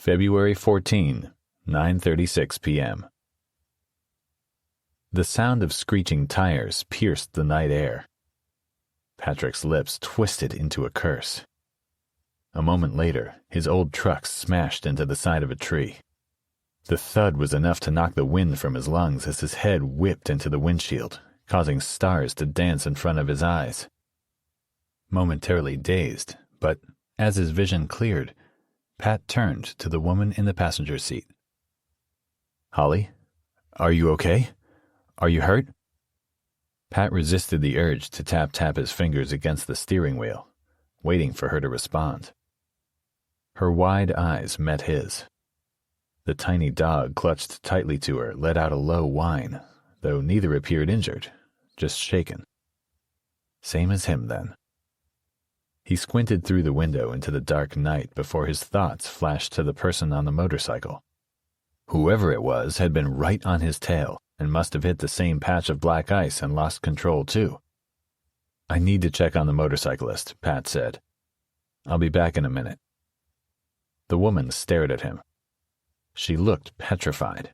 February 14, 9:36 p.m. The sound of screeching tires pierced the night air. Patrick's lips twisted into a curse. A moment later, his old truck smashed into the side of a tree. The thud was enough to knock the wind from his lungs as his head whipped into the windshield, causing stars to dance in front of his eyes. Momentarily dazed, but as his vision cleared, Pat turned to the woman in the passenger seat. "Holly, are you okay? Are you hurt?" Pat resisted the urge to tap his fingers against the steering wheel, waiting for her to respond. Her wide eyes met his. The tiny dog clutched tightly to her let out a low whine, though neither appeared injured, just shaken. Same as him, then. He squinted through the window into the dark night before his thoughts flashed to the person on the motorcycle. Whoever it was had been right on his tail and must have hit the same patch of black ice and lost control too. "I need to check on the motorcyclist," Pat said. "I'll be back in a minute." The woman stared at him. She looked petrified.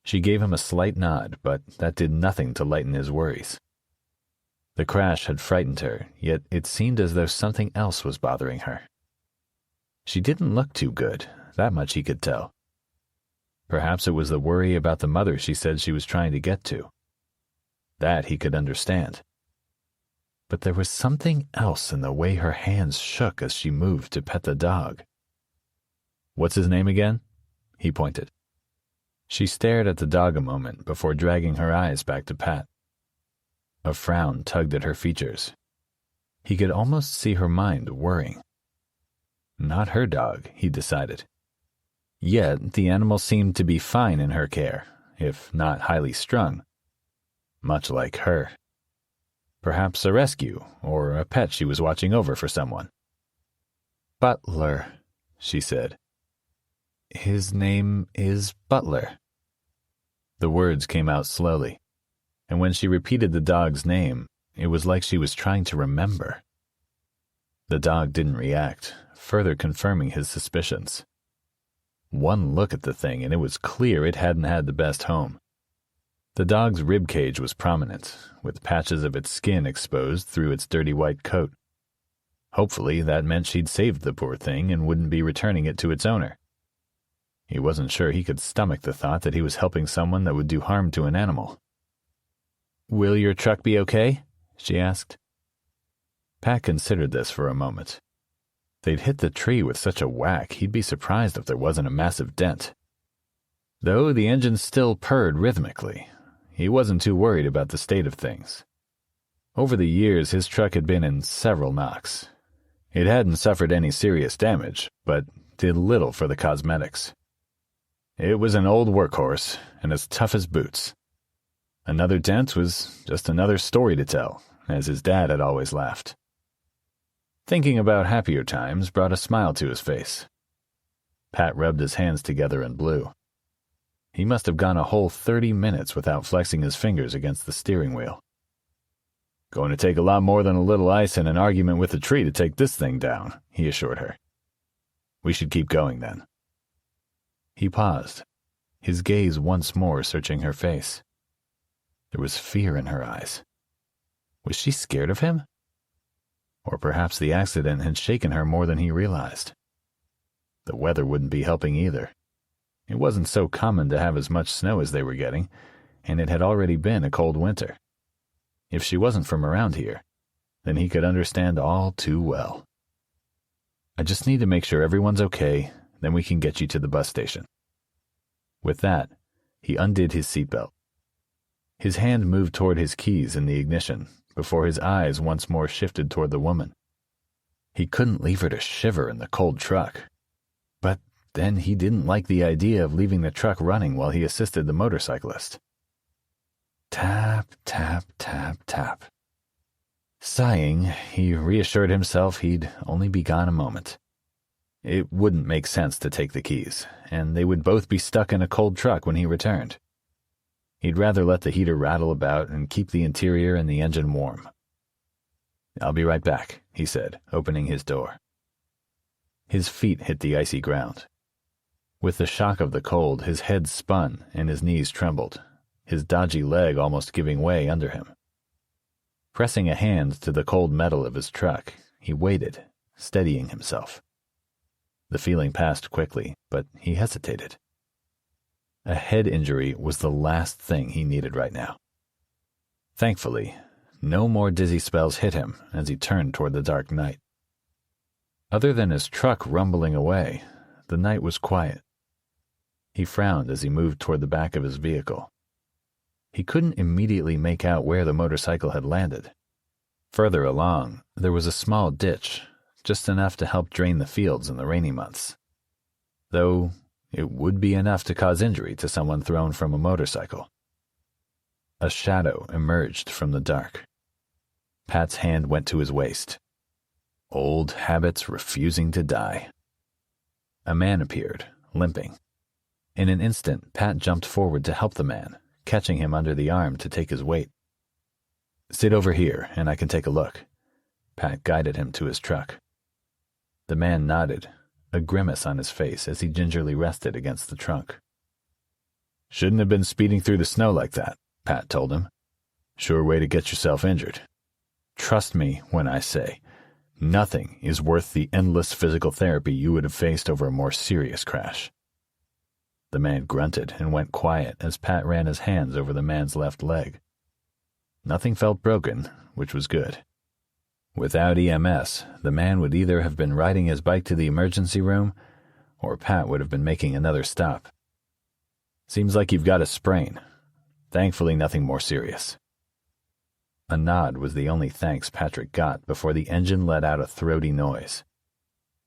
She gave him a slight nod, but that did nothing to lighten his worries. The crash had frightened her, yet it seemed as though something else was bothering her. She didn't look too good, that much he could tell. Perhaps it was the worry about the mother she said she was trying to get to. That he could understand. But there was something else in the way her hands shook as she moved to pet the dog. "What's his name again?" He pointed. She stared at the dog a moment before dragging her eyes back to Pat. A frown tugged at her features. He could almost see her mind whirring. Not her dog, he decided. Yet the animal seemed to be fine in her care, if not highly strung. Much like her. Perhaps a rescue, or a pet she was watching over for someone. "Butler," she said. "His name is Butler." The words came out slowly, and when she repeated the dog's name, it was like she was trying to remember. The dog didn't react, further confirming his suspicions. One look at the thing and it was clear it hadn't had the best home. The dog's rib cage was prominent, with patches of its skin exposed through its dirty white coat. Hopefully that meant she'd saved the poor thing and wouldn't be returning it to its owner. He wasn't sure he could stomach the thought that he was helping someone that would do harm to an animal. "Will your truck be okay?" she asked. Pat considered this for a moment. They'd hit the tree with such a whack, he'd be surprised if there wasn't a massive dent. Though the engine still purred rhythmically, he wasn't too worried about the state of things. Over the years, his truck had been in several knocks. It hadn't suffered any serious damage, but did little for the cosmetics. It was an old workhorse, and as tough as boots. Another dent was just another story to tell, as his dad had always laughed. Thinking about happier times brought a smile to his face. Pat rubbed his hands together and blew. He must have gone a whole 30 minutes without flexing his fingers against the steering wheel. "Going to take a lot more than a little ice and an argument with the tree to take this thing down," he assured her. "We should keep going then." He paused, his gaze once more searching her face. There was fear in her eyes. Was she scared of him? Or perhaps the accident had shaken her more than he realized. The weather wouldn't be helping either. It wasn't so common to have as much snow as they were getting, and it had already been a cold winter. If she wasn't from around here, then he could understand all too well. "I just need to make sure everyone's okay, then we can get you to the bus station." With that, he undid his seatbelt. His hand moved toward his keys in the ignition, before his eyes once more shifted toward the woman. He couldn't leave her to shiver in the cold truck. But then he didn't like the idea of leaving the truck running while he assisted the motorcyclist. Tap, tap, tap, tap. Sighing, he reassured himself he'd only be gone a moment. It wouldn't make sense to take the keys, and they would both be stuck in a cold truck when he returned. He'd rather let the heater rattle about and keep the interior and the engine warm. "I'll be right back," he said, opening his door. His feet hit the icy ground. With the shock of the cold, his head spun and his knees trembled, his dodgy leg almost giving way under him. Pressing a hand to the cold metal of his truck, he waited, steadying himself. The feeling passed quickly, but he hesitated. A head injury was the last thing he needed right now. Thankfully, no more dizzy spells hit him as he turned toward the dark night. Other than his truck rumbling away, the night was quiet. He frowned as he moved toward the back of his vehicle. He couldn't immediately make out where the motorcycle had landed. Further along, there was a small ditch, just enough to help drain the fields in the rainy months. Though it would be enough to cause injury to someone thrown from a motorcycle. A shadow emerged from the dark. Pat's hand went to his waist. Old habits refusing to die. A man appeared, limping. In an instant, Pat jumped forward to help the man, catching him under the arm to take his weight. "Sit over here, and I can take a look." Pat guided him to his truck. The man nodded, a grimace on his face as he gingerly rested against the trunk. "Shouldn't have been speeding through the snow like that," Pat told him. "Sure way to get yourself injured. Trust me when I say, nothing is worth the endless physical therapy you would have faced over a more serious crash." The man grunted and went quiet as Pat ran his hands over the man's left leg. Nothing felt broken, which was good. Without EMS, the man would either have been riding his bike to the emergency room, or Pat would have been making another stop. "Seems like you've got a sprain. Thankfully, nothing more serious." A nod was the only thanks Patrick got before the engine let out a throaty noise.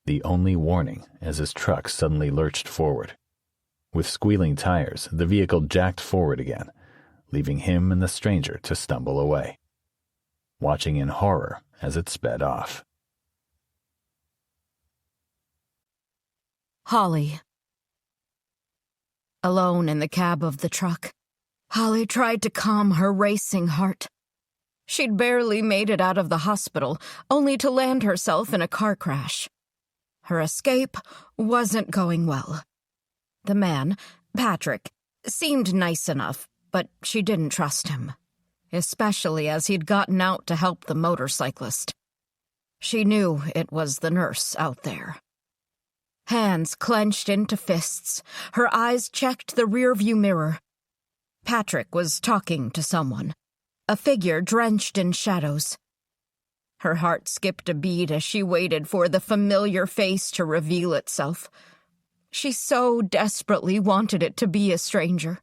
The only warning as his truck suddenly lurched forward. With squealing tires, the vehicle jacked forward again, leaving him and the stranger to stumble away, watching in horror as it sped off. Holly. Alone in the cab of the truck, Holly tried to calm her racing heart. She'd barely made it out of the hospital, only to land herself in a car crash. Her escape wasn't going well. The man, Patrick, seemed nice enough, but she didn't trust him, especially as he'd gotten out to help the motorcyclist. She knew it was the nurse out there. Hands clenched into fists, her eyes checked the rearview mirror. Patrick was talking to someone, a figure drenched in shadows. Her heart skipped a beat as she waited for the familiar face to reveal itself. She so desperately wanted it to be a stranger.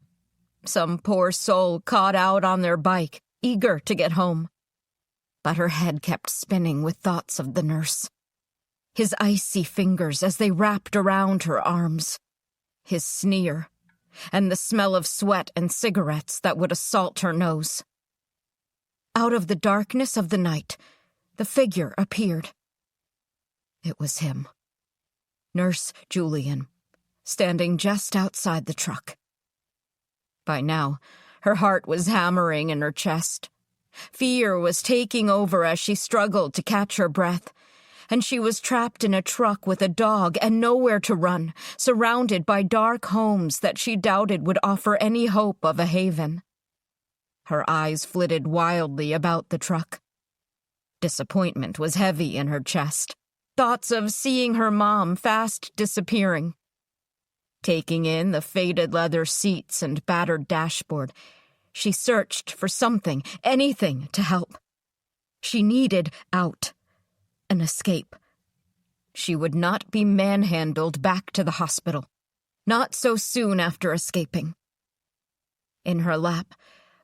Some poor soul caught out on their bike, eager to get home. But her head kept spinning with thoughts of the nurse. His icy fingers as they wrapped around her arms. His sneer, and the smell of sweat and cigarettes that would assault her nose. Out of the darkness of the night, the figure appeared. It was him. Nurse Julian, standing just outside the truck. By now, her heart was hammering in her chest. Fear was taking over as she struggled to catch her breath, and she was trapped in a truck with a dog and nowhere to run, surrounded by dark homes that she doubted would offer any hope of a haven. Her eyes flitted wildly about the truck. Disappointment was heavy in her chest. Thoughts of seeing her mom fast disappearing. Taking in the faded leather seats and battered dashboard, she searched for something, anything to help. She needed out, an escape. She would not be manhandled back to the hospital, not so soon after escaping. In her lap,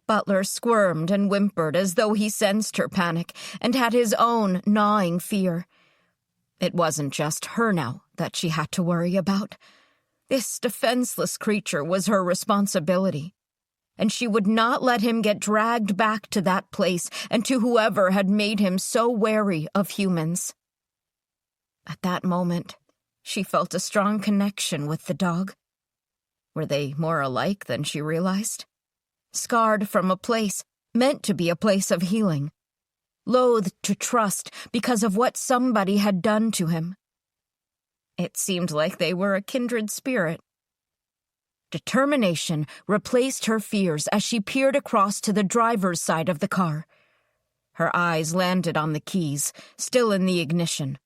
Butler squirmed and whimpered as though he sensed her panic and had his own gnawing fear. It wasn't just her now that she had to worry about. This defenseless creature was her responsibility, and she would not let him get dragged back to that place and to whoever had made him so wary of humans. At that moment, she felt a strong connection with the dog. Were they more alike than she realized? Scarred from a place meant to be a place of healing. Loathed to trust because of what somebody had done to him. It seemed like they were a kindred spirit, Determination replaced her fears as she peered across to the driver's side of the car. Her eyes landed on the keys, still in the ignition.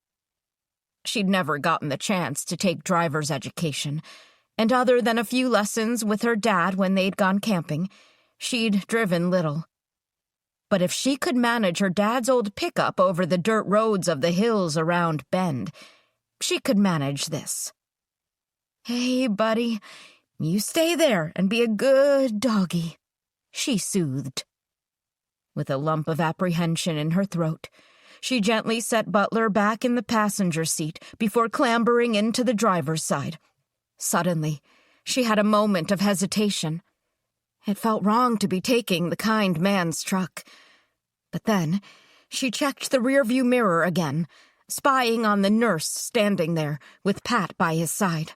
She'd never gotten the chance to take driver's education, and other than a few lessons with her dad when they'd gone camping, she'd driven little. But if she could manage her dad's old pickup over the dirt roads of the hills around Bend, she could manage this. "Hey, buddy, you stay there and be a good doggy," she soothed. With a lump of apprehension in her throat, she gently set Butler back in the passenger seat before clambering into the driver's side. Suddenly, she had a moment of hesitation. It felt wrong to be taking the kind man's truck. But then, she checked the rearview mirror again, spying on the nurse standing there with Pat by his side.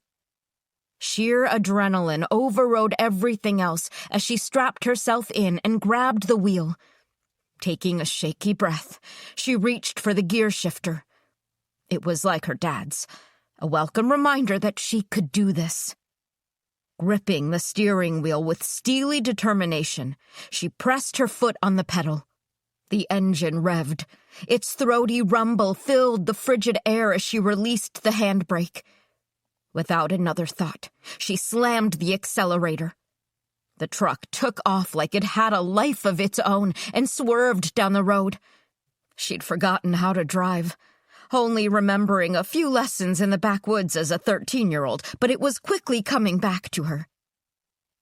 Sheer adrenaline overrode everything else as she strapped herself in and grabbed the wheel. Taking a shaky breath, she reached for the gear shifter. It was like her dad's, a welcome reminder that she could do this. Gripping the steering wheel with steely determination, she pressed her foot on the pedal. The engine revved. Its throaty rumble filled the frigid air as she released the handbrake. Without another thought, she slammed the accelerator. The truck took off like it had a life of its own and swerved down the road. She'd forgotten how to drive, only remembering a few lessons in the backwoods as a 13-year-old, but it was quickly coming back to her.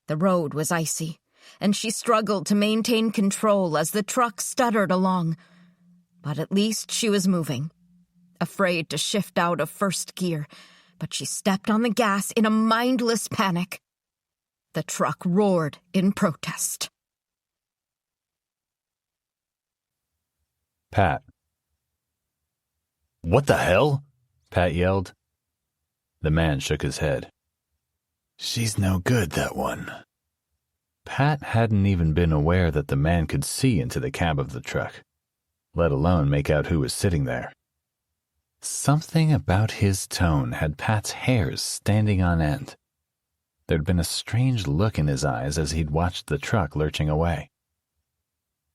The road was icy, and she struggled to maintain control as the truck stuttered along. But at least she was moving. Afraid to shift out of first gear, but she stepped on the gas in a mindless panic. The truck roared in protest. Pat. "What the hell?" Pat yelled. The man shook his head. "She's no good, that one." Pat hadn't even been aware that the man could see into the cab of the truck, let alone make out who was sitting there. Something about his tone had Pat's hairs standing on end. There'd been a strange look in his eyes as he'd watched the truck lurching away.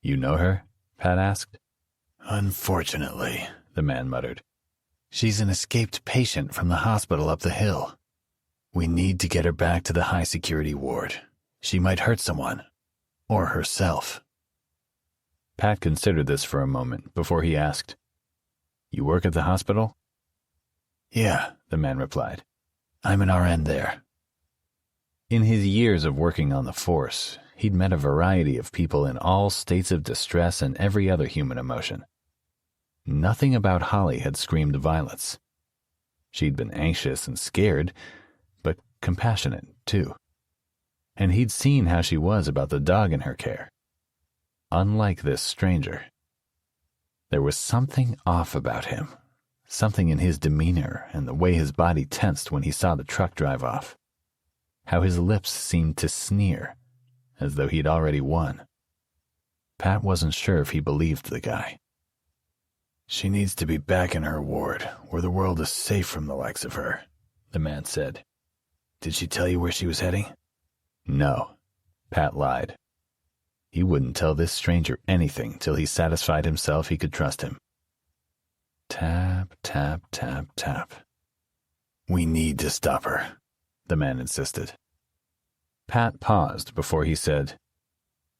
"You know her?" Pat asked. "Unfortunately," the man muttered. "She's an escaped patient from the hospital up the hill. We need to get her back to the high-security ward. She might hurt someone. Or herself." Pat considered this for a moment before he asked, "You work at the hospital?" "Yeah," the man replied. "I'm an RN there." In his years of working on the force, he'd met a variety of people in all states of distress and every other human emotion. Nothing about Holly had screamed violence. She'd been anxious and scared, but compassionate, too. And he'd seen how she was about the dog in her care. Unlike this stranger. There was something off about him, something in his demeanor and the way his body tensed when he saw the truck drive off. How his lips seemed to sneer, as though he'd already won. Pat wasn't sure if he believed the guy. "She needs to be back in her ward, where the world is safe from the likes of her," the man said. "Did she tell you where she was heading?" "No," Pat lied. He wouldn't tell this stranger anything till he satisfied himself he could trust him. Tap, tap, tap, tap. "We need to stop her," the man insisted. Pat paused before he said,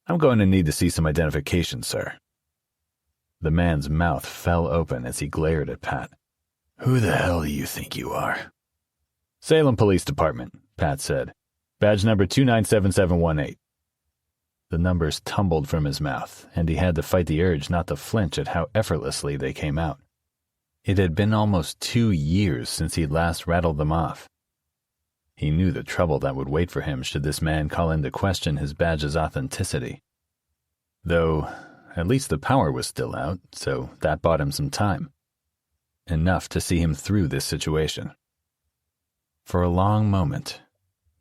"I'm going to need to see some identification, sir." The man's mouth fell open as he glared at Pat. "Who the hell do you think you are?" "Salem Police Department," Pat said. "Badge number 297718. The numbers tumbled from his mouth, and he had to fight the urge not to flinch at how effortlessly they came out. It had been almost 2 years since he'd last rattled them off. He knew the trouble that would wait for him should this man call into question his badge's authenticity. Though, at least the power was still out, so that bought him some time. Enough to see him through this situation. For a long moment,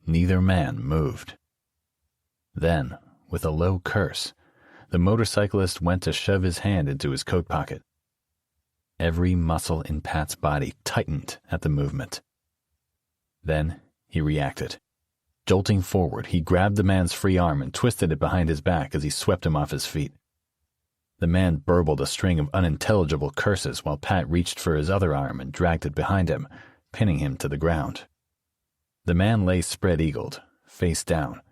neither man moved. Then, with a low curse, the motorcyclist went to shove his hand into his coat pocket. Every muscle in Pat's body tightened at the movement. Then he reacted. Jolting forward, he grabbed the man's free arm and twisted it behind his back as he swept him off his feet. The man burbled a string of unintelligible curses while Pat reached for his other arm and dragged it behind him, pinning him to the ground. The man lay spread-eagled, face down,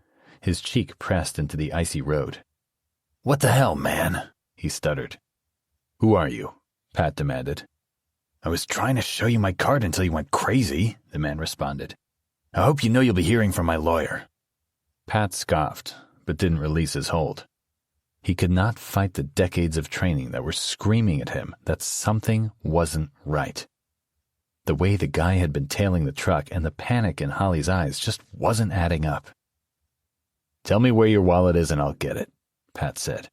his cheek pressed into the icy road. "What the hell, man?" he stuttered. "Who are you?" Pat demanded. "I was trying to show you my card until you went crazy," the man responded. "I hope you know you'll be hearing from my lawyer." Pat scoffed, but didn't release his hold. He could not fight the decades of training that were screaming at him that something wasn't right. The way the guy had been tailing the truck and the panic in Holly's eyes just wasn't adding up. "Tell me where your wallet is and I'll get it," Pat said.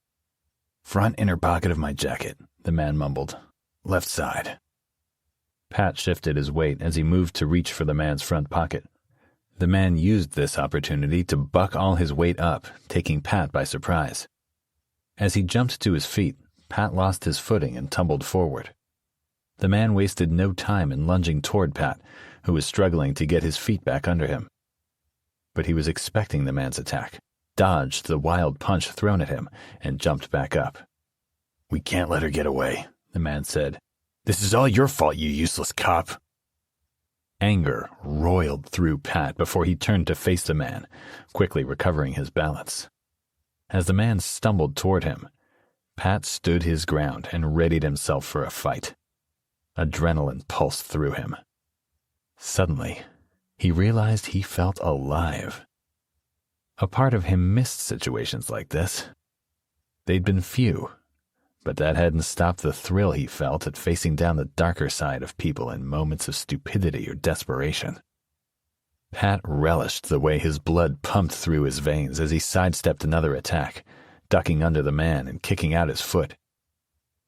"Front inner pocket of my jacket," the man mumbled. "Left side." Pat shifted his weight as he moved to reach for the man's front pocket. The man used this opportunity to buck all his weight up, taking Pat by surprise. As he jumped to his feet, Pat lost his footing and tumbled forward. The man wasted no time in lunging toward Pat, who was struggling to get his feet back under him. But he was expecting the man's attack, dodged the wild punch thrown at him, and jumped back up. "We can't let her get away," the man said. "This is all your fault, you useless cop." Anger roiled through Pat before he turned to face the man, quickly recovering his balance. As the man stumbled toward him, Pat stood his ground and readied himself for a fight. Adrenaline pulsed through him. Suddenly, he realized he felt alive. A part of him missed situations like this. They'd been few, but that hadn't stopped the thrill he felt at facing down the darker side of people in moments of stupidity or desperation. Pat relished the way his blood pumped through his veins as he sidestepped another attack, ducking under the man and kicking out his foot.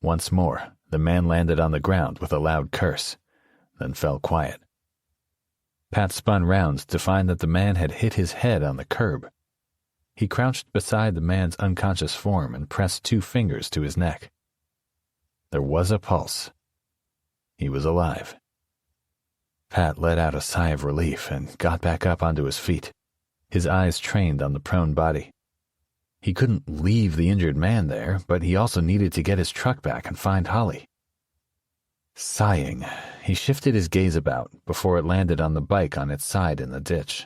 Once more, the man landed on the ground with a loud curse, then fell quiet. Pat spun round to find that the man had hit his head on the curb. He crouched beside the man's unconscious form and pressed 2 fingers to his neck. There was a pulse. He was alive. Pat let out a sigh of relief and got back up onto his feet, his eyes trained on the prone body. He couldn't leave the injured man there, but he also needed to get his truck back and find Holly. Sighing, he shifted his gaze about before it landed on the bike on its side in the ditch.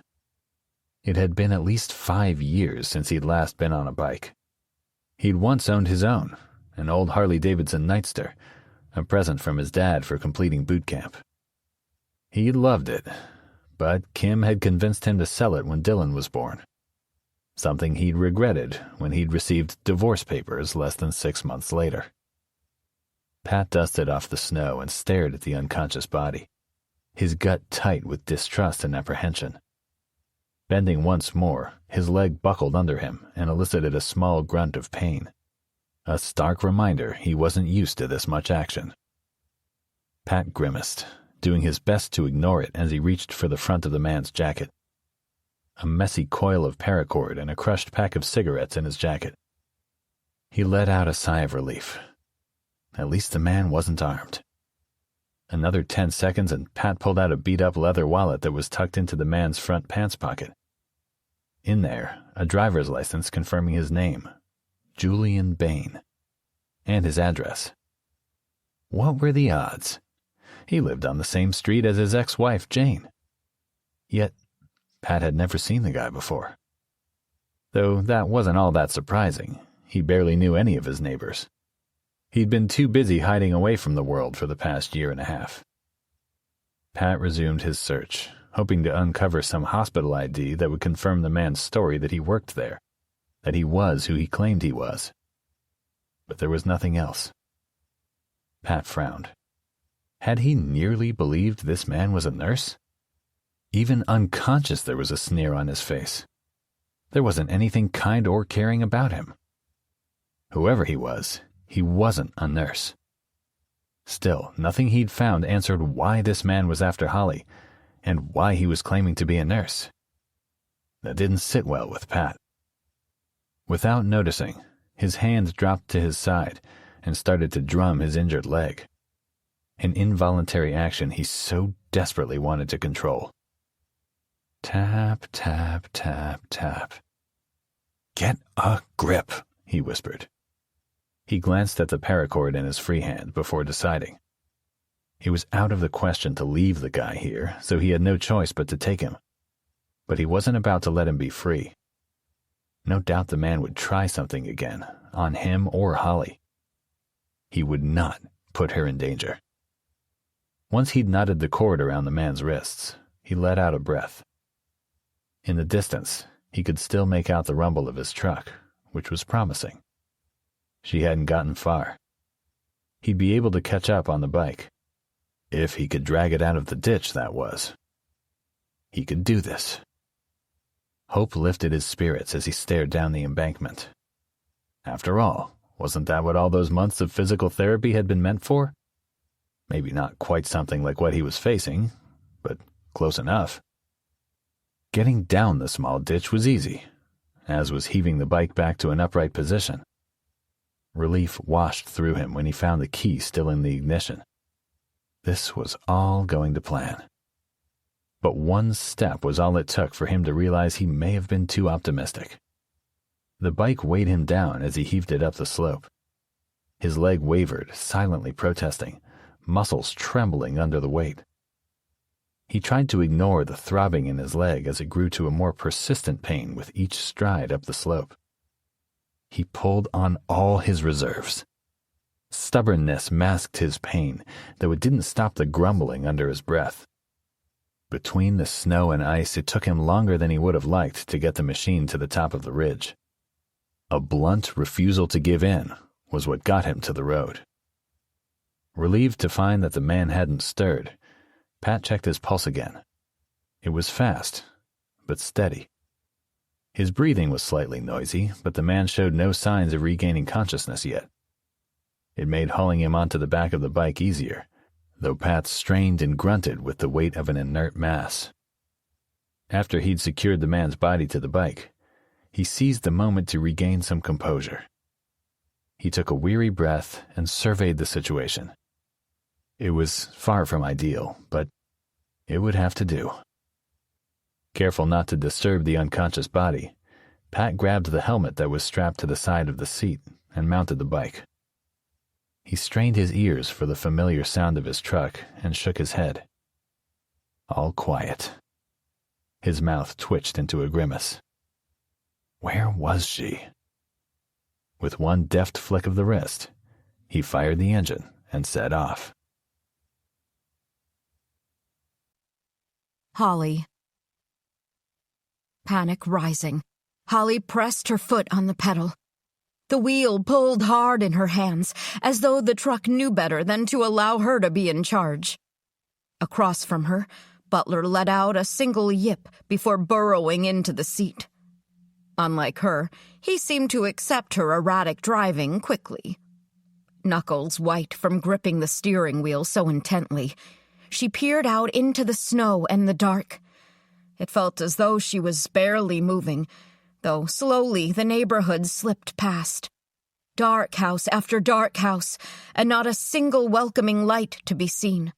It had been at least 5 years since he'd last been on a bike. He'd once owned his own, an old Harley-Davidson Nightster, a present from his dad for completing boot camp. He loved it, but Kim had convinced him to sell it when Dylan was born, something he'd regretted when he'd received divorce papers less than 6 months later. Pat dusted off the snow and stared at the unconscious body, his gut tight with distrust and apprehension. Bending once more, his leg buckled under him and elicited a small grunt of pain, a stark reminder he wasn't used to this much action. Pat grimaced, doing his best to ignore it as he reached for the front of the man's jacket. A messy coil of paracord and a crushed pack of cigarettes in his jacket. He let out a sigh of relief. At least the man wasn't armed. Another 10 seconds and Pat pulled out a beat-up leather wallet that was tucked into the man's front pants pocket. In there, a driver's license confirming his name, Julian Bain, and his address. What were the odds? He lived on the same street as his ex-wife, Jane. Yet, Pat had never seen the guy before. Though that wasn't all that surprising. He barely knew any of his neighbors. He'd been too busy hiding away from the world for the past 1.5 years. Pat resumed his search, hoping to uncover some hospital ID that would confirm the man's story that he worked there, that he was who he claimed he was. But there was nothing else. Pat frowned. Had he nearly believed this man was a nurse? Even unconscious, there was a sneer on his face. There wasn't anything kind or caring about him. Whoever he wasn't a nurse. Still, nothing he'd found answered why this man was after Holly, and why he was claiming to be a nurse. That didn't sit well with Pat. Without noticing, his hand dropped to his side and started to drum his injured leg. An involuntary action he so desperately wanted to control. Tap, tap, tap, tap. "Get a grip," he whispered. He glanced at the paracord in his free hand before deciding. It was out of the question to leave the guy here, so he had no choice but to take him. But he wasn't about to let him be free. No doubt the man would try something again, on him or Holly. He would not put her in danger. Once he'd knotted the cord around the man's wrists, he let out a breath. In the distance, he could still make out the rumble of his truck, which was promising. She hadn't gotten far. He'd be able to catch up on the bike. If he could drag it out of the ditch, that was. He could do this. Hope lifted his spirits as he stared down the embankment. After all, wasn't that what all those months of physical therapy had been meant for? Maybe not quite something like what he was facing, but close enough. Getting down the small ditch was easy, as was heaving the bike back to an upright position. Relief washed through him when he found the key still in the ignition. This was all going to plan. But one step was all it took for him to realize he may have been too optimistic. The bike weighed him down as he heaved it up the slope. His leg wavered, silently protesting, muscles trembling under the weight. He tried to ignore the throbbing in his leg as it grew to a more persistent pain with each stride up the slope. He pulled on all his reserves. Stubbornness masked his pain, though it didn't stop the grumbling under his breath. Between the snow and ice, it took him longer than he would have liked to get the machine to the top of the ridge. A blunt refusal to give in was what got him to the road. Relieved to find that the man hadn't stirred, Pat checked his pulse again. It was fast, but steady. His breathing was slightly noisy, but the man showed no signs of regaining consciousness yet. It made hauling him onto the back of the bike easier, though Pat strained and grunted with the weight of an inert mass. After he'd secured the man's body to the bike, he seized the moment to regain some composure. He took a weary breath and surveyed the situation. It was far from ideal, but it would have to do. Careful not to disturb the unconscious body, Pat grabbed the helmet that was strapped to the side of the seat and mounted the bike. He strained his ears for the familiar sound of his truck and shook his head. All quiet. His mouth twitched into a grimace. Where was she? With one deft flick of the wrist, he fired the engine and set off. Holly. Panic rising, Holly pressed her foot on the pedal. The wheel pulled hard in her hands, as though the truck knew better than to allow her to be in charge. Across from her, Butler let out a single yip before burrowing into the seat. Unlike her, he seemed to accept her erratic driving quickly. Knuckles white from gripping the steering wheel so intently, she peered out into the snow and the dark. It felt as though she was barely moving, though slowly the neighborhood slipped past. Dark house after dark house, and not a single welcoming light to be seen.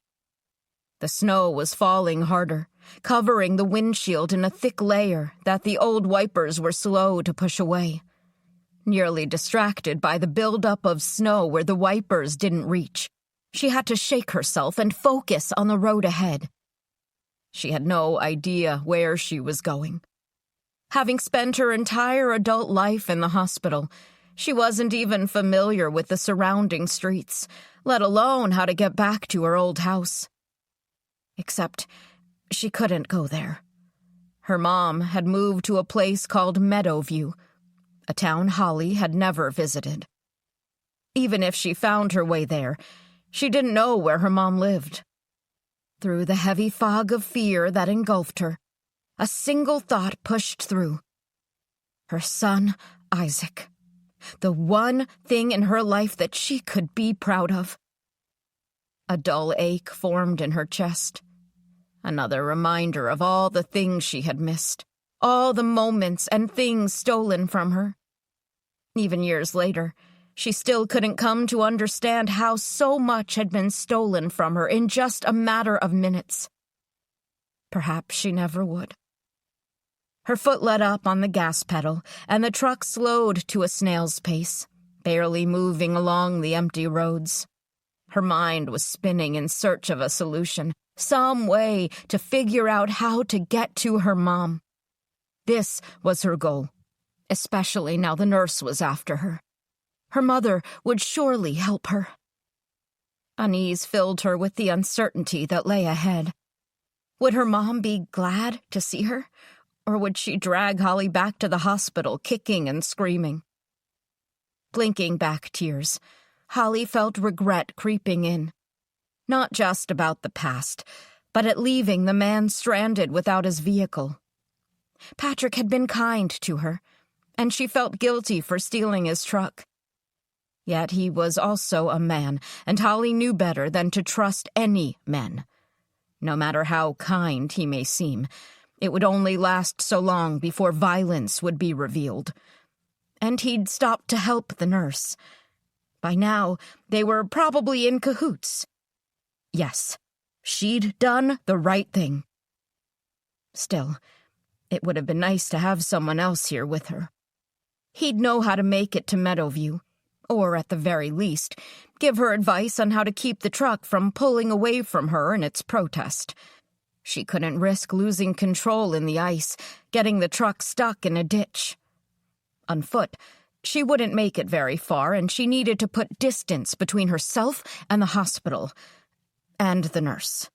The snow was falling harder, covering the windshield in a thick layer that the old wipers were slow to push away. Nearly distracted by the buildup of snow where the wipers didn't reach, she had to shake herself and focus on the road ahead. She had no idea where she was going. Having spent her entire adult life in the hospital, she wasn't even familiar with the surrounding streets, let alone how to get back to her old house. Except she couldn't go there. Her mom had moved to a place called Meadowview, a town Holly had never visited. Even if she found her way there, she didn't know where her mom lived. Through the heavy fog of fear that engulfed her, a single thought pushed through. Her son, Isaac. The one thing in her life that she could be proud of. A dull ache formed in her chest. Another reminder of all the things she had missed, all the moments and things stolen from her. Even years later, she still couldn't come to understand how so much had been stolen from her in just a matter of minutes. Perhaps she never would. Her foot let up on the gas pedal, and the truck slowed to a snail's pace, barely moving along the empty roads. Her mind was spinning in search of a solution, some way to figure out how to get to her mom. This was her goal, especially now the nurse was after her. Her mother would surely help her. Unease filled her with the uncertainty that lay ahead. Would her mom be glad to see her, or would she drag Holly back to the hospital, kicking and screaming? Blinking back tears, Holly felt regret creeping in. Not just about the past, but at leaving the man stranded without his vehicle. Patrick had been kind to her, and she felt guilty for stealing his truck. Yet he was also a man, and Holly knew better than to trust any men. No matter how kind he may seem, it would only last so long before violence would be revealed. And he'd stopped to help the nurse. By now, they were probably in cahoots. Yes, she'd done the right thing. Still, it would have been nice to have someone else here with her. He'd know how to make it to Meadowview, or at the very least, give her advice on how to keep the truck from pulling away from her in its protest. She couldn't risk losing control in the ice, getting the truck stuck in a ditch. On foot, she wouldn't make it very far, and she needed to put distance between herself and the hospital, and the nurse.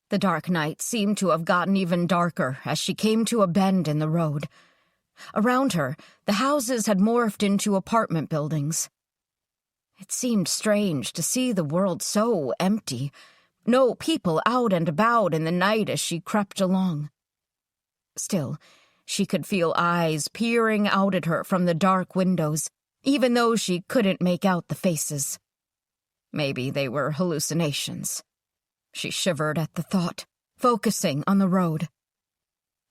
The dark night seemed to have gotten even darker as she came to a bend in the road. Around her, the houses had morphed into apartment buildings. It seemed strange to see the world so empty. No people out and about in the night as she crept along. Still, she could feel eyes peering out at her from the dark windows, even though she couldn't make out the faces. Maybe they were hallucinations. She shivered at the thought, focusing on the road.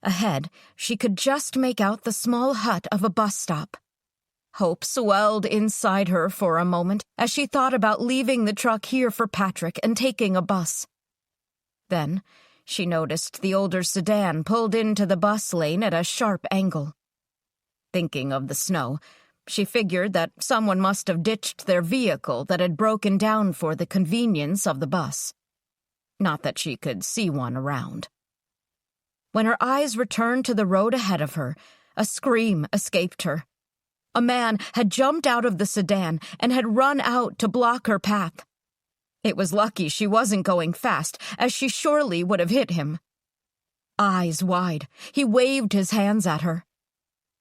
Ahead, she could just make out the small hut of a bus stop. Hope swelled inside her for a moment as she thought about leaving the truck here for Patrick and taking a bus. Then, she noticed the older sedan pulled into the bus lane at a sharp angle. Thinking of the snow, she figured that someone must have ditched their vehicle that had broken down for the convenience of the bus. Not that she could see one around. When her eyes returned to the road ahead of her, a scream escaped her. A man had jumped out of the sedan and had run out to block her path. It was lucky she wasn't going fast, as she surely would have hit him. Eyes wide, he waved his hands at her.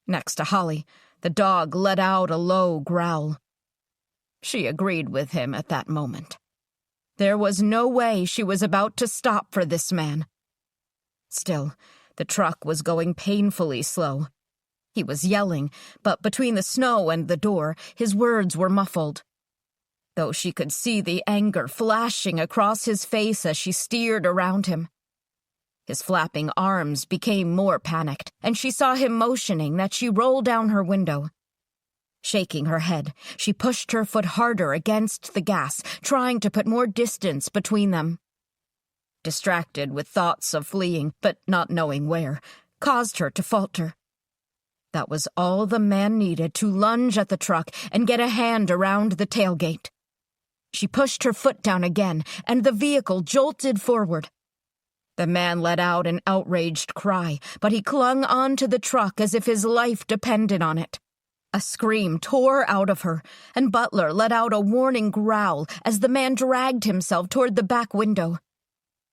Next to Holly, the dog let out a low growl. She agreed with him at that moment. There was no way she was about to stop for this man. Still, the truck was going painfully slow. He was yelling, but between the snow and the door, his words were muffled. Though she could see the anger flashing across his face as she steered around him. His flapping arms became more panicked, and she saw him motioning that she roll down her window. Shaking her head, she pushed her foot harder against the gas, trying to put more distance between them. Distracted with thoughts of fleeing, but not knowing where, caused her to falter. That was all the man needed to lunge at the truck and get a hand around the tailgate. She pushed her foot down again, and the vehicle jolted forward. The man let out an outraged cry, but he clung onto the truck as if his life depended on it. A scream tore out of her, and Butler let out a warning growl as the man dragged himself toward the back window.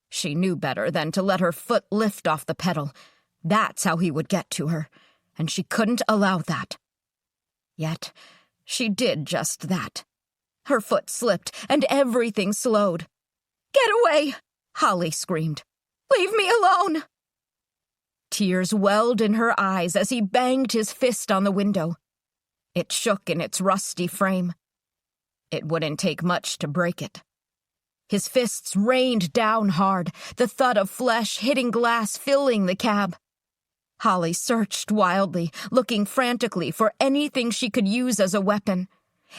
She knew better than to let her foot lift off the pedal. That's how he would get to her, and she couldn't allow that. Yet, she did just that. Her foot slipped, and everything slowed. "Get away!" Holly screamed. "Leave me alone!" Tears welled in her eyes as he banged his fist on the window. It shook in its rusty frame. It wouldn't take much to break it. His fists rained down hard, the thud of flesh hitting glass filling the cab. Holly searched wildly, looking frantically for anything she could use as a weapon.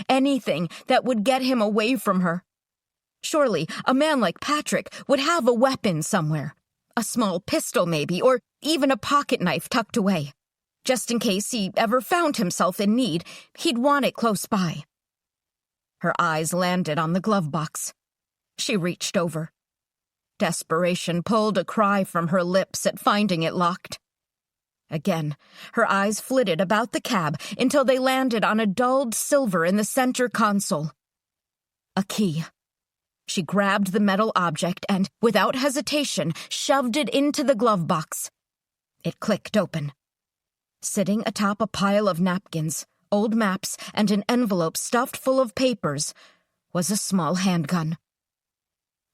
Anything that would get him away from her. Surely, a man like Patrick would have a weapon somewhere. A small pistol, maybe, or even a pocket knife tucked away. Just in case he ever found himself in need, he'd want it close by. Her eyes landed on the glove box. She reached over. Desperation pulled a cry from her lips at finding it locked. Again, her eyes flitted about the cab until they landed on a dulled silver in the center console. A key. She grabbed the metal object and, without hesitation, shoved it into the glove box. It clicked open. Sitting atop a pile of napkins, old maps, and an envelope stuffed full of papers was a small handgun.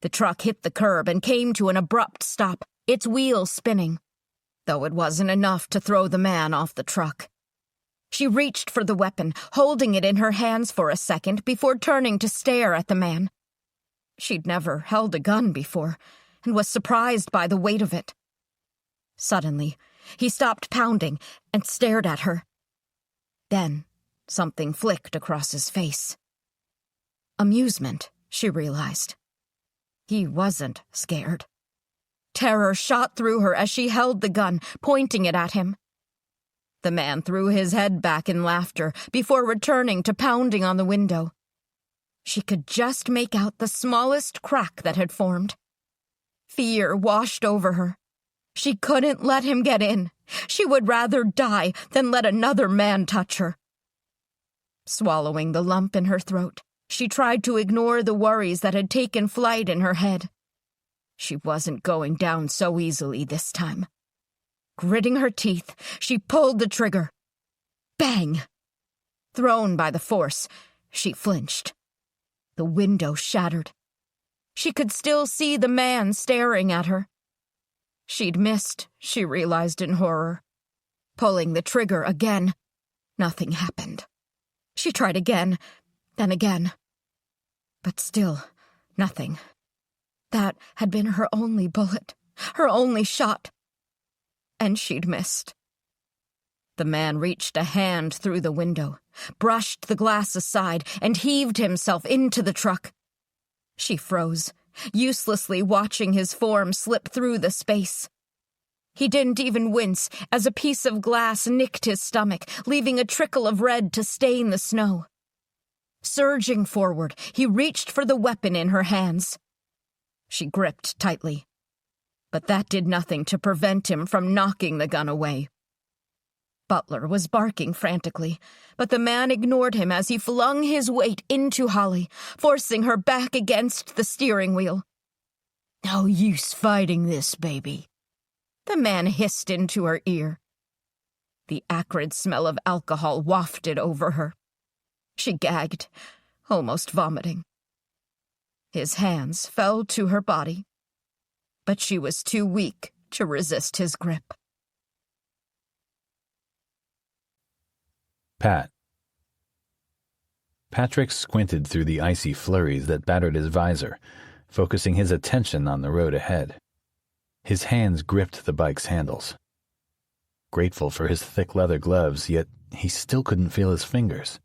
The truck hit the curb and came to an abrupt stop, its wheels spinning, though it wasn't enough to throw the man off the truck. She reached for the weapon, holding it in her hands for a second before turning to stare at the man. She'd never held a gun before, and was surprised by the weight of it. Suddenly, he stopped pounding and stared at her. Then, something flicked across his face. Amusement, she realized. He wasn't scared. Terror shot through her as she held the gun, pointing it at him. The man threw his head back in laughter before returning to pounding on the window. She could just make out the smallest crack that had formed. Fear washed over her. She couldn't let him get in. She would rather die than let another man touch her. Swallowing the lump in her throat, she tried to ignore the worries that had taken flight in her head. She wasn't going down so easily this time. Gritting her teeth, she pulled the trigger. Bang! Thrown by the force, she flinched. The window shattered. She could still see the man staring at her. She'd missed, she realized in horror. Pulling the trigger again, nothing happened. She tried again, then again. But still, nothing. That had been her only bullet, her only shot. And she'd missed. The man reached a hand through the window, brushed the glass aside, and heaved himself into the truck. She froze, uselessly watching his form slip through the space. He didn't even wince as a piece of glass nicked his stomach, leaving a trickle of red to stain the snow. Surging forward, he reached for the weapon in her hands. She gripped tightly, but that did nothing to prevent him from knocking the gun away. Butler was barking frantically, but the man ignored him as he flung his weight into Holly, forcing her back against the steering wheel. "No use fighting this, baby," the man hissed into her ear. The acrid smell of alcohol wafted over her. She gagged, almost vomiting. His hands fell to her body, but she was too weak to resist his grip. Pat. Patrick squinted through the icy flurries that battered his visor, focusing his attention on the road ahead. His hands gripped the bike's handles. Grateful for his thick leather gloves, yet he still couldn't feel his fingers,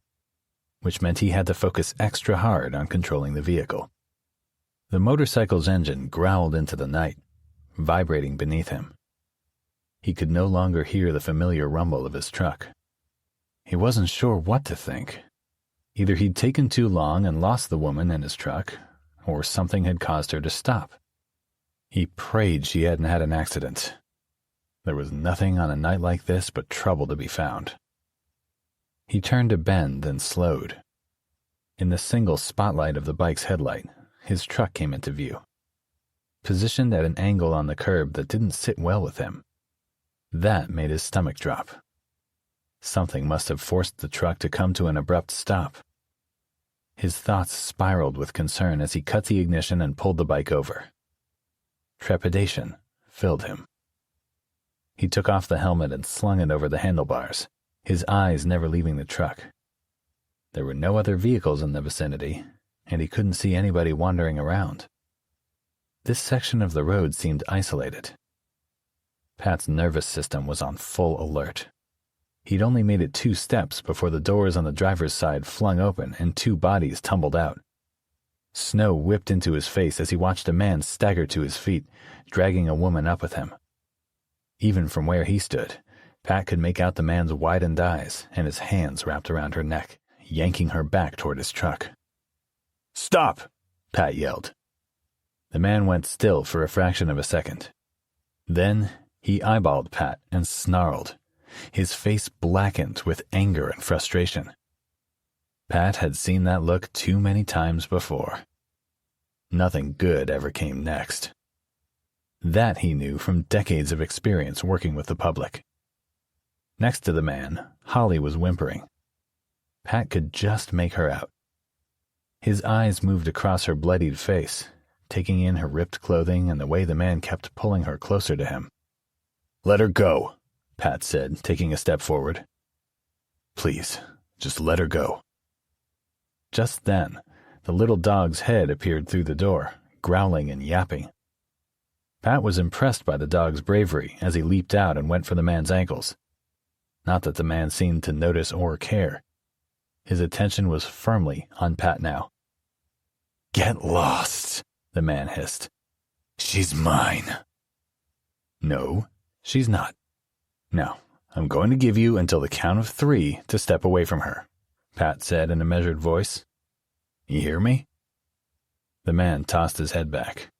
which meant he had to focus extra hard on controlling the vehicle. The motorcycle's engine growled into the night, vibrating beneath him. He could no longer hear the familiar rumble of his truck. He wasn't sure what to think. Either he'd taken too long and lost the woman in his truck, or something had caused her to stop. He prayed she hadn't had an accident. There was nothing on a night like this but trouble to be found. He turned a bend and slowed. In the single spotlight of the bike's headlight, his truck came into view, positioned at an angle on the curb that didn't sit well with him. That made his stomach drop. Something must have forced the truck to come to an abrupt stop. His thoughts spiraled with concern as he cut the ignition and pulled the bike over. Trepidation filled him. He took off the helmet and slung it over the handlebars, his eyes never leaving the truck. There were no other vehicles in the vicinity, and he couldn't see anybody wandering around. This section of the road seemed isolated. Pat's nervous system was on full alert. He'd only made it 2 steps before the doors on the driver's side flung open and 2 bodies tumbled out. Snow whipped into his face as he watched a man stagger to his feet, dragging a woman up with him. Even from where he stood, Pat could make out the man's widened eyes and his hands wrapped around her neck, yanking her back toward his truck. "Stop!" Pat yelled. The man went still for a fraction of a second. Then he eyeballed Pat and snarled, his face blackened with anger and frustration. Pat had seen that look too many times before. Nothing good ever came next. That he knew from decades of experience working with the public. Next to the man, Holly was whimpering. Pat could just make her out. His eyes moved across her bloodied face, taking in her ripped clothing and the way the man kept pulling her closer to him. "Let her go," Pat said, taking a step forward. "Please, just let her go." Just then, the little dog's head appeared through the door, growling and yapping. Pat was impressed by the dog's bravery as he leaped out and went for the man's ankles. Not that the man seemed to notice or care. His attention was firmly on Pat now. "Get lost," the man hissed. "She's mine." "No, she's not. Now, I'm going to give you until the count of 3 to step away from her," Pat said in a measured voice. "You hear me?" The man tossed his head back.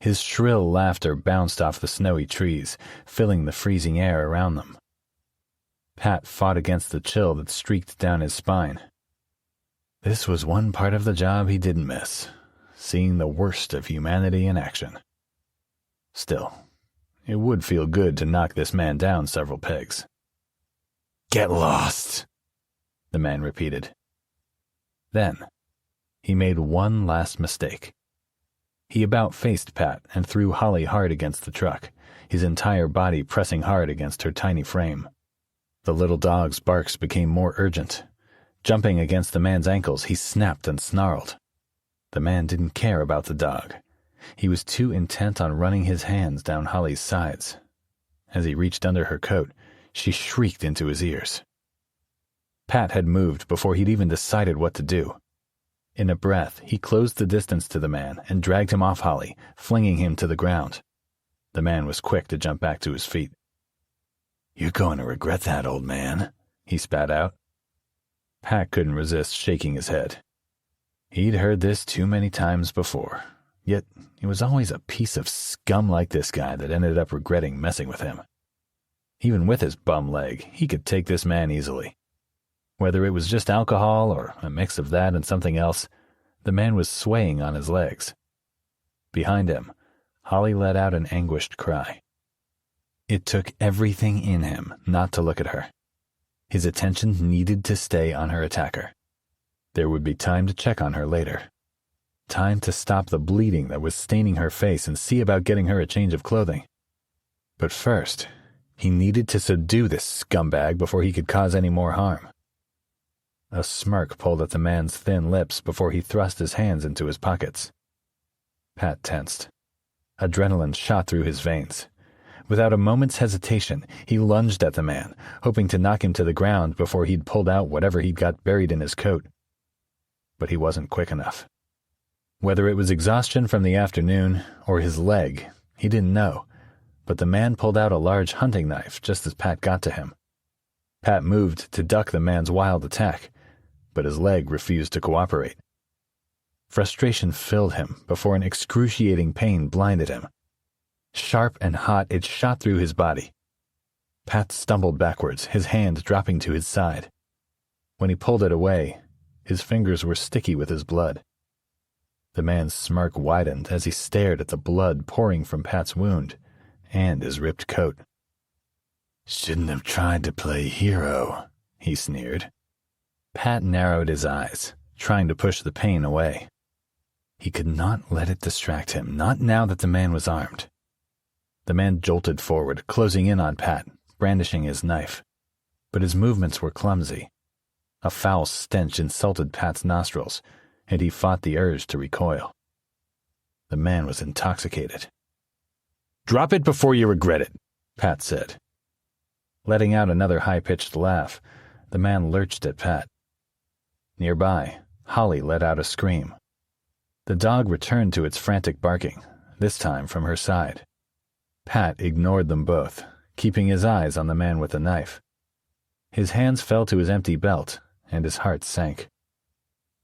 His shrill laughter bounced off the snowy trees, filling the freezing air around them. Pat fought against the chill that streaked down his spine. This was one part of the job he didn't miss, seeing the worst of humanity in action. Still, it would feel good to knock this man down several pegs. "Get lost," the man repeated. Then, he made one last mistake. He about-faced Pat and threw Holly hard against the truck, his entire body pressing hard against her tiny frame. The little dog's barks became more urgent. Jumping against the man's ankles, he snapped and snarled. The man didn't care about the dog. He was too intent on running his hands down Holly's sides. As he reached under her coat, she shrieked into his ears. Pat had moved before he'd even decided what to do. In a breath, he closed the distance to the man and dragged him off Holly, flinging him to the ground. The man was quick to jump back to his feet. "You're going to regret that, old man," he spat out. Pat couldn't resist shaking his head. He'd heard this too many times before, yet it was always a piece of scum like this guy that ended up regretting messing with him. Even with his bum leg, he could take this man easily. Whether it was just alcohol or a mix of that and something else, the man was swaying on his legs. Behind him, Holly let out an anguished cry. It took everything in him not to look at her. His attention needed to stay on her attacker. There would be time to check on her later. Time to stop the bleeding that was staining her face and see about getting her a change of clothing. But first, he needed to subdue this scumbag before he could cause any more harm. A smirk pulled at the man's thin lips before he thrust his hands into his pockets. Pat tensed. Adrenaline shot through his veins. Without a moment's hesitation, he lunged at the man, hoping to knock him to the ground before he'd pulled out whatever he'd got buried in his coat. But he wasn't quick enough. Whether it was exhaustion from the afternoon or his leg, he didn't know, but the man pulled out a large hunting knife just as Pat got to him. Pat moved to duck the man's wild attack, but his leg refused to cooperate. Frustration filled him before an excruciating pain blinded him. Sharp and hot, it shot through his body. Pat stumbled backwards, his hand dropping to his side. When he pulled it away, his fingers were sticky with his blood. The man's smirk widened as he stared at the blood pouring from Pat's wound and his ripped coat. "Shouldn't have tried to play hero," he sneered. Pat narrowed his eyes, trying to push the pain away. He could not let it distract him, not now that the man was armed. The man jolted forward, closing in on Pat, brandishing his knife. But his movements were clumsy. A foul stench insulted Pat's nostrils, and he fought the urge to recoil. The man was intoxicated. "Drop it before you regret it," Pat said. Letting out another high-pitched laugh, the man lurched at Pat. Nearby, Holly let out a scream. The dog returned to its frantic barking, this time from her side. Pat ignored them both, keeping his eyes on the man with the knife. His hands fell to his empty belt, and his heart sank.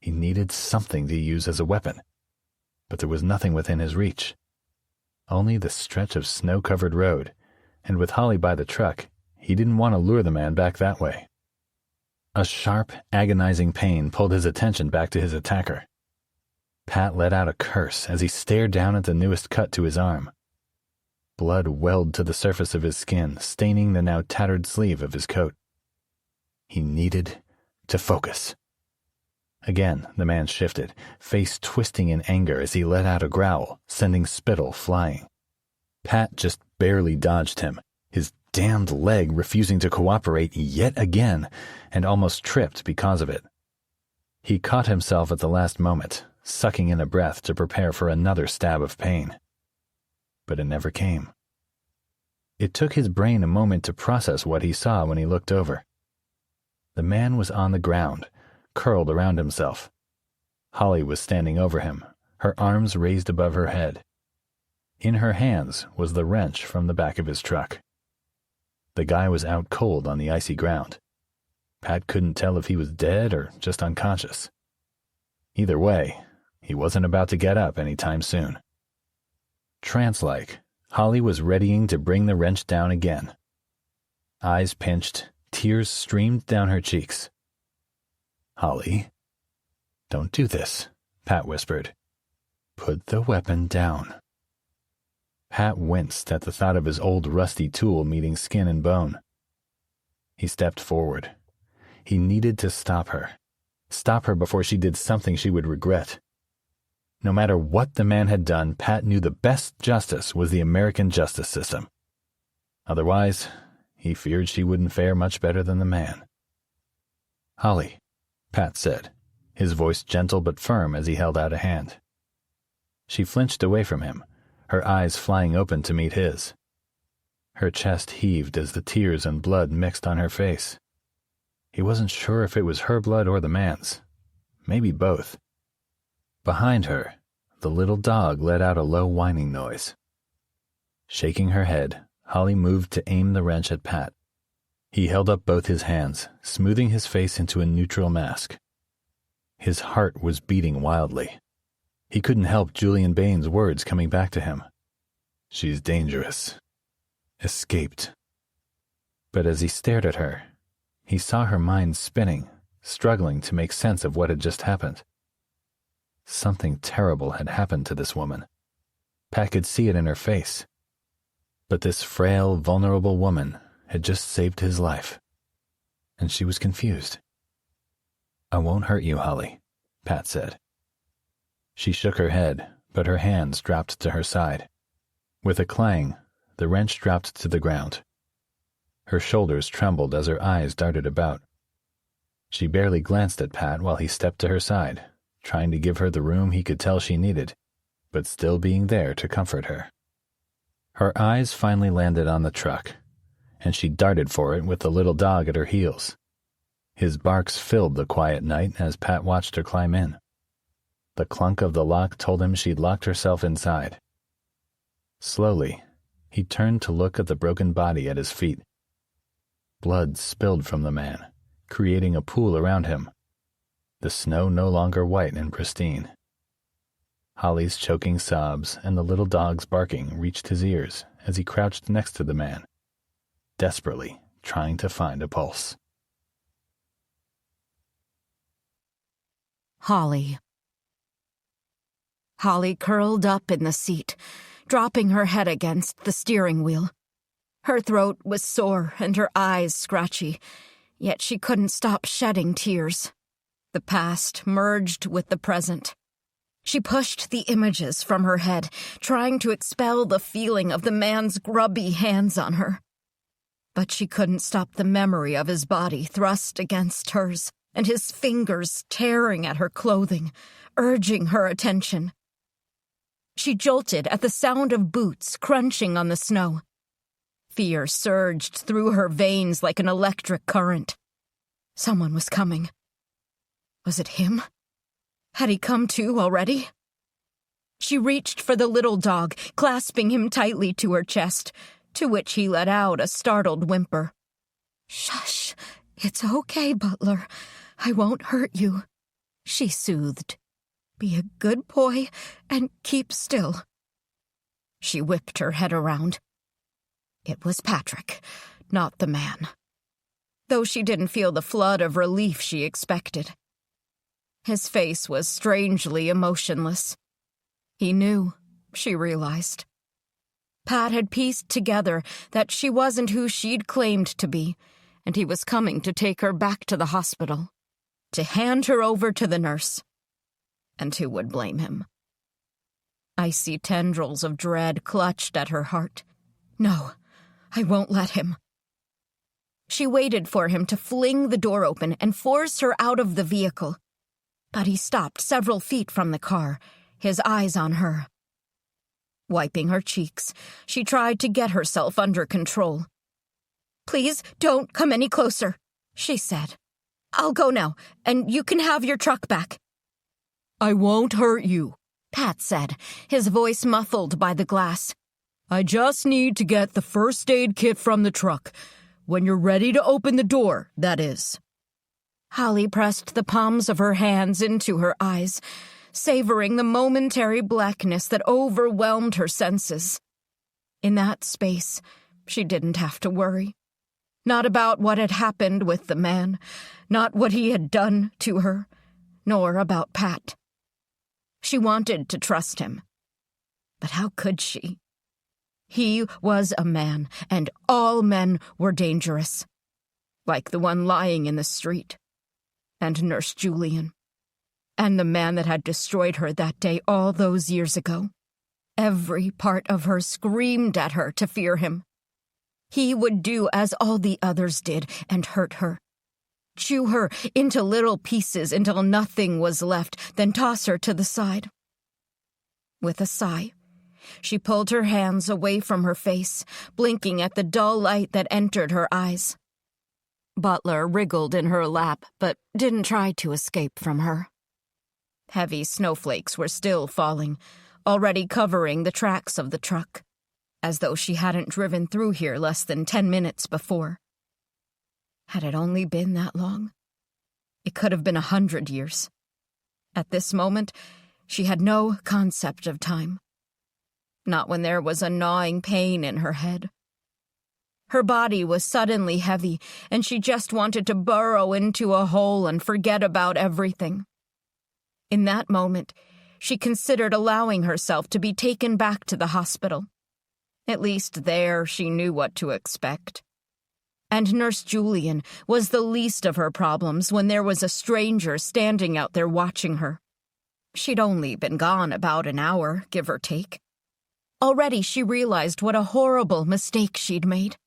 He needed something to use as a weapon, but there was nothing within his reach. Only the stretch of snow-covered road, and with Holly by the truck, he didn't want to lure the man back that way. A sharp, agonizing pain pulled his attention back to his attacker. Pat let out a curse as he stared down at the newest cut to his arm. Blood welled to the surface of his skin, staining the now tattered sleeve of his coat. He needed to focus. Again, the man shifted, face twisting in anger as he let out a growl, sending spittle flying. Pat just barely dodged him, his damned leg refusing to cooperate yet again, and almost tripped because of it. He caught himself at the last moment, sucking in a breath to prepare for another stab of pain. But it never came. It took his brain a moment to process what he saw when he looked over. The man was on the ground, curled around himself. Holly was standing over him, her arms raised above her head. In her hands was the wrench from the back of his truck. The guy was out cold on the icy ground. Pat couldn't tell if he was dead or just unconscious. Either way, he wasn't about to get up any time soon. Trance-like, Holly was readying to bring the wrench down again. Eyes pinched, tears streamed down her cheeks. "Holly, don't do this," Pat whispered. "Put the weapon down." Pat winced at the thought of his old rusty tool meeting skin and bone. He stepped forward. He needed to stop her before she did something she would regret. No matter what the man had done, Pat knew the best justice was the American justice system. Otherwise, he feared she wouldn't fare much better than the man. "Holly," Pat said, his voice gentle but firm as he held out a hand. She flinched away from him, her eyes flying open to meet his. Her chest heaved as the tears and blood mixed on her face. He wasn't sure if it was her blood or the man's. Maybe both. Behind her, the little dog let out a low whining noise. Shaking her head, Holly moved to aim the wrench at Pat. He held up both his hands, smoothing his face into a neutral mask. His heart was beating wildly. He couldn't help Julian Bain's words coming back to him. "She's dangerous. Escaped." But as he stared at her, he saw her mind spinning, struggling to make sense of what had just happened. Something terrible had happened to this woman. Pat could see it in her face. But this frail, vulnerable woman had just saved his life. And she was confused. "I won't hurt you, Holly," Pat said. She shook her head, but her hands dropped to her side. With a clang, the wrench dropped to the ground. Her shoulders trembled as her eyes darted about. She barely glanced at Pat while he stepped to her side, trying to give her the room he could tell she needed, but still being there to comfort her. Her eyes finally landed on the truck, and she darted for it with the little dog at her heels. His barks filled the quiet night as Pat watched her climb in. The clunk of the lock told him she'd locked herself inside. Slowly, he turned to look at the broken body at his feet. Blood spilled from the man, creating a pool around him. The snow no longer white and pristine. Holly's choking sobs and the little dog's barking reached his ears as he crouched next to the man, desperately trying to find a pulse. Holly. Holly curled up in the seat, dropping her head against the steering wheel. Her throat was sore and her eyes scratchy, yet she couldn't stop shedding tears. The past merged with the present. She pushed the images from her head, trying to expel the feeling of the man's grubby hands on her. But she couldn't stop the memory of his body thrust against hers, and his fingers tearing at her clothing, urging her attention. She jolted at the sound of boots crunching on the snow. Fear surged through her veins like an electric current. Someone was coming. Was it him? Had he come to already? She reached for the little dog, clasping him tightly to her chest, to which he let out a startled whimper. "Shush, it's okay, Butler. I won't hurt you," she soothed. "Be a good boy and keep still." She whipped her head around. It was Patrick, not the man. Though she didn't feel the flood of relief she expected. His face was strangely emotionless. He knew, she realized. Pat had pieced together that she wasn't who she'd claimed to be, and he was coming to take her back to the hospital, to hand her over to the nurse. And who would blame him? Icy tendrils of dread clutched at her heart. No, I won't let him. She waited for him to fling the door open and force her out of the vehicle. But he stopped several feet from the car, his eyes on her. Wiping her cheeks, she tried to get herself under control. "Please don't come any closer," she said. "I'll go now, and you can have your truck back." "I won't hurt you," Pat said, his voice muffled by the glass. "I just need to get the first aid kit from the truck. When you're ready to open the door, that is." Holly pressed the palms of her hands into her eyes, savoring the momentary blackness that overwhelmed her senses. In that space, she didn't have to worry. Not about what had happened with the man, not what he had done to her, nor about Pat. She wanted to trust him. But how could she? He was a man, and all men were dangerous. Like the one lying in the street. And Nurse Julian. And the man that had destroyed her that day all those years ago. Every part of her screamed at her to fear him. He would do as all the others did and hurt her. Chew her into little pieces until nothing was left, then toss her to the side. With a sigh, she pulled her hands away from her face, blinking at the dull light that entered her eyes. Butler wriggled in her lap, but didn't try to escape from her. Heavy snowflakes were still falling, already covering the tracks of the truck, as though she hadn't driven through here less than 10 minutes before. Had it only been that long? It could have been 100 years. At this moment, she had no concept of time. Not when there was a gnawing pain in her head. Her body was suddenly heavy, and she just wanted to burrow into a hole and forget about everything. In that moment, she considered allowing herself to be taken back to the hospital. At least there she knew what to expect. And Nurse Julian was the least of her problems when there was a stranger standing out there watching her. She'd only been gone about an hour, give or take. Already she realized what a horrible mistake she'd made.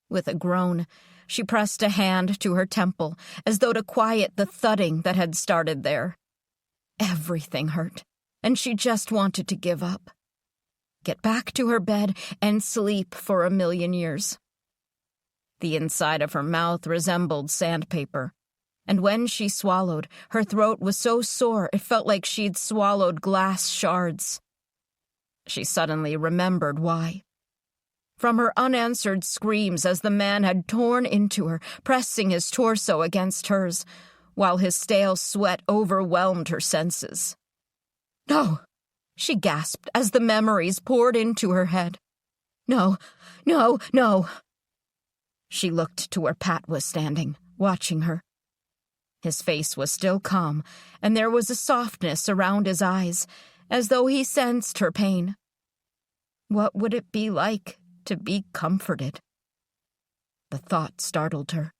With a groan, she pressed a hand to her temple, as though to quiet the thudding that had started there. Everything hurt, and she just wanted to give up. Get back to her bed and sleep for 1,000,000 years. The inside of her mouth resembled sandpaper, and when she swallowed, her throat was so sore it felt like she'd swallowed glass shards. She suddenly remembered why. From her unanswered screams as the man had torn into her, pressing his torso against hers, while his stale sweat overwhelmed her senses. "No!" she gasped as the memories poured into her head. "No, no, no!" She looked to where Pat was standing, watching her. His face was still calm, and there was a softness around his eyes, as though he sensed her pain. What would it be like to be comforted? The thought startled her.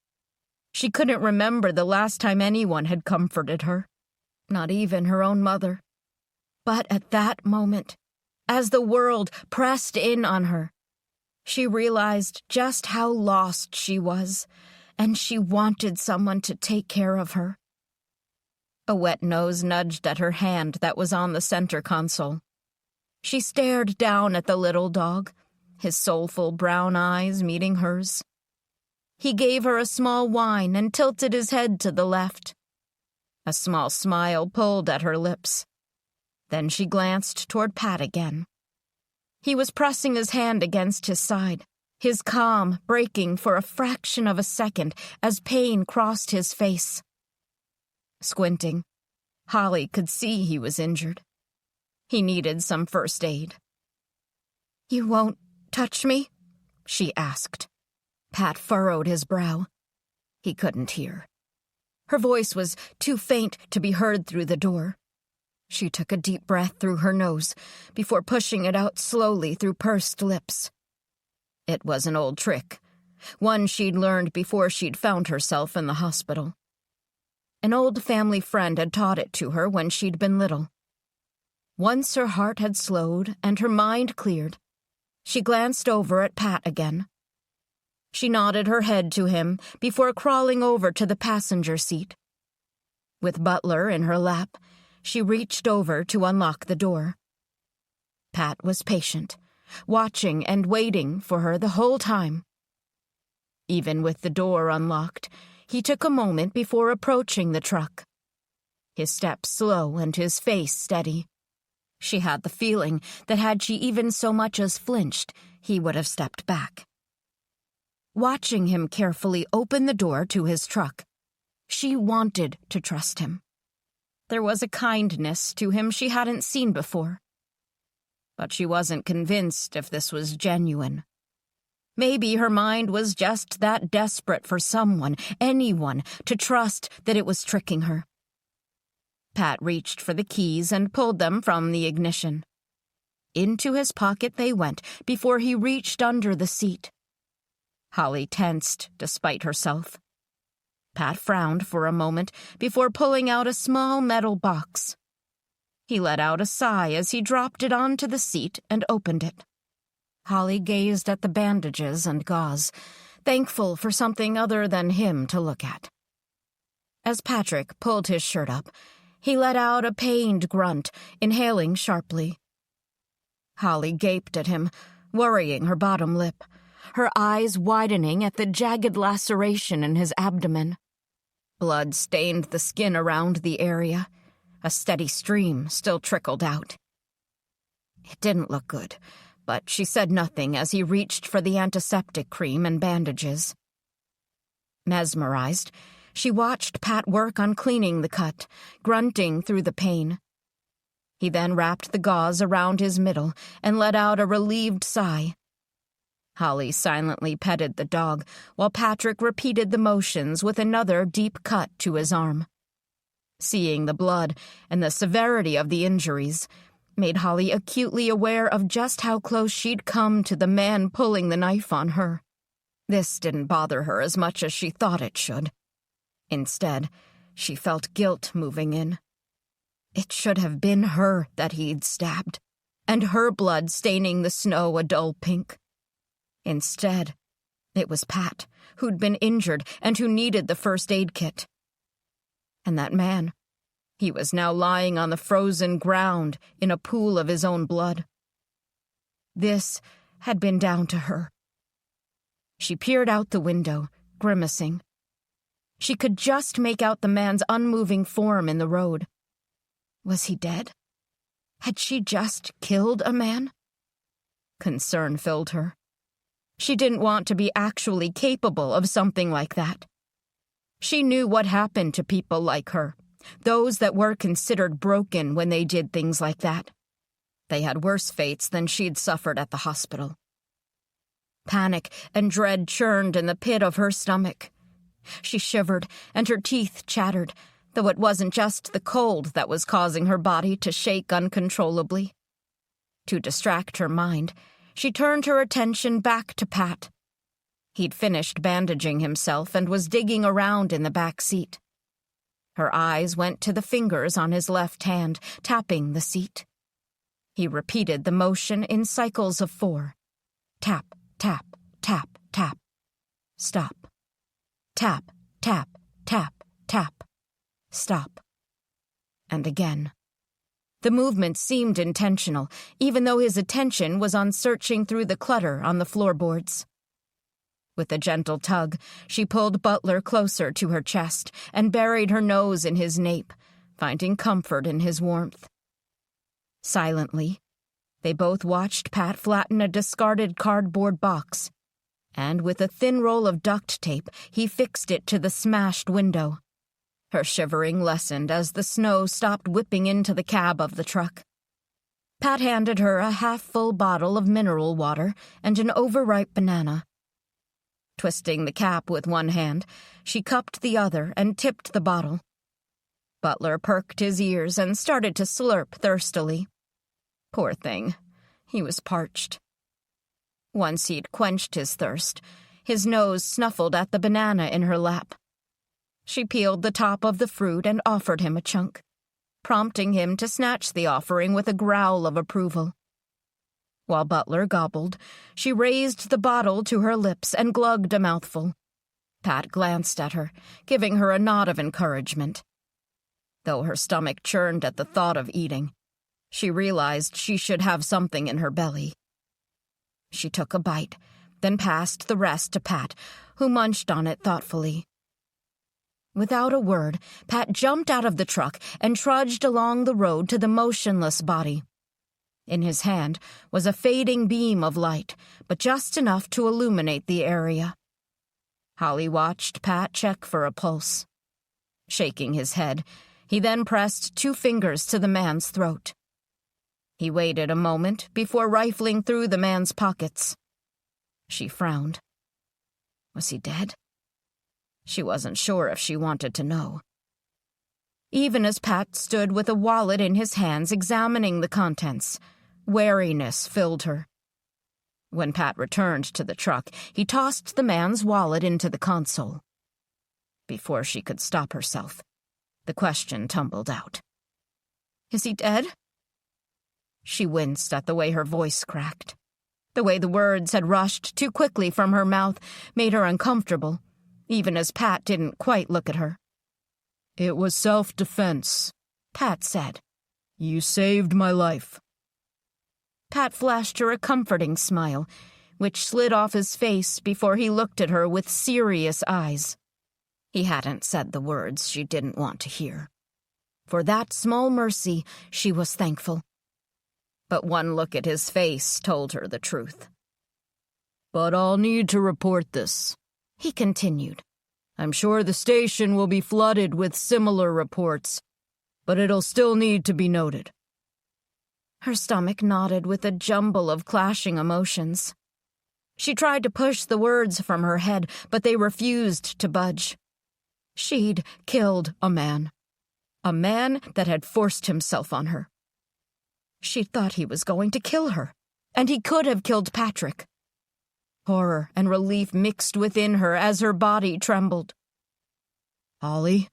She couldn't remember the last time anyone had comforted her, not even her own mother. But at that moment, as the world pressed in on her, she realized just how lost she was, and she wanted someone to take care of her. A wet nose nudged at her hand that was on the center console. She stared down at the little dog, his soulful brown eyes meeting hers. He gave her a small whine and tilted his head to the left. A small smile pulled at her lips. Then she glanced toward Pat again. He was pressing his hand against his side, his calm breaking for a fraction of a second as pain crossed his face. Squinting, Holly could see he was injured. He needed some first aid. "You won't touch me?" she asked. Pat furrowed his brow. He couldn't hear. Her voice was too faint to be heard through the door. She took a deep breath through her nose before pushing it out slowly through pursed lips. It was an old trick, one she'd learned before she'd found herself in the hospital. An old family friend had taught it to her when she'd been little. Once her heart had slowed and her mind cleared, she glanced over at Pat again. She nodded her head to him before crawling over to the passenger seat. With Butler in her lap, she reached over to unlock the door. Pat was patient, watching and waiting for her the whole time. Even with the door unlocked, he took a moment before approaching the truck. His step slow and his face steady. She had the feeling that had she even so much as flinched, he would have stepped back. Watching him carefully open the door to his truck, she wanted to trust him. There was a kindness to him she hadn't seen before. But she wasn't convinced if this was genuine. Maybe her mind was just that desperate for someone, anyone, to trust that it was tricking her. Pat reached for the keys and pulled them from the ignition. Into his pocket they went before he reached under the seat. Holly tensed despite herself. Pat frowned for a moment before pulling out a small metal box. He let out a sigh as he dropped it onto the seat and opened it. Holly gazed at the bandages and gauze, thankful for something other than him to look at. As Patrick pulled his shirt up, he let out a pained grunt, inhaling sharply. Holly gaped at him, worrying her bottom lip, her eyes widening at the jagged laceration in his abdomen. Blood stained the skin around the area. A steady stream still trickled out. It didn't look good, but she said nothing as he reached for the antiseptic cream and bandages. Mesmerized, she watched Pat work on cleaning the cut, grunting through the pain. He then wrapped the gauze around his middle and let out a relieved sigh. Holly silently petted the dog while Patrick repeated the motions with another deep cut to his arm. Seeing the blood and the severity of the injuries made Holly acutely aware of just how close she'd come to the man pulling the knife on her. This didn't bother her as much as she thought it should. Instead, she felt guilt moving in. It should have been her that he'd stabbed, and her blood staining the snow a dull pink. Instead, it was Pat, who'd been injured and who needed the first aid kit. And that man, he was now lying on the frozen ground in a pool of his own blood. This had been down to her. She peered out the window, grimacing. She could just make out the man's unmoving form in the road. Was he dead? Had she just killed a man? Concern filled her. She didn't want to be actually capable of something like that. She knew what happened to people like her, those that were considered broken when they did things like that. They had worse fates than she'd suffered at the hospital. Panic and dread churned in the pit of her stomach. She shivered, and her teeth chattered, though it wasn't just the cold that was causing her body to shake uncontrollably. To distract her mind, she turned her attention back to Pat. He'd finished bandaging himself and was digging around in the back seat. Her eyes went to the fingers on his left hand, tapping the seat. He repeated the motion in cycles of 4. Tap, tap, tap, tap. Stop. Tap, tap, tap, tap. Stop. And again. The movement seemed intentional, even though his attention was on searching through the clutter on the floorboards. With a gentle tug, she pulled Butler closer to her chest and buried her nose in his nape, finding comfort in his warmth. Silently, They both watched Pat flatten a discarded cardboard box, and with a thin roll of duct tape, he fixed it to the smashed window. Her shivering lessened as the snow stopped whipping into the cab of the truck. Pat handed her a half-full bottle of mineral water and an overripe banana. Twisting the cap with one hand, she cupped the other and tipped the bottle. Butler perked his ears and started to slurp thirstily. Poor thing, he was parched. Once he'd quenched his thirst, his nose snuffled at the banana in her lap. She peeled the top of the fruit and offered him a chunk, prompting him to snatch the offering with a growl of approval. While Butler gobbled, she raised the bottle to her lips and glugged a mouthful. Pat glanced at her, giving her a nod of encouragement. Though her stomach churned at the thought of eating, she realized she should have something in her belly. She took a bite, then passed the rest to Pat, who munched on it thoughtfully. Without a word, Pat jumped out of the truck and trudged along the road to the motionless body. In his hand was a fading beam of light, but just enough to illuminate the area. Holly watched Pat check for a pulse. Shaking his head, he then pressed 2 fingers to the man's throat. He waited a moment before rifling through the man's pockets. She frowned. Was he dead? She wasn't sure if she wanted to know. Even as Pat stood with a wallet in his hands examining the contents, wariness filled her. When Pat returned to the truck, he tossed the man's wallet into the console. Before she could stop herself, the question tumbled out. Is he dead? She winced at the way her voice cracked. The way the words had rushed too quickly from her mouth made her uncomfortable, even as Pat didn't quite look at her. It was self-defense, Pat said. You saved my life. Pat flashed her a comforting smile, which slid off his face before he looked at her with serious eyes. He hadn't said the words she didn't want to hear. For that small mercy, she was thankful. But one look at his face told her the truth. But I'll need to report this, he continued. I'm sure the station will be flooded with similar reports, but it'll still need to be noted. Her stomach knotted with a jumble of clashing emotions. She tried to push the words from her head, but they refused to budge. She'd killed a man that had forced himself on her. She thought he was going to kill her, and he could have killed Patrick. Horror and relief mixed within her as her body trembled. Holly?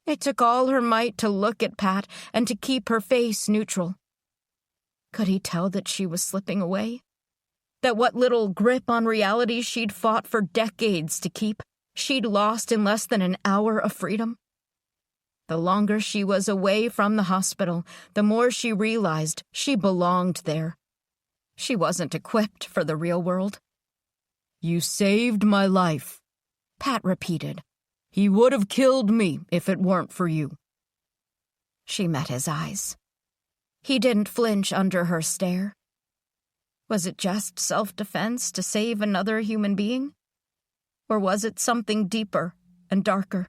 It took all her might to look at Pat and to keep her face neutral. Could he tell that she was slipping away? That what little grip on reality she'd fought for decades to keep, she'd lost in less than an hour of freedom? The longer she was away from the hospital, the more she realized she belonged there. She wasn't equipped for the real world. You saved my life, Pat repeated. He would have killed me if it weren't for you. She met his eyes. He didn't flinch under her stare. Was it just self-defense to save another human being? Or was it something deeper and darker?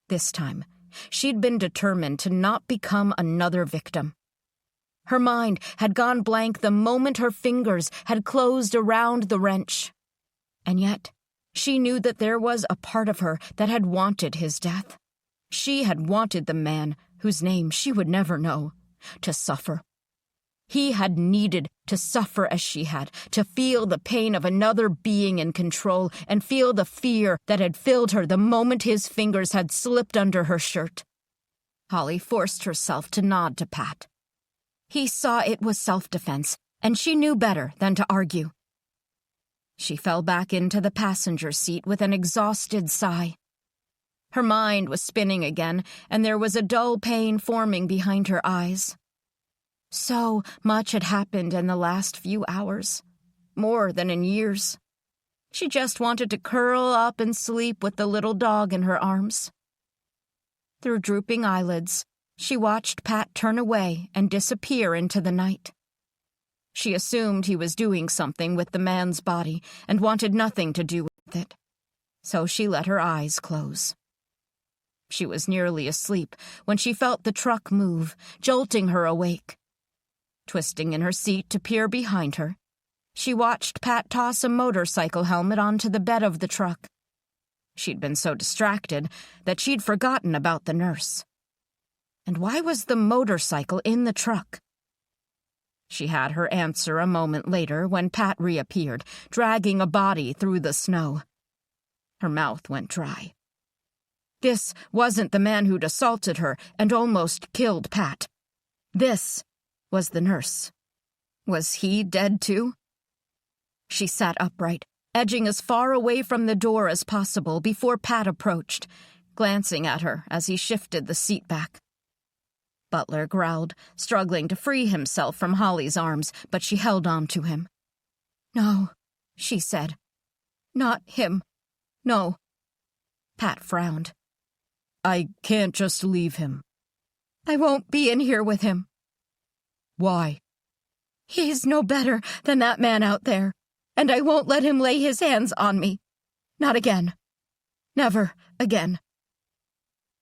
This time, she'd been determined to not become another victim. Her mind had gone blank the moment her fingers had closed around the wrench. And yet, she knew that there was a part of her that had wanted his death. She had wanted the man, whose name she would never know, to suffer. He had needed to suffer as she had, to feel the pain of another being in control and feel the fear that had filled her the moment his fingers had slipped under her shirt. Holly forced herself to nod to Pat. He saw it was self-defense, and she knew better than to argue. She fell back into the passenger seat with an exhausted sigh. Her mind was spinning again, and there was a dull pain forming behind her eyes. So much had happened in the last few hours, more than in years. She just wanted to curl up and sleep with the little dog in her arms. Through drooping eyelids, She watched Pat turn away and disappear into the night. She assumed he was doing something with the man's body and wanted nothing to do with it, so she let her eyes close. She was nearly asleep when she felt the truck move, jolting her awake. Twisting in her seat to peer behind her, she watched Pat toss a motorcycle helmet onto the bed of the truck. She'd been so distracted that she'd forgotten about the nurse. And why was the motorcycle in the truck? She had her answer a moment later when Pat reappeared, dragging a body through the snow. Her mouth went dry. This wasn't the man who'd assaulted her and almost killed Pat. This was the nurse. Was he dead too? She sat upright, edging as far away from the door as possible before Pat approached, glancing at her as he shifted the seat back. Butler growled, struggling to free himself from Holly's arms, but she held on to him. "No," she said. "Not him. No." Pat frowned. "I can't just leave him." "I won't be in here with him." "Why?" "He's no better than that man out there, and I won't let him lay his hands on me. Not again. Never again."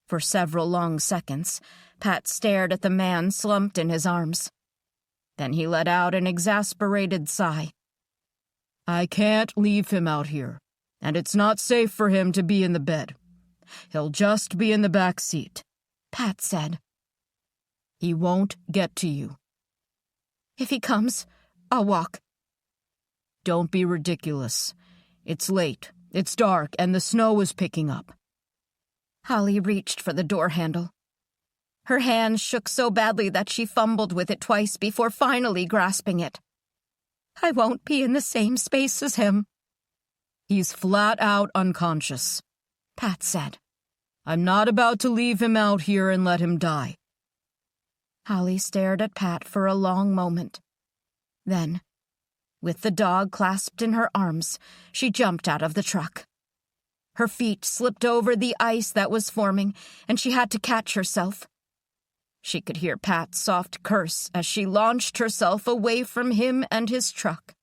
For several long seconds, Pat stared at the man slumped in his arms. Then he let out an exasperated sigh. "I can't leave him out here, and it's not safe for him to be in the bed. He'll just be in the back seat," Pat said. "He won't get to you." "If he comes, I'll walk." "Don't be ridiculous. It's late, it's dark, and the snow is picking up." Holly reached for the door handle. Her hand shook so badly that she fumbled with it twice before finally grasping it. "I won't be in the same space as him." "He's flat out unconscious," Pat said. "I'm not about to leave him out here and let him die." Holly stared at Pat for a long moment. Then, with the dog clasped in her arms, she jumped out of the truck. Her feet slipped over the ice that was forming, and she had to catch herself. She could hear Pat's soft curse as she launched herself away from him and his truck,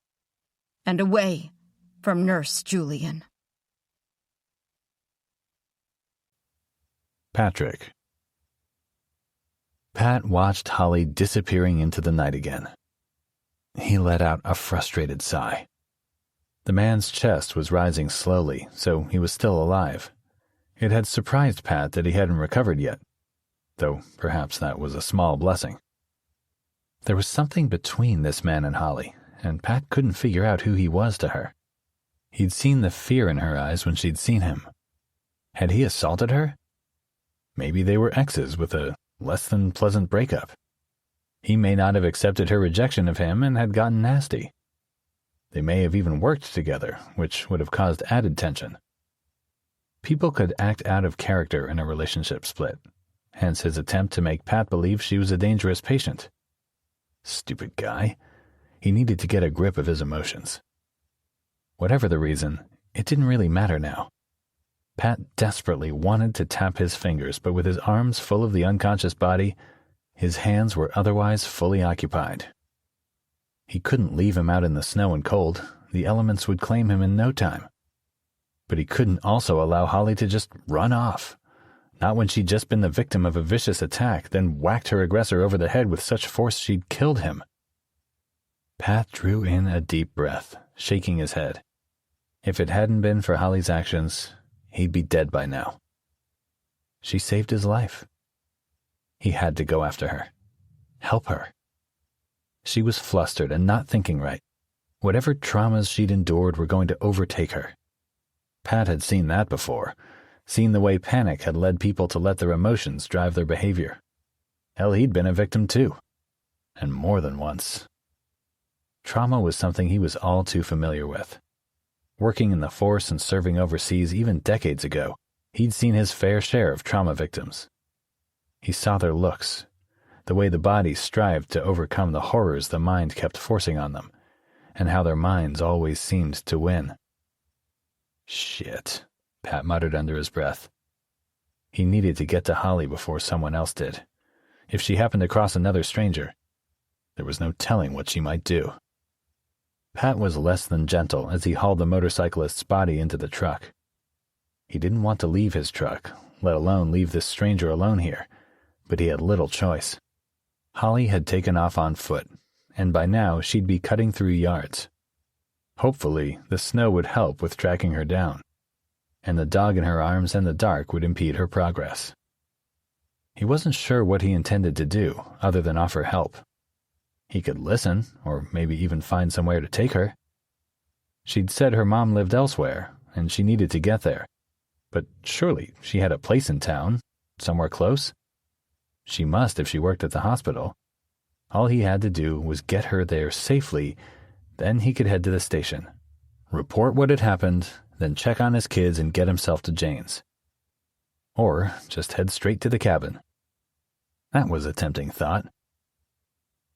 and away from Nurse Julian. Patrick. Pat watched Holly disappearing into the night again. He let out a frustrated sigh. The man's chest was rising slowly, so he was still alive. It had surprised Pat that he hadn't recovered yet, though perhaps that was a small blessing. There was something between this man and Holly, and Pat couldn't figure out who he was to her. He'd seen the fear in her eyes when she'd seen him. Had he assaulted her? Maybe they were exes with a less-than-pleasant breakup. He may not have accepted her rejection of him and had gotten nasty. They may have even worked together, which would have caused added tension. People could act out of character in a relationship split, hence his attempt to make Pat believe she was a dangerous patient. Stupid guy. He needed to get a grip of his emotions. Whatever the reason, it didn't really matter now. Pat desperately wanted to tap his fingers, but with his arms full of the unconscious body, his hands were otherwise fully occupied. He couldn't leave him out in the snow and cold. The elements would claim him in no time. But he couldn't also allow Holly to just run off. Not when she'd just been the victim of a vicious attack, then whacked her aggressor over the head with such force she'd killed him. Pat drew in a deep breath, shaking his head. If it hadn't been for Holly's actions, he'd be dead by now. She saved his life. He had to go after her. Help her. She was flustered and not thinking right. Whatever traumas she'd endured were going to overtake her. Pat had seen that before, seen the way panic had led people to let their emotions drive their behavior. Hell, he'd been a victim too, and more than once. Trauma was something he was all too familiar with. Working in the force and serving overseas even decades ago, he'd seen his fair share of trauma victims. He saw their looks, the way the bodies strived to overcome the horrors the mind kept forcing on them, and how their minds always seemed to win. Shit, Pat muttered under his breath. He needed to get to Holly before someone else did. if she happened to cross another stranger. There was no telling what she might do. Pat was less than gentle as he hauled the motorcyclist's body into the truck. He didn't want to leave his truck, let alone leave this stranger alone here, but he had little choice. Holly had taken off on foot, and by now she'd be cutting through yards. Hopefully, the snow would help with tracking her down, and the dog in her arms in the dark would impede her progress. He wasn't sure what he intended to do other than offer help. He could listen, or maybe even find somewhere to take her. She'd said her mom lived elsewhere, and she needed to get there. But surely she had a place in town, somewhere close. She must if she worked at the hospital. All he had to do was get her there safely, then he could head to the station, report what had happened, then check on his kids and get himself to Jane's. Or just head straight to the cabin. That was a tempting thought.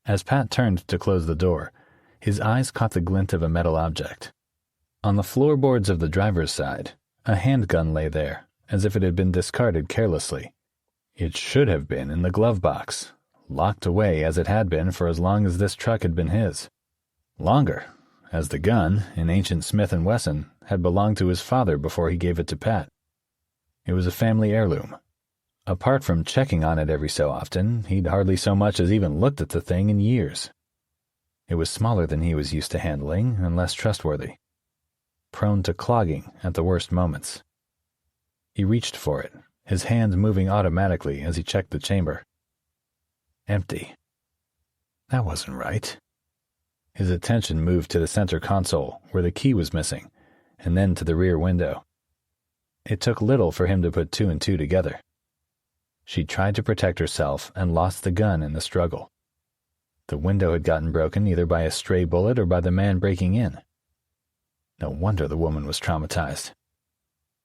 As Pat turned to close the door, his eyes caught the glint of a metal object. On the floorboards of the driver's side, a handgun lay there, as if it had been discarded carelessly. It should have been in the glove box, locked away as it had been for as long as this truck had been his. Longer, as the gun, an ancient Smith & Wesson, had belonged to his father before he gave it to Pat. It was a family heirloom. Apart from checking on it every so often, he'd hardly so much as even looked at the thing in years. It was smaller than he was used to handling and less trustworthy, prone to clogging at the worst moments. He reached for it, his hand moving automatically as he checked the chamber. Empty. That wasn't right. His attention moved to the center console, where the key was missing, and then to the rear window. It took little for him to put two and two together. She tried to protect herself and lost the gun in the struggle. The window had gotten broken either by a stray bullet or by the man breaking in. No wonder the woman was traumatized.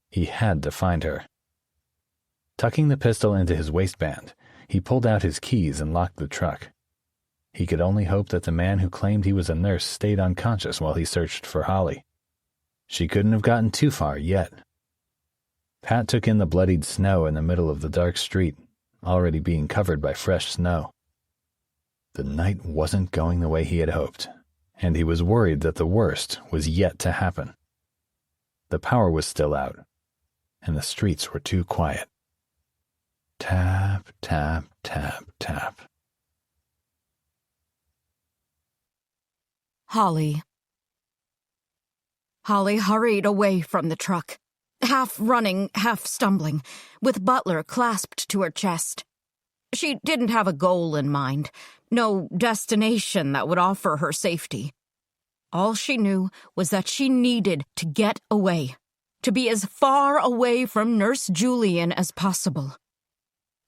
He had to find her. Tucking the pistol into his waistband, he pulled out his keys and locked the truck. He could only hope that the man who claimed he was a nurse stayed unconscious while he searched for Holly. She couldn't have gotten too far yet. Pat took in the bloodied snow in the middle of the dark street, already being covered by fresh snow. The night wasn't going the way he had hoped, and he was worried that the worst was yet to happen. The power was still out, and the streets were too quiet. Tap, tap, tap, tap. Holly. Holly hurried away from the truck, half running, half stumbling, with Butler clasped to her chest. She didn't have a goal in mind, no destination that would offer her safety. All she knew was that she needed to get away, to be as far away from Nurse Julian as possible.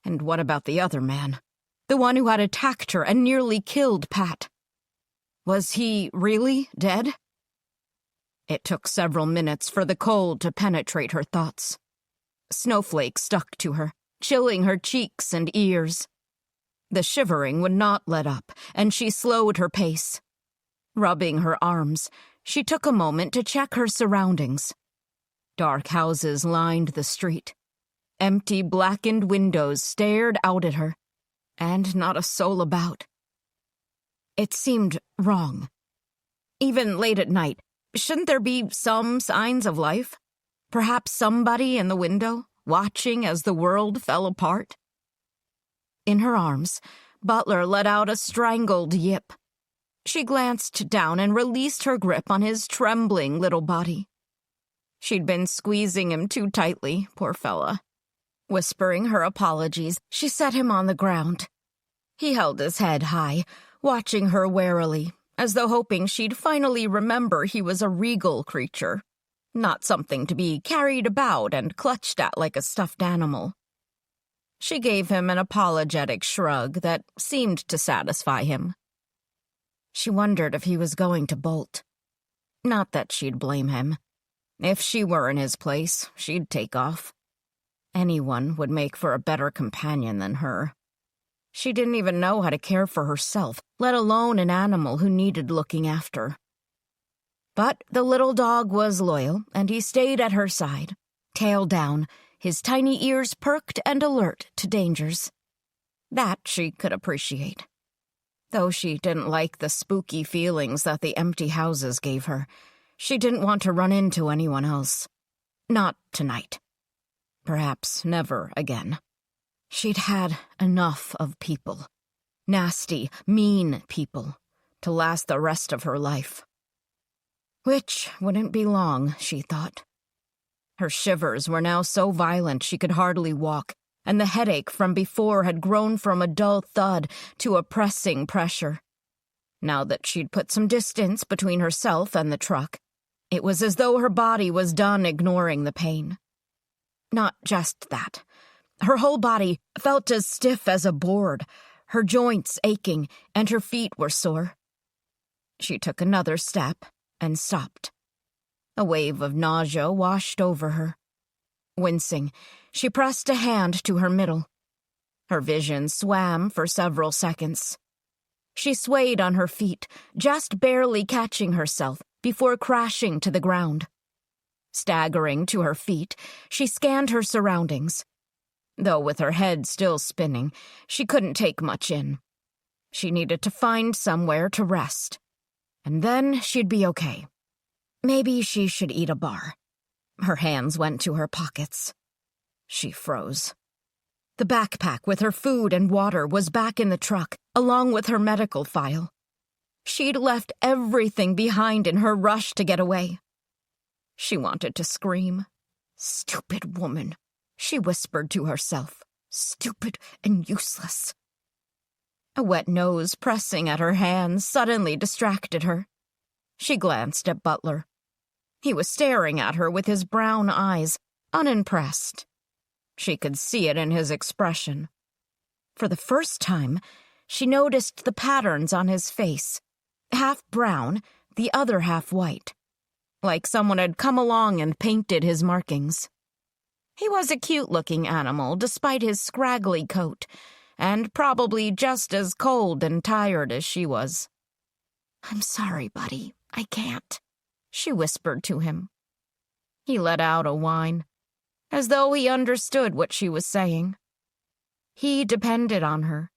And what about the other man? The one who had attacked her and nearly killed Pat? Was he really dead? It took several minutes for the cold to penetrate her thoughts. Snowflakes stuck to her, chilling her cheeks and ears. The shivering would not let up, and she slowed her pace. Rubbing her arms, she took a moment to check her surroundings. Dark houses lined the street. Empty, blackened windows stared out at her, and not a soul about. It seemed wrong. Even late at night, shouldn't there be some signs of life? Perhaps somebody in the window, watching as the world fell apart? In her arms, Butler let out a strangled yip. She glanced down and released her grip on his trembling little body. She'd been squeezing him too tightly, poor fella. Whispering her apologies, she set him on the ground. He held his head high, watching her warily, as though hoping she'd finally remember he was a regal creature, not something to be carried about and clutched at like a stuffed animal. She gave him an apologetic shrug that seemed to satisfy him. She wondered if he was going to bolt. Not that she'd blame him. If she were in his place, she'd take off. Anyone would make for a better companion than her. She didn't even know how to care for herself, let alone an animal who needed looking after. But the little dog was loyal, and he stayed at her side, tail down, his tiny ears perked and alert to dangers. That she could appreciate. Though she didn't like the spooky feelings that the empty houses gave her, she didn't want to run into anyone else. Not tonight. Perhaps never again. She'd had enough of people. Nasty, mean people, to last the rest of her life. Which wouldn't be long, she thought. Her shivers were now so violent she could hardly walk, and the headache from before had grown from a dull thud to a pressing pressure. Now that she'd put some distance between herself and the truck, it was as though her body was done ignoring the pain. Not just that. Her whole body felt as stiff as a board, her joints aching, and her feet were sore. She took another step and stopped. A wave of nausea washed over her. Wincing, she pressed a hand to her middle. Her vision swam for several seconds. She swayed on her feet, just barely catching herself before crashing to the ground. Staggering to her feet, she scanned her surroundings. Though with her head still spinning, she couldn't take much in. She needed to find somewhere to rest. And then she'd be okay. Maybe she should eat a bar. Her hands went to her pockets. She froze. The backpack with her food and water was back in the truck, along with her medical file. She'd left everything behind in her rush to get away. She wanted to scream. Stupid woman, she whispered to herself. Stupid and useless. A wet nose pressing at her hands suddenly distracted her. She glanced at Butler. He was staring at her with his brown eyes, unimpressed. She could see it in his expression. For the first time, she noticed the patterns on his face, half brown, the other half white, like someone had come along and painted his markings. He was a cute-looking animal, despite his scraggly coat, and probably just as cold and tired as she was. "I'm sorry, buddy, I can't," she whispered to him. He let out a whine, as though he understood what she was saying. He depended on her,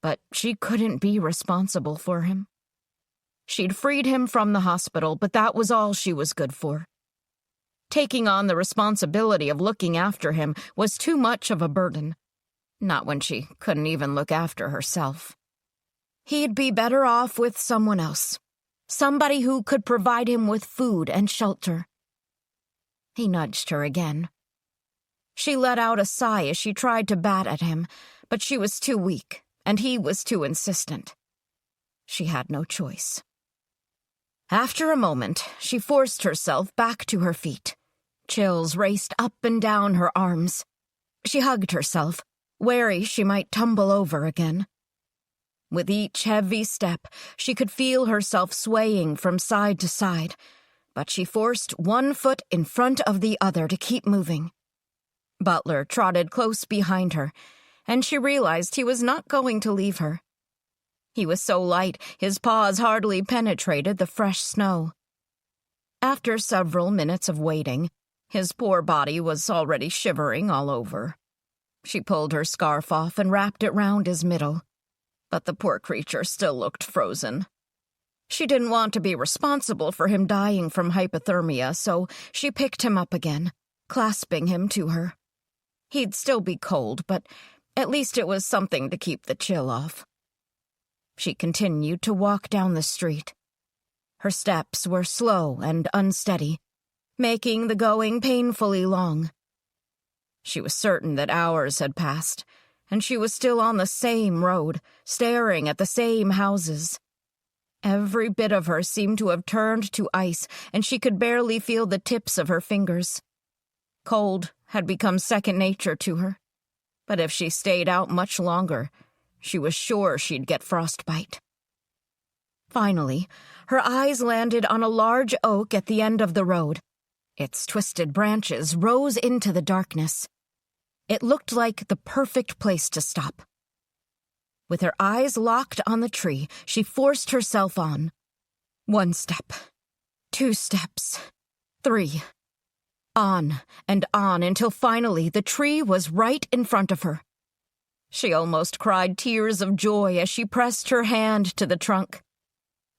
but she couldn't be responsible for him. She'd freed him from the hospital, but that was all she was good for. Taking on the responsibility of looking after him was too much of a burden, not when she couldn't even look after herself. He'd be better off with someone else, somebody who could provide him with food and shelter. He nudged her again. She let out a sigh as she tried to bat at him, but she was too weak, and he was too insistent. She had no choice. After a moment, she forced herself back to her feet. Chills raced up and down her arms. She hugged herself, wary she might tumble over again. With each heavy step, she could feel herself swaying from side to side, but she forced one foot in front of the other to keep moving. Butler trotted close behind her, and she realized he was not going to leave her. He was so light, his paws hardly penetrated the fresh snow. After several minutes of waiting, his poor body was already shivering all over. She pulled her scarf off and wrapped it round his middle, but the poor creature still looked frozen. She didn't want to be responsible for him dying from hypothermia, so she picked him up again, clasping him to her. He'd still be cold, but at least it was something to keep the chill off. She continued to walk down the street. Her steps were slow and unsteady, making the going painfully long. She was certain that hours had passed, and she was still on the same road, staring at the same houses. Every bit of her seemed to have turned to ice, and she could barely feel the tips of her fingers. Cold had become second nature to her, but if she stayed out much longer, she was sure she'd get frostbite. Finally, her eyes landed on a large oak at the end of the road. Its twisted branches rose into the darkness. It looked like the perfect place to stop. With her eyes locked on the tree, she forced herself on. 1 step, 2 steps, 3. On and on until finally the tree was right in front of her. She almost cried tears of joy as she pressed her hand to the trunk.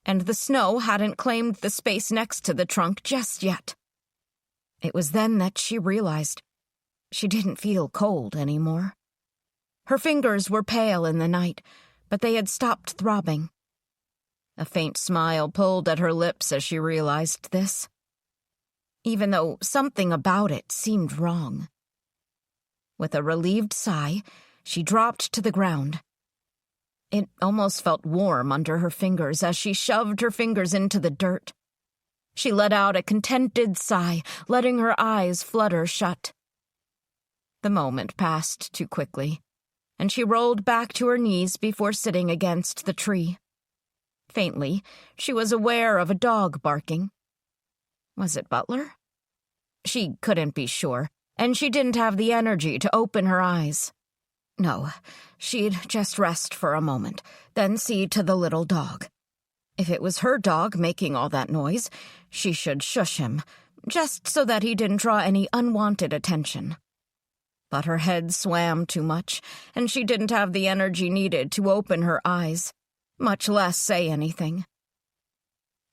And the snow hadn't claimed the space next to the trunk just yet. It was then that she realized she didn't feel cold anymore. Her fingers were pale in the night, but they had stopped throbbing. A faint smile pulled at her lips as she realized this, even though something about it seemed wrong. With a relieved sigh, she dropped to the ground. It almost felt warm under her fingers as she shoved her fingers into the dirt. She let out a contented sigh, letting her eyes flutter shut. The moment passed too quickly, and she rolled back to her knees before sitting against the tree. Faintly, she was aware of a dog barking. Was it Butler? She couldn't be sure, and she didn't have the energy to open her eyes. No, she'd just rest for a moment, then see to the little dog. If it was her dog making all that noise, she should shush him, just so that he didn't draw any unwanted attention. But her head swam too much, and she didn't have the energy needed to open her eyes, much less say anything.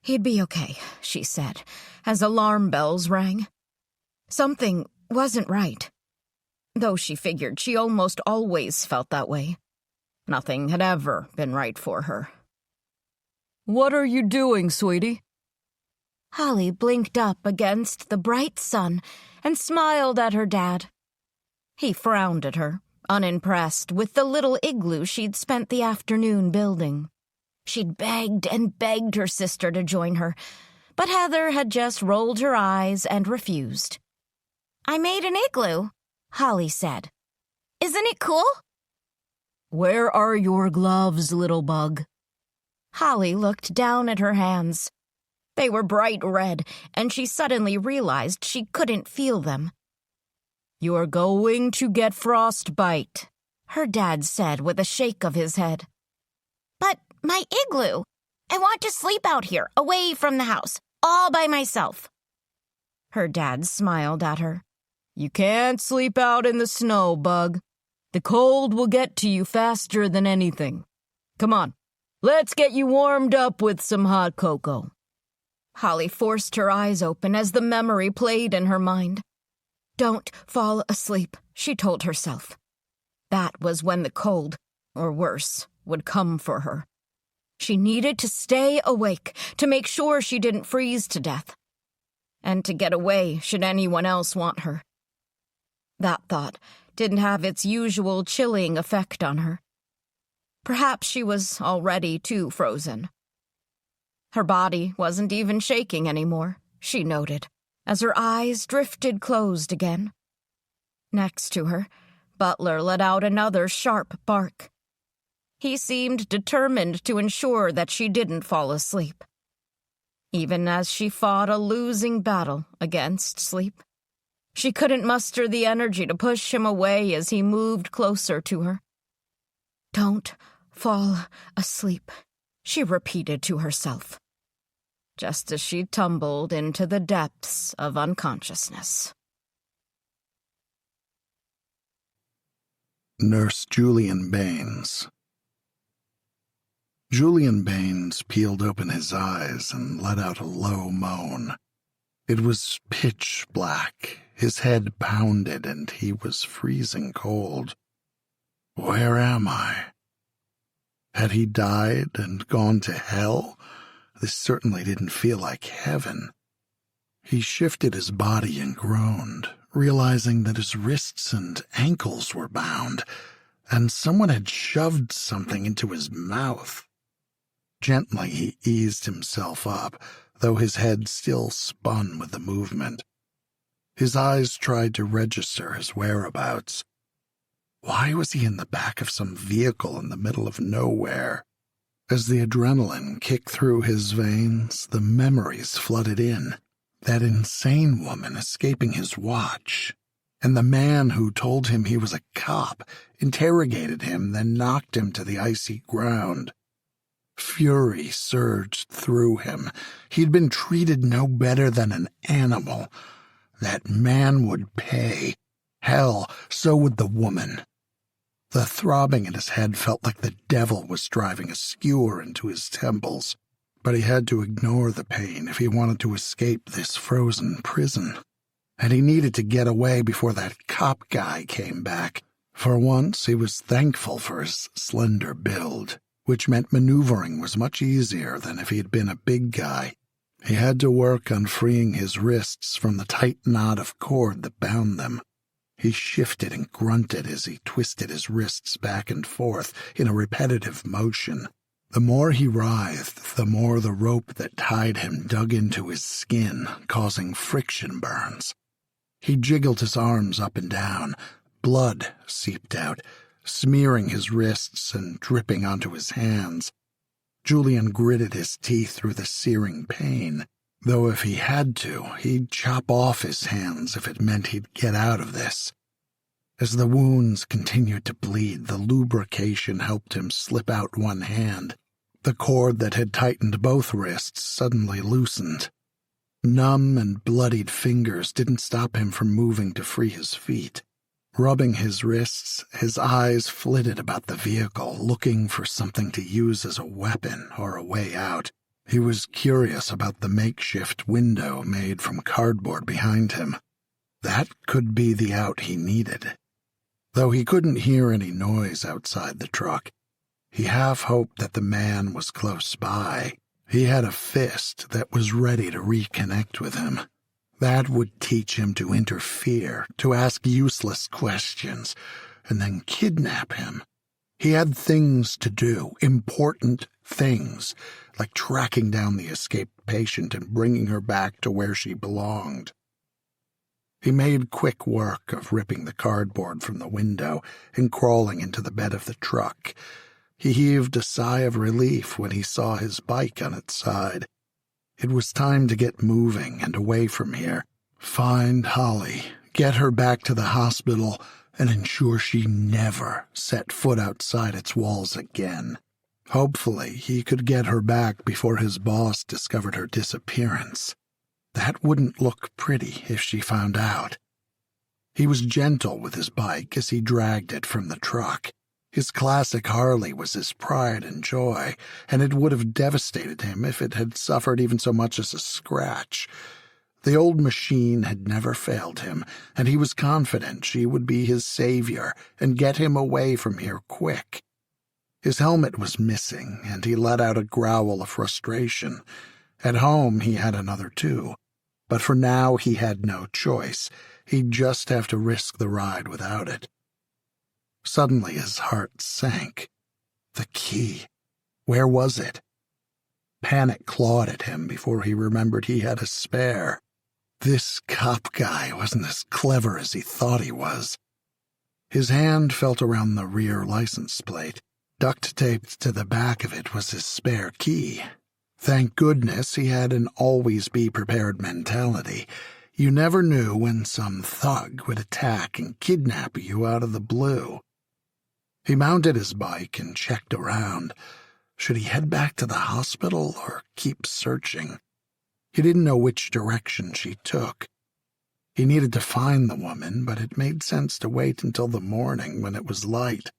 He'd be okay, she said, as alarm bells rang. Something wasn't right. Though she figured she almost always felt that way. Nothing had ever been right for her. "What are you doing, sweetie?" Holly blinked up against the bright sun and smiled at her dad. He frowned at her, unimpressed with the little igloo she'd spent the afternoon building. She'd begged and begged her sister to join her, but Heather had just rolled her eyes and refused. "I made an igloo," Holly said. "Isn't it cool?" "Where are your gloves, little bug?" Holly looked down at her hands. They were bright red, and she suddenly realized she couldn't feel them. "You're going to get frostbite," her dad said with a shake of his head. "But my igloo! I want to sleep out here, away from the house, all by myself." Her dad smiled at her. "You can't sleep out in the snow, bug. The cold will get to you faster than anything. Come on, let's get you warmed up with some hot cocoa." Holly forced her eyes open as the memory played in her mind. Don't fall asleep, she told herself. That was when the cold, or worse, would come for her. She needed to stay awake to make sure she didn't freeze to death, and to get away should anyone else want her. That thought didn't have its usual chilling effect on her. Perhaps she was already too frozen. Her body wasn't even shaking anymore, she noted, as her eyes drifted closed again. Next to her, Butler let out another sharp bark. He seemed determined to ensure that she didn't fall asleep, even as she fought a losing battle against sleep. She couldn't muster the energy to push him away as he moved closer to her. "Don't fall asleep," she repeated to herself, just as she tumbled into the depths of unconsciousness. Nurse Julian Baines. Julian Baines peeled open his eyes and let out a low moan. It was pitch black, his head pounded, and he was freezing cold. Where am I? Had he died and gone to hell? This certainly didn't feel like heaven. He shifted his body and groaned, realizing that his wrists and ankles were bound, and someone had shoved something into his mouth. Gently he eased himself up, though his head still spun with the movement. His eyes tried to register his whereabouts. Why was he in the back of some vehicle in the middle of nowhere? As the adrenaline kicked through his veins, the memories flooded in. That insane woman escaping his watch, and the man who told him he was a cop, interrogated him, then knocked him to the icy ground. Fury surged through him. He'd been treated no better than an animal. That man would pay. Hell, so would the woman. The throbbing in his head felt like the devil was driving a skewer into his temples, but he had to ignore the pain if he wanted to escape this frozen prison. And he needed to get away before that cop guy came back. For once, he was thankful for his slender build, which meant maneuvering was much easier than if he had been a big guy. He had to work on freeing his wrists from the tight knot of cord that bound them. He shifted and grunted as he twisted his wrists back and forth in a repetitive motion. The more he writhed, the more the rope that tied him dug into his skin, causing friction burns. He jiggled his arms up and down. Blood seeped out, smearing his wrists and dripping onto his hands. Julian gritted his teeth through the searing pain, though if he had to, he'd chop off his hands if it meant he'd get out of this. As the wounds continued to bleed, the lubrication helped him slip out one hand. The cord that had tightened both wrists suddenly loosened. Numb and bloodied fingers didn't stop him from moving to free his feet. Rubbing his wrists, his eyes flitted about the vehicle, looking for something to use as a weapon or a way out. He was curious about the makeshift window made from cardboard behind him. That could be the out he needed. Though he couldn't hear any noise outside the truck, he half hoped that the man was close by. He had a fist that was ready to reconnect with him. That would teach him to interfere, to ask useless questions, and then kidnap him. He had things to do, important things, like tracking down the escaped patient and bringing her back to where she belonged. He made quick work of ripping the cardboard from the window and crawling into the bed of the truck. He heaved a sigh of relief when he saw his bike on its side. It was time to get moving and away from here. Find Holly, get her back to the hospital, and ensure she never set foot outside its walls again. Hopefully, he could get her back before his boss discovered her disappearance. That wouldn't look pretty if she found out. He was gentle with his bike as he dragged it from the truck. His classic Harley was his pride and joy, and it would have devastated him if it had suffered even so much as a scratch. The old machine had never failed him, and he was confident she would be his savior and get him away from here quick. His helmet was missing, and he let out a growl of frustration. At home, he had another too. But for now, he had no choice. He'd just have to risk the ride without it. Suddenly, his heart sank. The key. Where was it? Panic clawed at him before he remembered he had a spare. This cop guy wasn't as clever as he thought he was. His hand felt around the rear license plate. Duct-taped to the back of it was his spare key. Thank goodness he had an always-be-prepared mentality. You never knew when some thug would attack and kidnap you out of the blue. He mounted his bike and checked around. Should he head back to the hospital or keep searching? He didn't know which direction she took. He needed to find the woman, but it made sense to wait until the morning when it was light.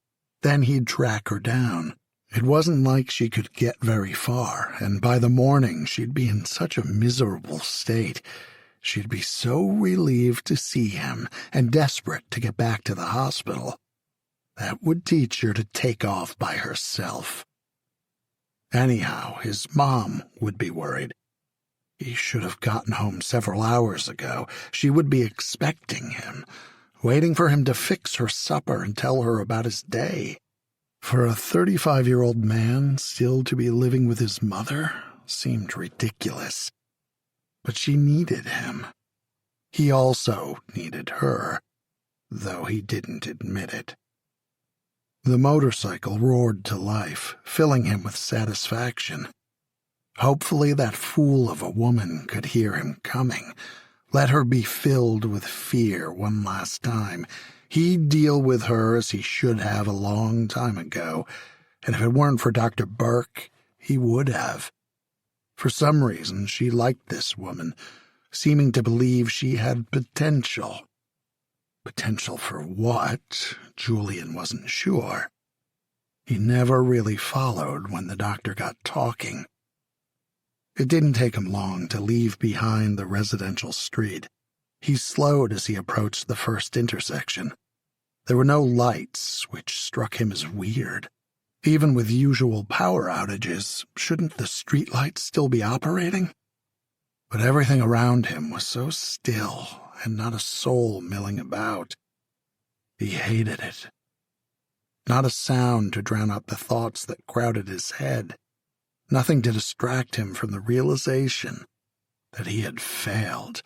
Then he'd track her down. It wasn't like she could get very far, and by the morning she'd be in such a miserable state. She'd be so relieved to see him and desperate to get back to the hospital. That would teach her to take off by herself. Anyhow, his mom would be worried. He should have gotten home several hours ago. She would be expecting him, waiting for him to fix her supper and tell her about his day. For a 35-year-old man still to be living with his mother seemed ridiculous. But she needed him. He also needed her, though he didn't admit it. The motorcycle roared to life, filling him with satisfaction. Hopefully that fool of a woman could hear him coming. Let her be filled with fear one last time. He'd deal with her as he should have a long time ago, and if it weren't for Dr. Burke, he would have. For some reason, she liked this woman, seeming to believe she had potential. Potential for what? Julian wasn't sure. He never really followed when the doctor got talking. It didn't take him long to leave behind the residential street. He slowed as he approached the first intersection. There were no lights, which struck him as weird. Even with usual power outages, shouldn't the streetlights still be operating? But everything around him was so still, and not a soul milling about. He hated it. Not a sound to drown out the thoughts that crowded his head. Nothing to distract him from the realization that he had failed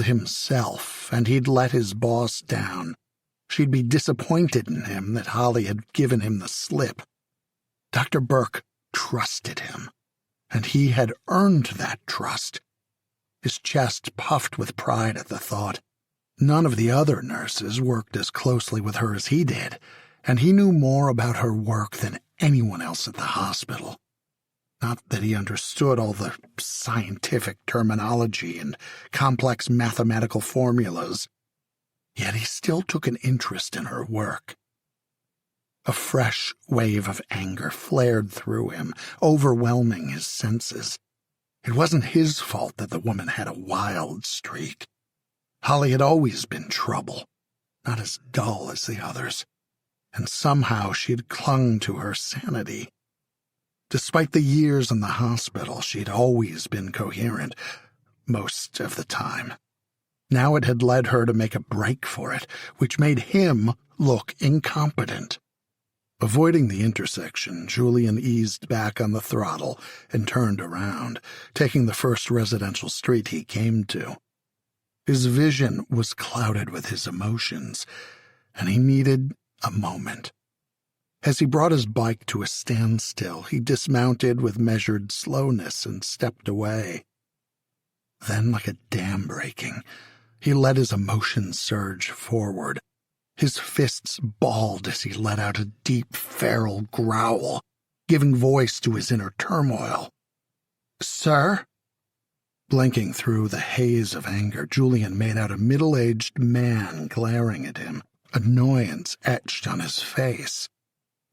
himself, and he'd let his boss down. She'd be disappointed in him that Holly had given him the slip. Dr. Burke trusted him, and he had earned that trust. His chest puffed with pride at the thought. None of the other nurses worked as closely with her as he did, and he knew more about her work than anyone else at the hospital. Not that he understood all the scientific terminology and complex mathematical formulas, yet he still took an interest in her work. A fresh wave of anger flared through him, overwhelming his senses. It wasn't his fault that the woman had a wild streak. Holly had always been trouble, not as dull as the others, and somehow she had clung to her sanity. Despite the years in the hospital, she'd always been coherent, most of the time. Now it had led her to make a break for it, which made him look incompetent. Avoiding the intersection, Julian eased back on the throttle and turned around, taking the first residential street he came to. His vision was clouded with his emotions, and he needed a moment. As he brought his bike to a standstill, he dismounted with measured slowness and stepped away. Then, like a dam breaking, he let his emotions surge forward. His fists balled as he let out a deep, feral growl, giving voice to his inner turmoil. "Sir?" Blinking through the haze of anger, Julian made out a middle-aged man glaring at him, annoyance etched on his face.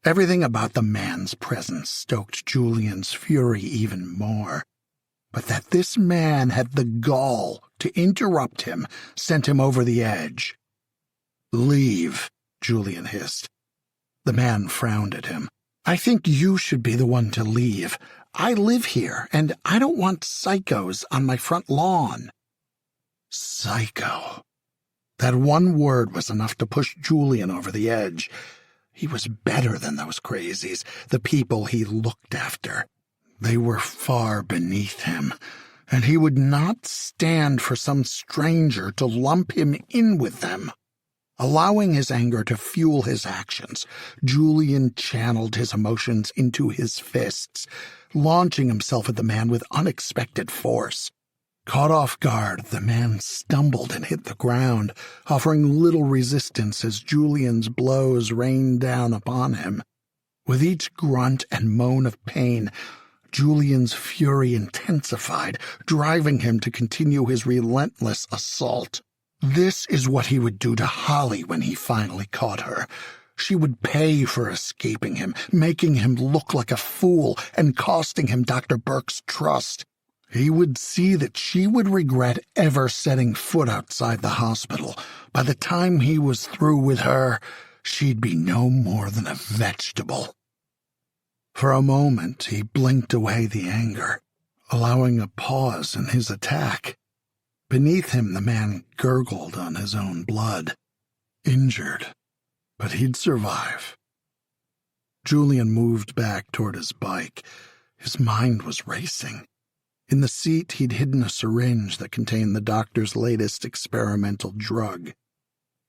Everything about the man's presence stoked Julian's fury even more. But that this man had the gall to interrupt him sent him over the edge. "Leave," Julian hissed. The man frowned at him. "I think you should be the one to leave. I live here, and I don't want psychos on my front lawn." Psycho. That one word was enough to push Julian over the edge. He was better than those crazies, the people he looked after. They were far beneath him, and he would not stand for some stranger to lump him in with them. Allowing his anger to fuel his actions, Julian channeled his emotions into his fists, launching himself at the man with unexpected force. Caught off guard, the man stumbled and hit the ground, offering little resistance as Julian's blows rained down upon him. With each grunt and moan of pain, Julian's fury intensified, driving him to continue his relentless assault. This is what he would do to Holly when he finally caught her. She would pay for escaping him, making him look like a fool and costing him Dr. Burke's trust. He would see that she would regret ever setting foot outside the hospital. By the time he was through with her, she'd be no more than a vegetable. For a moment, he blinked away the anger, allowing a pause in his attack. Beneath him, the man gurgled on his own blood. Injured, but he'd survive. Julian moved back toward his bike. His mind was racing. In the seat, he'd hidden a syringe that contained the doctor's latest experimental drug.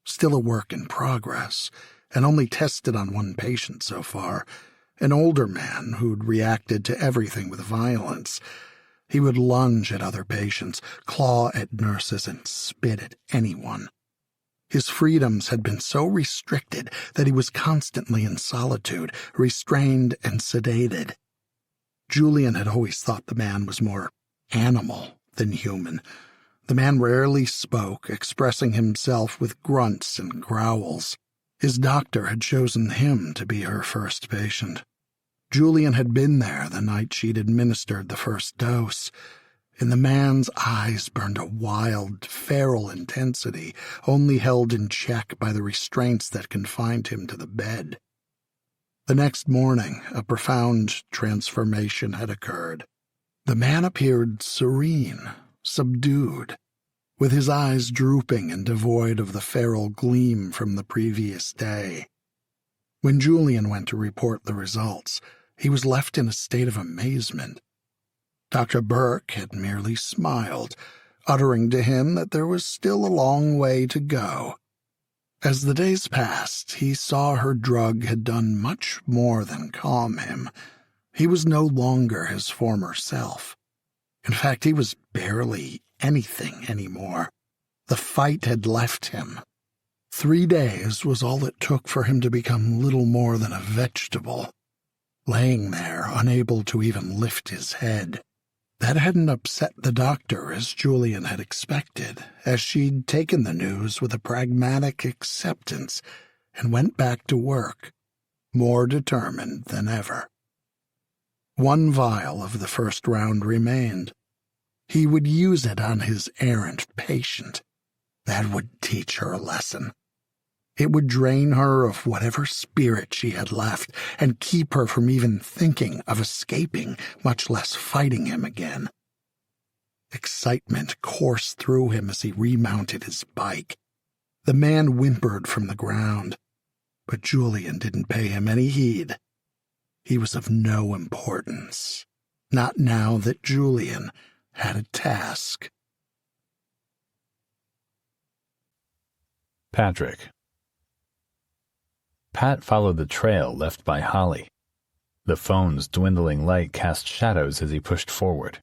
Still a work in progress, and only tested on one patient so far, an older man who'd reacted to everything with violence. He would lunge at other patients, claw at nurses, and spit at anyone. His freedoms had been so restricted that he was constantly in solitude, restrained and sedated. Julian had always thought the man was more animal than human, The man rarely spoke, expressing himself with grunts and growls. His doctor had chosen him to be her first patient. Julian had been there the night she'd administered the first dose, and the man's eyes burned a wild, feral intensity, only held in check by the restraints that confined him to the bed. The next morning, a profound transformation had occurred. The man appeared serene, subdued, with his eyes drooping and devoid of the feral gleam from the previous day. When Julian went to report the results, he was left in a state of amazement. Dr. Burke had merely smiled, uttering to him that there was still a long way to go. As the days passed, he saw her drug had done much more than calm him. He was no longer his former self. In fact, he was barely anything anymore. The fight had left him. 3 days was all it took for him to become little more than a vegetable, laying there, unable to even lift his head. That hadn't upset the doctor as Julian had expected, as she'd taken the news with a pragmatic acceptance and went back to work, more determined than ever. 1 vial of the first round remained. He would use it on his errant patient. That would teach her a lesson. It would drain her of whatever spirit she had left and keep her from even thinking of escaping, much less fighting him again. Excitement coursed through him as he remounted his bike. The man whimpered from the ground, but Julian didn't pay him any heed. He was of no importance, not now that Julian had a task. Patrick. Pat followed the trail left by Holly. The phone's dwindling light cast shadows as he pushed forward.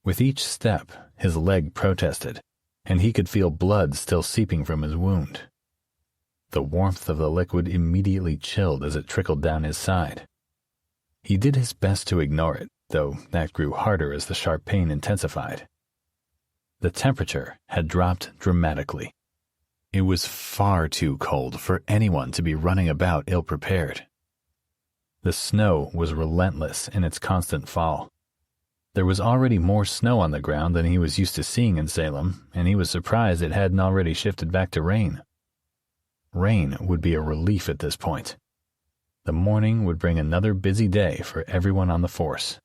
With each step, his leg protested, and he could feel blood still seeping from his wound. The warmth of the liquid immediately chilled as it trickled down his side. He did his best to ignore it, though that grew harder as the sharp pain intensified. The temperature had dropped dramatically. It was far too cold for anyone to be running about ill-prepared. The snow was relentless in its constant fall. There was already more snow on the ground than he was used to seeing in Salem, and he was surprised it hadn't already shifted back to rain. Rain would be a relief at this point. The morning would bring another busy day for everyone on the force.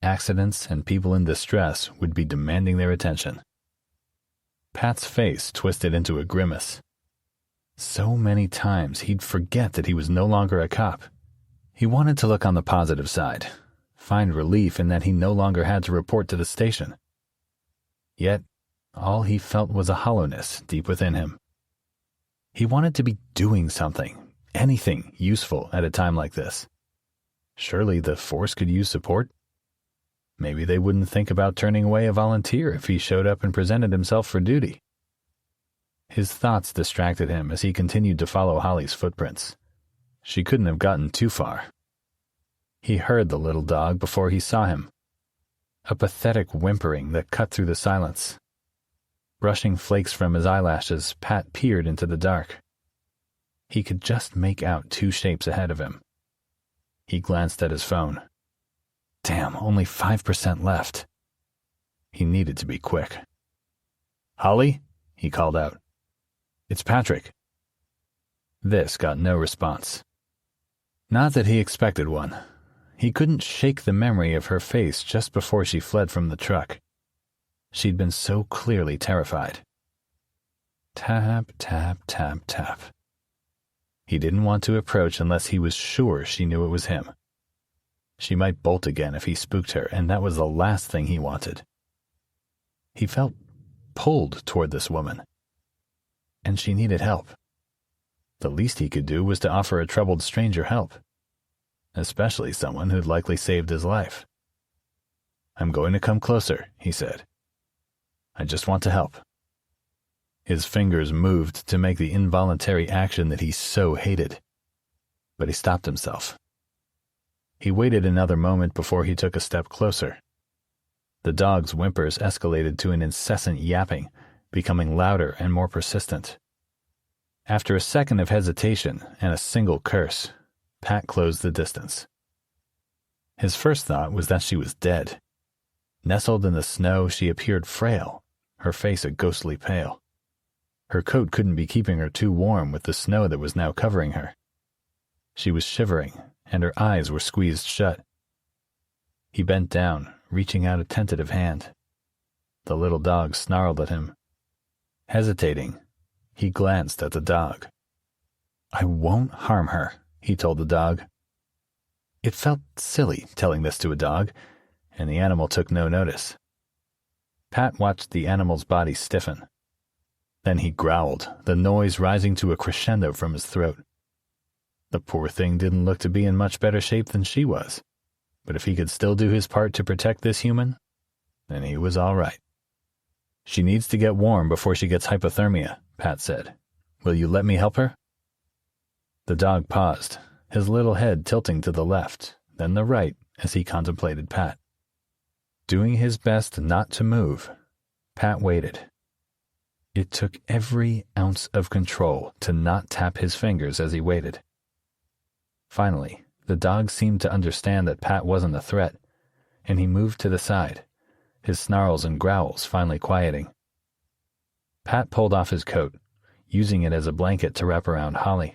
Accidents and people in distress would be demanding their attention. Pat's face twisted into a grimace. So many times he'd forget that he was no longer a cop. He wanted to look on the positive side, find relief in that he no longer had to report to the station. Yet, all he felt was a hollowness deep within him. He wanted to be doing something, anything useful at a time like this. Surely the force could use support. Maybe they wouldn't think about turning away a volunteer if he showed up and presented himself for duty. His thoughts distracted him as he continued to follow Holly's footprints. She couldn't have gotten too far. He heard the little dog before he saw him. A pathetic whimpering that cut through the silence. Brushing flakes from his eyelashes, Pat peered into the dark. He could just make out 2 shapes ahead of him. He glanced at his phone. Damn, only 5% left. He needed to be quick. "Holly?" he called out. "It's Patrick." This got no response. Not that he expected one. He couldn't shake the memory of her face just before she fled from the truck. She'd been so clearly terrified. Tap, tap, tap, tap. He didn't want to approach unless he was sure she knew it was him. She might bolt again if he spooked her, and that was the last thing he wanted. He felt pulled toward this woman. And she needed help. The least he could do was to offer a troubled stranger help, especially someone who'd likely saved his life. "I'm going to come closer," he said. "I just want to help." His fingers moved to make the involuntary action that he so hated, but he stopped himself. He waited another moment before he took a step closer. The dog's whimpers escalated to an incessant yapping, becoming louder and more persistent. After a second of hesitation and a single curse, Pat closed the distance. His first thought was that she was dead. Nestled in the snow, she appeared frail, her face a ghostly pale. Her coat couldn't be keeping her too warm with the snow that was now covering her. She was shivering, and her eyes were squeezed shut. He bent down, reaching out a tentative hand. The little dog snarled at him. Hesitating, he glanced at the dog. "I won't harm her," he told the dog. It felt silly telling this to a dog, and the animal took no notice. Pat watched the animal's body stiffen. Then he growled, the noise rising to a crescendo from his throat. The poor thing didn't look to be in much better shape than she was, but if he could still do his part to protect this human, then he was all right. "She needs to get warm before she gets hypothermia," Pat said. "Will you let me help her?" The dog paused, his little head tilting to the left, then the right as he contemplated Pat. Doing his best not to move, Pat waited. It took every ounce of control to not tap his fingers as he waited. Finally, the dog seemed to understand that Pat wasn't a threat, and he moved to the side, his snarls and growls finally quieting. Pat pulled off his coat, using it as a blanket to wrap around Holly.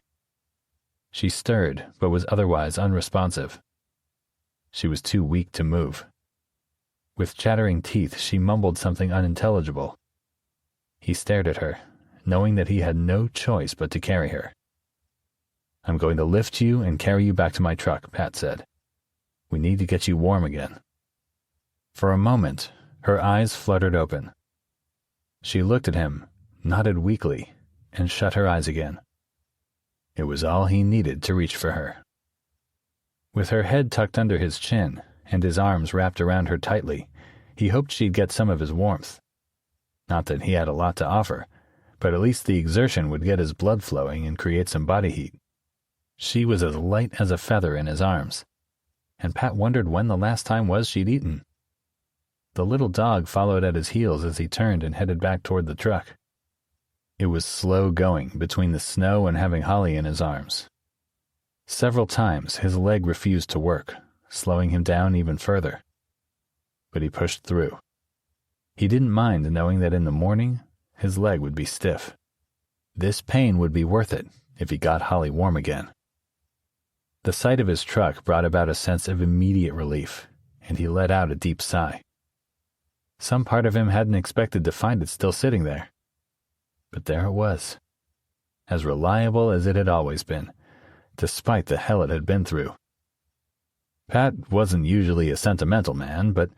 She stirred, but was otherwise unresponsive. She was too weak to move. With chattering teeth, she mumbled something unintelligible. He stared at her, knowing that he had no choice but to carry her. "I'm going to lift you and carry you back to my truck," Pat said. "We need to get you warm again." For a moment, her eyes fluttered open. She looked at him, nodded weakly, and shut her eyes again. It was all he needed to reach for her. With her head tucked under his chin and his arms wrapped around her tightly, he hoped she'd get some of his warmth. Not that he had a lot to offer, but at least the exertion would get his blood flowing and create some body heat. She was as light as a feather in his arms, and Pat wondered when the last time was she'd eaten. The little dog followed at his heels as he turned and headed back toward the truck. It was slow going between the snow and having Holly in his arms. Several times his leg refused to work, slowing him down even further. But he pushed through. He didn't mind knowing that in the morning his leg would be stiff. This pain would be worth it if he got Holly warm again. The sight of his truck brought about a sense of immediate relief, and he let out a deep sigh. Some part of him hadn't expected to find it still sitting there. But there it was, as reliable as it had always been, despite the hell it had been through. Pat wasn't usually a sentimental man, but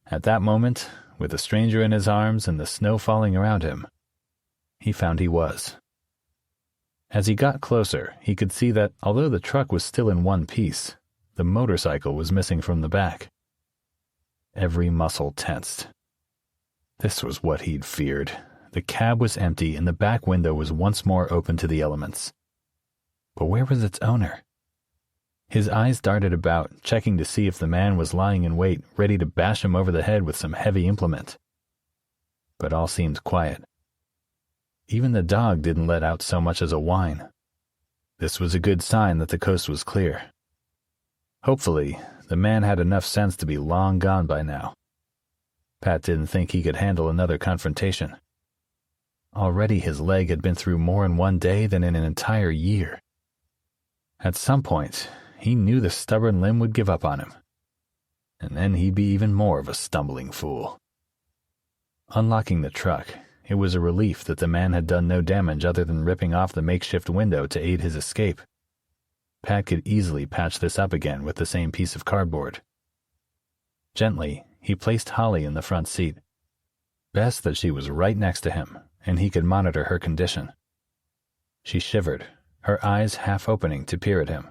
at that moment, with a stranger in his arms and the snow falling around him, he found he was. As he got closer, he could see that, although the truck was still in one piece, the motorcycle was missing from the back. Every muscle tensed. This was what he'd feared. The cab was empty and the back window was once more open to the elements. But where was its owner? His eyes darted about, checking to see if the man was lying in wait, ready to bash him over the head with some heavy implement. But all seemed quiet. Even the dog didn't let out so much as a whine. This was a good sign that the coast was clear. Hopefully, the man had enough sense to be long gone by now. Pat didn't think he could handle another confrontation. Already his leg had been through more in one day than in an entire year. At some point, he knew the stubborn limb would give up on him. And then he'd be even more of a stumbling fool. Unlocking the truck, it was a relief that the man had done no damage other than ripping off the makeshift window to aid his escape. Pat could easily patch this up again with the same piece of cardboard. Gently, he placed Holly in the front seat. Best that she was right next to him, and he could monitor her condition. She shivered, her eyes half opening to peer at him.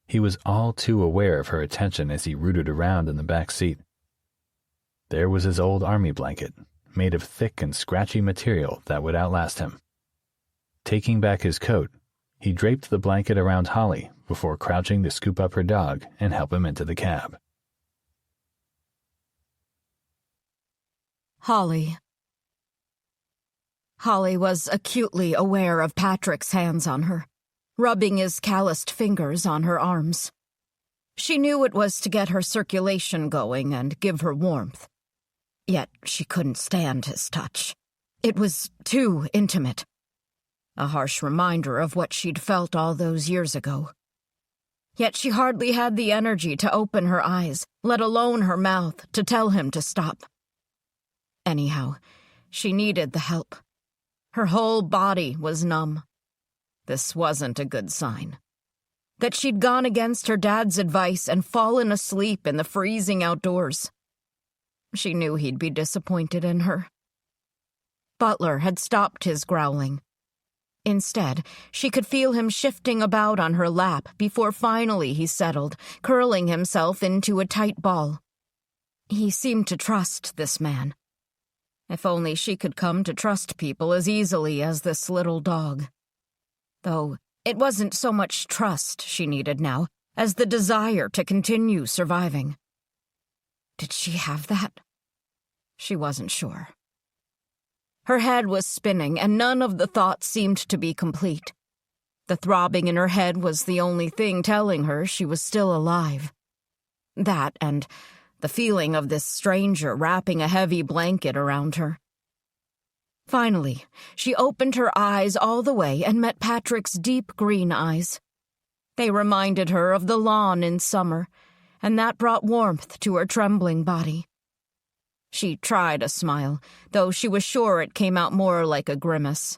He was all too aware of her attention as he rooted around in the back seat. There was his old army blanket, made of thick and scratchy material that would outlast him. Taking back his coat, he draped the blanket around Holly before crouching to scoop up her dog and help him into the cab. Holly. Holly was acutely aware of Patrick's hands on her, rubbing his calloused fingers on her arms. She knew it was to get her circulation going and give her warmth. Yet she couldn't stand his touch. It was too intimate. A harsh reminder of what she'd felt all those years ago. Yet she hardly had the energy to open her eyes, let alone her mouth, to tell him to stop. Anyhow, she needed the help. Her whole body was numb. This wasn't a good sign. That she'd gone against her dad's advice and fallen asleep in the freezing outdoors. She knew he'd be disappointed in her. Butler had stopped his growling. Instead, she could feel him shifting about on her lap before finally he settled, curling himself into a tight ball. He seemed to trust this man. If only she could come to trust people as easily as this little dog. Though it wasn't so much trust she needed now as the desire to continue surviving. Did she have that? She wasn't sure. Her head was spinning, and none of the thoughts seemed to be complete. The throbbing in her head was the only thing telling her she was still alive. That and the feeling of this stranger wrapping a heavy blanket around her. Finally, she opened her eyes all the way and met Patrick's deep green eyes. They reminded her of the lawn in summer, and that brought warmth to her trembling body. She tried a smile, though she was sure it came out more like a grimace.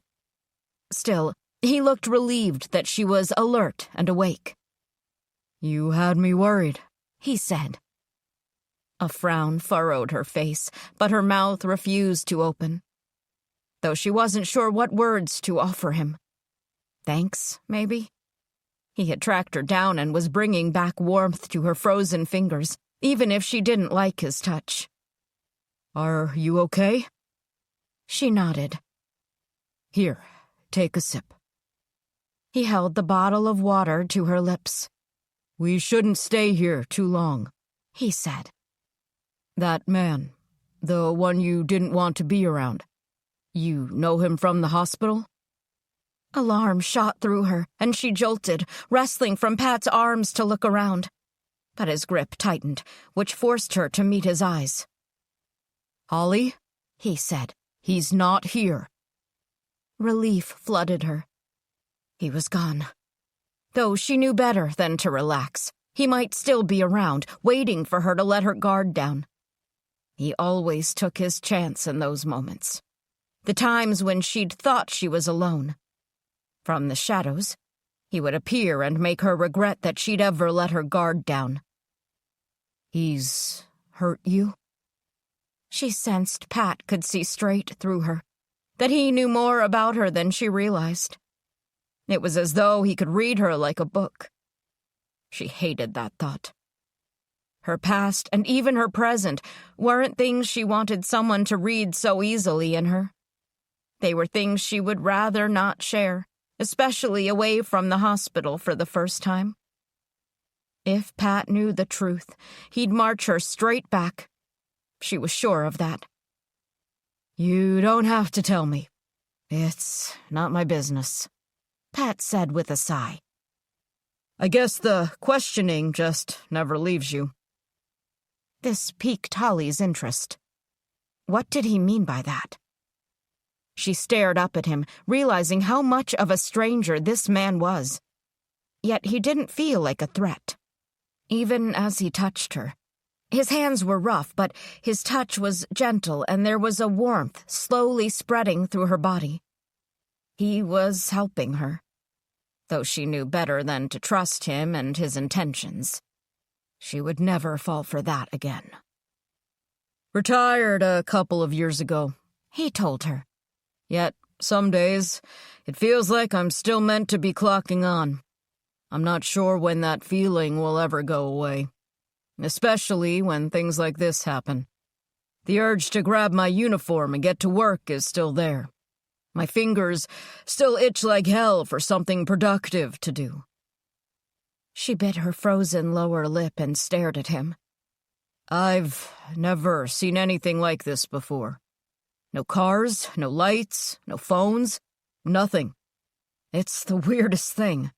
Still, he looked relieved that she was alert and awake. "You had me worried," he said. A frown furrowed her face, but her mouth refused to open. Though she wasn't sure what words to offer him. Thanks, maybe? He had tracked her down and was bringing back warmth to her frozen fingers, even if she didn't like his touch. "Are you okay?" She nodded. "Here, take a sip." He held the bottle of water to her lips. "We shouldn't stay here too long," he said. "That man, the one you didn't want to be around, you know him from the hospital?" Alarm shot through her, and she jolted, wrestling from Pat's arms to look around. But his grip tightened, which forced her to meet his eyes. "Holly," he said. "He's not here." Relief flooded her. He was gone. Though she knew better than to relax. He might still be around, waiting for her to let her guard down. He always took his chance in those moments. The times when she'd thought she was alone. From the shadows, he would appear and make her regret that she'd ever let her guard down. "He's hurt you?" She sensed Pat could see straight through her, that he knew more about her than she realized. It was as though he could read her like a book. She hated that thought. Her past and even her present weren't things she wanted someone to read so easily in her. They were things she would rather not share, especially away from the hospital for the first time. If Pat knew the truth, he'd march her straight back. She was sure of that. "You don't have to tell me. It's not my business," Pat said with a sigh. "I guess the questioning just never leaves you." This piqued Holly's interest. What did he mean by that? She stared up at him, realizing how much of a stranger this man was. Yet he didn't feel like a threat, even as he touched her. His hands were rough, but his touch was gentle, and there was a warmth slowly spreading through her body. He was helping her, though she knew better than to trust him and his intentions. She would never fall for that again. "Retired a couple of years ago," he told her. "Yet, some days, it feels like I'm still meant to be clocking on. I'm not sure when that feeling will ever go away. Especially when things like this happen. The urge to grab my uniform and get to work is still there. My fingers still itch like hell for something productive to do." She bit her frozen lower lip and stared at him. "I've never seen anything like this before," No cars, no lights, no phones, nothing. It's the weirdest thing.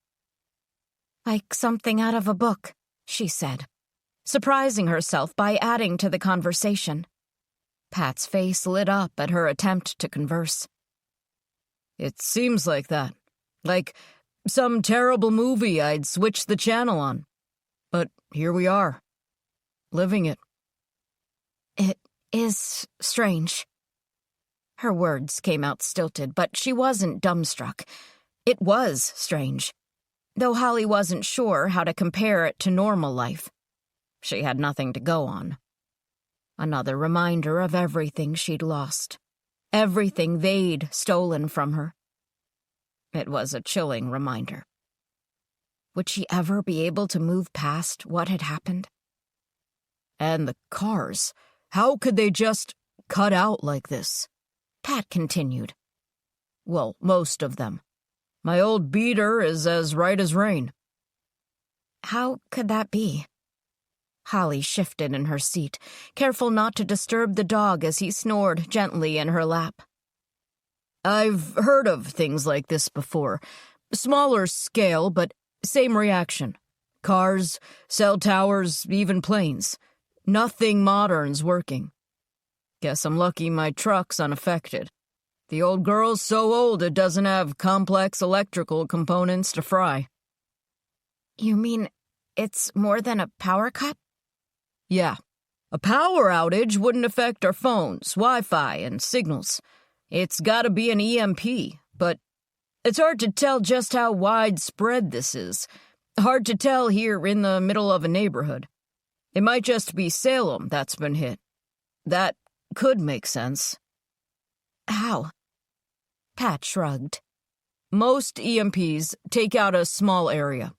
Like something out of a book, she said, surprising herself by adding to the conversation. Pat's face lit up at her attempt to converse. It seems like that. Like some terrible movie I'd switch the channel on. But here we are, living it. It is strange. Her words came out stilted, but she wasn't dumbstruck. It was strange, though Holly wasn't sure how to compare it to normal life. She had nothing to go on. Another reminder of everything she'd lost, everything they'd stolen from her. It was a chilling reminder. Would she ever be able to move past what had happened? And the cars, how could they just cut out like this? Pat continued. Well, most of them. My old beater is as right as rain. How could that be? Holly shifted in her seat, careful not to disturb the dog as he snored gently in her lap. I've heard of things like this before. Smaller scale, but same reaction. Cars, cell towers, even planes. Nothing modern's working. Guess I'm lucky my truck's unaffected. The old girl's so old it doesn't have complex electrical components to fry. You mean it's more than a power cut? Yeah. A power outage wouldn't affect our phones, Wi-Fi, and signals. It's gotta be an EMP, but it's hard to tell just how widespread this is. Hard to tell here in the middle of a neighborhood. It might just be Salem that's been hit. That could make sense. How? Pat shrugged. Most EMPs take out a small area.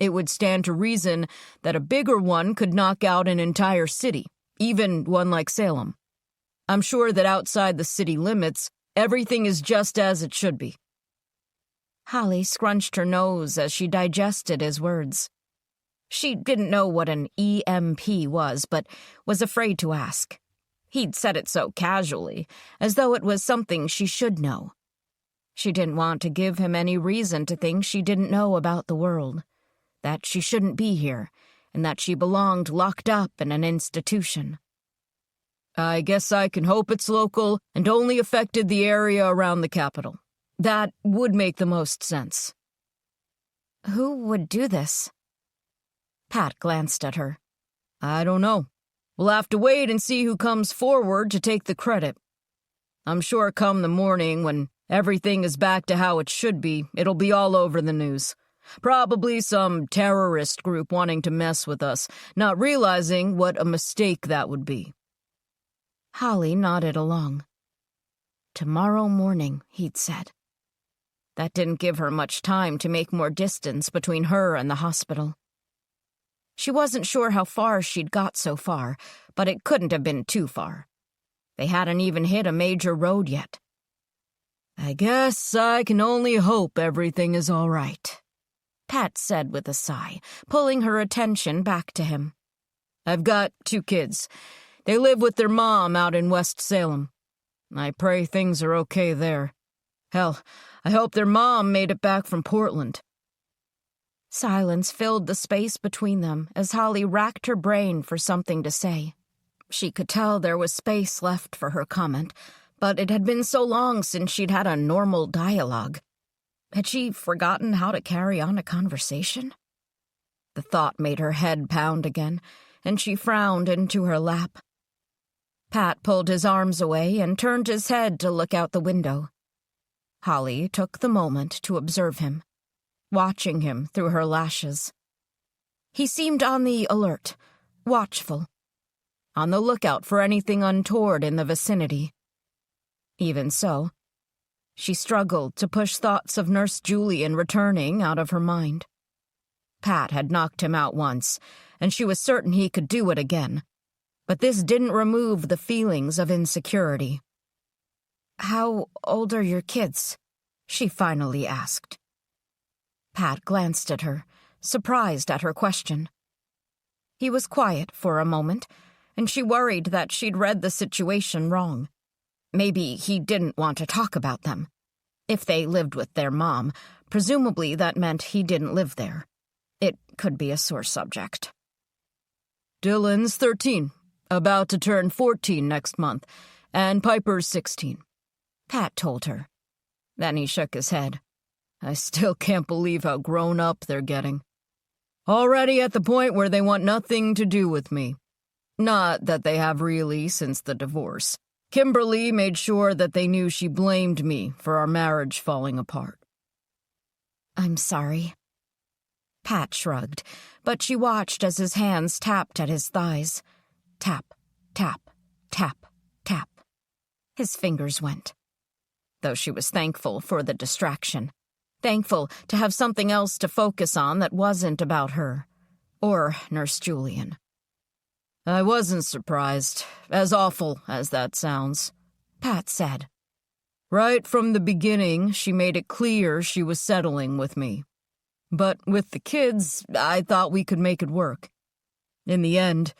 It would stand to reason that a bigger one could knock out an entire city, even one like Salem. I'm sure that outside the city limits, everything is just as it should be. Holly scrunched her nose as she digested his words. She didn't know what an EMP was, but was afraid to ask. He'd said it so casually, as though it was something she should know. She didn't want to give him any reason to think she didn't know about the world, that she shouldn't be here, and that she belonged locked up in an institution. I guess I can hope it's local and only affected the area around the capital. That would make the most sense. Who would do this? Pat glanced at her. I don't know. We'll have to wait and see who comes forward to take the credit. I'm sure come the morning when everything is back to how it should be, it'll be all over the news. Probably some terrorist group wanting to mess with us, not realizing what a mistake that would be. Holly nodded along. Tomorrow morning, he'd said. That didn't give her much time to make more distance between her and the hospital. She wasn't sure how far she'd got so far, but it couldn't have been too far. They hadn't even hit a major road yet. I guess I can only hope everything is all right, Pat said with a sigh, pulling her attention back to him. I've got 2 kids. They live with their mom out in West Salem. I pray things are okay there. Hell, I hope their mom made it back from Portland. Silence filled the space between them as Holly racked her brain for something to say. She could tell there was space left for her comment, but it had been so long since she'd had a normal dialogue. Had she forgotten how to carry on a conversation? The thought made her head pound again, and she frowned into her lap. Pat pulled his arms away and turned his head to look out the window. Holly took the moment to observe him, watching him through her lashes. He seemed on the alert, watchful, on the lookout for anything untoward in the vicinity. Even so, she struggled to push thoughts of Nurse Julian returning out of her mind. Pat had knocked him out once, and she was certain he could do it again. But this didn't remove the feelings of insecurity. "How old are your kids?" she finally asked. Pat glanced at her, surprised at her question. He was quiet for a moment, and she worried that she'd read the situation wrong. Maybe he didn't want to talk about them. If they lived with their mom, presumably that meant he didn't live there. It could be a sore subject. Dylan's 13, about to turn 14 next month, and Piper's 16, Pat told her. Then he shook his head. I still can't believe how grown up they're getting. Already at the point where they want nothing to do with me. Not that they have really since the divorce. Kimberly made sure that they knew she blamed me for our marriage falling apart. I'm sorry. Pat shrugged, but she watched as his hands tapped at his thighs. Tap, tap, tap, tap. His fingers went. Though she was thankful for the distraction. Thankful to have something else to focus on that wasn't about her. Or Nurse Julian. I wasn't surprised, as awful as that sounds, Pat said. Right from the beginning, she made it clear she was settling with me. But with the kids, I thought we could make it work. In the end,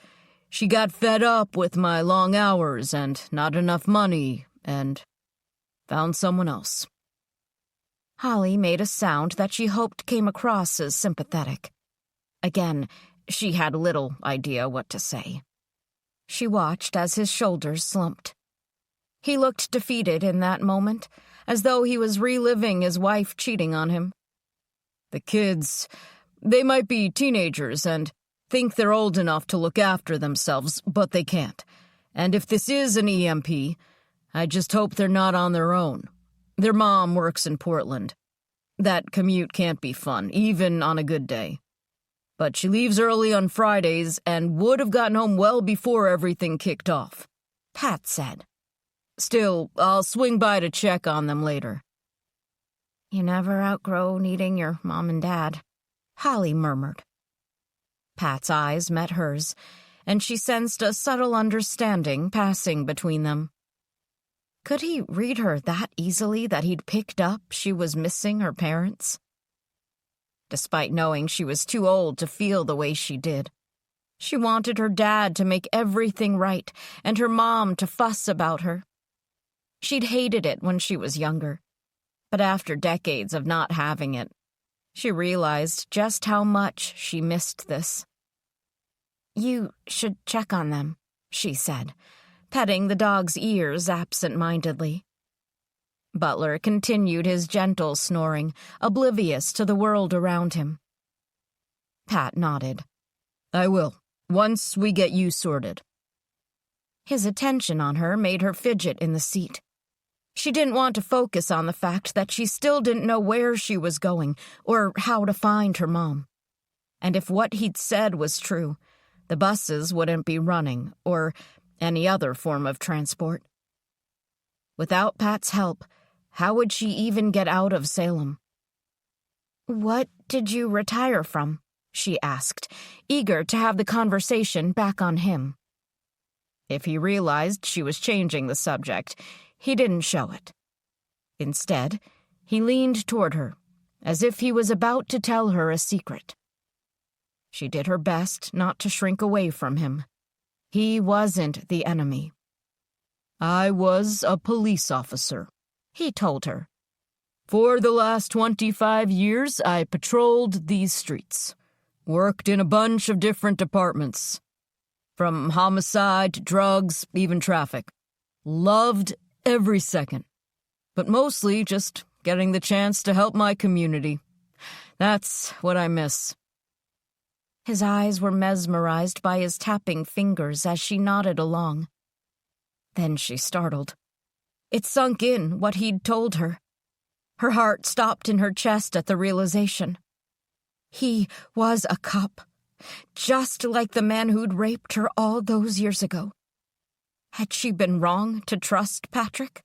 she got fed up with my long hours and not enough money, and found someone else. Holly made a sound that she hoped came across as sympathetic. Again, she had little idea what to say. She watched as his shoulders slumped. He looked defeated in that moment, as though he was reliving his wife cheating on him. The kids, they might be teenagers and think they're old enough to look after themselves, but they can't. And if this is an EMP, I just hope they're not on their own. Their mom works in Portland. That commute can't be fun, even on a good day. But she leaves early on Fridays and would have gotten home well before everything kicked off, Pat said. Still, I'll swing by to check on them later. You never outgrow needing your mom and dad, Holly murmured. Pat's eyes met hers, and she sensed a subtle understanding passing between them. Could he read her that easily that he'd picked up she was missing her parents? Despite knowing she was too old to feel the way she did. She wanted her dad to make everything right and her mom to fuss about her. She'd hated it when she was younger, but after decades of not having it, she realized just how much she missed this. You should check on them, she said, petting the dog's ears absent-mindedly. Butler continued his gentle snoring, oblivious to the world around him. Pat nodded. I will, once we get you sorted. His attention on her made her fidget in the seat. She didn't want to focus on the fact that she still didn't know where she was going or how to find her mom. And if what he'd said was true, the buses wouldn't be running or any other form of transport. Without Pat's help, how would she even get out of Salem? What did you retire from? She asked, eager to have the conversation back on him. If he realized she was changing the subject, he didn't show it. Instead, he leaned toward her, as if he was about to tell her a secret. She did her best not to shrink away from him. He wasn't the enemy. I was a police officer, he told her. For the last 25 years, I patrolled these streets. Worked in a bunch of different departments. From homicide to drugs, even traffic. Loved every second. But mostly just getting the chance to help my community. That's what I miss. His eyes were mesmerized by his tapping fingers as she nodded along. Then she startled. It sunk in what he'd told her. Her heart stopped in her chest at the realization. He was a cop, just like the man who'd raped her all those years ago. Had she been wrong to trust Patrick?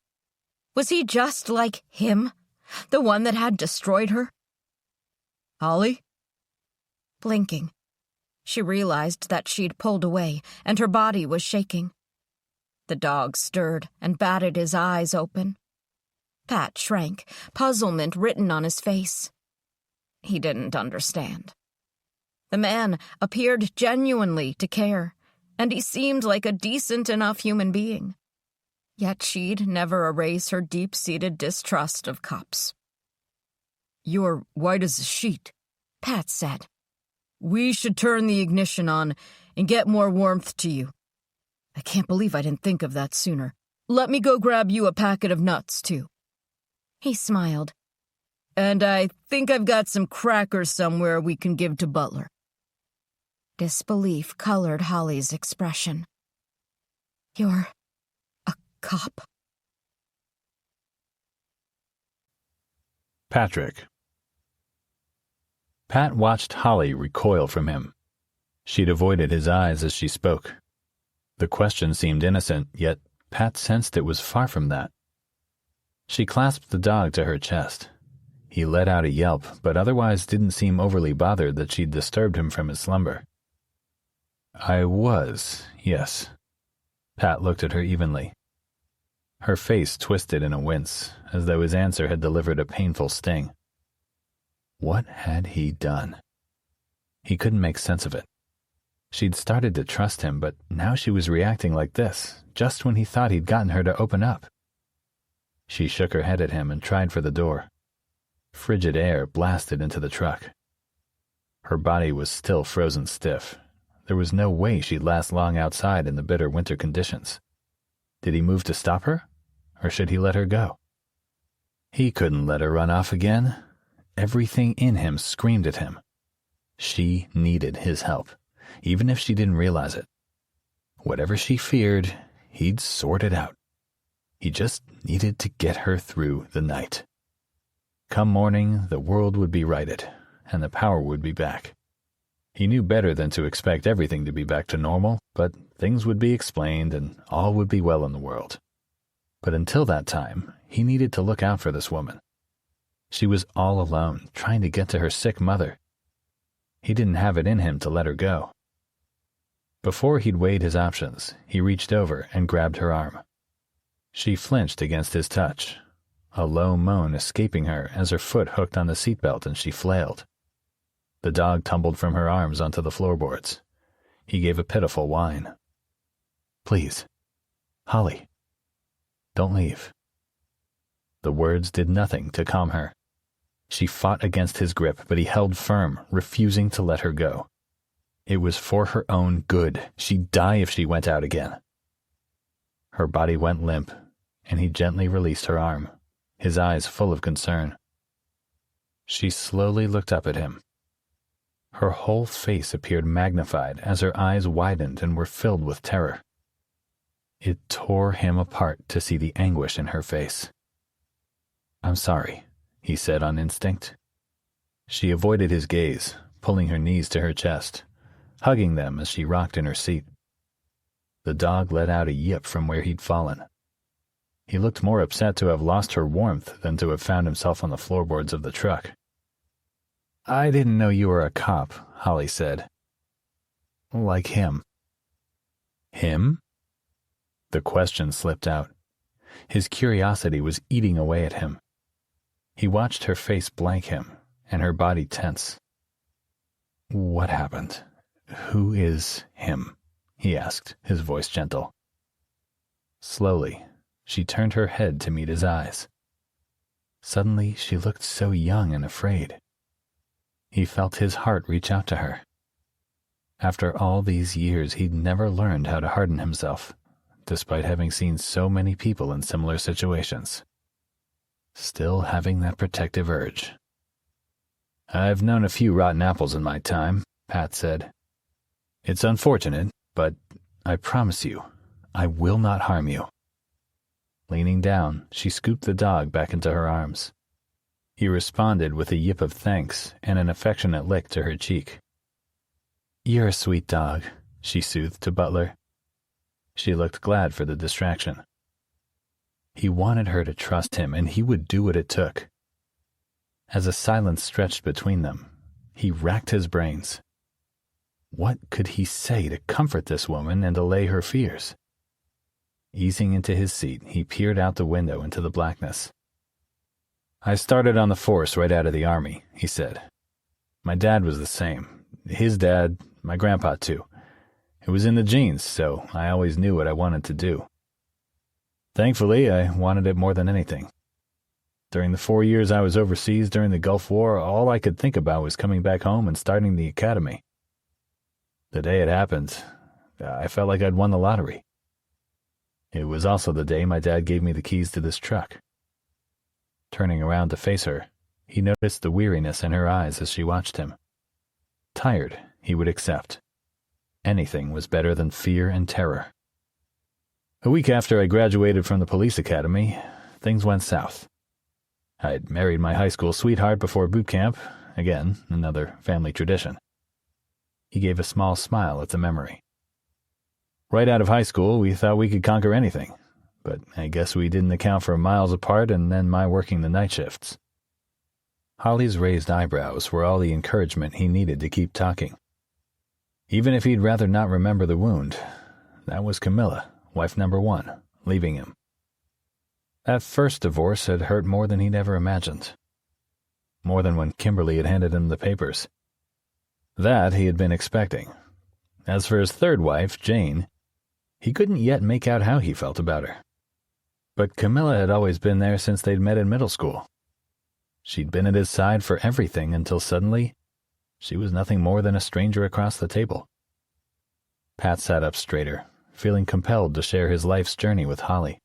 Was he just like him, the one that had destroyed her? Holly? Blinking, she realized that she'd pulled away and her body was shaking. The dog stirred and batted his eyes open. Pat shrank, puzzlement written on his face. He didn't understand. The man appeared genuinely to care, and he seemed like a decent enough human being. Yet she'd never erase her deep-seated distrust of cops. "You're white as a sheet," Pat said. "We should turn the ignition on and get more warmth to you. I can't believe I didn't think of that sooner. Let me go grab you a packet of nuts, too. He smiled. And I think I've got some crackers somewhere we can give to Butler." Disbelief colored Holly's expression. "You're a cop?" Patrick. Pat watched Holly recoil from him. She'd avoided his eyes as she spoke. The question seemed innocent, yet Pat sensed it was far from that. She clasped the dog to her chest. He let out a yelp, but otherwise didn't seem overly bothered that she'd disturbed him from his slumber. "I was, yes." Pat looked at her evenly. Her face twisted in a wince, as though his answer had delivered a painful sting. What had he done? He couldn't make sense of it. She'd started to trust him, but now she was reacting like this, just when he thought he'd gotten her to open up. She shook her head at him and tried for the door. Frigid air blasted into the truck. Her body was still frozen stiff. There was no way she'd last long outside in the bitter winter conditions. Did he move to stop her? Or should he let her go? He couldn't let her run off again. Everything in him screamed at him. She needed his help, even if she didn't realize it. Whatever she feared, he'd sort it out. He just needed to get her through the night. Come morning, the world would be righted, and the power would be back. He knew better than to expect everything to be back to normal, but things would be explained and all would be well in the world. But until that time, he needed to look out for this woman. She was all alone, trying to get to her sick mother. He didn't have it in him to let her go. Before he'd weighed his options, he reached over and grabbed her arm. She flinched against his touch, a low moan escaping her as her foot hooked on the seatbelt and she flailed. The dog tumbled from her arms onto the floorboards. He gave a pitiful whine. "Please, Holly, don't leave." The words did nothing to calm her. She fought against his grip, but he held firm, refusing to let her go. It was for her own good. She'd die if she went out again. Her body went limp, and he gently released her arm, his eyes full of concern. She slowly looked up at him. Her whole face appeared magnified as her eyes widened and were filled with terror. It tore him apart to see the anguish in her face. "I'm sorry," he said on instinct. She avoided his gaze, pulling her knees to her chest, hugging them as she rocked in her seat. The dog let out a yip from where he'd fallen. He looked more upset to have lost her warmth than to have found himself on the floorboards of the truck. "I didn't know you were a cop," Holly said. "Like him." "Him?" The question slipped out. His curiosity was eating away at him. He watched her face blank him, and her body tense. "What happened? Who is him?" he asked, his voice gentle. Slowly, she turned her head to meet his eyes. Suddenly, she looked so young and afraid. He felt his heart reach out to her. After all these years, he'd never learned how to harden himself, despite having seen so many people in similar situations. Still having that protective urge. "I've known a few rotten apples in my time," Pat said. "It's unfortunate, but I promise you, I will not harm you." Leaning down, she scooped the dog back into her arms. He responded with a yip of thanks and an affectionate lick to her cheek. "You're a sweet dog," she soothed to Butler. She looked glad for the distraction. He wanted her to trust him, and he would do what it took. As a silence stretched between them, he racked his brains. What could he say to comfort this woman and allay her fears? Easing into his seat, he peered out the window into the blackness. "I started on the force right out of the Army," he said. "My dad was the same. His dad, my grandpa too. It was in the genes, so I always knew what I wanted to do." Thankfully, I wanted it more than anything. During the 4 years I was overseas during the Gulf War, all I could think about was coming back home and starting the academy. The day it happened, I felt like I'd won the lottery. It was also the day my dad gave me the keys to this truck. Turning around to face her, he noticed the weariness in her eyes as she watched him. Tired, he would accept. Anything was better than fear and terror. A week after I graduated from the police academy, things went south. I'd married my high school sweetheart before boot camp, again, another family tradition. He gave a small smile at the memory. Right out of high school, we thought we could conquer anything, but I guess we didn't account for miles apart and then my working the night shifts. Holly's raised eyebrows were all the encouragement he needed to keep talking. Even if he'd rather not remember the wound, that was Camilla, wife number 1, leaving him. That first divorce had hurt more than he'd ever imagined. More than when Kimberly had handed him the papers. That he had been expecting. As for his third wife, Jane, he couldn't yet make out how he felt about her. But Camilla had always been there since they'd met in middle school. She'd been at his side for everything until suddenly, she was nothing more than a stranger across the table. Pat sat up straighter, feeling compelled to share his life's journey with Holly.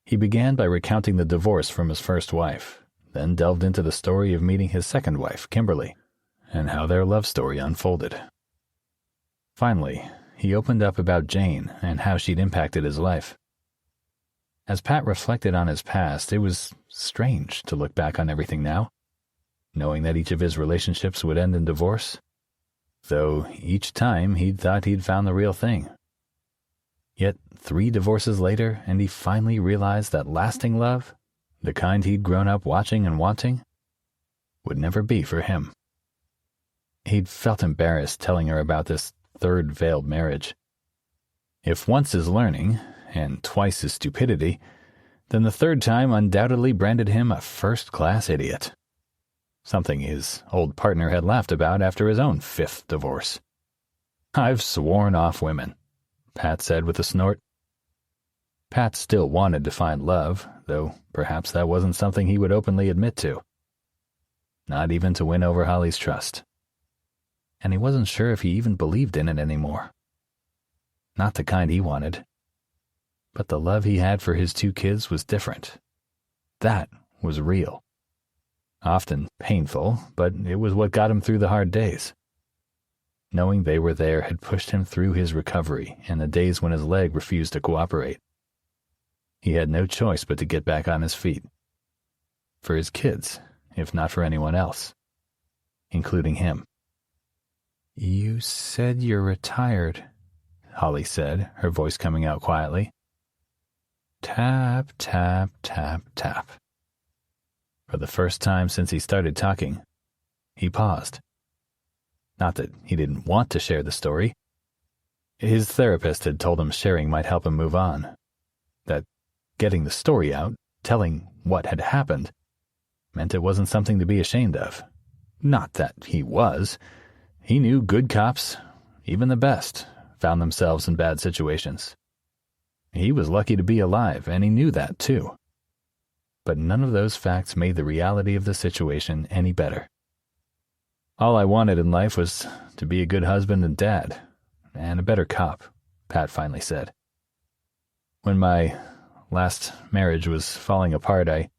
He began by recounting the divorce from his first wife, then delved into the story of meeting his second wife, Kimberly, and how their love story unfolded. Finally, he opened up about Jane and how she'd impacted his life. As Pat reflected on his past, it was strange to look back on everything now, knowing that each of his relationships would end in divorce, though each time he'd thought he'd found the real thing. Yet 3 divorces later, and he finally realized that lasting love, the kind he'd grown up watching and wanting, would never be for him. He'd felt embarrassed telling her about this third failed marriage. If once is learning, and twice is stupidity, then the third time undoubtedly branded him a first-class idiot. Something his old partner had laughed about after his own 5th divorce. "I've sworn off women," Pat said with a snort. Pat still wanted to find love, though perhaps that wasn't something he would openly admit to. Not even to win over Holly's trust. And he wasn't sure if he even believed in it anymore. Not the kind he wanted. But the love he had for his 2 kids was different. That was real. Often painful, but it was what got him through the hard days. Knowing they were there had pushed him through his recovery and the days when his leg refused to cooperate. He had no choice but to get back on his feet. For his kids, if not for anyone else, including him. "You said you're retired," Holly said, her voice coming out quietly. Tap, tap, tap, tap. For the first time since he started talking, he paused. Not that he didn't want to share the story. His therapist had told him sharing might help him move on. That getting the story out, telling what had happened, meant it wasn't something to be ashamed of. Not that he was. He knew good cops, even the best, found themselves in bad situations. He was lucky to be alive, and he knew that, too. But none of those facts made the reality of the situation any better. "All I wanted in life was to be a good husband and dad, and a better cop," Pat finally said. "When my last marriage was falling apart, I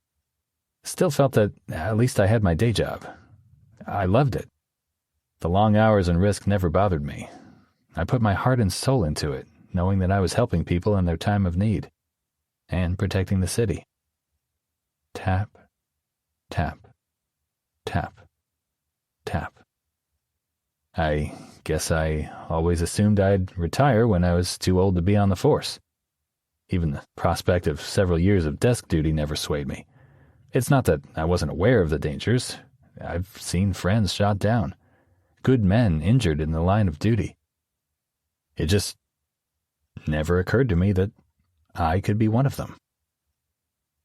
still felt that at least I had my day job. I loved it. The long hours and risk never bothered me. I put my heart and soul into it, knowing that I was helping people in their time of need, and protecting the city." Tap, tap, tap, tap. "I guess I always assumed I'd retire when I was too old to be on the force. Even the prospect of several years of desk duty never swayed me. It's not that I wasn't aware of the dangers. I've seen friends shot down, good men injured in the line of duty. It just never occurred to me that I could be one of them."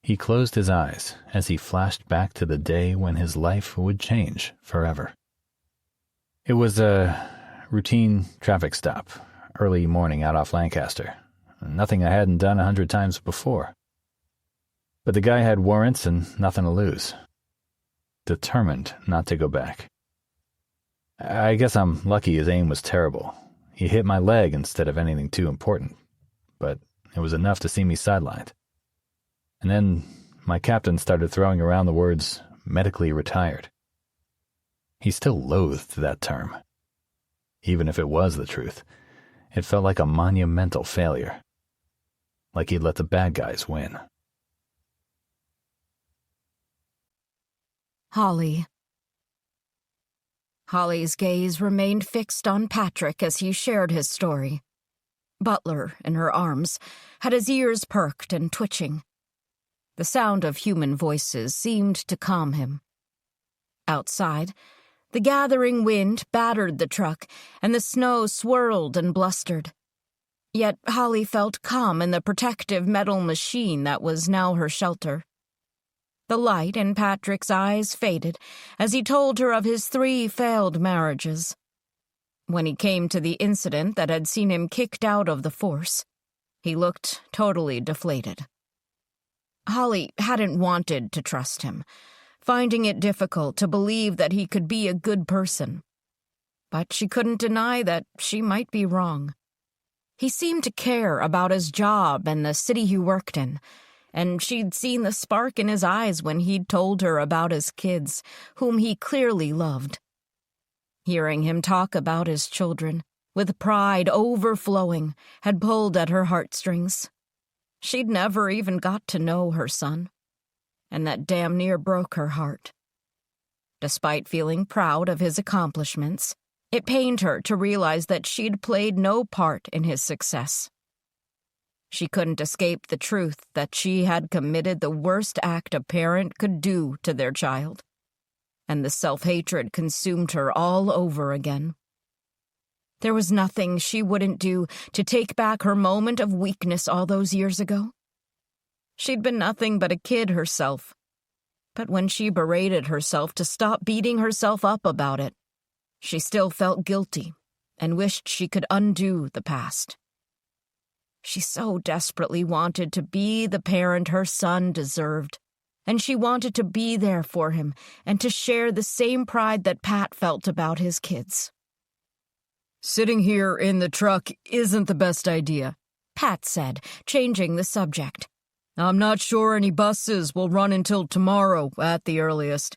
He closed his eyes as he flashed back to the day when his life would change forever. It was a routine traffic stop, early morning out off Lancaster. nothing I hadn't done 100 times before. But the guy had warrants and nothing to lose. Determined not to go back. I guess I'm lucky his aim was terrible. He hit my leg instead of anything too important, but it was enough to see me sidelined. And then my captain started throwing around the words medically retired. He still loathed that term. Even if it was the truth, it felt like a monumental failure. Like he'd let the bad guys win. Holly. Holly's gaze remained fixed on Patrick as he shared his story. Butler, in her arms, had his ears perked and twitching. The sound of human voices seemed to calm him. Outside, the gathering wind battered the truck, and the snow swirled and blustered. Yet Holly felt calm in the protective metal machine that was now her shelter. The light in Patrick's eyes faded as he told her of his 3 failed marriages. When he came to the incident that had seen him kicked out of the force, he looked totally deflated. Holly hadn't wanted to trust him, finding it difficult to believe that he could be a good person. But she couldn't deny that she might be wrong. He seemed to care about his job and the city he worked in, and she'd seen the spark in his eyes when he'd told her about his kids, whom he clearly loved. Hearing him talk about his children, with pride overflowing, had pulled at her heartstrings. She'd never even got to know her son, and that damn near broke her heart. Despite feeling proud of his accomplishments, it pained her to realize that she'd played no part in his success. She couldn't escape the truth that she had committed the worst act a parent could do to their child, and the self-hatred consumed her all over again. There was nothing she wouldn't do to take back her moment of weakness all those years ago. She'd been nothing but a kid herself, but when she berated herself to stop beating herself up about it, she still felt guilty and wished she could undo the past. She so desperately wanted to be the parent her son deserved, and she wanted to be there for him and to share the same pride that Pat felt about his kids. Sitting here in the truck isn't the best idea, Pat said, changing the subject. I'm not sure any buses will run until tomorrow at the earliest.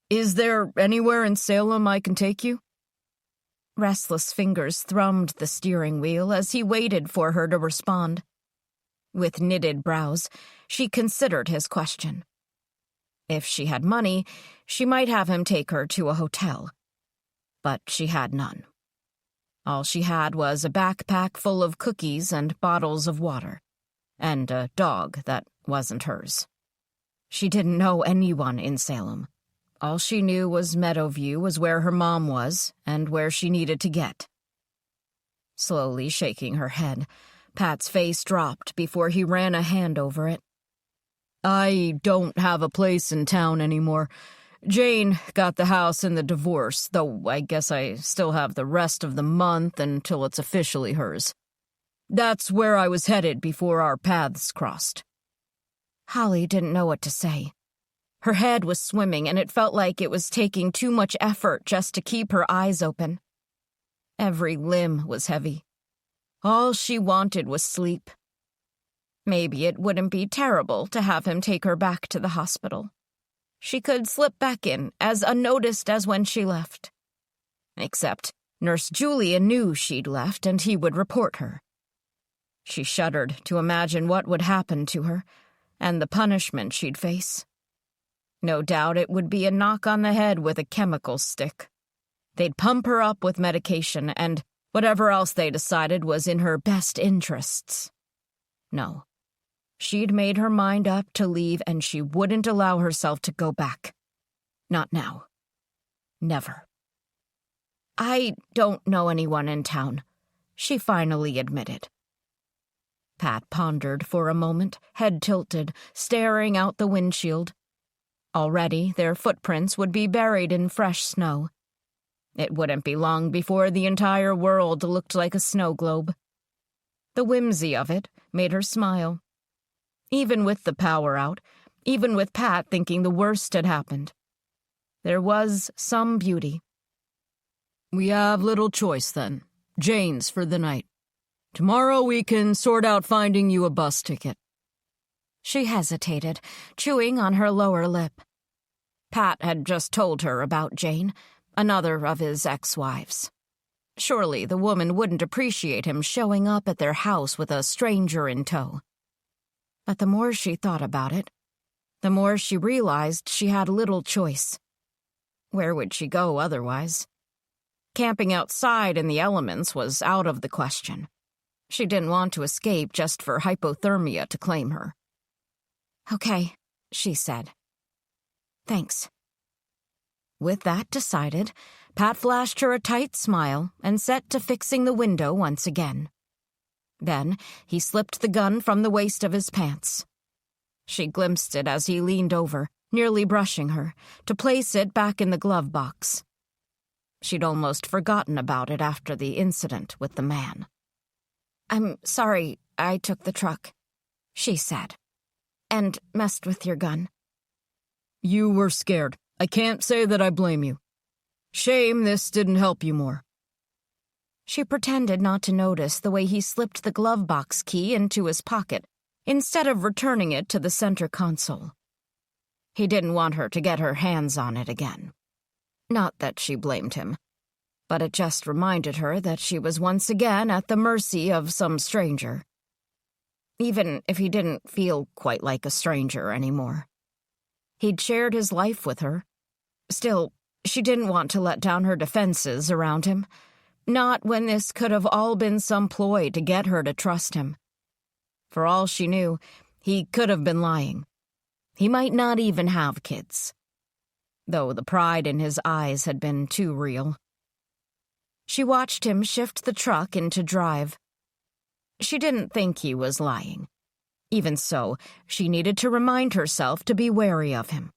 Is there anywhere in Salem I can take you? Restless fingers thrummed the steering wheel as he waited for her to respond. With knitted brows, she considered his question. If she had money, she might have him take her to a hotel. But she had none. All she had was a backpack full of cookies and bottles of water, and a dog that wasn't hers. She didn't know anyone in Salem. All she knew was Meadowview was where her mom was and where she needed to get. Slowly shaking her head, Pat's face dropped before he ran a hand over it. I don't have a place in town anymore. Jane got the house in the divorce, though I guess I still have the rest of the month until it's officially hers. That's where I was headed before our paths crossed. Holly didn't know what to say. Her head was swimming, and it felt like it was taking too much effort just to keep her eyes open. Every limb was heavy. All she wanted was sleep. Maybe it wouldn't be terrible to have him take her back to the hospital. She could slip back in as unnoticed as when she left. Except Nurse Julia knew she'd left, and he would report her. She shuddered to imagine what would happen to her, and the punishment she'd face. No doubt it would be a knock on the head with a chemical stick. They'd pump her up with medication, and whatever else they decided was in her best interests. No. She'd made her mind up to leave, and she wouldn't allow herself to go back. Not now. Never. I don't know anyone in town, she finally admitted. Pat pondered for a moment, head tilted, staring out the windshield. Already, their footprints would be buried in fresh snow. It wouldn't be long before the entire world looked like a snow globe. The whimsy of it made her smile. Even with the power out, even with Pat thinking the worst had happened, there was some beauty. "We have little choice, then. Jane's for the night. Tomorrow we can sort out finding you a bus ticket." She hesitated, chewing on her lower lip. Pat had just told her about Jane, another of his ex-wives. Surely the woman wouldn't appreciate him showing up at their house with a stranger in tow. But the more she thought about it, the more she realized she had little choice. Where would she go otherwise? Camping outside in the elements was out of the question. She didn't want to escape just for hypothermia to claim her. "Okay," she said. "Thanks." With that decided, Pat flashed her a tight smile and set to fixing the window once again. Then he slipped the gun from the waist of his pants. She glimpsed it as he leaned over, nearly brushing her, to place it back in the glove box. She'd almost forgotten about it after the incident with the man. "I'm sorry I took the truck," she said, "and messed with your gun." "You were scared. I can't say that I blame you. Shame this didn't help you more." She pretended not to notice the way he slipped the glove box key into his pocket instead of returning it to the center console. He didn't want her to get her hands on it again. Not that she blamed him, but it just reminded her that she was once again at the mercy of some stranger. Even if he didn't feel quite like a stranger anymore. He'd shared his life with her. Still, she didn't want to let down her defenses around him. Not when this could have all been some ploy to get her to trust him. For all she knew, he could have been lying. He might not even have kids. Though the pride in his eyes had been too real. She watched him shift the truck into drive. She didn't think he was lying. Even so, she needed to remind herself to be wary of him.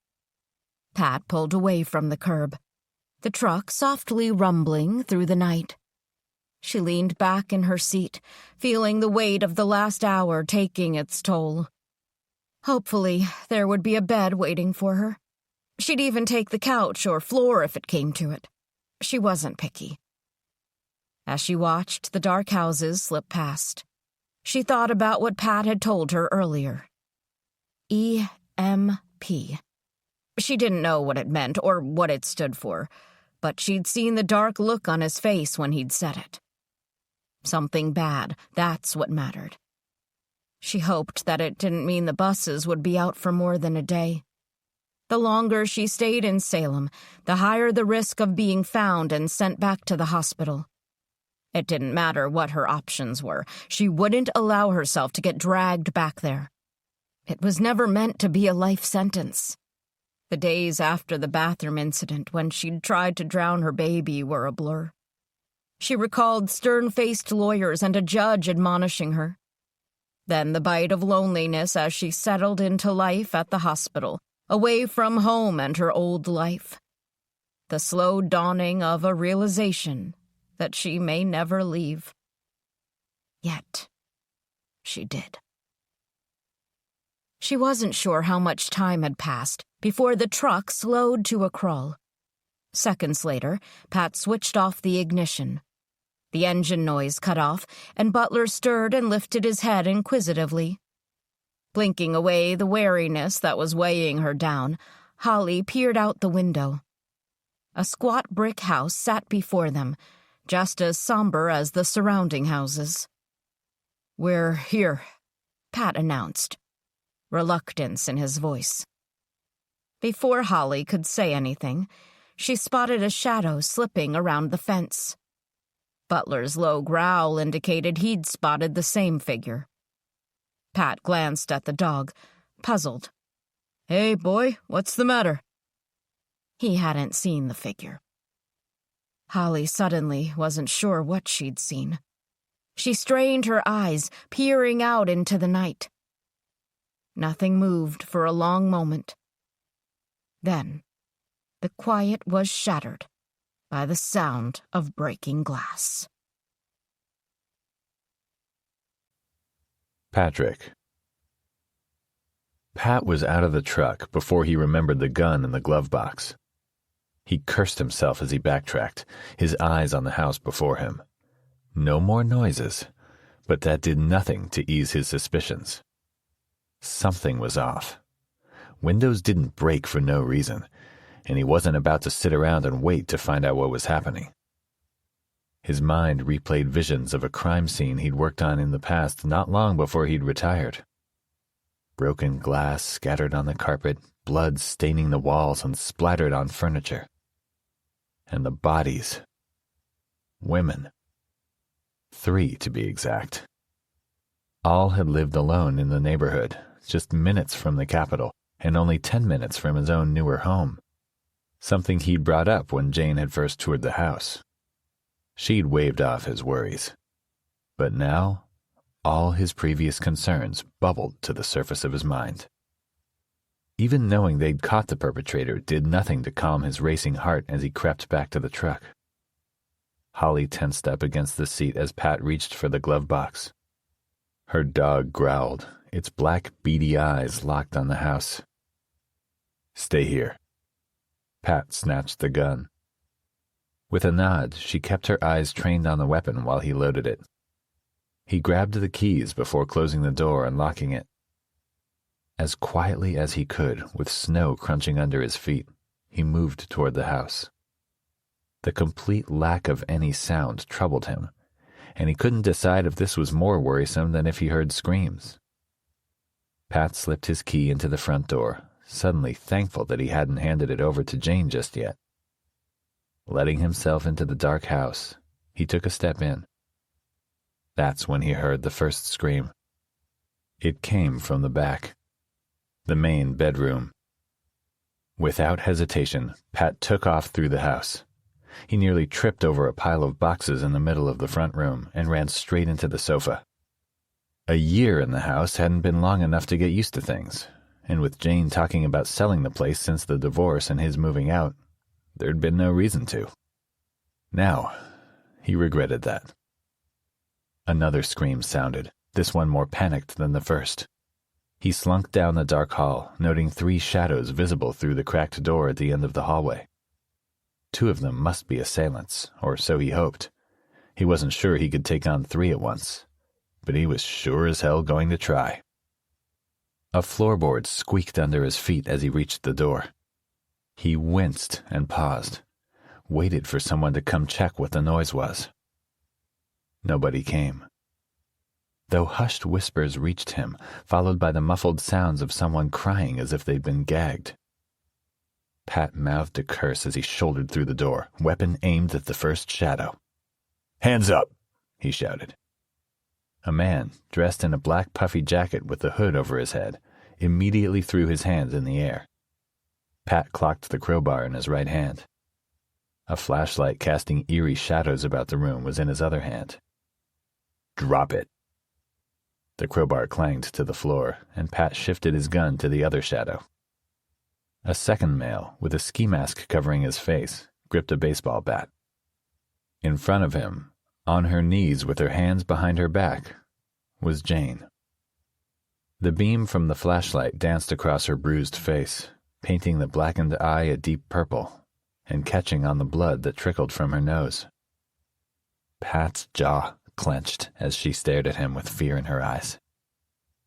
Pat pulled away from the curb, the truck softly rumbling through the night. She leaned back in her seat, feeling the weight of the last hour taking its toll. Hopefully, there would be a bed waiting for her. She'd even take the couch or floor if it came to it. She wasn't picky. As she watched the dark houses slip past, she thought about what Pat had told her earlier. EMP. She didn't know what it meant or what it stood for, but she'd seen the dark look on his face when he'd said it. Something bad, that's what mattered. She hoped that it didn't mean the buses would be out for more than a day. The longer she stayed in Salem, the higher the risk of being found and sent back to the hospital. It didn't matter what her options were. She wouldn't allow herself to get dragged back there. It was never meant to be a life sentence. The days after the bathroom incident when she'd tried to drown her baby were a blur. She recalled stern-faced lawyers and a judge admonishing her. Then the bite of loneliness as she settled into life at the hospital, away from home and her old life. The slow dawning of a realization that she may never leave. Yet, she did. She wasn't sure how much time had passed before the truck slowed to a crawl. Seconds later, Pat switched off the ignition. The engine noise cut off, and Butler stirred and lifted his head inquisitively. Blinking away the wariness that was weighing her down, Holly peered out the window. A squat brick house sat before them, just as somber as the surrounding houses. "We're here," Pat announced, reluctance in his voice. Before Holly could say anything, she spotted a shadow slipping around the fence. Butler's low growl indicated he'd spotted the same figure. Pat glanced at the dog, puzzled. "Hey, boy, what's the matter?" He hadn't seen the figure. Holly suddenly wasn't sure what she'd seen. She strained her eyes, peering out into the night. Nothing moved for a long moment. Then, the quiet was shattered by the sound of breaking glass. Patrick. Pat was out of the truck before he remembered the gun in the glove box. He cursed himself as he backtracked, his eyes on the house before him. No more noises, but that did nothing to ease his suspicions. Something was off. Windows didn't break for no reason, and he wasn't about to sit around and wait to find out what was happening. His mind replayed visions of a crime scene he'd worked on in the past not long before he'd retired. Broken glass scattered on the carpet, blood staining the walls and splattered on furniture. And the bodies. Women. 3 to be exact. All had lived alone in the neighborhood, just minutes from the capital, and only 10 minutes from his own newer home. Something he'd brought up when Jane had first toured the house. She'd waved off his worries. But now, all his previous concerns bubbled to the surface of his mind. Even knowing they'd caught the perpetrator did nothing to calm his racing heart as he crept back to the truck. Holly tensed up against the seat as Pat reached for the glove box. Her dog growled, its black, beady eyes locked on the house. "Stay here." Pat snatched the gun. With a nod, she kept her eyes trained on the weapon while he loaded it. He grabbed the keys before closing the door and locking it. As quietly as he could, with snow crunching under his feet, he moved toward the house. The complete lack of any sound troubled him, and he couldn't decide if this was more worrisome than if he heard screams. Pat slipped his key into the front door, suddenly thankful that he hadn't handed it over to Jane just yet. Letting himself into the dark house, he took a step in. That's when he heard the first scream. It came from the back, the main bedroom. Without hesitation, Pat took off through the house. He nearly tripped over a pile of boxes in the middle of the front room and ran straight into the sofa. A year in the house hadn't been long enough to get used to things, and with Jane talking about selling the place since the divorce and his moving out, there'd been no reason to. Now, he regretted that. Another scream sounded, this one more panicked than the first. He slunk down the dark hall, noting 3 shadows visible through the cracked door at the end of the hallway. 2 of them must be assailants, or so he hoped. He wasn't sure he could take on 3 at once, but he was sure as hell going to try. A floorboard squeaked under his feet as he reached the door. He winced and paused, waited for someone to come check what the noise was. Nobody came. Though hushed whispers reached him, followed by the muffled sounds of someone crying as if they'd been gagged. Pat mouthed a curse as he shouldered through the door, weapon aimed at the first shadow. "Hands up!" he shouted. A man, dressed in a black puffy jacket with the hood over his head, immediately threw his hands in the air. Pat clocked the crowbar in his right hand. A flashlight casting eerie shadows about the room was in his other hand. "Drop it." The crowbar clanged to the floor, and Pat shifted his gun to the other shadow. A second male, with a ski mask covering his face, gripped a baseball bat. In front of him, on her knees with her hands behind her back, was Jane. The beam from the flashlight danced across her bruised face, painting the blackened eye a deep purple, and catching on the blood that trickled from her nose. Pat's jaw clenched as she stared at him with fear in her eyes.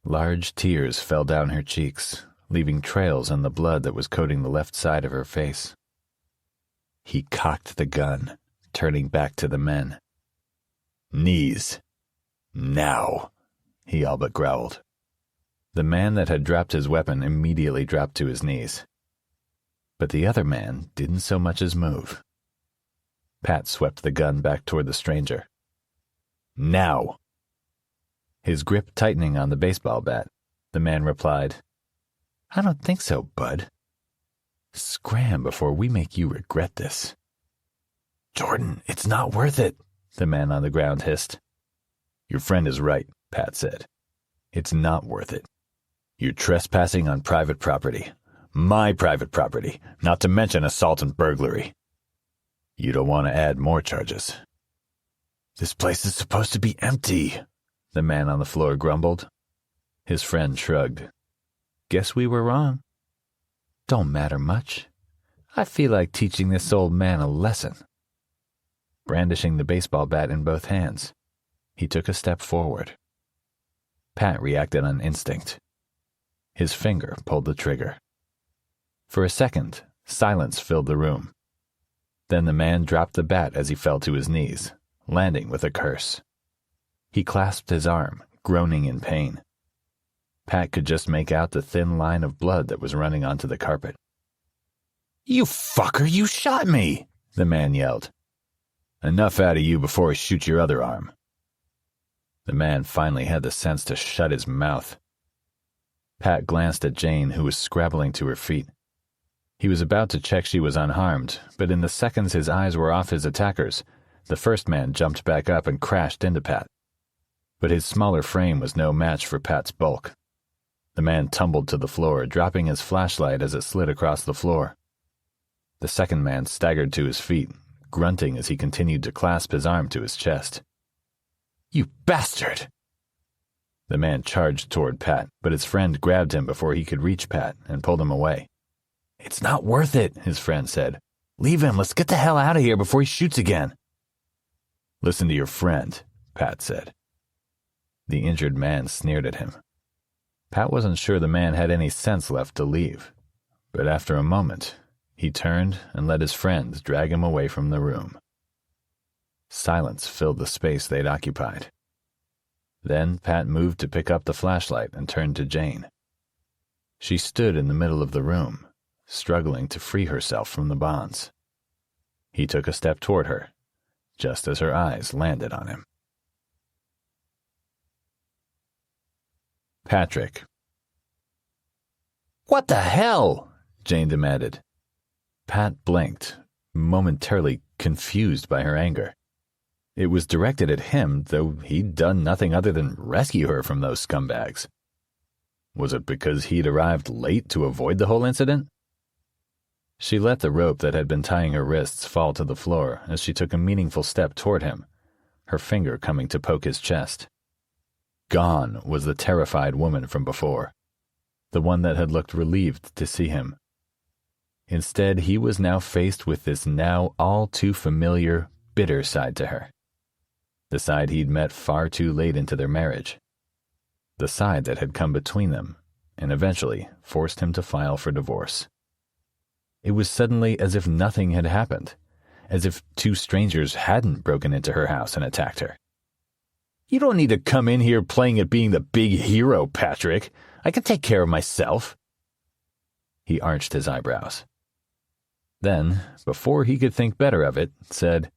Large tears fell down her cheeks, leaving trails in the blood that was coating the left side of her face. He cocked the gun, turning back to the men. "Knees. Now," he all but growled. The man that had dropped his weapon immediately dropped to his knees. But the other man didn't so much as move. Pat swept the gun back toward the stranger. "Now." His grip tightening on the baseball bat, the man replied, "I don't think so, bud. Scram before we make you regret this." "Jordan, it's not worth it," the man on the ground hissed. "Your friend is right," Pat said. "It's not worth it. You're trespassing on private property. My private property, not to mention assault and burglary. You don't want to add more charges." "This place is supposed to be empty," the man on the floor grumbled. His friend shrugged. Guess we were wrong. Don't matter much. I feel like teaching this old man a lesson. Brandishing the baseball bat in both hands, he took a step forward. Pat reacted on instinct. His finger pulled the trigger. For a second, silence filled the room. Then the man dropped the bat as he fell to his knees, landing with a curse. He clasped his arm, groaning in pain. Pat could just make out the thin line of blood that was running onto the carpet. "You fucker, you shot me!" the man yelled. "Enough out of you before I shoot your other arm." The man finally had the sense to shut his mouth. Pat glanced at Jane, who was scrabbling to her feet. He was about to check she was unharmed, but in the seconds his eyes were off his attackers, the first man jumped back up and crashed into Pat. But his smaller frame was no match for Pat's bulk. The man tumbled to the floor, dropping his flashlight as it slid across the floor. The second man staggered to his feet, grunting as he continued to clasp his arm to his chest. "You bastard!" The man charged toward Pat, but his friend grabbed him before he could reach Pat and pulled him away. "It's not worth it," his friend said. "Leave him. Let's get the hell out of here before he shoots again." "Listen to your friend," Pat said. The injured man sneered at him. Pat wasn't sure the man had any sense left to leave, but after a moment, he turned and let his friend drag him away from the room. Silence filled the space they'd occupied. Then Pat moved to pick up the flashlight and turned to Jane. She stood in the middle of the room, struggling to free herself from the bonds. He took a step toward her, just as her eyes landed on him. Patrick. "What the hell?" Jane demanded. Pat blinked, momentarily confused by her anger. It was directed at him, though he'd done nothing other than rescue her from those scumbags. Was it because he'd arrived late to avoid the whole incident? She let the rope that had been tying her wrists fall to the floor as she took a meaningful step toward him, her finger coming to poke his chest. Gone was the terrified woman from before, the one that had looked relieved to see him. Instead, he was now faced with this now all too familiar, bitter side to her. The side he'd met far too late into their marriage. The side that had come between them and eventually forced him to file for divorce. It was suddenly as if nothing had happened, as if two strangers hadn't broken into her house and attacked her. "You don't need to come in here playing at being the big hero, Patrick. I can take care of myself." He arched his eyebrows. Then, before he could think better of it, said,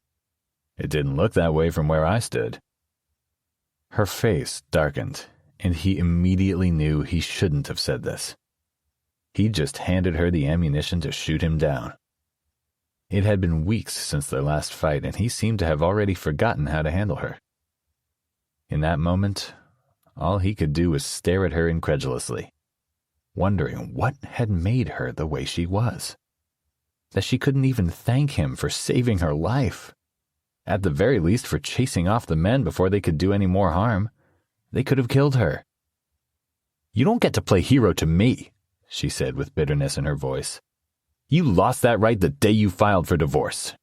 "It didn't look that way from where I stood." Her face darkened, and he immediately knew he shouldn't have said this. He just handed her the ammunition to shoot him down. It had been weeks since their last fight, and he seemed to have already forgotten how to handle her. In that moment, all he could do was stare at her incredulously, wondering what had made her the way she was. That she couldn't even thank him for saving her life. At the very least for chasing off the men before they could do any more harm. They could have killed her. "You don't get to play hero to me," she said with bitterness in her voice. "You lost that right the day you filed for divorce."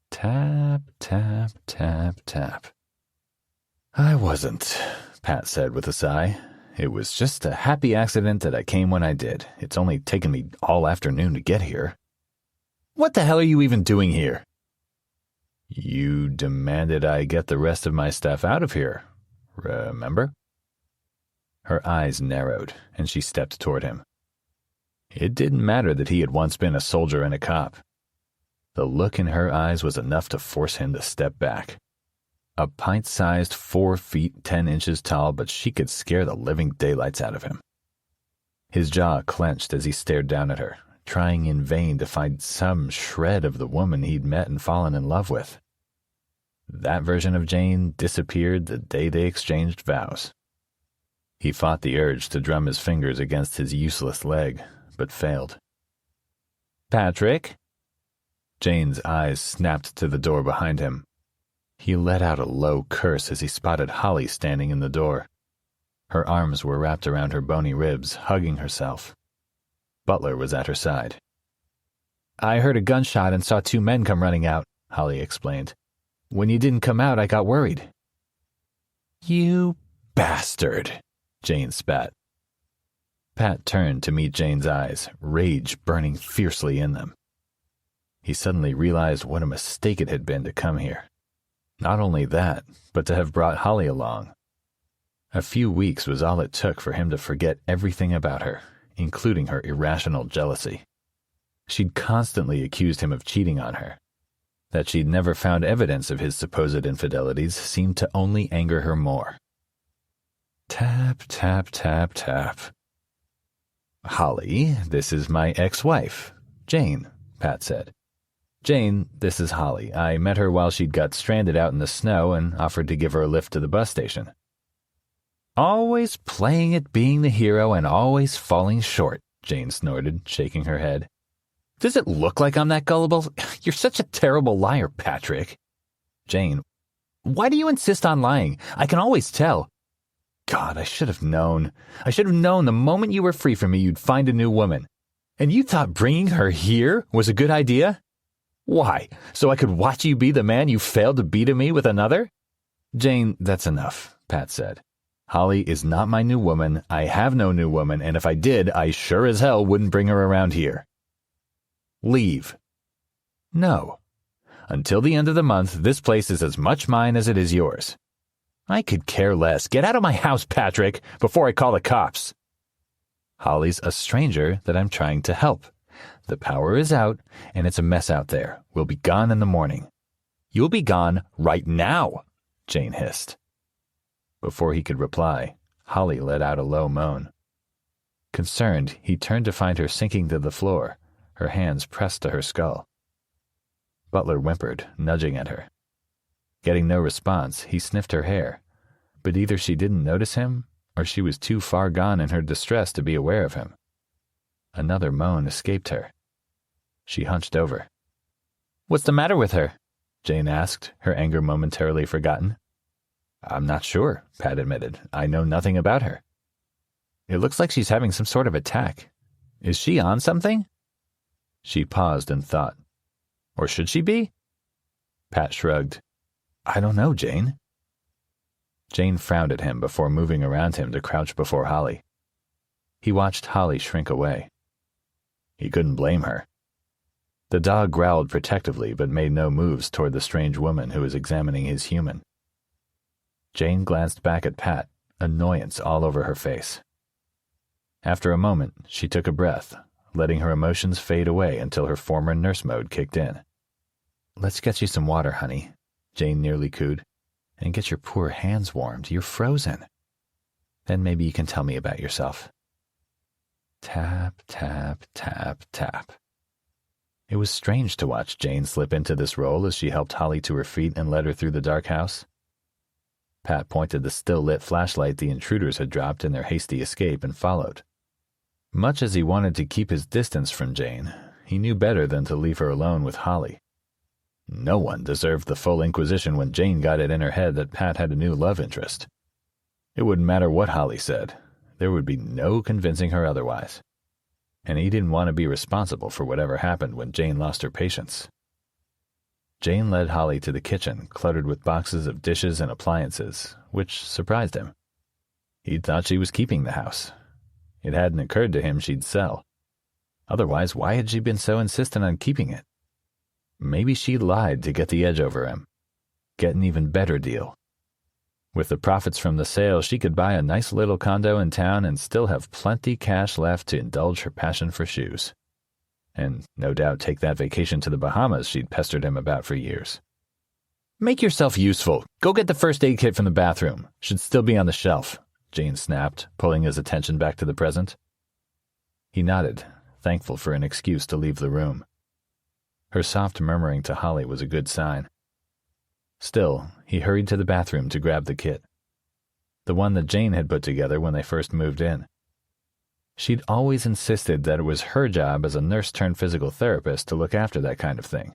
Tap, tap, tap, tap. "I wasn't," Pat said with a sigh. "It was just a happy accident that I came when I did. It's only taken me all afternoon to get here." "What the hell are you even doing here?" "You demanded I get the rest of my stuff out of here, remember?" Her eyes narrowed, and she stepped toward him. It didn't matter that he had once been a soldier and a cop. The look in her eyes was enough to force him to step back. A pint-sized 4 feet 10 inches tall, but she could scare the living daylights out of him. His jaw clenched as he stared down at her, trying in vain to find some shred of the woman he'd met and fallen in love with. That version of Jane disappeared the day they exchanged vows. He fought the urge to drum his fingers against his useless leg, but failed. "Patrick?" Jane's eyes snapped to the door behind him. He let out a low curse as he spotted Holly standing in the door. Her arms were wrapped around her bony ribs, hugging herself. Butler was at her side. "I heard a gunshot and saw 2 men come running out," Holly explained. "When you didn't come out, I got worried." "You bastard," Jane spat. Pat turned to meet Jane's eyes, rage burning fiercely in them. He suddenly realized what a mistake it had been to come here. Not only that, but to have brought Holly along. A few weeks was all it took for him to forget everything about her, including her irrational jealousy. She'd constantly accused him of cheating on her. That she'd never found evidence of his supposed infidelities seemed to only anger her more. Tap, tap, tap, tap. "Holly, this is my ex-wife, Jane," Pat said. "Jane, this is Holly. I met her while she'd got stranded out in the snow and offered to give her a lift to the bus station." "Always playing at being the hero and always falling short," Jane snorted, shaking her head. "Does it look like I'm that gullible? You're such a terrible liar, Patrick." "Jane, why do you insist on lying? I can always tell." "God, I should have known. I should have known the moment you were free from me you'd find a new woman. And you thought bringing her here was a good idea? Why, so I could watch you be the man you failed to be to me with another?" "Jane, that's enough," Pat said. "Holly is not my new woman. I have no new woman, and if I did, I sure as hell wouldn't bring her around here. Leave." "No. Until the end of the month, this place is as much mine as it is yours." "I could care less. Get out of my house, Patrick, before I call the cops." "Holly's a stranger that I'm trying to help. The power is out, and it's a mess out there. We'll be gone in the morning." "You'll be gone right now," Jane hissed. Before he could reply, Holly let out a low moan. Concerned, he turned to find her sinking to the floor, her hands pressed to her skull. Butler whimpered, nudging at her. Getting no response, he sniffed her hair, but either she didn't notice him, or she was too far gone in her distress to be aware of him. Another moan escaped her. She hunched over. "What's the matter with her?" Jane asked, her anger momentarily forgotten. "I'm not sure," Pat admitted. "I know nothing about her." "It looks like she's having some sort of attack. Is she on something?" She paused and thought. "Or should she be?" Pat shrugged. "I don't know, Jane." Jane frowned at him before moving around him to crouch before Holly. He watched Holly shrink away. He couldn't blame her. The dog growled protectively but made no moves toward the strange woman who was examining his human. Jane glanced back at Pat, annoyance all over her face. After a moment, she took a breath, letting her emotions fade away until her former nurse mode kicked in. "Let's get you some water, honey," Jane nearly cooed, "and get your poor hands warmed. You're frozen. Then maybe you can tell me about yourself." Tap, tap, tap, tap. It was strange to watch Jane slip into this role as she helped Holly to her feet and led her through the dark house. Pat pointed the still-lit flashlight the intruders had dropped in their hasty escape and followed. Much as he wanted to keep his distance from Jane, he knew better than to leave her alone with Holly. No one deserved the full inquisition when Jane got it in her head that Pat had a new love interest. It wouldn't matter what Holly said. There would be no convincing her otherwise. And he didn't want to be responsible for whatever happened when Jane lost her patience. Jane led Holly to the kitchen, cluttered with boxes of dishes and appliances, which surprised him. He'd thought she was keeping the house. It hadn't occurred to him she'd sell. Otherwise, why had she been so insistent on keeping it? Maybe she lied to get the edge over him. Get an even better deal. With the profits from the sale, she could buy a nice little condo in town and still have plenty cash left to indulge her passion for shoes. And no doubt take that vacation to the Bahamas she'd pestered him about for years. "Make yourself useful. Go get the first aid kit from the bathroom. Should still be on the shelf," Jane snapped, pulling his attention back to the present. He nodded, thankful for an excuse to leave the room. Her soft murmuring to Holly was a good sign. Still, he hurried to the bathroom to grab the kit. The one that Jane had put together when they first moved in. She'd always insisted that it was her job as a nurse-turned-physical therapist to look after that kind of thing.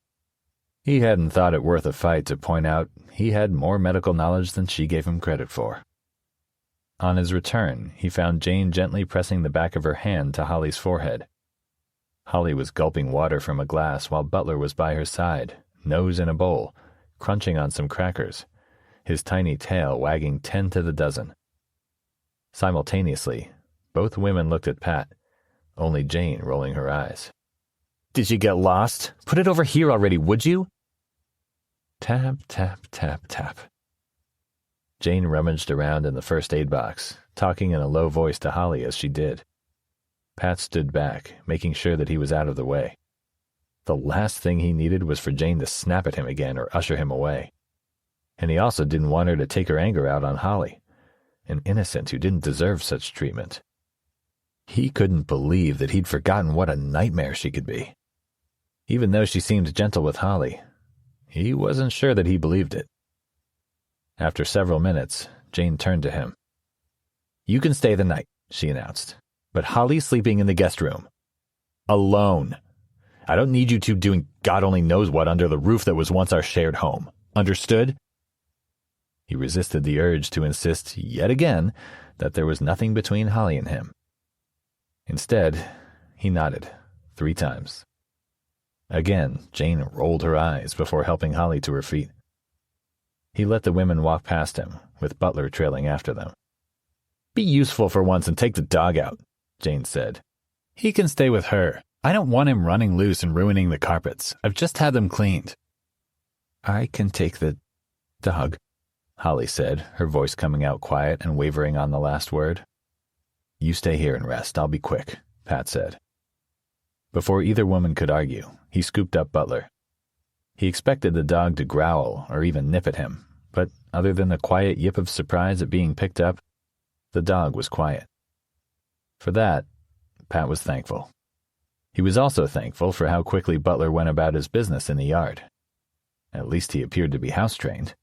He hadn't thought it worth a fight to point out he had more medical knowledge than she gave him credit for. On his return, he found Jane gently pressing the back of her hand to Holly's forehead. Holly was gulping water from a glass while Butler was by her side, nose in a bowl, crunching on some crackers, his tiny tail wagging 10 to the dozen. Simultaneously, both women looked at Pat, only Jane rolling her eyes. "Did you get lost? Put it over here already, would you?" Tap, tap, tap, tap. Jane rummaged around in the first aid box, talking in a low voice to Holly as she did. Pat stood back, making sure that he was out of the way. The last thing he needed was for Jane to snap at him again or usher him away. And he also didn't want her to take her anger out on Holly, an innocent who didn't deserve such treatment. He couldn't believe that he'd forgotten what a nightmare she could be. Even though she seemed gentle with Holly, he wasn't sure that he believed it. After several minutes, Jane turned to him. "You can stay the night," she announced, "but Holly's sleeping in the guest room. Alone. I don't need you two doing God only knows what under the roof that was once our shared home. Understood?" He resisted the urge to insist, yet again, that there was nothing between Holly and him. Instead, he nodded 3 times. Again, Jane rolled her eyes before helping Holly to her feet. He let the women walk past him, with Butler trailing after them. "Be useful for once and take the dog out," Jane said. "He can stay with her. I don't want him running loose and ruining the carpets. I've just had them cleaned." "I can take the dog," Holly said, her voice coming out quiet and wavering on the last word. "You stay here and rest. I'll be quick," Pat said. Before either woman could argue, he scooped up Butler. He expected the dog to growl or even nip at him, but other than the quiet yip of surprise at being picked up, the dog was quiet. For that, Pat was thankful. He was also thankful for how quickly Butler went about his business in the yard. At least he appeared to be house-trained.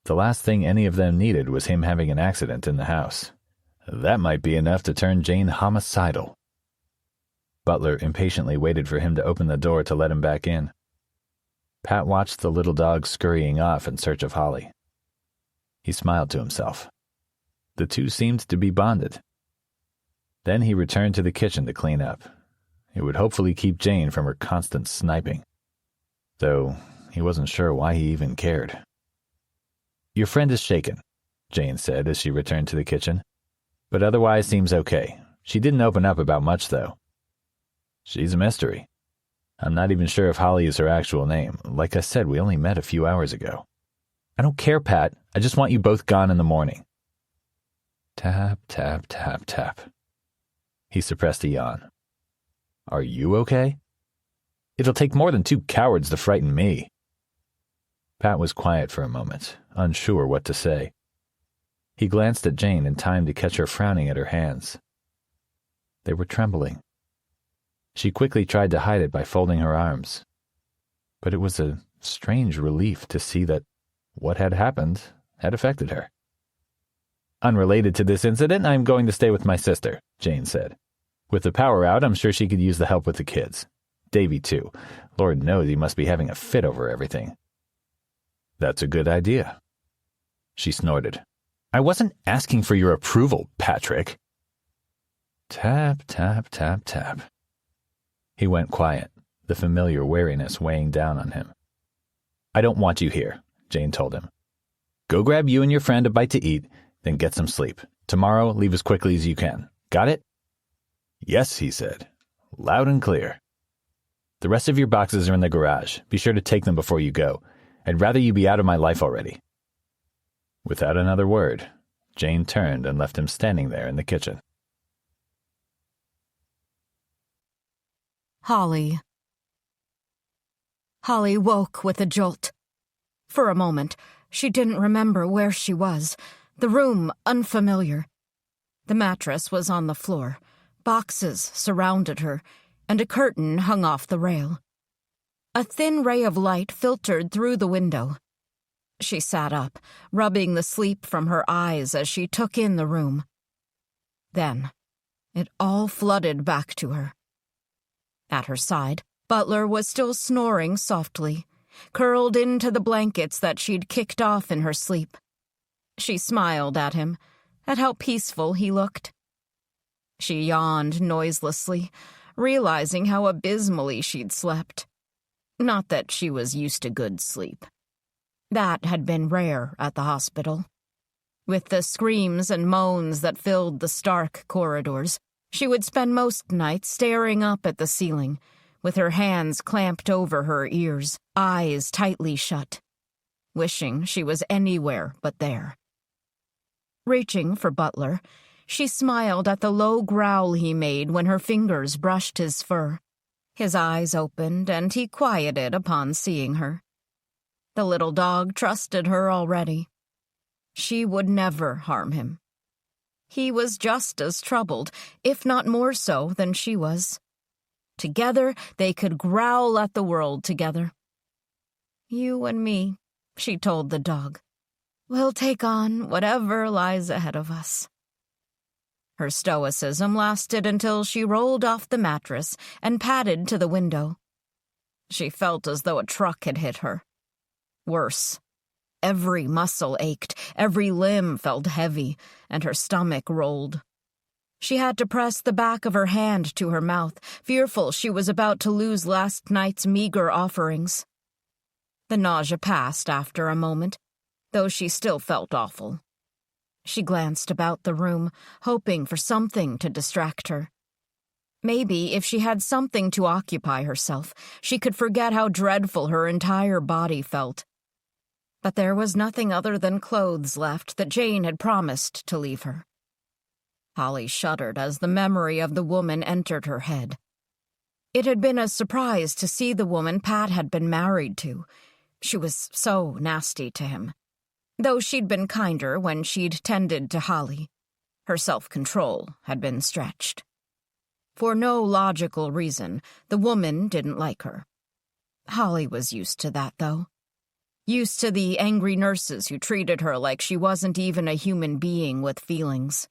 The last thing any of them needed was him having an accident in the house. That might be enough to turn Jane homicidal. Butler impatiently waited for him to open the door to let him back in. Pat watched the little dog scurrying off in search of Holly. He smiled to himself. The two seemed to be bonded. Then he returned to the kitchen to clean up. It would hopefully keep Jane from her constant sniping, though he wasn't sure why he even cared. "Your friend is shaken," Jane said as she returned to the kitchen, "but otherwise seems okay. She didn't open up about much, though." "She's a mystery. I'm not even sure if Holly is her actual name. Like I said, we only met a few hours ago." "I don't care, Pat. I just want you both gone in the morning." Tap, tap, tap, tap. He suppressed a yawn. "Are you okay?" "It'll take more than 2 cowards to frighten me." Pat was quiet for a moment, unsure what to say. He glanced at Jane in time to catch her frowning at her hands. They were trembling. She quickly tried to hide it by folding her arms. But it was a strange relief to see that what had happened had affected her. "Unrelated to this incident, I'm going to stay with my sister," Jane said. "With the power out, I'm sure she could use the help with the kids. Davy, too. Lord knows he must be having a fit over everything." "That's a good idea." She snorted. "I wasn't asking for your approval, Patrick." Tap, tap, tap, tap. He went quiet, the familiar wariness weighing down on him. "I don't want you here," Jane told him. "Go grab you and your friend a bite to eat, then get some sleep. Tomorrow, leave as quickly as you can. Got it?" "Yes," he said, loud and clear. "The rest of your boxes are in the garage. Be sure to take them before you go. I'd rather you be out of my life already." Without another word, Jane turned and left him standing there in the kitchen. Holly. Holly woke with a jolt. For a moment, she didn't remember where she was, the room unfamiliar. The mattress was on the floor, boxes surrounded her, and a curtain hung off the rail. A thin ray of light filtered through the window. She sat up, rubbing the sleep from her eyes as she took in the room. Then, it all flooded back to her. At her side, Butler was still snoring softly, curled into the blankets that she'd kicked off in her sleep. She smiled at him, at how peaceful he looked. She yawned noiselessly, realizing how abysmally she'd slept. Not that she was used to good sleep. That had been rare at the hospital. With the screams and moans that filled the stark corridors, she would spend most nights staring up at the ceiling, with her hands clamped over her ears, eyes tightly shut, wishing she was anywhere but there. Reaching for Butler, she smiled at the low growl he made when her fingers brushed his fur. His eyes opened, and he quieted upon seeing her. The little dog trusted her already. She would never harm him. He was just as troubled, if not more so, than she was. Together, they could growl at the world together. "You and me," she told the dog. "We'll take on whatever lies ahead of us." Her stoicism lasted until she rolled off the mattress and padded to the window. She felt as though a truck had hit her. Worse. Every muscle ached, every limb felt heavy, and her stomach rolled. She had to press the back of her hand to her mouth, fearful she was about to lose last night's meager offerings. The nausea passed after a moment, though she still felt awful. She glanced about the room, hoping for something to distract her. Maybe if she had something to occupy herself, she could forget how dreadful her entire body felt. But there was nothing other than clothes left that Jane had promised to leave her. Holly shuddered as the memory of the woman entered her head. It had been a surprise to see the woman Pat had been married to. She was so nasty to him. Though she'd been kinder when she'd tended to Holly, her self-control had been stretched. For no logical reason, the woman didn't like her. Holly was used to that, though. Used to the angry nurses who treated her like she wasn't even a human being with feelings.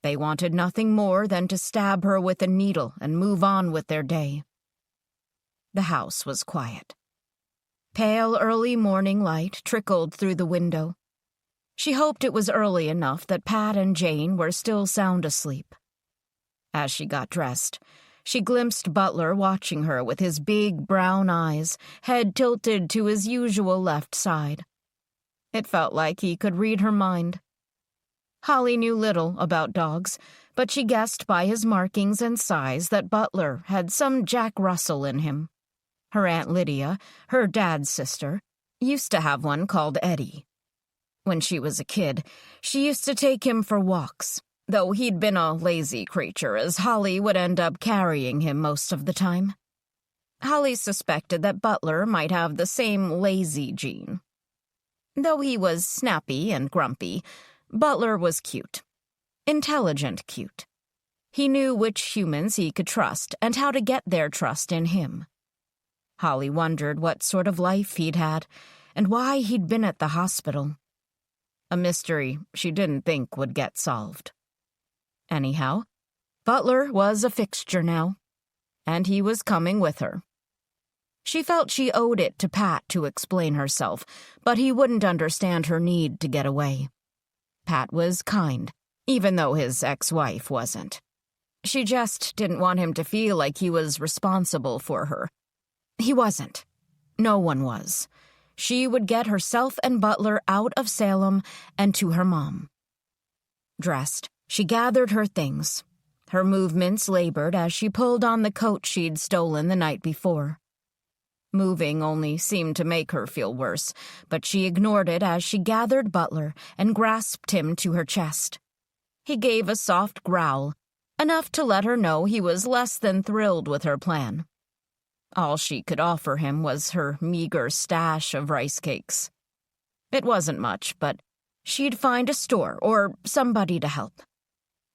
They wanted nothing more than to stab her with a needle and move on with their day. The house was quiet. Pale early morning light trickled through the window. She hoped it was early enough that Pat and Jane were still sound asleep. As she got dressed, she glimpsed Butler watching her with his big brown eyes, head tilted to his usual left side. It felt like he could read her mind. Holly knew little about dogs, but she guessed by his markings and size that Butler had some Jack Russell in him. Her Aunt Lydia, her dad's sister, used to have one called Eddie. When she was a kid, she used to take him for walks, though he'd been a lazy creature, as Holly would end up carrying him most of the time. Holly suspected that Butler might have the same lazy gene. Though he was snappy and grumpy, Butler was cute. Intelligent cute. He knew which humans he could trust and how to get their trust in him. Holly wondered what sort of life he'd had and why he'd been at the hospital. A mystery she didn't think would get solved. Anyhow, Butler was a fixture now, and he was coming with her. She felt she owed it to Pat to explain herself, but he wouldn't understand her need to get away. Pat was kind, even though his ex-wife wasn't. She just didn't want him to feel like he was responsible for her. He wasn't. No one was. She would get herself and Butler out of Salem and to her mom. Dressed, she gathered her things. Her movements labored as she pulled on the coat she'd stolen the night before. Moving only seemed to make her feel worse, but she ignored it as she gathered Butler and grasped him to her chest. He gave a soft growl, enough to let her know he was less than thrilled with her plan. All she could offer him was her meager stash of rice cakes. It wasn't much, but she'd find a store or somebody to help.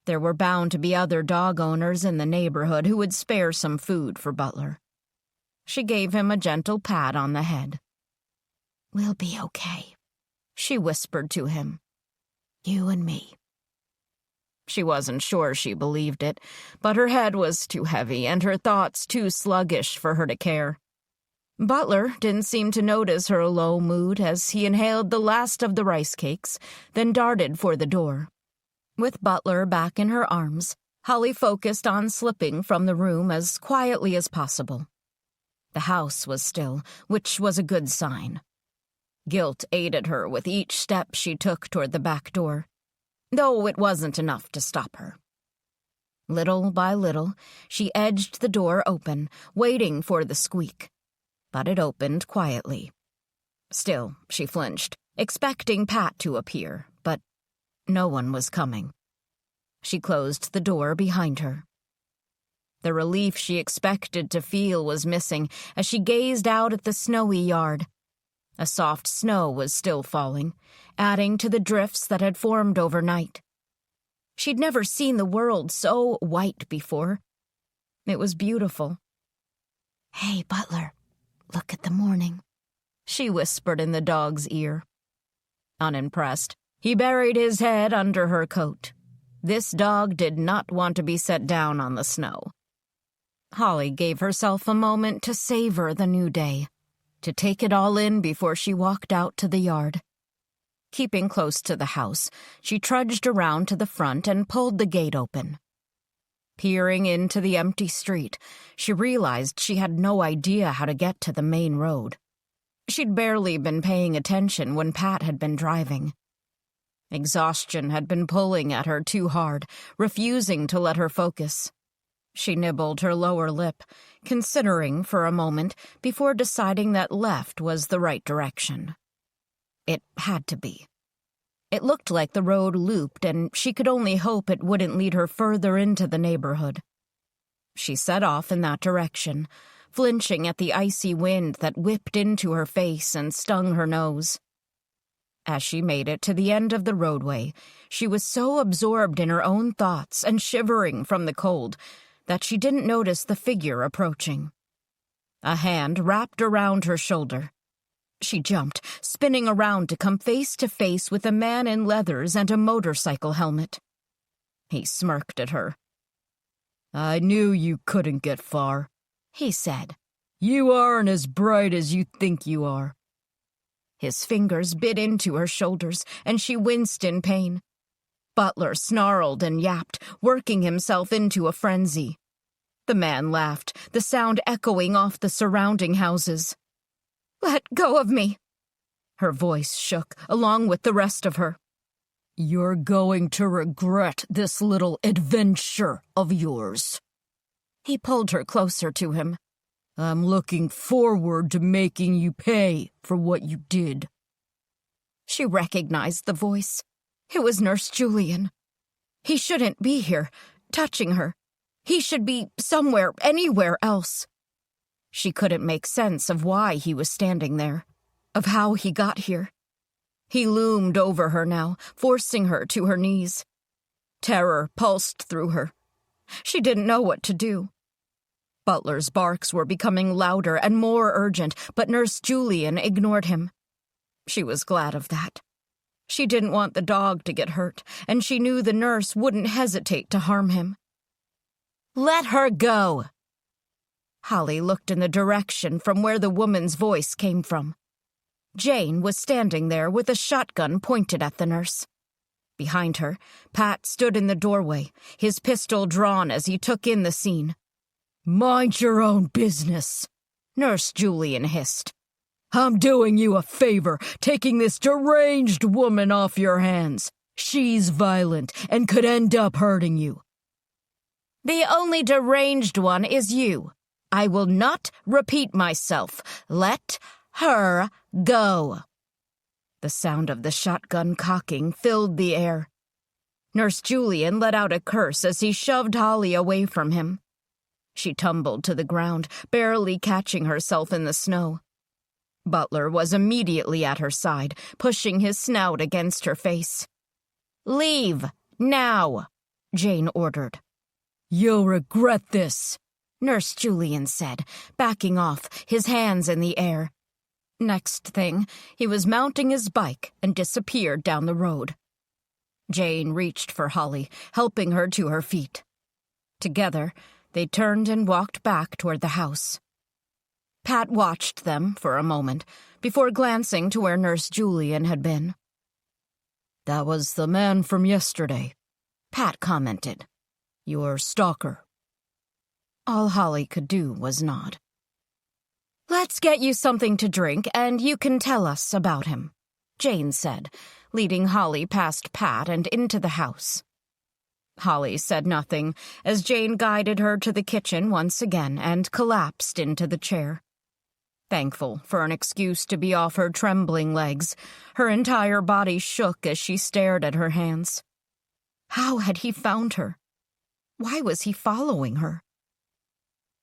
There were bound to be other dog owners in the neighborhood who would spare some food for Butler. She gave him a gentle pat on the head. "We'll be okay," she whispered to him. "You and me." She wasn't sure she believed it, but her head was too heavy and her thoughts too sluggish for her to care. Butler didn't seem to notice her low mood as he inhaled the last of the rice cakes, then darted for the door. With Butler back in her arms, Holly focused on slipping from the room as quietly as possible. The house was still, which was a good sign. Guilt aided her with each step she took toward the back door, though it wasn't enough to stop her. Little by little, she edged the door open, waiting for the squeak, but it opened quietly. Still, she flinched, expecting Pat to appear, but no one was coming. She closed the door behind her. The relief she expected to feel was missing as she gazed out at the snowy yard. A soft snow was still falling, adding to the drifts that had formed overnight. She'd never seen the world so white before. It was beautiful. "Hey, Butler, look at the morning," she whispered in the dog's ear. Unimpressed, he buried his head under her coat. This dog did not want to be set down on the snow. Holly gave herself a moment to savor the new day, to take it all in before she walked out to the yard. Keeping close to the house, she trudged around to the front and pulled the gate open. Peering into the empty street, she realized she had no idea how to get to the main road. She'd barely been paying attention when Pat had been driving. Exhaustion had been pulling at her too hard, refusing to let her focus. She nibbled her lower lip, considering for a moment before deciding that left was the right direction. It had to be. It looked like the road looped, and she could only hope it wouldn't lead her further into the neighborhood. She set off in that direction, flinching at the icy wind that whipped into her face and stung her nose. As she made it to the end of the roadway, she was so absorbed in her own thoughts and shivering from the cold that she didn't notice the figure approaching. A hand wrapped around her shoulder. She jumped, spinning around to come face to face with a man in leathers and a motorcycle helmet. He smirked at her. "I knew you couldn't get far," he said. "You aren't as bright as you think you are." His fingers bit into her shoulders, and she winced in pain. Butler snarled and yapped, working himself into a frenzy. The man laughed, the sound echoing off the surrounding houses. "Let go of me!" Her voice shook, along with the rest of her. "You're going to regret this little adventure of yours." He pulled her closer to him. "I'm looking forward to making you pay for what you did." She recognized the voice. It was Nurse Julian. He shouldn't be here, touching her. He should be somewhere, anywhere else. She couldn't make sense of why he was standing there, of how he got here. He loomed over her now, forcing her to her knees. Terror pulsed through her. She didn't know what to do. Butler's barks were becoming louder and more urgent, but Nurse Julian ignored him. She was glad of that. She didn't want the dog to get hurt, and she knew the nurse wouldn't hesitate to harm him. "Let her go!" Holly looked in the direction from where the woman's voice came from. Jane was standing there with a shotgun pointed at the nurse. Behind her, Pat stood in the doorway, his pistol drawn as he took in the scene. "Mind your own business," Nurse Julian hissed. "I'm doing you a favor, taking this deranged woman off your hands. She's violent and could end up hurting you." "The only deranged one is you. I will not repeat myself. Let her go." The sound of the shotgun cocking filled the air. Nurse Julian let out a curse as he shoved Holly away from him. She tumbled to the ground, barely catching herself in the snow. Butler was immediately at her side, pushing his snout against her face. "Leave, now," Jane ordered. "You'll regret this," Nurse Julian said, backing off, his hands in the air. Next thing, he was mounting his bike and disappeared down the road. Jane reached for Holly, helping her to her feet. Together, they turned and walked back toward the house. Pat watched them for a moment before glancing to where Nurse Julian had been. "That was the man from yesterday," Pat commented. Your stalker. All Holly could do was nod. Let's get you something to drink, and you can tell us about him, Jane said, leading Holly past Pat and into the house. Holly said nothing as Jane guided her to the kitchen once again and collapsed into the chair. Thankful for an excuse to be off her trembling legs, her entire body shook as she stared at her hands. How had he found her? Why was he following her?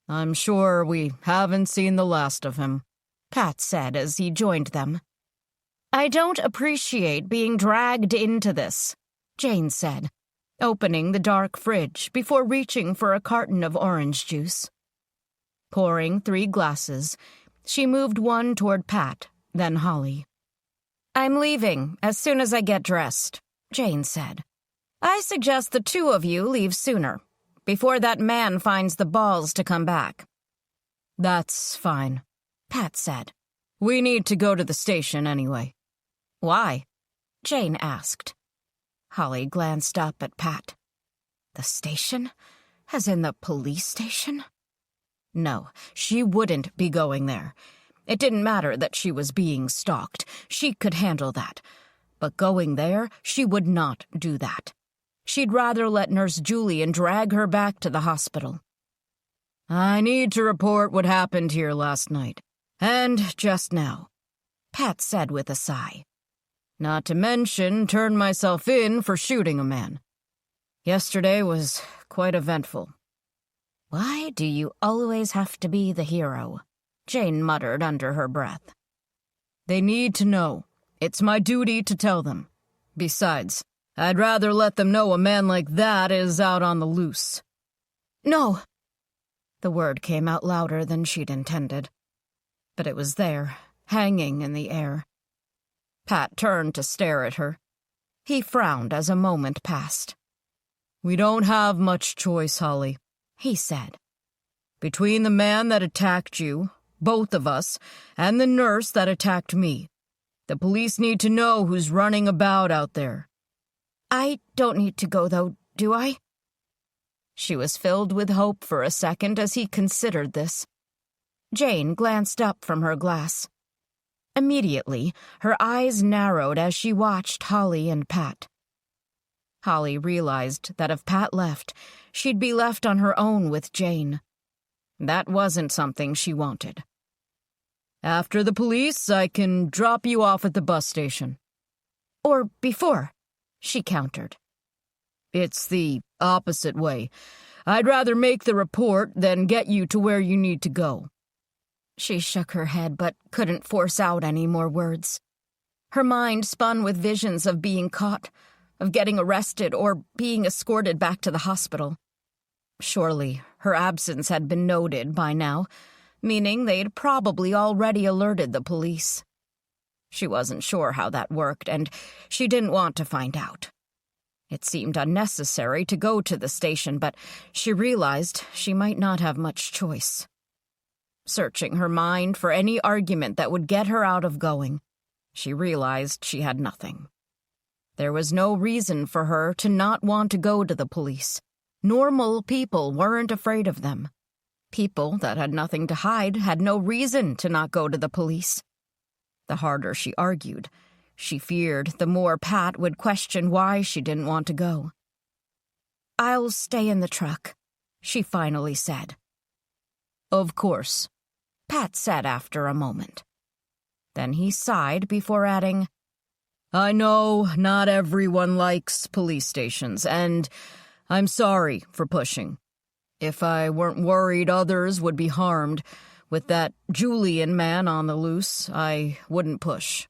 I'm sure we haven't seen the last of him, Pat said as he joined them. I don't appreciate being dragged into this, Jane said, opening the dark fridge before reaching for a carton of orange juice. Pouring 3 glasses, she moved one toward Pat, then Holly. I'm leaving as soon as I get dressed, Jane said. I suggest the 2 of you leave sooner, before that man finds the balls to come back. That's fine, Pat said. We need to go to the station anyway. Why? Jane asked. Holly glanced up at Pat. The station? As in the police station? No, she wouldn't be going there. It didn't matter that she was being stalked. She could handle that. But going there, she would not do that. She'd rather let Nurse Julian drag her back to the hospital. I need to report what happened here last night. And just now, Pat said with a sigh. Not to mention turn myself in for shooting a man. Yesterday was quite eventful. Why do you always have to be the hero? Jane muttered under her breath. They need to know. It's my duty to tell them. Besides, I'd rather let them know a man like that is out on the loose. No. The word came out louder than she'd intended. But it was there, hanging in the air. Pat turned to stare at her. He frowned as a moment passed. We don't have much choice, Holly, he said. Between the man that attacked you, both of us, and the nurse that attacked me, the police need to know who's running about out there. I don't need to go, though, do I? She was filled with hope for a second as he considered this. Jane glanced up from her glass. Immediately, her eyes narrowed as she watched Holly and Pat. Holly realized that if Pat left, she'd be left on her own with Jane. That wasn't something she wanted. After the police, I can drop you off at the bus station. Or before, she countered. It's the opposite way. I'd rather make the report than get you to where you need to go. She shook her head but couldn't force out any more words. Her mind spun with visions of being caught, of getting arrested or being escorted back to the hospital. Surely her absence had been noted by now, meaning they'd probably already alerted the police. She wasn't sure how that worked, and she didn't want to find out. It seemed unnecessary to go to the station, but she realized she might not have much choice. Searching her mind for any argument that would get her out of going, she realized she had nothing. There was no reason for her to not want to go to the police. Normal people weren't afraid of them. People that had nothing to hide had no reason to not go to the police. The harder she argued, she feared the more Pat would question why she didn't want to go. I'll stay in the truck, she finally said. Of course, Pat said after a moment. Then he sighed before adding, I know not everyone likes police stations, and I'm sorry for pushing. If I weren't worried others would be harmed, with that Julian man on the loose, I wouldn't push.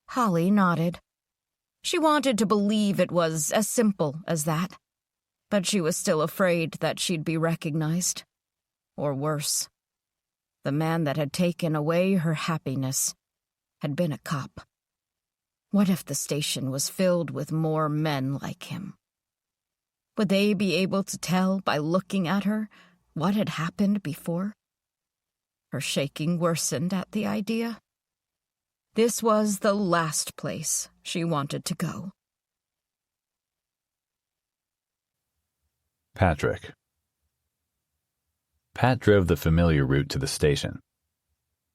Holly nodded. She wanted to believe it was as simple as that, but she was still afraid that she'd be recognized. Or worse, the man that had taken away her happiness had been a cop. What if the station was filled with more men like him? Would they be able to tell by looking at her what had happened before? Her shaking worsened at the idea. This was the last place she wanted to go. Patrick. Pat drove the familiar route to the station.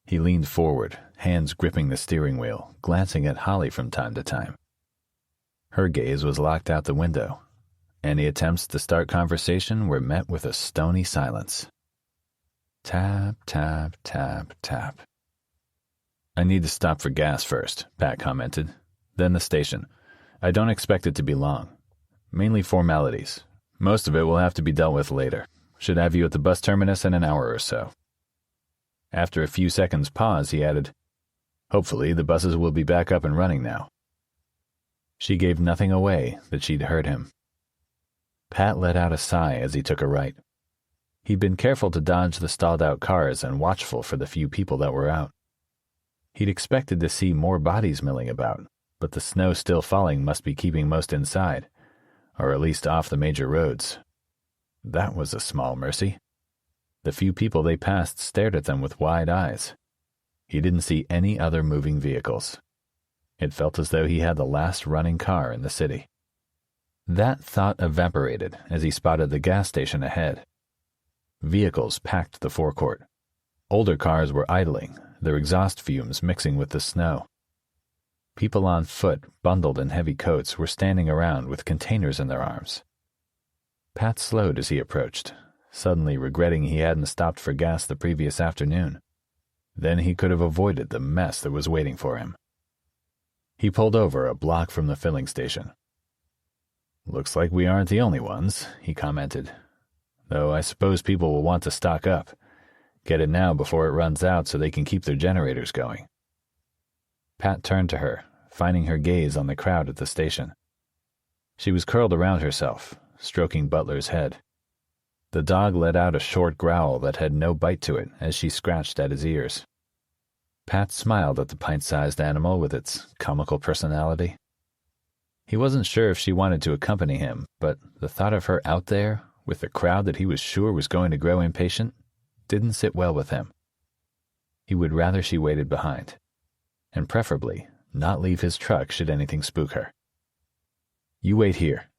He leaned forward, hands gripping the steering wheel, glancing at Holly from time to time. Her gaze was locked out the window. Any attempts to start conversation were met with a stony silence. Tap, tap, tap, tap. "I need to stop for gas first," Pat commented. "Then the station. I don't expect it to be long. Mainly formalities. Most of it will have to be dealt with later. Should have you at the bus terminus in an hour or so." After a few seconds' pause, he added, "Hopefully the buses will be back up and running now." She gave nothing away that she'd heard him. Pat let out a sigh as he took a right. He'd been careful to dodge the stalled-out cars and watchful for the few people that were out. He'd expected to see more bodies milling about, but the snow still falling must be keeping most inside, or at least off the major roads. That was a small mercy. The few people they passed stared at them with wide eyes. He didn't see any other moving vehicles. It felt as though he had the last running car in the city. That thought evaporated as he spotted the gas station ahead. Vehicles packed the forecourt. Older cars were idling, their exhaust fumes mixing with the snow. People on foot, bundled in heavy coats, were standing around with containers in their arms. Pat slowed as he approached, suddenly regretting he hadn't stopped for gas the previous afternoon. Then he could have avoided the mess that was waiting for him. He pulled over a block from the filling station. "Looks like we aren't the only ones," he commented. "Though I suppose people will want to stock up. Get it now before it runs out so they can keep their generators going." Pat turned to her, finding her gaze on the crowd at the station. She was curled around herself, stroking Butler's head. The dog let out a short growl that had no bite to it as she scratched at his ears. Pat smiled at the pint-sized animal with its comical personality. He wasn't sure if she wanted to accompany him, but the thought of her out there, with the crowd that he was sure was going to grow impatient, didn't sit well with him. He would rather she waited behind, and preferably not leave his truck should anything spook her. "You wait here.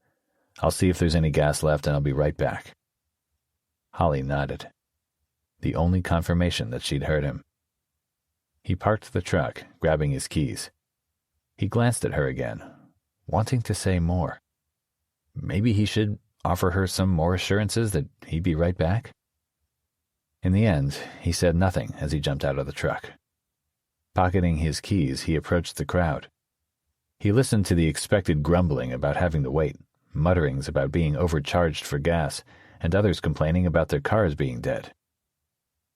I'll see if there's any gas left and I'll be right back." Holly nodded, the only confirmation that she'd heard him. He parked the truck, grabbing his keys. He glanced at her again, wanting to say more. Maybe he should offer her some more assurances that he'd be right back? In the end, he said nothing as he jumped out of the truck. Pocketing his keys, he approached the crowd. He listened to the expected grumbling about having to wait, mutterings about being overcharged for gas, and others complaining about their cars being dead.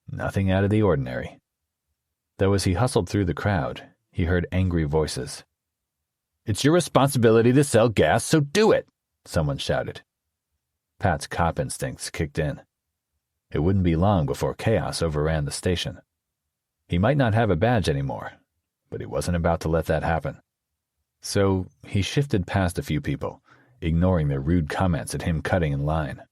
Nothing out of the ordinary. Though as he hustled through the crowd, he heard angry voices. "It's your responsibility to sell gas, so do it!" someone shouted. Pat's cop instincts kicked in. It wouldn't be long before chaos overran the station. He might not have a badge anymore, but he wasn't about to let that happen. So he shifted past a few people, ignoring their rude comments at him cutting in line.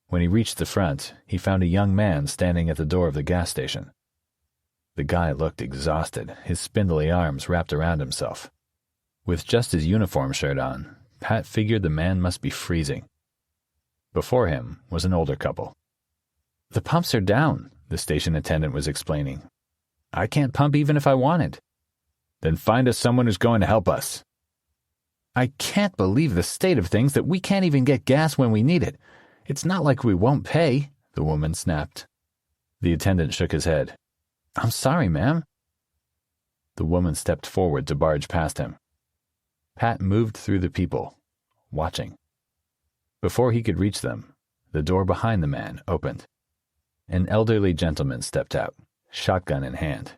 When he reached the front, he found a young man standing at the door of the gas station. The guy looked exhausted, his spindly arms wrapped around himself. With just his uniform shirt on, Pat figured the man must be freezing. Before him was an older couple. "The pumps are down," the station attendant was explaining. "I can't pump even if I wanted." "Then find us someone who's going to help us." "I can't believe the state of things that we can't even get gas when we need it. It's not like we won't pay," the woman snapped. The attendant shook his head. "I'm sorry, ma'am." The woman stepped forward to barge past him. Pat moved through the people, watching. Before he could reach them, the door behind the man opened. An elderly gentleman stepped out, shotgun in hand.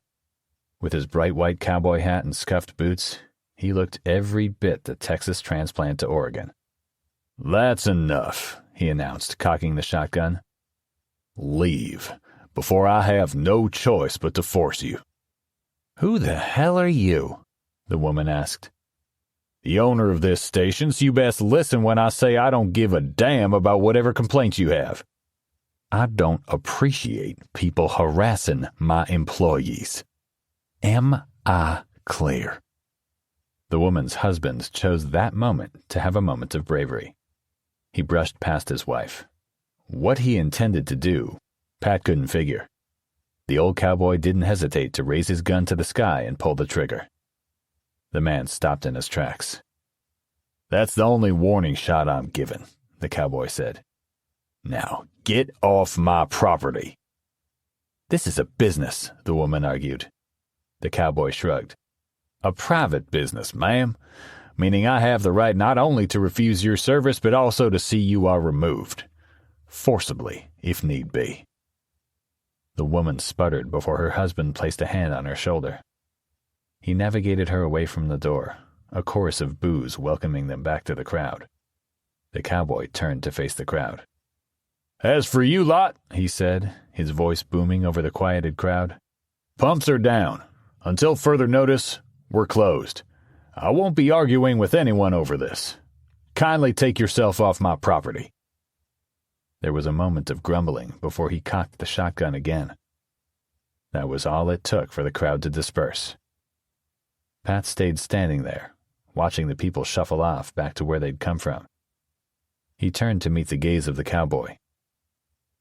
With his bright white cowboy hat and scuffed boots, he looked every bit the Texas transplant to Oregon. "That's enough," he announced, cocking the shotgun. "Leave, before I have no choice but to force you." "Who the hell are you?" the woman asked. "The owner of this station, so you best listen when I say I don't give a damn about whatever complaints you have. I don't appreciate people harassing my employees. Am I clear?" The woman's husband chose that moment to have a moment of bravery. He brushed past his wife. What he intended to do, Pat couldn't figure. The old cowboy didn't hesitate to raise his gun to the sky and pull the trigger. The man stopped in his tracks. "That's the only warning shot I'm giving," the cowboy said. "Now, get off my property." "This is a business," the woman argued. The cowboy shrugged. "A private business, ma'am, meaning I have the right not only to refuse your service but also to see you are removed. Forcibly, if need be." The woman sputtered before her husband placed a hand on her shoulder. He navigated her away from the door, a chorus of boos welcoming them back to the crowd. The cowboy turned to face the crowd. "As for you lot," he said, his voice booming over the quieted crowd, "pumps are down. Until further notice, we're closed. I won't be arguing with anyone over this. Kindly take yourself off my property." There was a moment of grumbling before he cocked the shotgun again. That was all it took for the crowd to disperse. Pat stayed standing there, watching the people shuffle off back to where they'd come from. He turned to meet the gaze of the cowboy.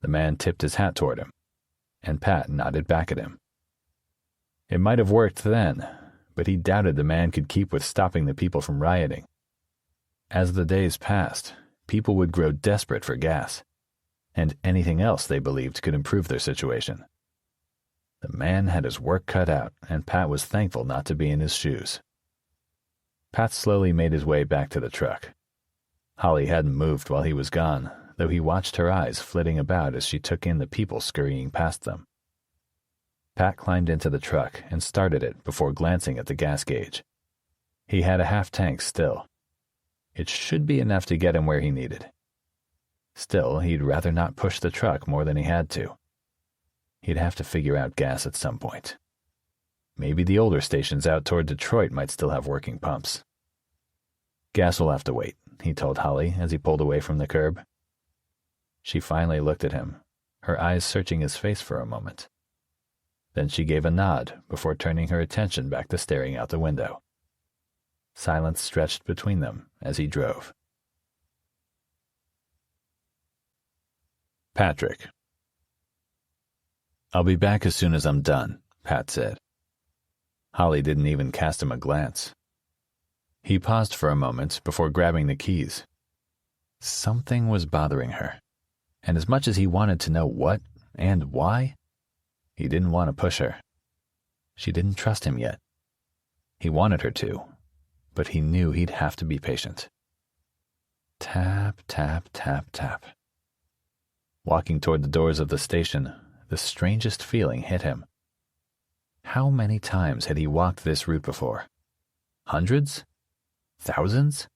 The man tipped his hat toward him, and Pat nodded back at him. It might have worked then, but he doubted the man could keep with stopping the people from rioting. As the days passed, people would grow desperate for gas, and anything else they believed could improve their situation. The man had his work cut out, and Pat was thankful not to be in his shoes. Pat slowly made his way back to the truck. Holly hadn't moved while he was gone, though he watched her eyes flitting about as she took in the people scurrying past them. Pat climbed into the truck and started it before glancing at the gas gauge. He had a half tank still. It should be enough to get him where he needed. Still, he'd rather not push the truck more than he had to. He'd have to figure out gas at some point. Maybe the older stations out toward Detroit might still have working pumps. "Gas will have to wait," he told Holly as he pulled away from the curb. She finally looked at him, her eyes searching his face for a moment. Then she gave a nod before turning her attention back to staring out the window. Silence stretched between them as he drove. Patrick. "I'll be back as soon as I'm done," Pat said. Holly didn't even cast him a glance. He paused for a moment before grabbing the keys. Something was bothering her, and as much as he wanted to know what and why, he didn't want to push her. She didn't trust him yet. He wanted her to, but he knew he'd have to be patient. Tap, tap, tap, tap. Walking toward the doors of the station, the strangest feeling hit him. How many times had he walked this route before? Hundreds? Thousands?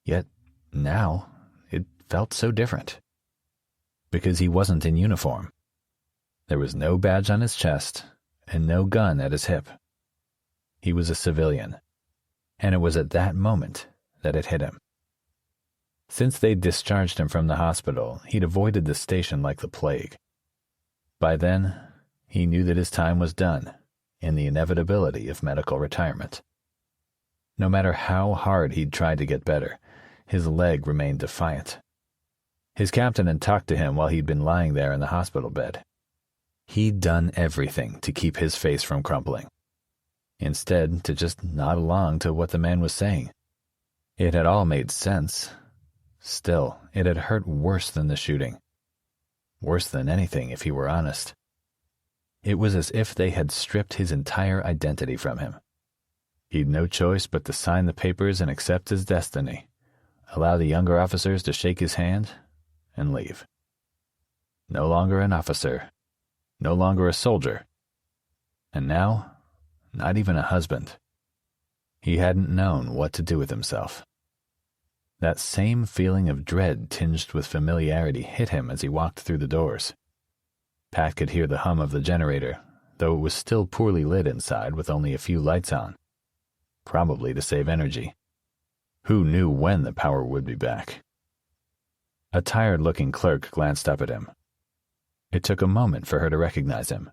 Yet now it felt so different. Because he wasn't in uniform. There was no badge on his chest and no gun at his hip. He was a civilian, and it was at that moment that it hit him. Since they'd discharged him from the hospital, he'd avoided the station like the plague. By then, he knew that his time was done, and the inevitability of medical retirement. No matter how hard he'd tried to get better, his leg remained defiant. His captain had talked to him while he'd been lying there in the hospital bed. He'd done everything to keep his face from crumpling. Instead, to just nod along to what the man was saying. It had all made sense. Still, it had hurt worse than the shooting. Worse than anything, if he were honest. It was as if they had stripped his entire identity from him. He'd no choice but to sign the papers and accept his destiny, allow the younger officers to shake his hand, and leave. No longer an officer, no longer a soldier, and now, not even a husband. He hadn't known what to do with himself. That same feeling of dread tinged with familiarity hit him as he walked through the doors. Pat could hear the hum of the generator, though it was still poorly lit inside with only a few lights on. Probably to save energy. Who knew when the power would be back? A tired-looking clerk glanced up at him. It took a moment for her to recognize him.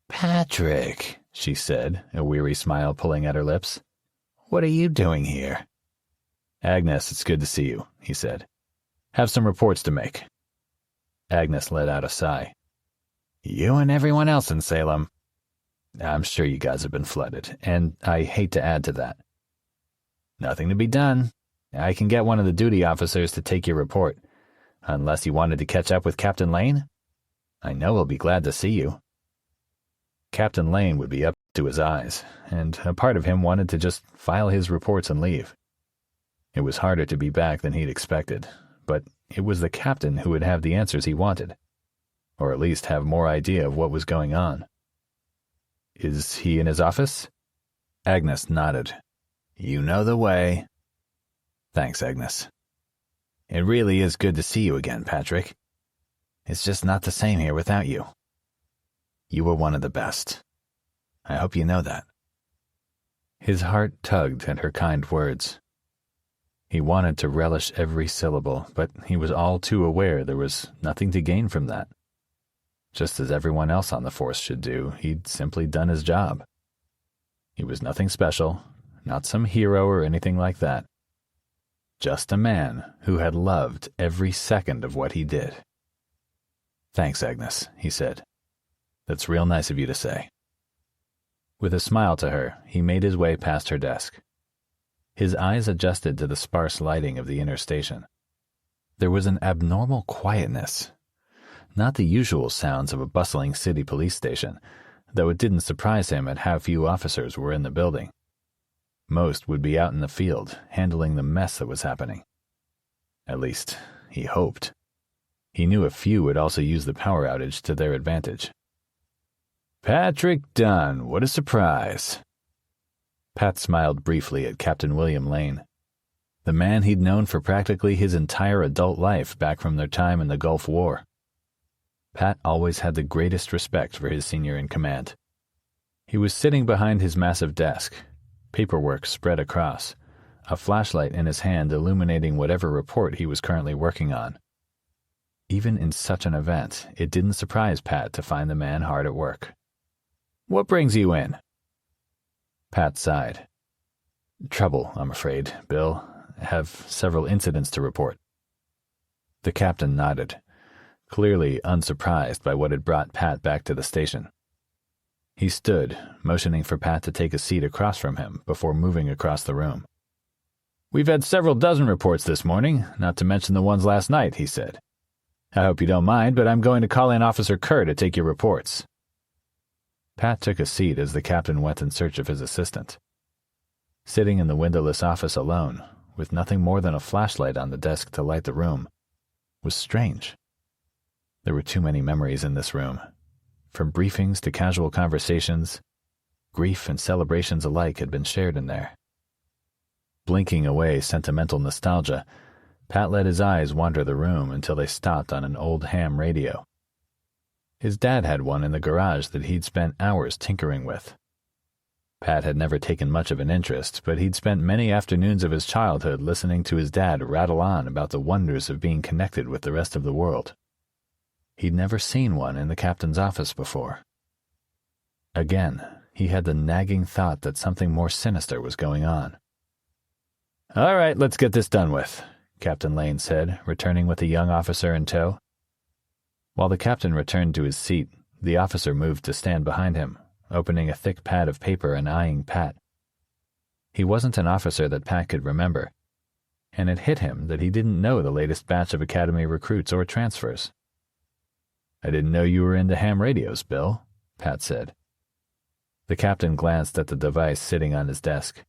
"Patrick," she said, a weary smile pulling at her lips. "What are you doing here?" "Agnes, it's good to see you," he said. "Have some reports to make." Agnes let out a sigh. "You and everyone else in Salem. I'm sure you guys have been flooded, and I hate to add to that." "Nothing to be done. I can get one of the duty officers to take your report, unless you wanted to catch up with Captain Lane. I know he'll be glad to see you." Captain Lane would be up to his eyes, and a part of him wanted to just file his reports and leave. It was harder to be back than he'd expected, but it was the captain who would have the answers he wanted, or at least have more idea of what was going on. "Is he in his office?" Agnes nodded. "You know the way." "Thanks, Agnes. It really is good to see you again, Patrick. It's just not the same here without you. You were one of the best. I hope you know that." His heart tugged at her kind words. He wanted to relish every syllable, but he was all too aware there was nothing to gain from that. Just as everyone else on the force should do, he'd simply done his job. He was nothing special, not some hero or anything like that. Just a man who had loved every second of what he did. "Thanks, Agnes," he said. "That's real nice of you to say." With a smile to her, he made his way past her desk. His eyes adjusted to the sparse lighting of the inner station. There was an abnormal quietness, not the usual sounds of a bustling city police station, though it didn't surprise him at how few officers were in the building. Most would be out in the field, handling the mess that was happening. At least, he hoped. He knew a few would also use the power outage to their advantage. "Patrick Dunn, what a surprise." Pat smiled briefly at Captain William Lane, the man he'd known for practically his entire adult life back from their time in the Gulf War. Pat always had the greatest respect for his senior in command. He was sitting behind his massive desk, paperwork spread across, a flashlight in his hand illuminating whatever report he was currently working on. Even in such an event, it didn't surprise Pat to find the man hard at work. "What brings you in?" Pat sighed. "Trouble, I'm afraid, Bill. Have several incidents to report." The captain nodded, clearly unsurprised by what had brought Pat back to the station. He stood, motioning for Pat to take a seat across from him before moving across the room. "We've had several dozen reports this morning, not to mention the ones last night," he said. "I hope you don't mind, but I'm going to call in Officer Kerr to take your reports." Pat took a seat as the captain went in search of his assistant. Sitting in the windowless office alone, with nothing more than a flashlight on the desk to light the room, was strange. There were too many memories in this room. From briefings to casual conversations, grief and celebrations alike had been shared in there. Blinking away sentimental nostalgia, Pat let his eyes wander the room until they stopped on an old ham radio. His dad had one in the garage that he'd spent hours tinkering with. Pat had never taken much of an interest, but he'd spent many afternoons of his childhood listening to his dad rattle on about the wonders of being connected with the rest of the world. He'd never seen one in the captain's office before. Again, he had the nagging thought that something more sinister was going on. "All right, let's get this done with," Captain Lane said, returning with a young officer in tow. While the captain returned to his seat, the officer moved to stand behind him, opening a thick pad of paper and eyeing Pat. He wasn't an officer that Pat could remember, and it hit him that he didn't know the latest batch of academy recruits or transfers. "I didn't know you were into ham radios, Bill," Pat said. The captain glanced at the device sitting on his desk.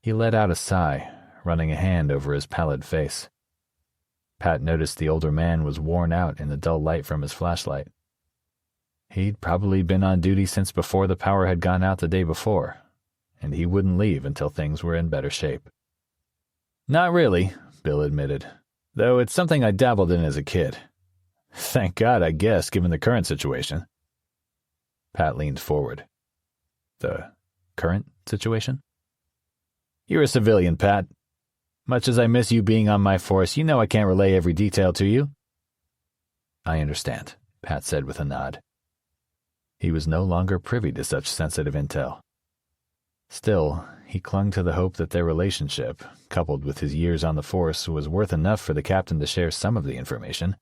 He let out a sigh, running a hand over his pallid face. Pat noticed the older man was worn out in the dull light from his flashlight. He'd probably been on duty since before the power had gone out the day before, and he wouldn't leave until things were in better shape. "Not really," Bill admitted, "though it's something I dabbled in as a kid. Thank God, I guess, given the current situation." Pat leaned forward. "The current situation?" "You're a civilian, Pat. Much as I miss you being on my force, you know I can't relay every detail to you." "I understand," Pat said with a nod. He was no longer privy to such sensitive intel. Still, he clung to the hope that their relationship, coupled with his years on the force, was worth enough for the captain to share some of the information.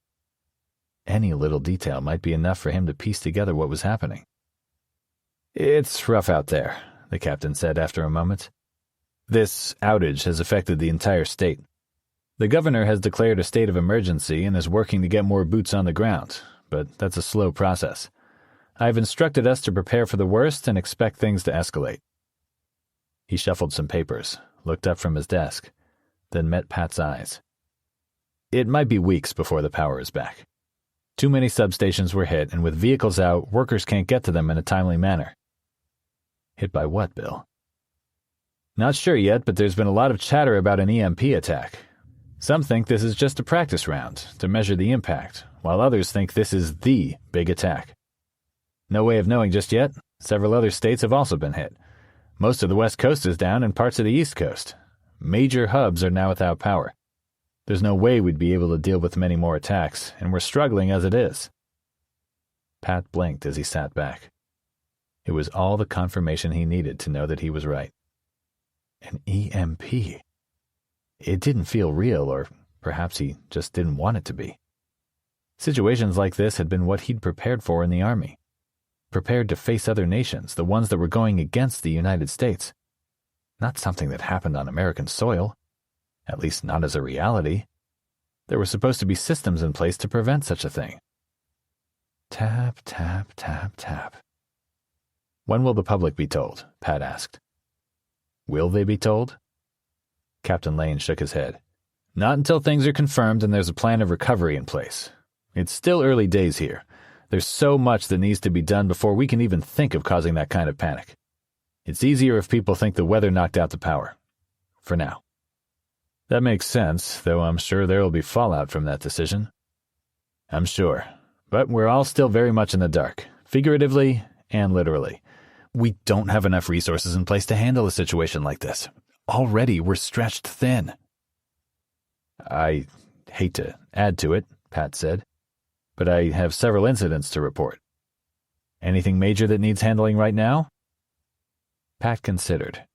Any little detail might be enough for him to piece together what was happening. "It's rough out there," the captain said after a moment. "This outage has affected the entire state. The governor has declared a state of emergency and is working to get more boots on the ground, but that's a slow process. I've instructed us to prepare for the worst and expect things to escalate." He shuffled some papers, looked up from his desk, then met Pat's eyes. "It might be weeks before the power is back. Too many substations were hit, and with vehicles out, workers can't get to them in a timely manner." "Hit by what, Bill?" "Not sure yet, but there's been a lot of chatter about an EMP attack. Some think this is just a practice round to measure the impact, while others think this is the big attack. No way of knowing just yet. Several other states have also been hit. Most of the West Coast is down and parts of the East Coast. Major hubs are now without power. There's no way we'd be able to deal with many more attacks, and we're struggling as it is." Pat blinked as he sat back. It was all the confirmation he needed to know that he was right. An EMP. It didn't feel real, or perhaps he just didn't want it to be. Situations like this had been what he'd prepared for in the Army. Prepared to face other nations, the ones that were going against the United States. Not something that happened on American soil. At least not as a reality. There were supposed to be systems in place to prevent such a thing. Tap, tap, tap, tap. "When will the public be told?" Pat asked. "Will they be told?" Captain Lane shook his head. "Not until things are confirmed and there's a plan of recovery in place. It's still early days here. There's so much that needs to be done before we can even think of causing that kind of panic. It's easier if people think the weather knocked out the power. For now." "That makes sense, though I'm sure there will be fallout from that decision." "I'm sure. But we're all still very much in the dark, figuratively and literally. We don't have enough resources in place to handle a situation like this. Already we're stretched thin." "I hate to add to it," Pat said, "but I have several incidents to report. Anything major that needs handling right now?" Pat considered.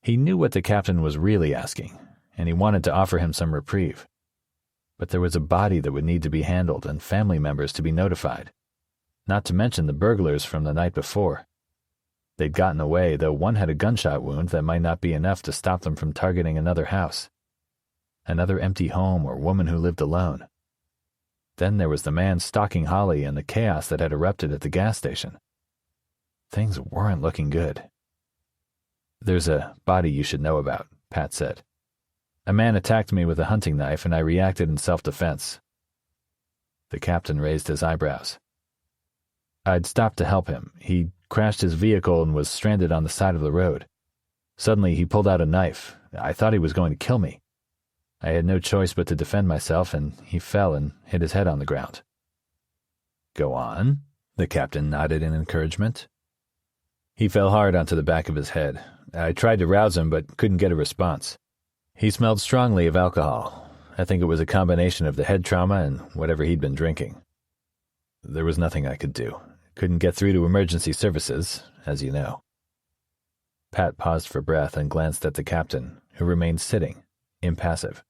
He knew what the captain was really asking, and he wanted to offer him some reprieve. But there was a body that would need to be handled and family members to be notified, not to mention the burglars from the night before. They'd gotten away, though one had a gunshot wound that might not be enough to stop them from targeting another house. Another empty home or woman who lived alone. Then there was the man stalking Holly and the chaos that had erupted at the gas station. Things weren't looking good. "There's a body you should know about," Pat said. "A man attacked me with a hunting knife and I reacted in self-defense." The captain raised his eyebrows. "I'd stopped to help him. He crashed his vehicle and was stranded on the side of the road. Suddenly he pulled out a knife. I thought he was going to kill me. I had no choice but to defend myself, and he fell and hit his head on the ground." "Go on," the captain nodded in encouragement. "He fell hard onto the back of his head. I tried to rouse him but couldn't get a response. He smelled strongly of alcohol. I think it was a combination of the head trauma and whatever he'd been drinking. There was nothing I could do. Couldn't get through to emergency services, as you know." Pat paused for breath and glanced at the captain, who remained sitting, impassive.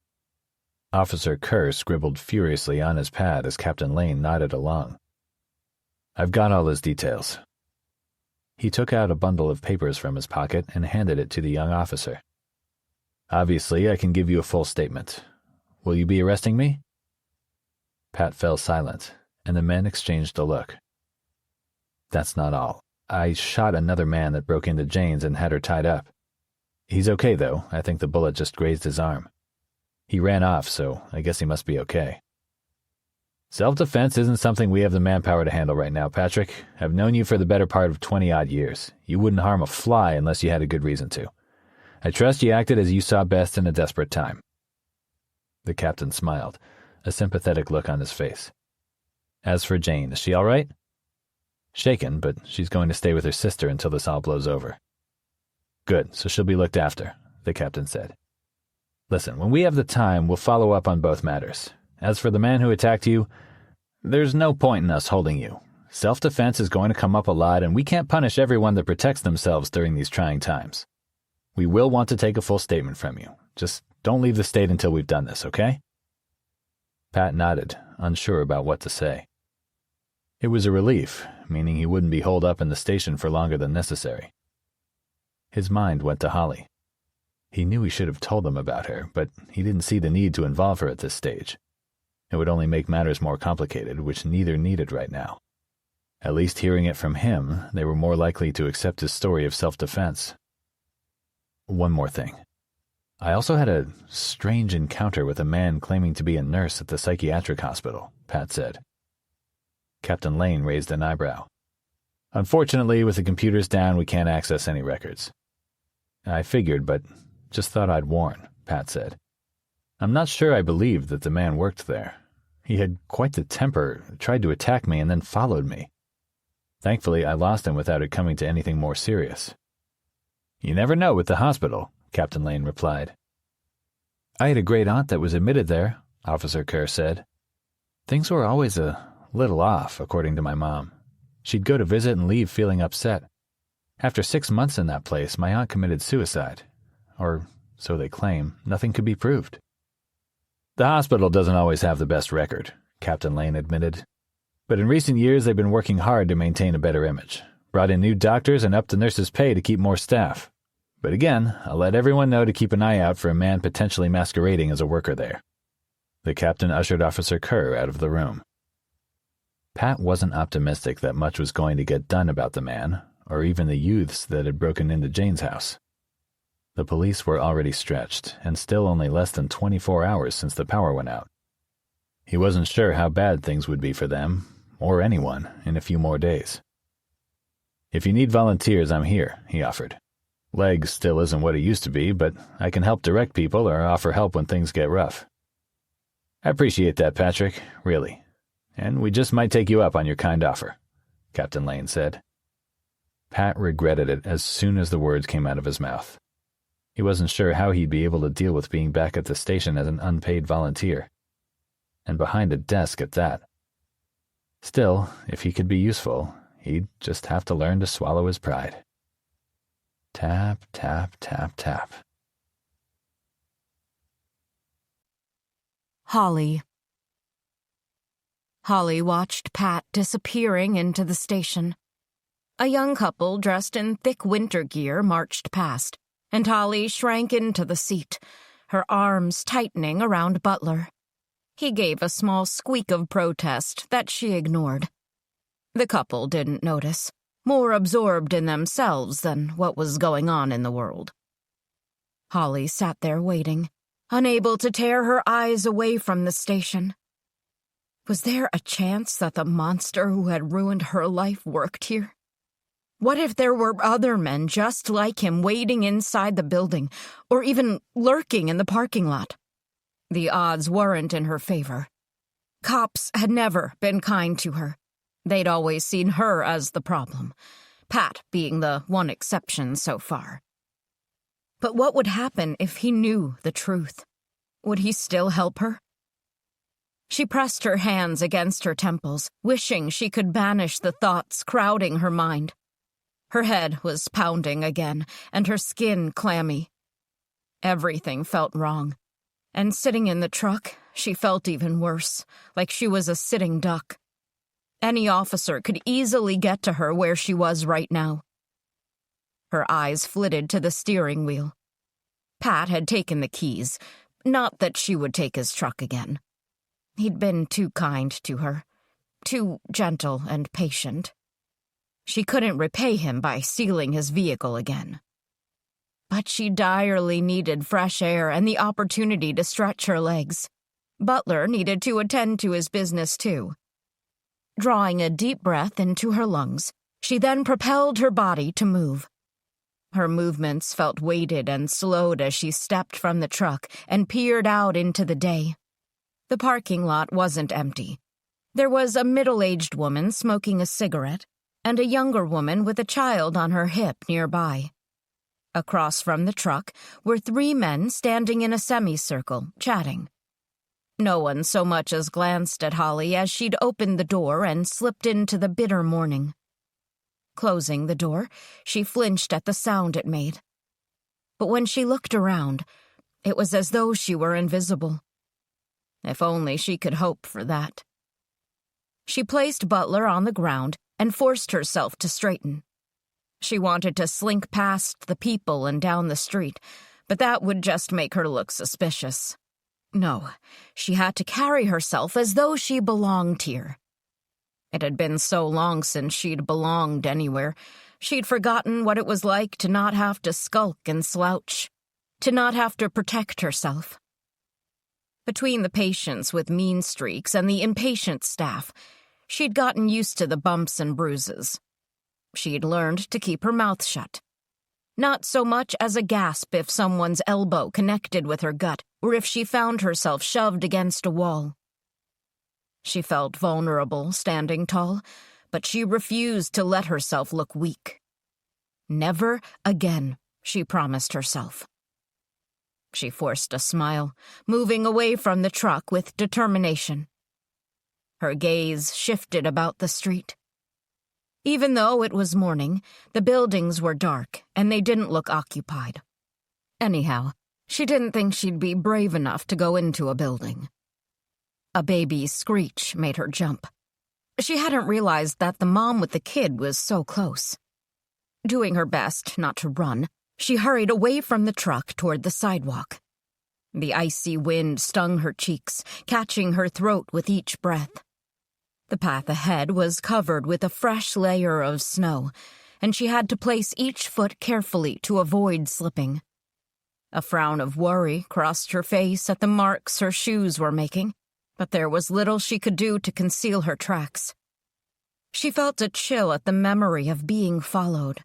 Officer Kerr scribbled furiously on his pad as Captain Lane nodded along. "I've got all his details." He took out a bundle of papers from his pocket and handed it to the young officer. "Obviously, I can give you a full statement. Will you be arresting me?" Pat fell silent, and the men exchanged a look. "That's not all. I shot another man that broke into Jane's and had her tied up. He's okay, though. I think the bullet just grazed his arm. He ran off, so I guess he must be okay." "Self-defense isn't something we have the manpower to handle right now, Patrick. I've known you for the better part of 20-odd years. You wouldn't harm a fly unless you had a good reason to. I trust you acted as you saw best in a desperate time." The captain smiled, a sympathetic look on his face. "As for Jane, is she all right?" "Shaken, but she's going to stay with her sister until this all blows over." "Good, so she'll be looked after," the captain said. "Listen, when we have the time, we'll follow up on both matters. As for the man who attacked you, there's no point in us holding you. Self-defense is going to come up a lot, and we can't punish everyone that protects themselves during these trying times. We will want to take a full statement from you. Just don't leave the state until we've done this, okay? Pat nodded, unsure about what to say. It was a relief, meaning he wouldn't be holed up in the station for longer than necessary. His mind went to Holly. He knew he should have told them about her, but he didn't see the need to involve her at this stage. It would only make matters more complicated, which neither needed right now. At least hearing it from him, they were more likely to accept his story of self-defense. One more thing. I also had a strange encounter with a man claiming to be a nurse at the psychiatric hospital, Pat said. Captain Lane raised an eyebrow. Unfortunately, with the computers down, we can't access any records. I figured, but just thought I'd warn, Pat said. I'm not sure I believed that the man worked there. He had quite the temper, tried to attack me, and then followed me. Thankfully, I lost him without it coming to anything more serious. You never know with the hospital, Captain Lane replied. I had a great aunt that was admitted there, Officer Kerr said. Things were always a little off, according to my mom. She'd go to visit and leave feeling upset. After 6 months in that place, my aunt committed suicide. Or, so they claim, nothing could be proved. The hospital doesn't always have the best record, Captain Lane admitted. But in recent years, they've been working hard to maintain a better image. Brought in new doctors and upped the nurses' pay to keep more staff. But again, I'll let everyone know to keep an eye out for a man potentially masquerading as a worker there. The captain ushered Officer Kerr out of the room. Pat wasn't optimistic that much was going to get done about the man, or even the youths that had broken into Jane's house. The police were already stretched, and still only less than 24 hours since the power went out. He wasn't sure how bad things would be for them, or anyone, in a few more days. If you need volunteers, I'm here, he offered. Legs still isn't what it used to be, but I can help direct people or offer help when things get rough. I appreciate that, Patrick, really. And we just might take you up on your kind offer, Captain Lane said. Pat regretted it as soon as the words came out of his mouth. He wasn't sure how he'd be able to deal with being back at the station as an unpaid volunteer. And behind a desk at that. Still, if he could be useful, he'd just have to learn to swallow his pride. Tap, tap, tap, tap. Holly. Holly watched Pat disappearing into the station. A young couple dressed in thick winter gear marched past, and Holly shrank into the seat, her arms tightening around Butler. He gave a small squeak of protest that she ignored. The couple didn't notice, more absorbed in themselves than what was going on in the world. Holly sat there waiting, unable to tear her eyes away from the station. Was there a chance that the monster who had ruined her life worked here? What if there were other men just like him waiting inside the building, or even lurking in the parking lot? The odds weren't in her favor. Cops had never been kind to her. They'd always seen her as the problem, Pat being the one exception so far. But what would happen if he knew the truth? Would he still help her? She pressed her hands against her temples, wishing she could banish the thoughts crowding her mind. Her head was pounding again, and her skin clammy. Everything felt wrong, and sitting in the truck, she felt even worse, like she was a sitting duck. Any officer could easily get to her where she was right now. Her eyes flitted to the steering wheel. Pat had taken the keys, not that she would take his truck again. He'd been too kind to her, too gentle and patient. She couldn't repay him by stealing his vehicle again. But she direly needed fresh air and the opportunity to stretch her legs. Butler needed to attend to his business too. Drawing a deep breath into her lungs, she then propelled her body to move. Her movements felt weighted and slowed as she stepped from the truck and peered out into the day. The parking lot wasn't empty. There was a middle-aged woman smoking a cigarette, and a younger woman with a child on her hip nearby. Across from the truck were 3 men standing in a semicircle, chatting. No one so much as glanced at Holly as she'd opened the door and slipped into the bitter morning. Closing the door, she flinched at the sound it made. but when she looked around, it was as though she were invisible. If only she could hope for that. She placed Butler on the ground and forced herself to straighten. She wanted to slink past the people and down the street, but that would just make her look suspicious. No, she had to carry herself as though she belonged here. It had been so long since she'd belonged anywhere. She'd forgotten what it was like to not have to skulk and slouch, to not have to protect herself. Between the patients with mean streaks and the impatient staff, she'd gotten used to the bumps and bruises. She'd learned to keep her mouth shut. Not so much as a gasp if someone's elbow connected with her gut, or if she found herself shoved against a wall. She felt vulnerable standing tall, but she refused to let herself look weak. Never again, she promised herself. She forced a smile, moving away from the truck with determination. Her gaze shifted about the street. Even though it was morning, the buildings were dark, and they didn't look occupied. Anyhow, she didn't think she'd be brave enough to go into a building. A baby's screech made her jump. She hadn't realized that the mom with the kid was so close. Doing her best not to run, she hurried away from the truck toward the sidewalk. The icy wind stung her cheeks, catching her throat with each breath. The path ahead was covered with a fresh layer of snow, and she had to place each foot carefully to avoid slipping. A frown of worry crossed her face at the marks her shoes were making, but there was little she could do to conceal her tracks. She felt a chill at the memory of being followed.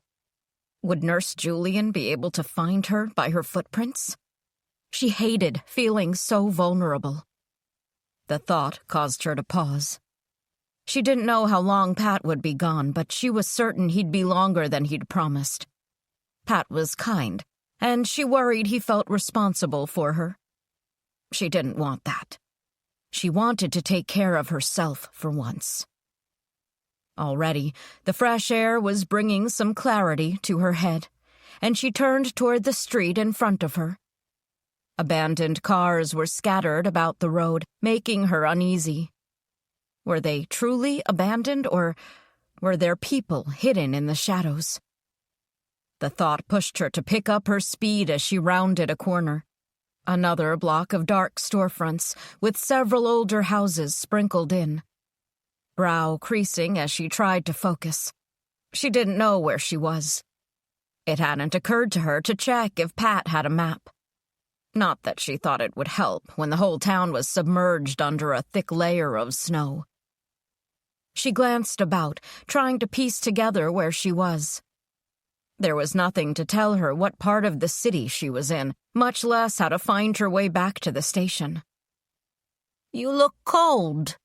Would Nurse Julian be able to find her by her footprints? She hated feeling so vulnerable. The thought caused her to pause. She didn't know how long Pat would be gone, but she was certain he'd be longer than he'd promised. Pat was kind, and she worried he felt responsible for her. She didn't want that. She wanted to take care of herself for once. Already, the fresh air was bringing some clarity to her head, and she turned toward the street in front of her. Abandoned cars were scattered about the road, making her uneasy. Were they truly abandoned, or were there people hidden in the shadows? The thought pushed her to pick up her speed as she rounded a corner. Another block of dark storefronts, with several older houses sprinkled in. Brow creasing as she tried to focus. She didn't know where she was. It hadn't occurred to her to check if Pat had a map. Not that she thought it would help when the whole town was submerged under a thick layer of snow. She glanced about, trying to piece together where she was. There was nothing to tell her what part of the city she was in, much less how to find her way back to the station. "You look cold."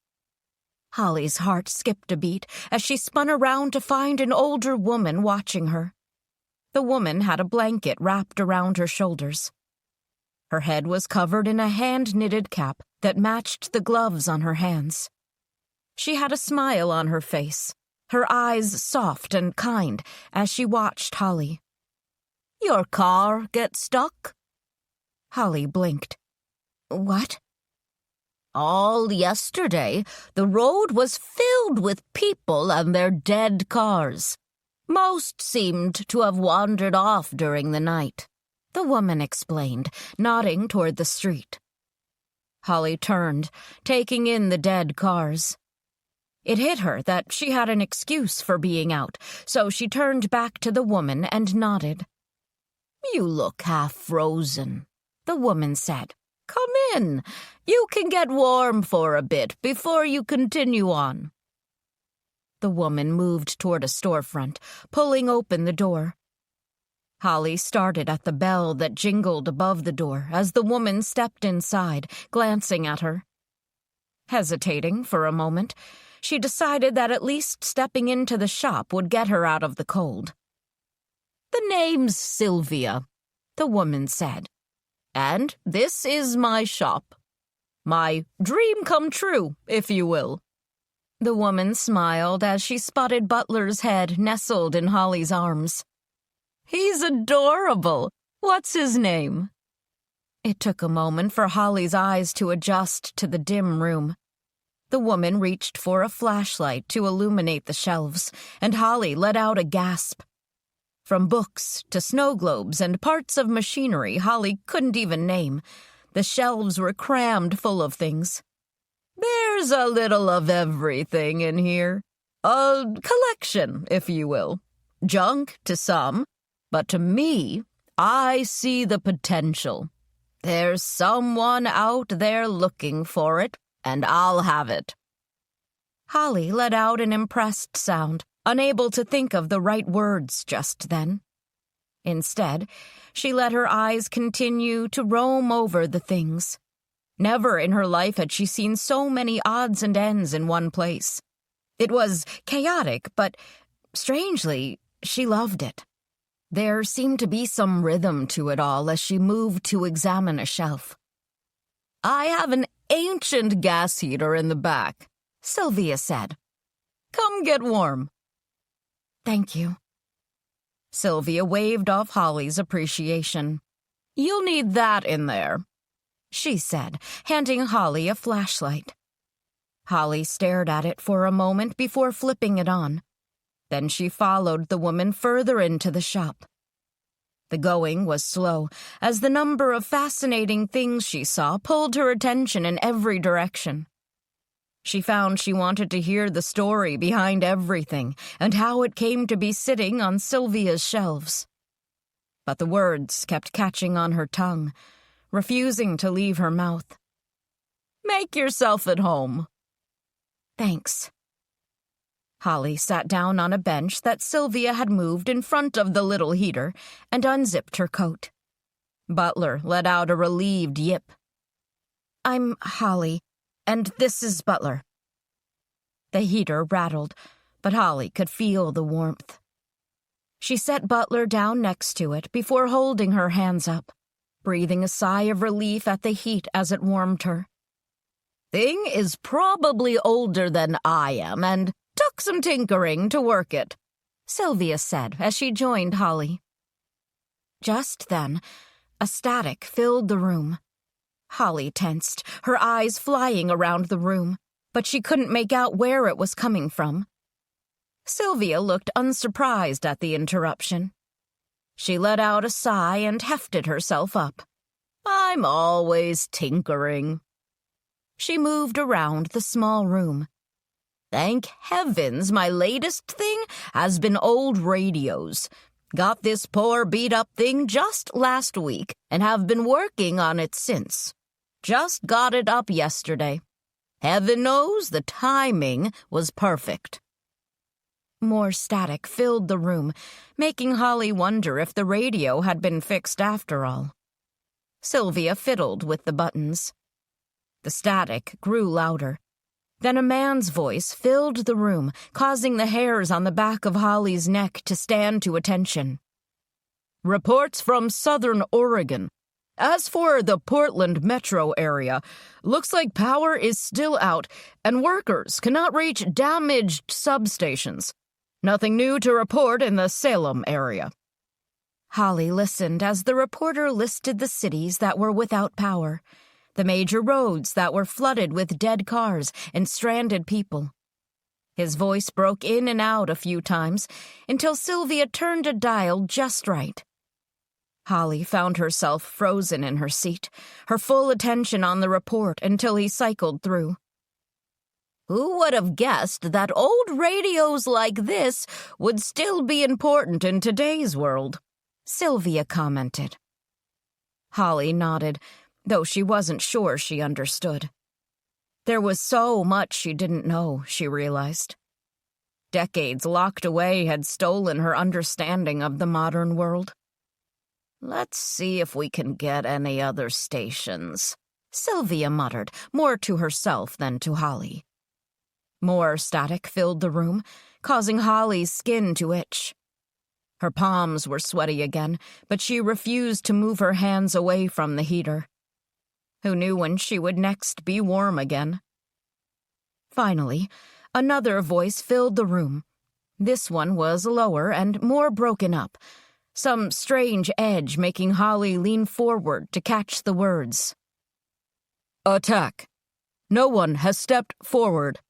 Holly's heart skipped a beat as she spun around to find an older woman watching her. The woman had a blanket wrapped around her shoulders. Her head was covered in a hand-knitted cap that matched the gloves on her hands. She had a smile on her face, her eyes soft and kind as she watched Holly. "Your car get stuck?" Holly blinked. "What?" "All yesterday, the road was filled with people and their dead cars. Most seemed to have wandered off during the night," the woman explained, nodding toward the street. Holly turned, taking in the dead cars. It hit her that she had an excuse for being out, so she turned back to the woman and nodded. "You look half frozen," the woman said. "Come in. You can get warm for a bit before you continue on." The woman moved toward a storefront, pulling open the door. Holly started at the bell that jingled above the door as the woman stepped inside, glancing at her. Hesitating for a moment, she decided that at least stepping into the shop would get her out of the cold. "The name's Sylvia," the woman said. "And this is my shop. My dream come true, if you will." The woman smiled as she spotted Butler's head nestled in Holly's arms. "He's adorable. What's his name?" It took a moment for Holly's eyes to adjust to the dim room. The woman reached for a flashlight to illuminate the shelves, and Holly let out a gasp. From books to snow globes and parts of machinery Holly couldn't even name, the shelves were crammed full of things. "There's a little of everything in here. A collection, if you will. Junk to some, but to me, I see the potential. There's someone out there looking for it, and I'll have it." Holly let out an impressed sound, unable to think of the right words just then. Instead, she let her eyes continue to roam over the things. Never in her life had she seen so many odds and ends in one place. It was chaotic, but strangely, she loved it. There seemed to be some rhythm to it all as she moved to examine a shelf. "I have an ancient gas heater in the back," Sylvia said. "Come get warm." "Thank you." Sylvia waved off Holly's appreciation. "You'll need that in there," she said, handing Holly a flashlight. Holly stared at it for a moment before flipping it on. Then she followed the woman further into the shop. The going was slow, as the number of fascinating things she saw pulled her attention in every direction. She found she wanted to hear the story behind everything and how it came to be sitting on Sylvia's shelves. But the words kept catching on her tongue, refusing to leave her mouth. "Make yourself at home." "Thanks." Holly sat down on a bench that Sylvia had moved in front of the little heater and unzipped her coat. Butler let out a relieved yip. "I'm Holly, and this is Butler." The heater rattled, but Holly could feel the warmth. She set Butler down next to it before holding her hands up, breathing a sigh of relief at the heat as it warmed her. "Thing is probably older than I am, and took some tinkering to work it," Sylvia said as she joined Holly. Just then, a static filled the room. Holly tensed, her eyes flying around the room, but she couldn't make out where it was coming from. Sylvia looked unsurprised at the interruption. She let out a sigh and hefted herself up. "I'm always tinkering." She moved around the small room. "Thank heavens my latest thing has been old radios. Got this poor beat-up thing just last week and have been working on it since. Just got it up yesterday. Heaven knows the timing was perfect." More static filled the room, making Holly wonder if the radio had been fixed after all. Sylvia fiddled with the buttons. The static grew louder. Then a man's voice filled the room, causing the hairs on the back of Holly's neck to stand to attention. "Reports from southern Oregon. As for the Portland metro area, looks like power is still out and workers cannot reach damaged substations. Nothing new to report in the Salem area." Holly listened as the reporter listed the cities that were without power, the major roads that were flooded with dead cars and stranded people. His voice broke in and out a few times until Sylvia turned a dial just right. Holly found herself frozen in her seat, her full attention on the report until he cycled through. "Who would have guessed that old radios like this would still be important in today's world?" Sylvia commented. Holly nodded, though she wasn't sure she understood. There was so much she didn't know, she realized. Decades locked away had stolen her understanding of the modern world. "Let's see if we can get any other stations," Sylvia muttered, more to herself than to Holly. More static filled the room, causing Holly's skin to itch. Her palms were sweaty again, but she refused to move her hands away from the heater. Who knew when she would next be warm again? Finally, another voice filled the room. This one was lower and more broken up, some strange edge making Holly lean forward to catch the words. Attack. No one has stepped forward.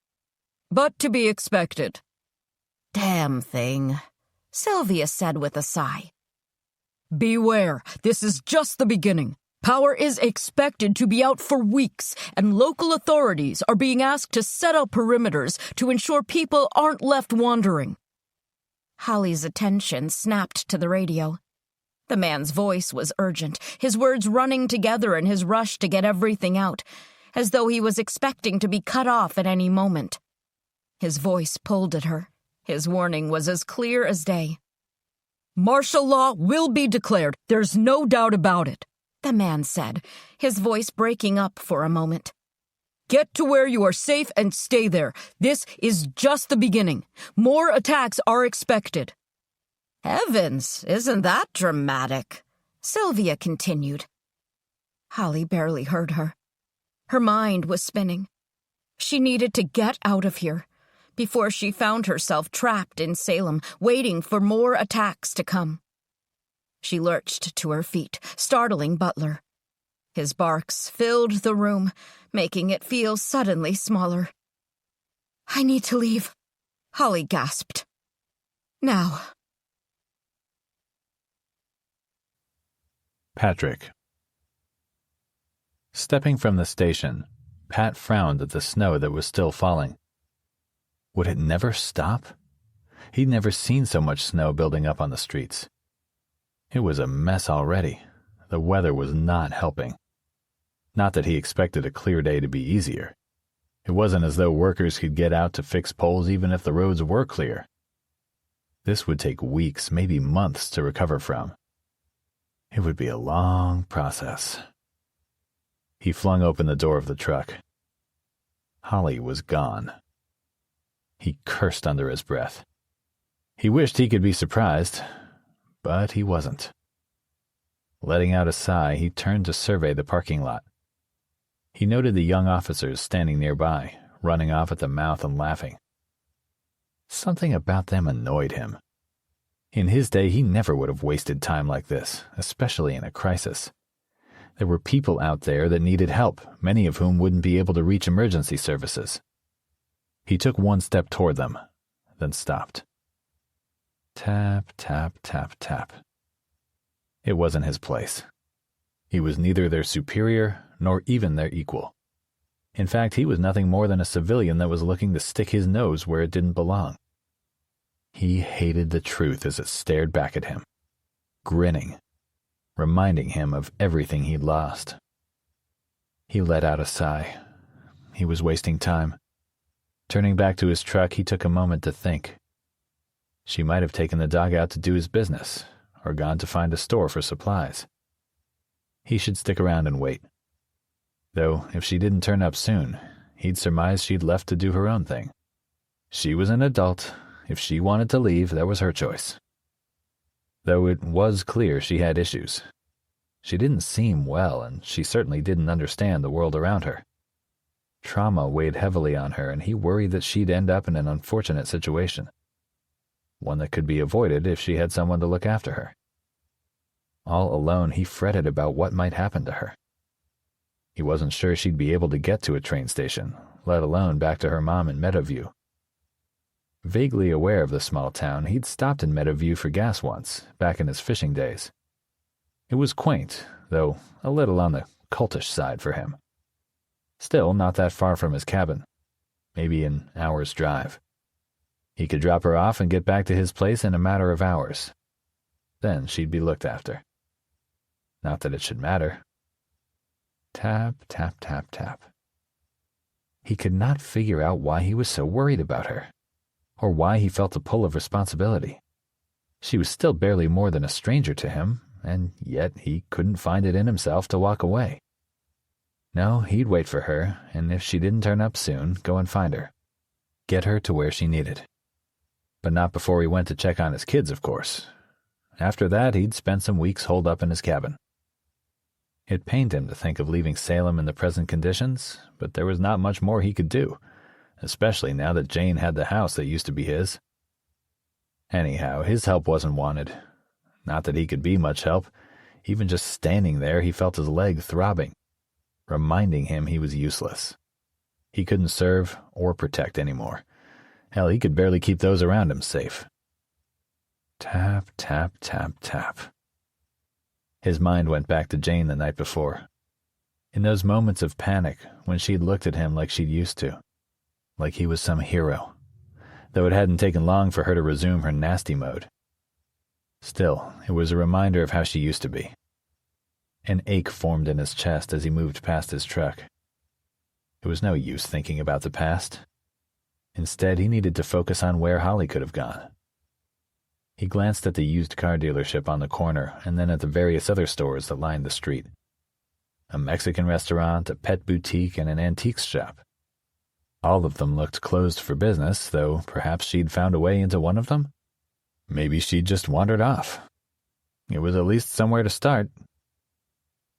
But to be expected. Damn thing, Sylvia said with a sigh. Beware, this is just the beginning. Power is expected to be out for weeks, and local authorities are being asked to set up perimeters to ensure people aren't left wandering. Holly's attention snapped to the radio. The man's voice was urgent, his words running together in his rush to get everything out, as though he was expecting to be cut off at any moment. His voice pulled at her. His warning was as clear as day. Martial law will be declared. There's no doubt about it, the man said, his voice breaking up for a moment. Get to where you are safe and stay there. This is just the beginning. More attacks are expected. Heavens, isn't that dramatic? Sylvia continued. Holly barely heard her. Her mind was spinning. She needed to get out of here before she found herself trapped in Salem, waiting for more attacks to come. She lurched to her feet, startling Butler. His barks filled the room, making it feel suddenly smaller. I need to leave, Holly gasped. Now. Patrick. Stepping from the station, Pat frowned at the snow that was still falling. Would it never stop? He'd never seen so much snow building up on the streets. It was a mess already. The weather was not helping. Not that he expected a clear day to be easier. It wasn't as though workers could get out to fix poles even if the roads were clear. This would take weeks, maybe months to recover from. It would be a long process. He flung open the door of the truck. Holly was gone. He cursed under his breath. He wished he could be surprised, but he wasn't. Letting out a sigh, he turned to survey the parking lot. He noted the young officers standing nearby, running off at the mouth and laughing. Something about them annoyed him. In his day, he never would have wasted time like this, especially in a crisis. There were people out there that needed help, many of whom wouldn't be able to reach emergency services. He took one step toward them, then stopped. Tap, tap, tap, tap. It wasn't his place. He was neither their superior nor even their equal. In fact, he was nothing more than a civilian that was looking to stick his nose where it didn't belong. He hated the truth as it stared back at him, grinning, reminding him of everything he'd lost. He let out a sigh. He was wasting time. Turning back to his truck, he took a moment to think. She might have taken the dog out to do his business, or gone to find a store for supplies. He should stick around and wait. Though, if she didn't turn up soon, he'd surmise she'd left to do her own thing. She was an adult. If she wanted to leave, that was her choice. Though it was clear she had issues. She didn't seem well, and she certainly didn't understand the world around her. Trauma weighed heavily on her, and he worried that she'd end up in an unfortunate situation. One that could be avoided if she had someone to look after her. All alone, he fretted about what might happen to her. He wasn't sure she'd be able to get to a train station, let alone back to her mom in Meadowview. Vaguely aware of the small town, he'd stopped in Meadowview for gas once, back in his fishing days. It was quaint, though a little on the cultish side for him. Still not that far from his cabin, maybe an hour's drive. He could drop her off and get back to his place in a matter of hours. Then she'd be looked after. Not that it should matter. Tap, tap, tap, tap. He could not figure out why he was so worried about her, or why he felt a pull of responsibility. She was still barely more than a stranger to him, and yet he couldn't find it in himself to walk away. No, he'd wait for her, and if she didn't turn up soon, go and find her. Get her to where she needed. But not before he went to check on his kids, of course. After that, he'd spend some weeks holed up in his cabin. It pained him to think of leaving Salem in the present conditions, but there was not much more he could do, especially now that Jane had the house that used to be his. Anyhow, his help wasn't wanted. Not that he could be much help. Even just standing there, he felt his leg throbbing, reminding him he was useless. He couldn't serve or protect anymore. Hell, he could barely keep those around him safe. Tap, tap, tap, tap. His mind went back to Jane the night before. In those moments of panic, when she'd looked at him like she'd used to, like he was some hero, though it hadn't taken long for her to resume her nasty mode. Still, it was a reminder of how she used to be. An ache formed in his chest as he moved past his truck. It was no use thinking about the past. Instead, he needed to focus on where Holly could have gone. He glanced at the used car dealership on the corner and then at the various other stores that lined the street. A Mexican restaurant, a pet boutique, and an antiques shop. All of them looked closed for business, though perhaps she'd found a way into one of them. Maybe she'd just wandered off. It was at least somewhere to start.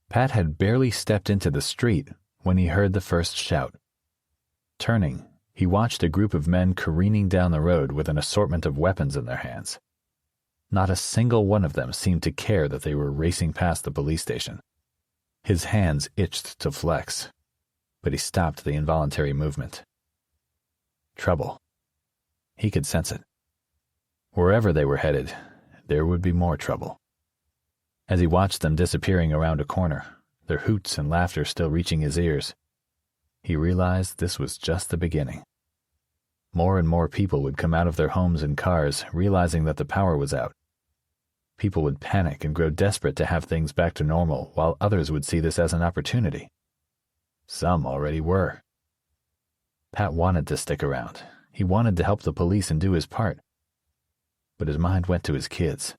Pat had barely stepped into the street when he heard the first shout. Turning, he watched a group of men careening down the road with an assortment of weapons in their hands. Not a single one of them seemed to care that they were racing past the police station. His hands itched to flex, but he stopped the involuntary movement. Trouble. He could sense it. Wherever they were headed, there would be more trouble. As he watched them disappearing around a corner, their hoots and laughter still reaching his ears, he realized this was just the beginning. More and more people would come out of their homes and cars, realizing that the power was out. People would panic and grow desperate to have things back to normal, while others would see this as an opportunity. Some already were. Pat wanted to stick around. He wanted to help the police and do his part. But his mind went to his kids.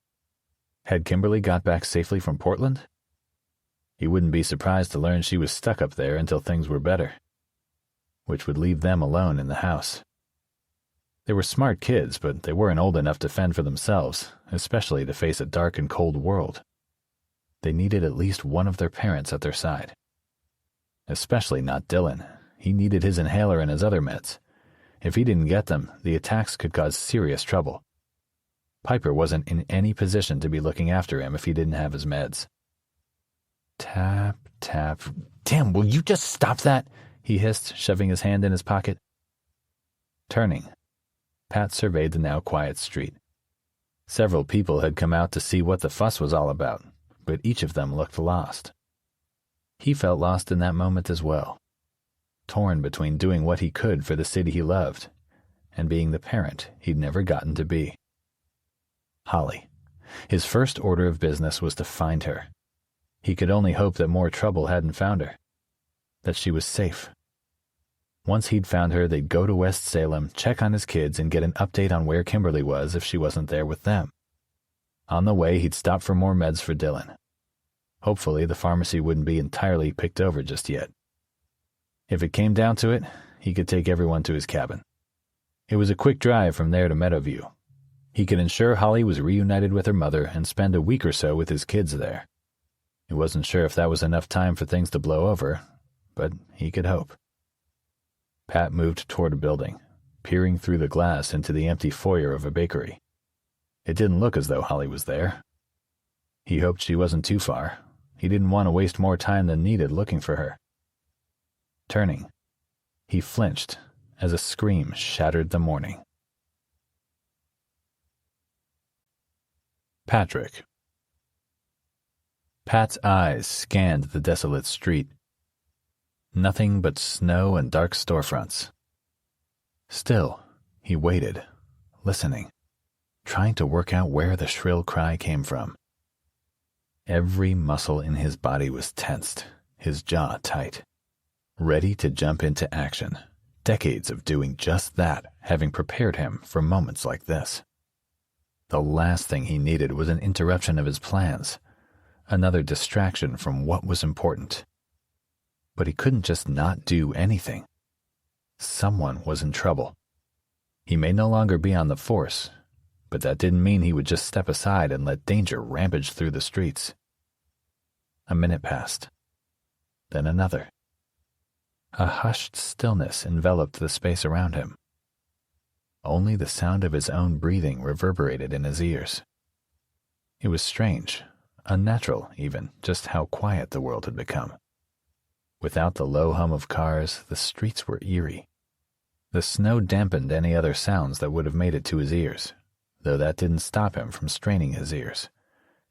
Had Kimberly got back safely from Portland? He wouldn't be surprised to learn she was stuck up there until things were better, which would leave them alone in the house. They were smart kids, but they weren't old enough to fend for themselves, especially to face a dark and cold world. They needed at least one of their parents at their side. Especially not Dylan. He needed his inhaler and his other meds. If he didn't get them, the attacks could cause serious trouble. Piper wasn't in any position to be looking after him if he didn't have his meds. Tap, tap. Damn, will you just stop that? He hissed, shoving his hand in his pocket. Turning, Pat surveyed the now quiet street. Several people had come out to see what the fuss was all about, but each of them looked lost. He felt lost in that moment as well, torn between doing what he could for the city he loved and being the parent he'd never gotten to be. Holly. His first order of business was to find her. He could only hope that more trouble hadn't found her, that she was safe. Once he'd found her, they'd go to West Salem, check on his kids, and get an update on where Kimberly was if she wasn't there with them. On the way, he'd stop for more meds for Dylan. Hopefully, the pharmacy wouldn't be entirely picked over just yet. If it came down to it, he could take everyone to his cabin. It was a quick drive from there to Meadowview. He could ensure Holly was reunited with her mother and spend a week or so with his kids there. He wasn't sure if that was enough time for things to blow over, but he could hope. Pat moved toward a building, peering through the glass into the empty foyer of a bakery. It didn't look as though Holly was there. He hoped she wasn't too far. He didn't want to waste more time than needed looking for her. Turning, he flinched as a scream shattered the morning. Patrick. Pat's eyes scanned the desolate street. Nothing but snow and dark storefronts. Still, he waited, listening, trying to work out where the shrill cry came from. Every muscle in his body was tensed, his jaw tight, ready to jump into action, decades of doing just that having prepared him for moments like this. The last thing he needed was an interruption of his plans, another distraction from what was important. But he couldn't just not do anything. Someone was in trouble. He may no longer be on the force, but that didn't mean he would just step aside and let danger rampage through the streets. A minute passed, then another. A hushed stillness enveloped the space around him. Only the sound of his own breathing reverberated in his ears. It was strange, unnatural even, just how quiet the world had become. Without the low hum of cars, the streets were eerie. The snow dampened any other sounds that would have made it to his ears, though that didn't stop him from straining his ears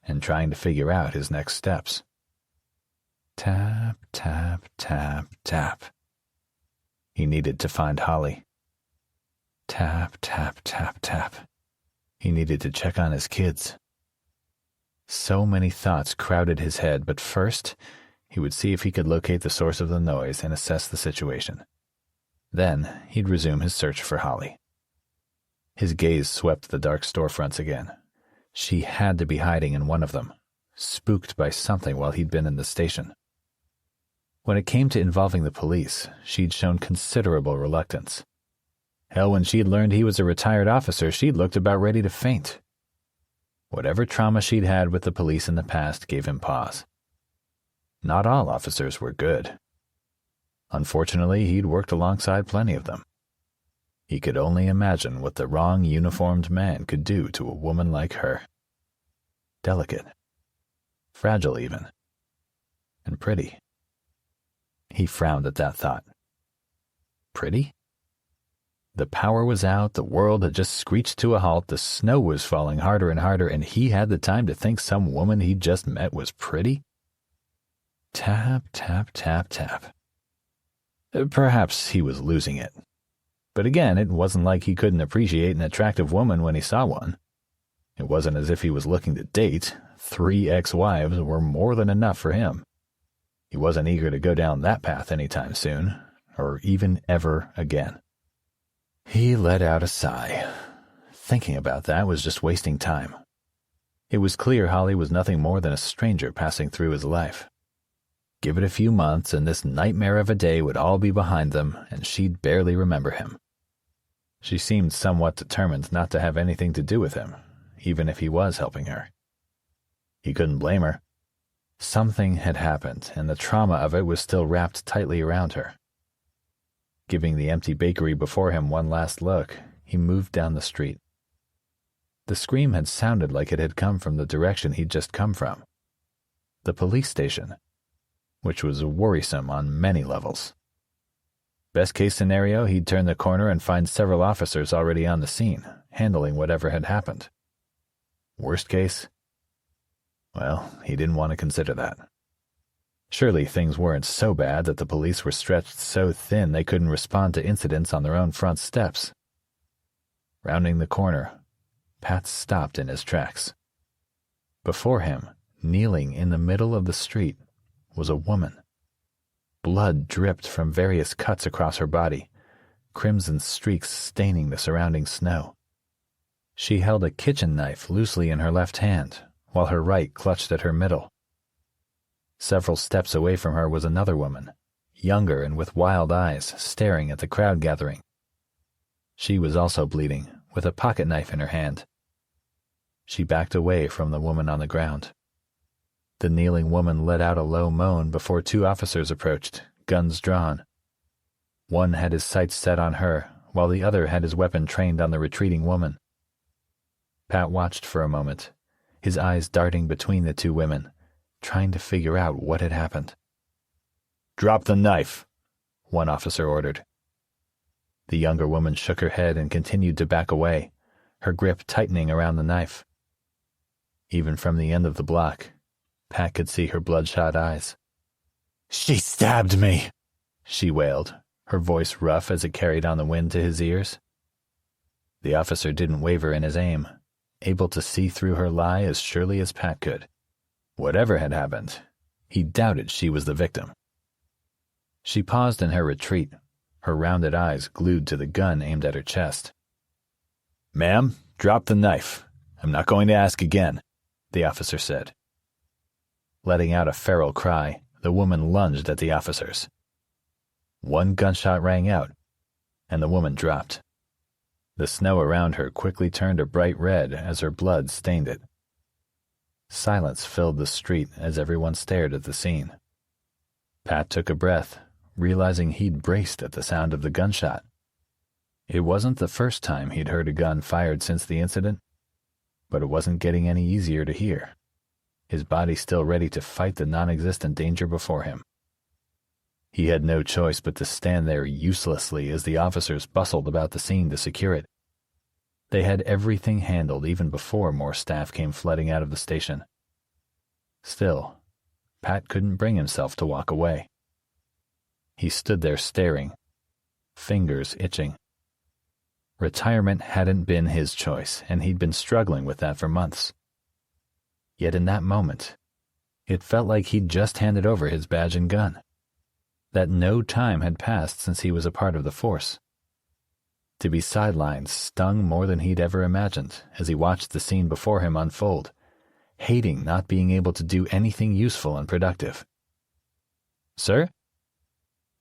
and trying to figure out his next steps. Tap, tap, tap, tap. He needed to find Holly. Tap, tap, tap, tap. He needed to check on his kids. So many thoughts crowded his head, but first, he would see if he could locate the source of the noise and assess the situation. Then, he'd resume his search for Holly. His gaze swept the dark storefronts again. She had to be hiding in one of them, spooked by something while he'd been in the station. When it came to involving the police, she'd shown considerable reluctance. Hell, when she'd learned he was a retired officer, she'd looked about ready to faint. Whatever trauma she'd had with the police in the past gave him pause. Not all officers were good. Unfortunately, he'd worked alongside plenty of them. He could only imagine what the wrong uniformed man could do to a woman like her. Delicate, fragile even, and pretty. He frowned at that thought. Pretty? The power was out, the world had just screeched to a halt, the snow was falling harder and harder, and he had the time to think some woman he'd just met was pretty? Tap, tap, tap, tap. Perhaps he was losing it. But again, it wasn't like he couldn't appreciate an attractive woman when he saw one. It wasn't as if he was looking to date. 3 ex-wives were more than enough for him. He wasn't eager to go down that path anytime soon, or even ever again. He let out a sigh. Thinking about that was just wasting time. It was clear Holly was nothing more than a stranger passing through his life. Give it a few months and this nightmare of a day would all be behind them, and she'd barely remember him. She seemed somewhat determined not to have anything to do with him, even if he was helping her. He couldn't blame her. Something had happened, and the trauma of it was still wrapped tightly around her. Giving the empty bakery before him one last look, he moved down the street. The scream had sounded like it had come from the direction he'd just come from. The police station, which was worrisome on many levels. Best case scenario, he'd turn the corner and find several officers already on the scene, handling whatever had happened. Worst case? Well, he didn't want to consider that. Surely things weren't so bad that the police were stretched so thin they couldn't respond to incidents on their own front steps. Rounding the corner, Pat stopped in his tracks. Before him, kneeling in the middle of the street, was a woman. Blood dripped from various cuts across her body, crimson streaks staining the surrounding snow. She held a kitchen knife loosely in her left hand, while her right clutched at her middle. Several steps away from her was another woman, younger and with wild eyes, staring at the crowd gathering. She was also bleeding, with a pocket knife in her hand. She backed away from the woman on the ground. The kneeling woman let out a low moan before 2 officers approached, guns drawn. One had his sights set on her, while the other had his weapon trained on the retreating woman. Pat watched for a moment, his eyes darting between the 2 women, trying to figure out what had happened. "Drop the knife," one officer ordered. The younger woman shook her head and continued to back away, her grip tightening around the knife. Even from the end of the block, Pat could see her bloodshot eyes. "She stabbed me," she wailed, her voice rough as it carried on the wind to his ears. The officer didn't waver in his aim, able to see through her lie as surely as Pat could. Whatever had happened, he doubted she was the victim. She paused in her retreat, her rounded eyes glued to the gun aimed at her chest. "Ma'am, drop the knife. I'm not going to ask again," the officer said. Letting out a feral cry, the woman lunged at the officers. One gunshot rang out, and the woman dropped. The snow around her quickly turned a bright red as her blood stained it. Silence filled the street as everyone stared at the scene. Pat took a breath, realizing he'd braced at the sound of the gunshot. It wasn't the first time he'd heard a gun fired since the incident, but it wasn't getting any easier to hear. His body still ready to fight the non-existent danger before him. He had no choice but to stand there uselessly as the officers bustled about the scene to secure it. They had everything handled even before more staff came flooding out of the station. Still, Pat couldn't bring himself to walk away. He stood there staring, fingers itching. Retirement hadn't been his choice, and he'd been struggling with that for months. Yet in that moment, it felt like he'd just handed over his badge and gun, that no time had passed since he was a part of the force. To be sidelined stung more than he'd ever imagined as he watched the scene before him unfold, hating not being able to do anything useful and productive. "Sir?"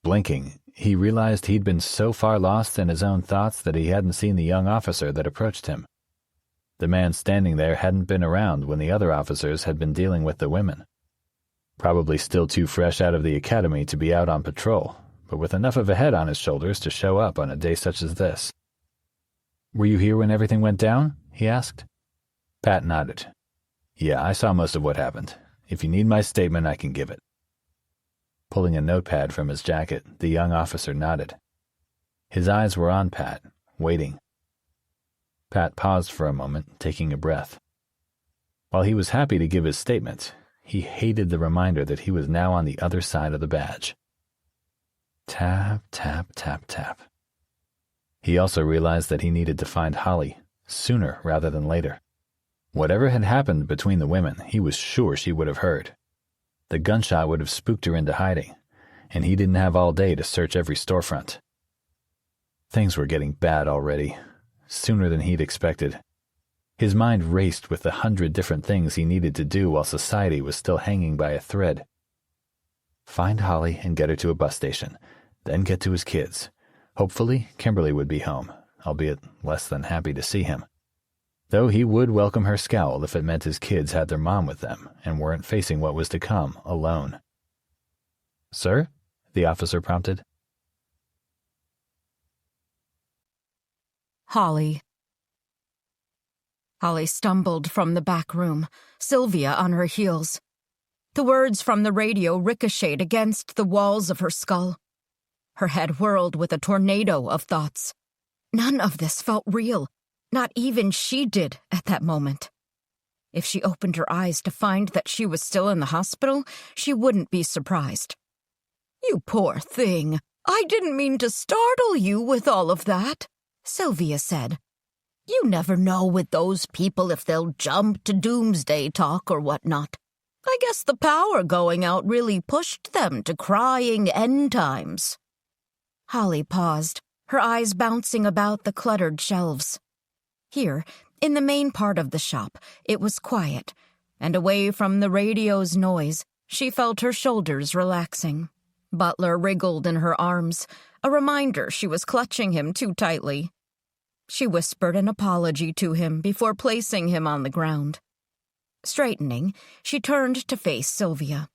Blinking, he realized he'd been so far lost in his own thoughts that he hadn't seen the young officer that approached him. The man standing there hadn't been around when the other officers had been dealing with the women. Probably still too fresh out of the academy to be out on patrol, but with enough of a head on his shoulders to show up on a day such as this. "Were you here when everything went down?" he asked. Pat nodded. "Yeah, I saw most of what happened. If you need my statement, I can give it." Pulling a notepad from his jacket, the young officer nodded. His eyes were on Pat, waiting. Pat paused for a moment, taking a breath. While he was happy to give his statement, he hated the reminder that he was now on the other side of the badge. Tap, tap, tap, tap. He also realized that he needed to find Holly, sooner rather than later. Whatever had happened between the women, he was sure she would have heard. The gunshot would have spooked her into hiding, and he didn't have all day to search every storefront. Things were getting bad already, sooner than he'd expected. His mind raced with the 100 different things he needed to do while society was still hanging by a thread. Find Holly and get her to a bus station, then get to his kids. Hopefully, Kimberly would be home, albeit less than happy to see him. Though he would welcome her scowl if it meant his kids had their mom with them and weren't facing what was to come alone. "Sir?" the officer prompted. Holly. Holly stumbled from the back room, Sylvia on her heels. The words from the radio ricocheted against the walls of her skull. Her head whirled with a tornado of thoughts. None of this felt real. Not even she did at that moment. If she opened her eyes to find that she was still in the hospital, she wouldn't be surprised. "You poor thing. I didn't mean to startle you with all of that," Sylvia said. "You never know with those people if they'll jump to doomsday talk or whatnot. I guess the power going out really pushed them to crying end times." Holly paused, her eyes bouncing about the cluttered shelves. Here, in the main part of the shop, it was quiet, and away from the radio's noise, she felt her shoulders relaxing. Butler wriggled in her arms, a reminder she was clutching him too tightly. She whispered an apology to him before placing him on the ground. Straightening, she turned to face Sylvia.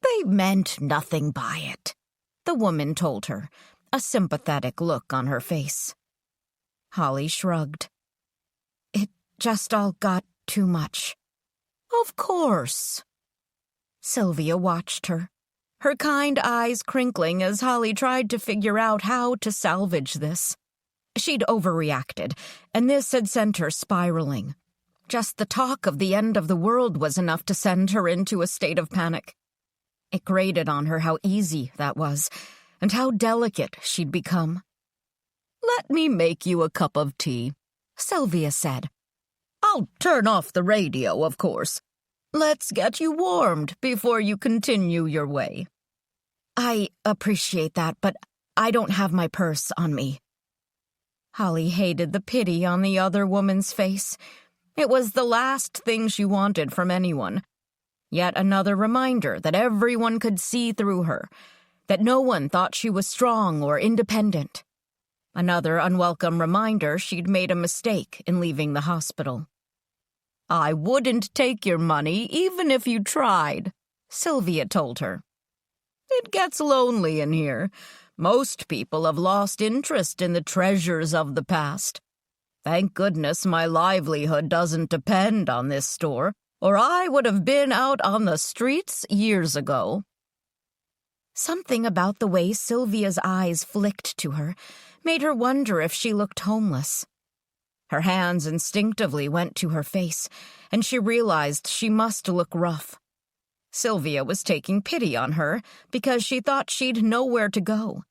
"They meant nothing by it," the woman told her, a sympathetic look on her face. Holly shrugged. "It just all got too much." "Of course." Sylvia watched her, her kind eyes crinkling as Holly tried to figure out how to salvage this. She'd overreacted, and this had sent her spiraling. Just the talk of the end of the world was enough to send her into a state of panic. It grated on her how easy that was, and how delicate she'd become. "Let me make you a cup of tea," Sylvia said. "I'll turn off the radio, of course. Let's get you warmed before you continue your way." "I appreciate that, but I don't have my purse on me." Holly hated the pity on the other woman's face. It was the last thing she wanted from anyone. Yet another reminder that everyone could see through her, that no one thought she was strong or independent. Another unwelcome reminder she'd made a mistake in leaving the hospital. "I wouldn't take your money even if you tried," Sylvia told her. "It gets lonely in here. Most people have lost interest in the treasures of the past. Thank goodness my livelihood doesn't depend on this store, or I would have been out on the streets years ago." Something about the way Sylvia's eyes flicked to her made her wonder if she looked homeless. Her hands instinctively went to her face, and she realized she must look rough. Sylvia was taking pity on her because she thought she'd nowhere to go.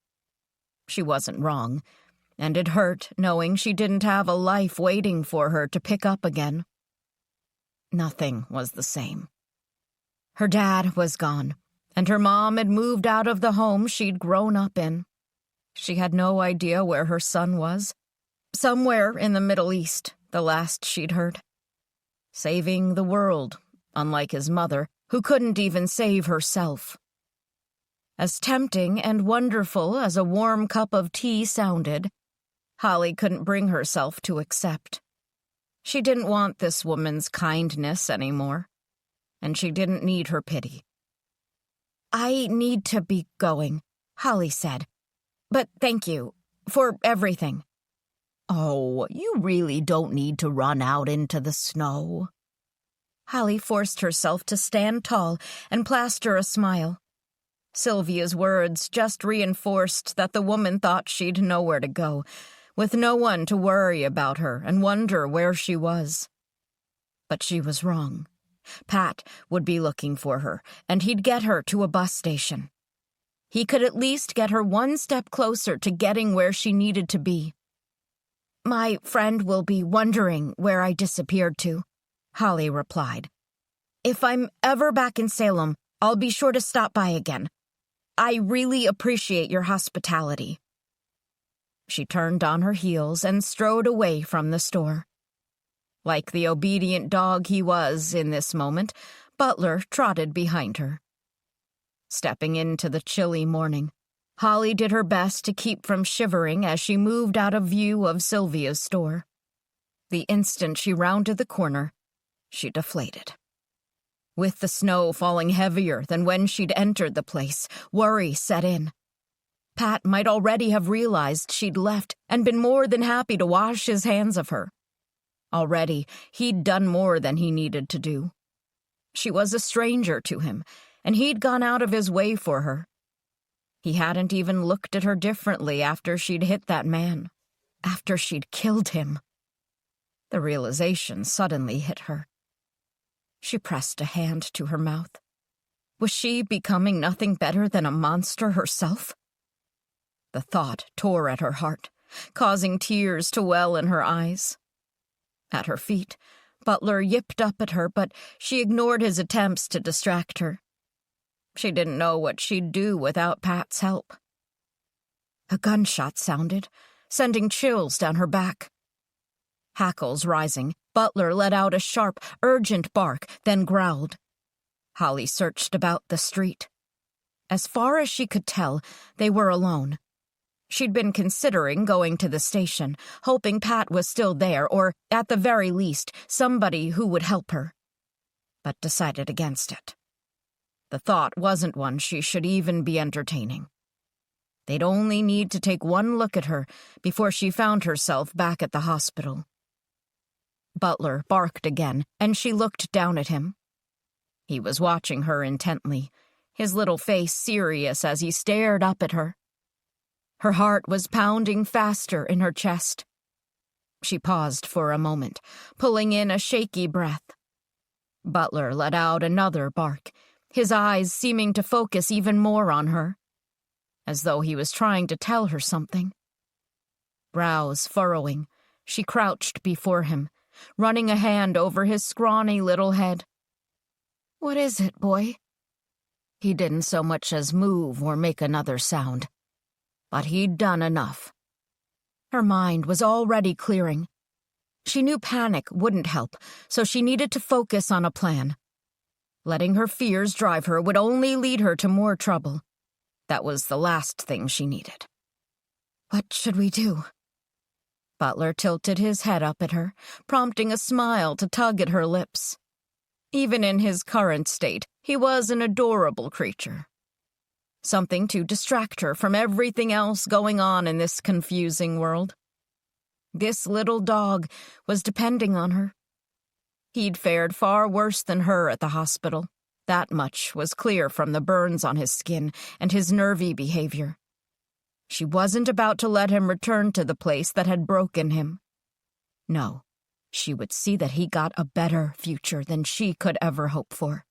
She wasn't wrong, and it hurt knowing she didn't have a life waiting for her to pick up again. Nothing was the same. Her dad was gone, and her mom had moved out of the home she'd grown up in. She had no idea where her son was. Somewhere in the Middle East, the last she'd heard. Saving the world, unlike his mother, who couldn't even save herself. As tempting and wonderful as a warm cup of tea sounded, Holly couldn't bring herself to accept. She didn't want this woman's kindness anymore, and she didn't need her pity. "I need to be going," Holly said. "But thank you for everything." "Oh, you really don't need to run out into the snow." Holly forced herself to stand tall and plaster a smile. Sylvia's words just reinforced that the woman thought she'd nowhere to go, with no one to worry about her and wonder where she was. But she was wrong. Pat would be looking for her, and he'd get her to a bus station. He could at least get her one step closer to getting where she needed to be. "My friend will be wondering where I disappeared to," Holly replied. "If I'm ever back in Salem, I'll be sure to stop by again. I really appreciate your hospitality." She turned on her heels and strode away from the store. Like the obedient dog he was in this moment, Butler trotted behind her. Stepping into the chilly morning, Holly did her best to keep from shivering as she moved out of view of Sylvia's store. The instant she rounded the corner, she deflated. With the snow falling heavier than when she'd entered the place, worry set in. Pat might already have realized she'd left and been more than happy to wash his hands of her. Already, he'd done more than he needed to do. She was a stranger to him, and he'd gone out of his way for her. He hadn't even looked at her differently after she'd hit that man, after she'd killed him. The realization suddenly hit her. She pressed a hand to her mouth. Was she becoming nothing better than a monster herself? The thought tore at her heart, causing tears to well in her eyes. At her feet, Butler yipped up at her, but she ignored his attempts to distract her. She didn't know what she'd do without Pat's help. A gunshot sounded, sending chills down her back. Hackles rising, Butler let out a sharp, urgent bark, then growled. Holly searched about the street. As far as she could tell, they were alone. She'd been considering going to the station, hoping Pat was still there, or, at the very least, somebody who would help her, but decided against it. The thought wasn't one she should even be entertaining. They'd only need to take one look at her before she found herself back at the hospital. Butler barked again, and she looked down at him. He was watching her intently, his little face serious as he stared up at her. Her heart was pounding faster in her chest. She paused for a moment, pulling in a shaky breath. Butler let out another bark, his eyes seeming to focus even more on her, as though he was trying to tell her something. Brows furrowing, she crouched before him, running a hand over his scrawny little head. "What is it, boy?" He didn't so much as move or make another sound. But he'd done enough. Her mind was already clearing. She knew panic wouldn't help, so she needed to focus on a plan. Letting her fears drive her would only lead her to more trouble. That was the last thing she needed. "What should we do?" Butler tilted his head up at her, prompting a smile to tug at her lips. Even in his current state, he was an adorable creature. Something to distract her from everything else going on in this confusing world. This little dog was depending on her. He'd fared far worse than her at the hospital. That much was clear from the burns on his skin and his nervy behavior. She wasn't about to let him return to the place that had broken him. No, she would see that he got a better future than she could ever hope for.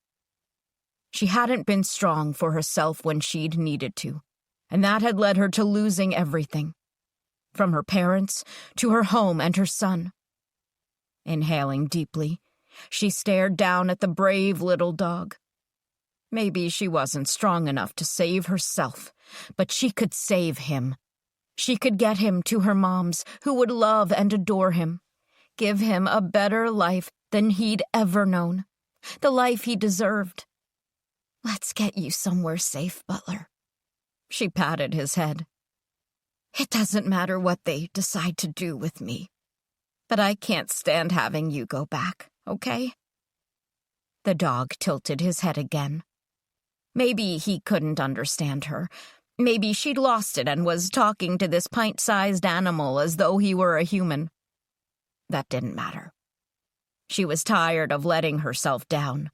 She hadn't been strong for herself when she'd needed to, and that had led her to losing everything, from her parents to her home and her son. Inhaling deeply, she stared down at the brave little dog. Maybe she wasn't strong enough to save herself, but she could save him. She could get him to her mom's, who would love and adore him, give him a better life than he'd ever known, the life he deserved. "Let's get you somewhere safe, Butler." She patted his head. "It doesn't matter what they decide to do with me, but I can't stand having you go back, okay?" The dog tilted his head again. Maybe he couldn't understand her. Maybe she'd lost it and was talking to this pint-sized animal as though he were a human. That didn't matter. She was tired of letting herself down,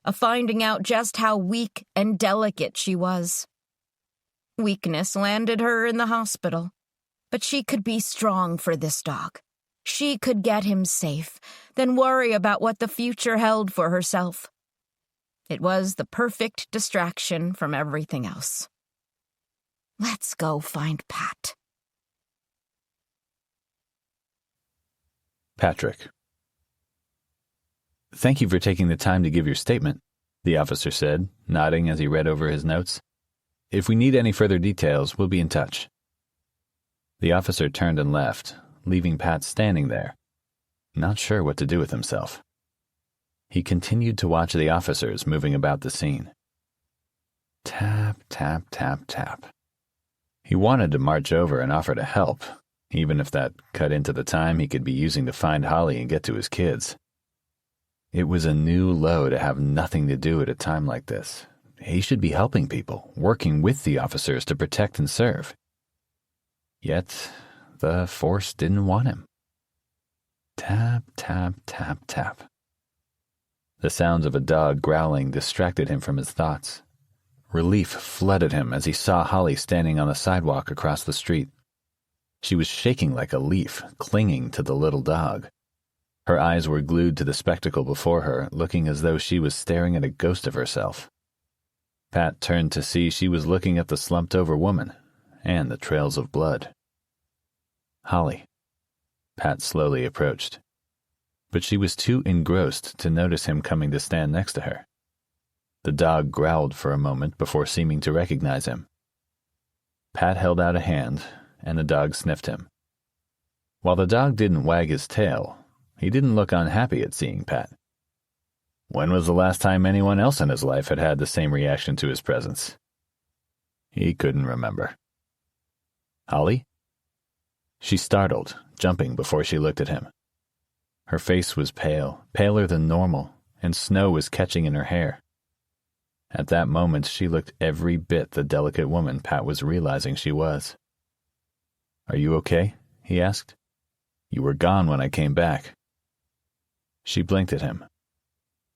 of finding out just how weak and delicate she was. Weakness landed her in the hospital, but she could be strong for this dog. She could get him safe, then worry about what the future held for herself. It was the perfect distraction from everything else. Let's go find Pat. Patrick. "Thank you for taking the time to give your statement," the officer said, nodding as he read over his notes. "If we need any further details, we'll be in touch." The officer turned and left, leaving Pat standing there, not sure what to do with himself. He continued to watch the officers moving about the scene. Tap, tap, tap, tap. He wanted to march over and offer to help, even if that cut into the time he could be using to find Holly and get to his kids. It was a new low to have nothing to do at a time like this. He should be helping people, working with the officers to protect and serve. Yet, the force didn't want him. Tap, tap, tap, tap. The sounds of a dog growling distracted him from his thoughts. Relief flooded him as he saw Holly standing on the sidewalk across the street. She was shaking like a leaf, clinging to the little dog. Her eyes were glued to the spectacle before her, looking as though she was staring at a ghost of herself. Pat turned to see she was looking at the slumped-over woman and the trails of blood. "Holly." Pat slowly approached, but she was too engrossed to notice him coming to stand next to her. The dog growled for a moment before seeming to recognize him. Pat held out a hand, and the dog sniffed him. While the dog didn't wag his tail, he didn't look unhappy at seeing Pat. When was the last time anyone else in his life had had the same reaction to his presence? He couldn't remember. "Holly?" She startled, jumping before she looked at him. Her face was pale, paler than normal, and snow was catching in her hair. At that moment, she looked every bit the delicate woman Pat was realizing she was. "Are you okay?" he asked. "You were gone when I came back." She blinked at him.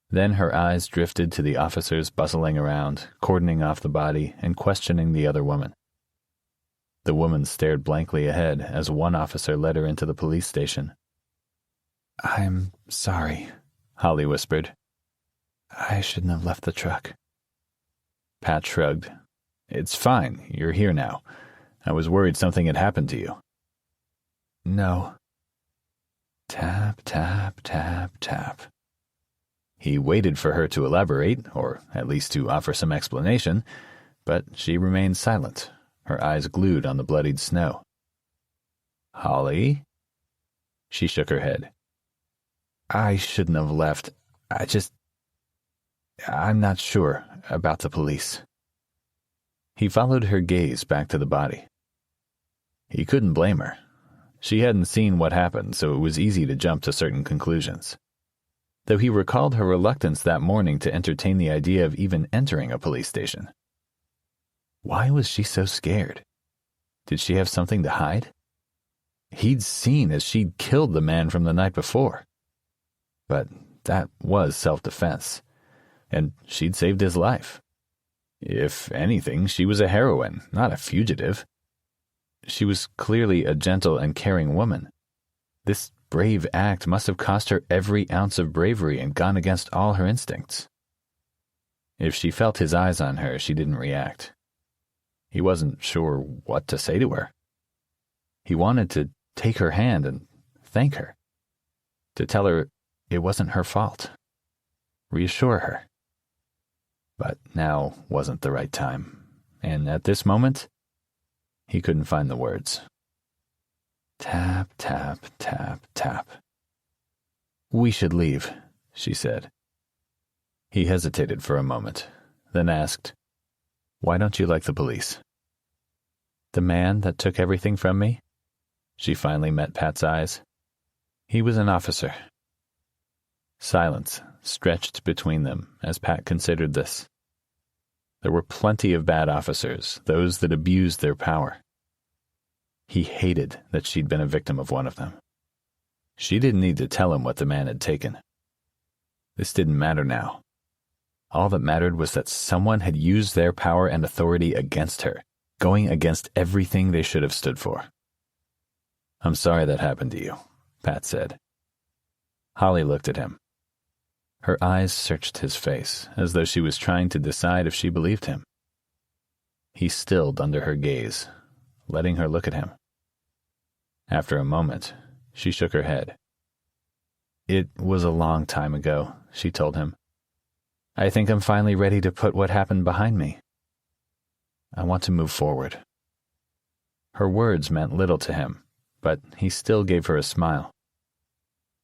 Then her eyes drifted to the officers bustling around, cordoning off the body and questioning the other woman. The woman stared blankly ahead as one officer led her into the police station. "I'm sorry," Holly whispered. "I shouldn't have left the truck." Pat shrugged. "It's fine. You're here now. I was worried something had happened to you." "No." Tap, tap, tap, tap. He waited for her to elaborate, or at least to offer some explanation, but she remained silent, her eyes glued on the bloodied snow. "Holly?" She shook her head. "I shouldn't have left. I'm not sure about the police." He followed her gaze back to the body. He couldn't blame her. She hadn't seen what happened, so it was easy to jump to certain conclusions. Though he recalled her reluctance that morning to entertain the idea of even entering a police station. Why was she so scared? Did she have something to hide? He'd seen as she'd killed the man from the night before. But that was self-defense, and she'd saved his life. If anything, she was a heroine, not a fugitive. She was clearly a gentle and caring woman. This brave act must have cost her every ounce of bravery and gone against all her instincts. If she felt his eyes on her, she didn't react. He wasn't sure what to say to her. He wanted to take her hand and thank her, to tell her it wasn't her fault, reassure her. But now wasn't the right time, and at this moment, he couldn't find the words. Tap, tap, tap, tap. "We should leave," she said. He hesitated for a moment, then asked, "Why don't you like the police?" "The man that took everything from me?" She finally met Pat's eyes. "He was an officer." Silence stretched between them as Pat considered this. There were plenty of bad officers, those that abused their power. He hated that she'd been a victim of one of them. She didn't need to tell him what the man had taken. This didn't matter now. All that mattered was that someone had used their power and authority against her, going against everything they should have stood for. "I'm sorry that happened to you," Pat said. Holly looked at him. Her eyes searched his face, as though she was trying to decide if she believed him. He stilled under her gaze, letting her look at him. After a moment, she shook her head. "It was a long time ago," she told him. "I think I'm finally ready to put what happened behind me. I want to move forward." Her words meant little to him, but he still gave her a smile.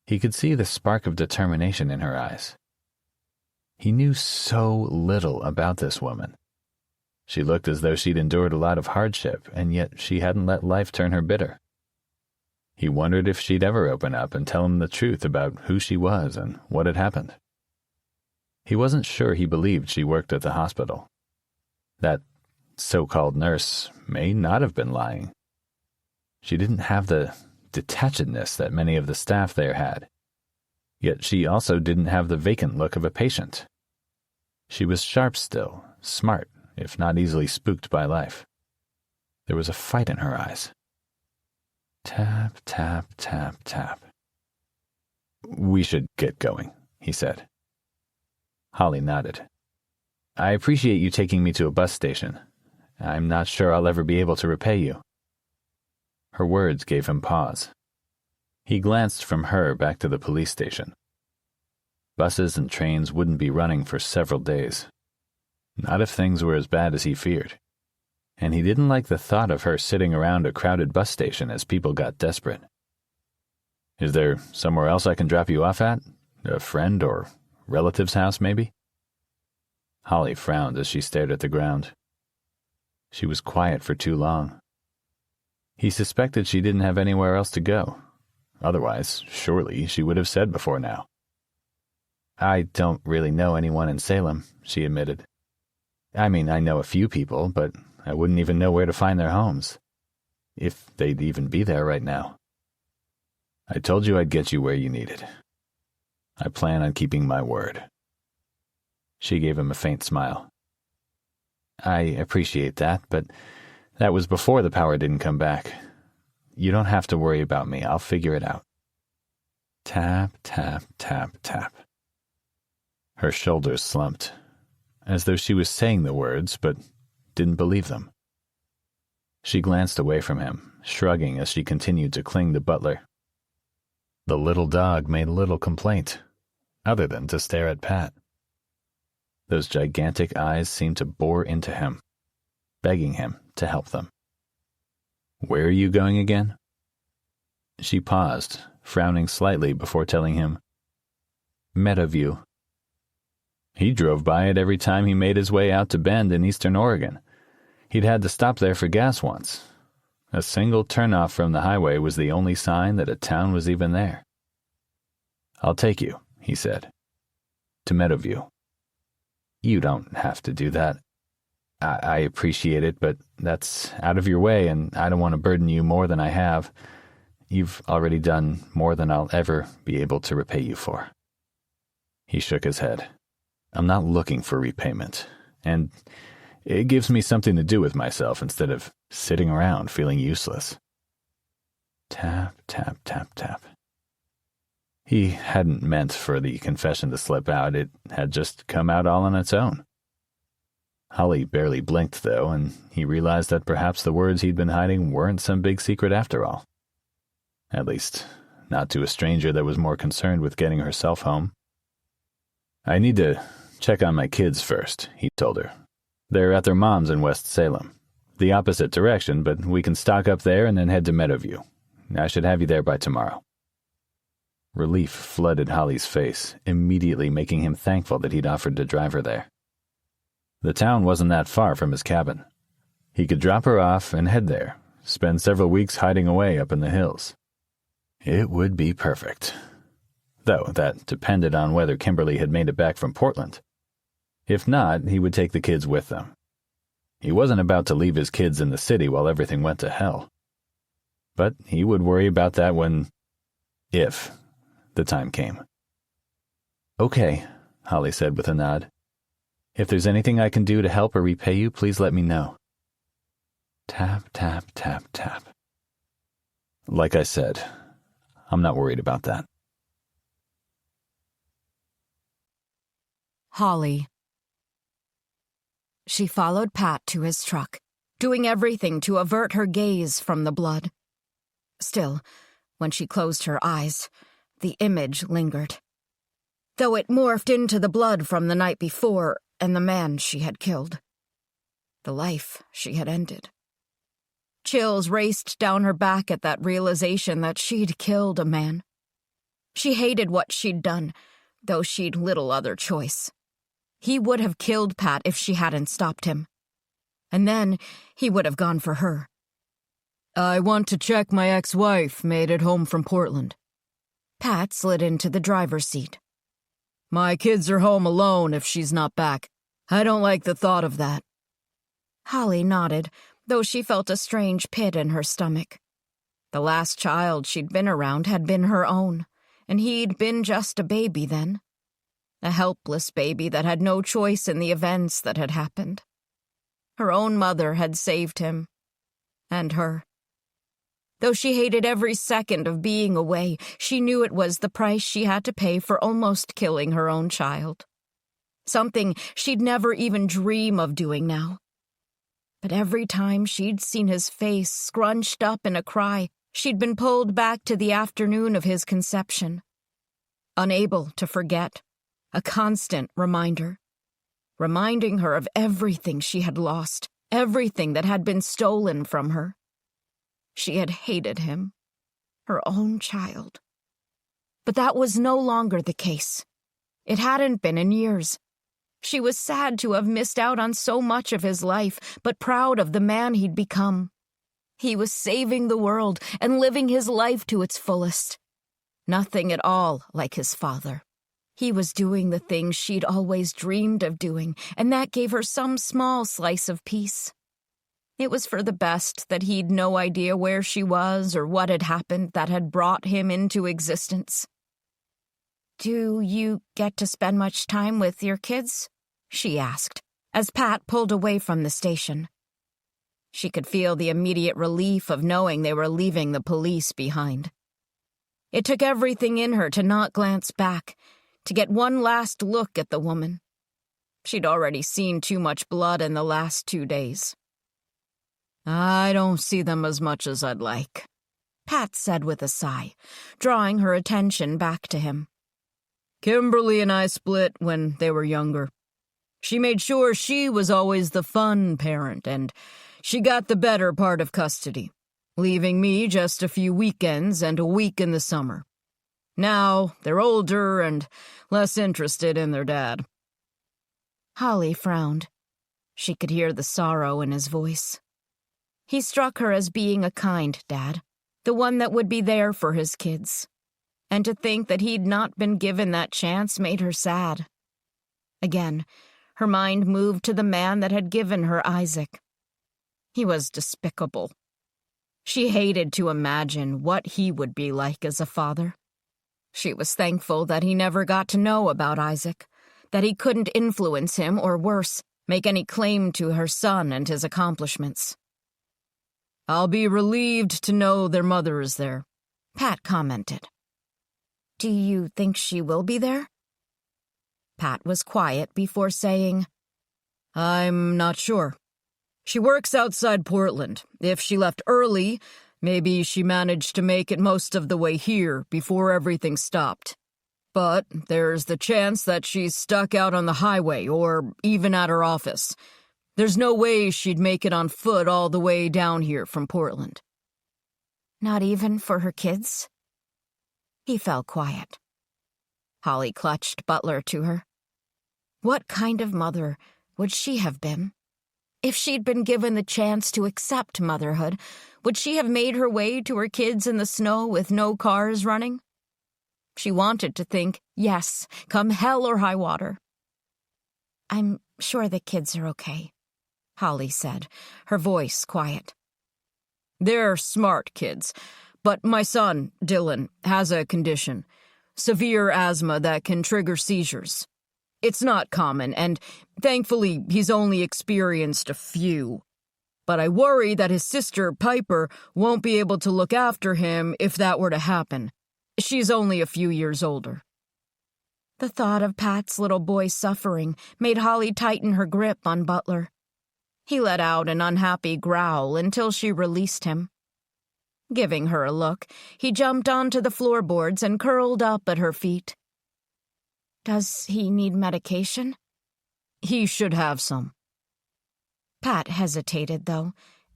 He could see the spark of determination in her eyes. He knew so little about this woman. She looked as though she'd endured a lot of hardship, and yet she hadn't let life turn her bitter. He wondered if she'd ever open up and tell him the truth about who she was and what had happened. He wasn't sure he believed she worked at the hospital. That so-called nurse may not have been lying. She didn't have the detachedness that many of the staff there had. Yet she also didn't have the vacant look of a patient. She was sharp still, smart, if not easily spooked by life. There was a fight in her eyes. Tap, tap, tap, tap. "We should get going," he said. Holly nodded. "I appreciate you taking me to a bus station. I'm not sure I'll ever be able to repay you." Her words gave him pause. He glanced from her back to the police station. Buses and trains wouldn't be running for several days. Not if things were as bad as he feared. And he didn't like the thought of her sitting around a crowded bus station as people got desperate. "Is there somewhere else I can drop you off at? A friend or relative's house, maybe?" Holly frowned as she stared at the ground. She was quiet for too long. He suspected she didn't have anywhere else to go. Otherwise, surely she would have said before now. "I don't really know anyone in Salem," she admitted. "I mean, I know a few people, but I wouldn't even know where to find their homes. If they'd even be there right now." "I told you I'd get you where you needed. I plan on keeping my word." She gave him a faint smile. "I appreciate that, but that was before the power didn't come back. You don't have to worry about me. I'll figure it out." Tap, tap, tap, tap. Her shoulders slumped, as though she was saying the words, but didn't believe them. She glanced away from him, shrugging as she continued to cling to Butler. The little dog made little complaint, other than to stare at Pat. Those gigantic eyes seemed to bore into him, begging him to help them. "Where are you going again?" She paused, frowning slightly before telling him, "Meadowview." He drove by it every time he made his way out to Bend in eastern Oregon. He'd had to stop there for gas once. A single turnoff from the highway was the only sign that a town was even there. "I'll take you," he said, "to Meadowview." "You don't have to do that. I appreciate it, but that's out of your way, and I don't want to burden you more than I have. you've already done more than I'll ever be able to repay you for." He shook his head. "I'm not looking for repayment, and it gives me something to do with myself instead of sitting around feeling useless." Tap, tap, tap, tap. He hadn't meant for the confession to slip out. It had just come out all on its own. Holly barely blinked, though, and he realized that perhaps the words he'd been hiding weren't some big secret after all. At least, not to a stranger that was more concerned with getting herself home. "I need to check on my kids first," he told her. "They're at their mom's in West Salem. The opposite direction, but we can stock up there and then head to Meadowview. I should have you there by tomorrow." Relief flooded Holly's face, immediately making him thankful that he'd offered to drive her there. The town wasn't that far from his cabin. He could drop her off and head there, spend several weeks hiding away up in the hills. It would be perfect. Though that depended on whether Kimberly had made it back from Portland. If not, he would take the kids with them. He wasn't about to leave his kids in the city while everything went to hell. But he would worry about that if the time came. "Okay," Holly said with a nod. "If there's anything I can do to help or repay you, please let me know." Tap, tap, tap, tap. "Like I said, I'm not worried about that." Holly. She followed Pat to his truck, doing everything to avert her gaze from the blood. Still, when she closed her eyes, the image lingered, though it morphed into the blood from the night before and the man she had killed. The life she had ended. Chills raced down her back at that realization that she'd killed a man. She hated what she'd done, though she'd little other choice. He would have killed Pat if she hadn't stopped him. And then he would have gone for her. "I want to check my ex-wife made it home from Portland." Pat slid into the driver's seat. "My kids are home alone if she's not back. I don't like the thought of that." Holly nodded, though she felt a strange pit in her stomach. The last child she'd been around had been her own, and he'd been just a baby then. A helpless baby that had no choice in the events that had happened. Her own mother had saved him. And her. Though she hated every second of being away, she knew it was the price she had to pay for almost killing her own child. Something she'd never even dream of doing now. But every time she'd seen his face scrunched up in a cry, she'd been pulled back to the afternoon of his conception. Unable to forget, a constant reminder. Reminding her of everything she had lost, everything that had been stolen from her. She had hated him, her own child. But that was no longer the case. It hadn't been in years. She was sad to have missed out on so much of his life, but proud of the man he'd become. He was saving the world and living his life to its fullest. Nothing at all like his father. He was doing the things she'd always dreamed of doing, and that gave her some small slice of peace. It was for the best that he'd no idea where she was or what had happened that had brought him into existence. "Do you get to spend much time with your kids?" she asked, as Pat pulled away from the station. She could feel the immediate relief of knowing they were leaving the police behind. It took everything in her to not glance back, to get one last look at the woman. She'd already seen too much blood in the last 2 days. "I don't see them as much as I'd like," Pat said with a sigh, drawing her attention back to him. "Kimberly and I split when they were younger. She made sure she was always the fun parent, and she got the better part of custody, leaving me just a few weekends and a week in the summer. Now they're older and less interested in their dad." Holly frowned. She could hear the sorrow in his voice. He struck her as being a kind dad, the one that would be there for his kids. And to think that he'd not been given that chance made her sad. Again, her mind moved to the man that had given her Isaac. He was despicable. She hated to imagine what he would be like as a father. She was thankful that he never got to know about Isaac, that he couldn't influence him or, worse, make any claim to her son and his accomplishments. "I'll be relieved to know their mother is there," Pat commented. "Do you think she will be there?" Pat was quiet before saying, "I'm not sure. She works outside Portland. If she left early, maybe she managed to make it most of the way here before everything stopped. But there's the chance that she's stuck out on the highway or even at her office. There's no way she'd make it on foot all the way down here from Portland." "Not even for her kids?" He fell quiet. Holly clutched Butler to her. What kind of mother would she have been? If she'd been given the chance to accept motherhood, would she have made her way to her kids in the snow with no cars running? She wanted to think, yes, come hell or high water. "I'm sure the kids are okay," Holly said, her voice quiet. "They're smart kids, but my son, Dylan, has a condition, severe asthma that can trigger seizures. It's not common, and thankfully he's only experienced a few. But I worry that his sister, Piper, won't be able to look after him if that were to happen. She's only a few years older." The thought of Pat's little boy suffering made Holly tighten her grip on Butler. He let out an unhappy growl until she released him. Giving her a look, he jumped onto the floorboards and curled up at her feet. "Does he need medication?" "He should have some." Pat hesitated, though,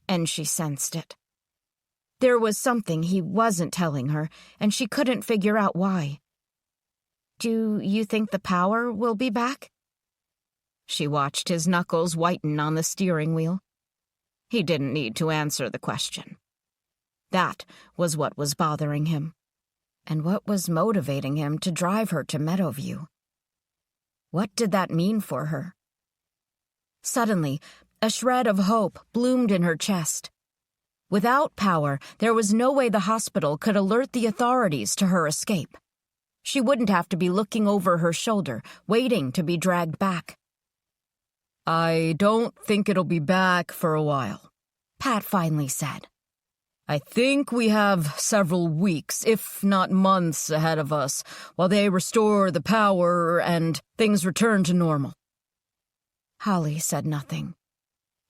and she sensed it. There was something he wasn't telling her, and she couldn't figure out why. "Do you think the power will be back?" She watched his knuckles whiten on the steering wheel. He didn't need to answer the question. That was what was bothering him, and what was motivating him to drive her to Meadowview. What did that mean for her? Suddenly, a shred of hope bloomed in her chest. Without power, there was no way the hospital could alert the authorities to her escape. She wouldn't have to be looking over her shoulder, waiting to be dragged back. "I don't think it'll be back for a while," Pat finally said. "I think we have several weeks, if not months, ahead of us, while they restore the power and things return to normal." Holly said nothing.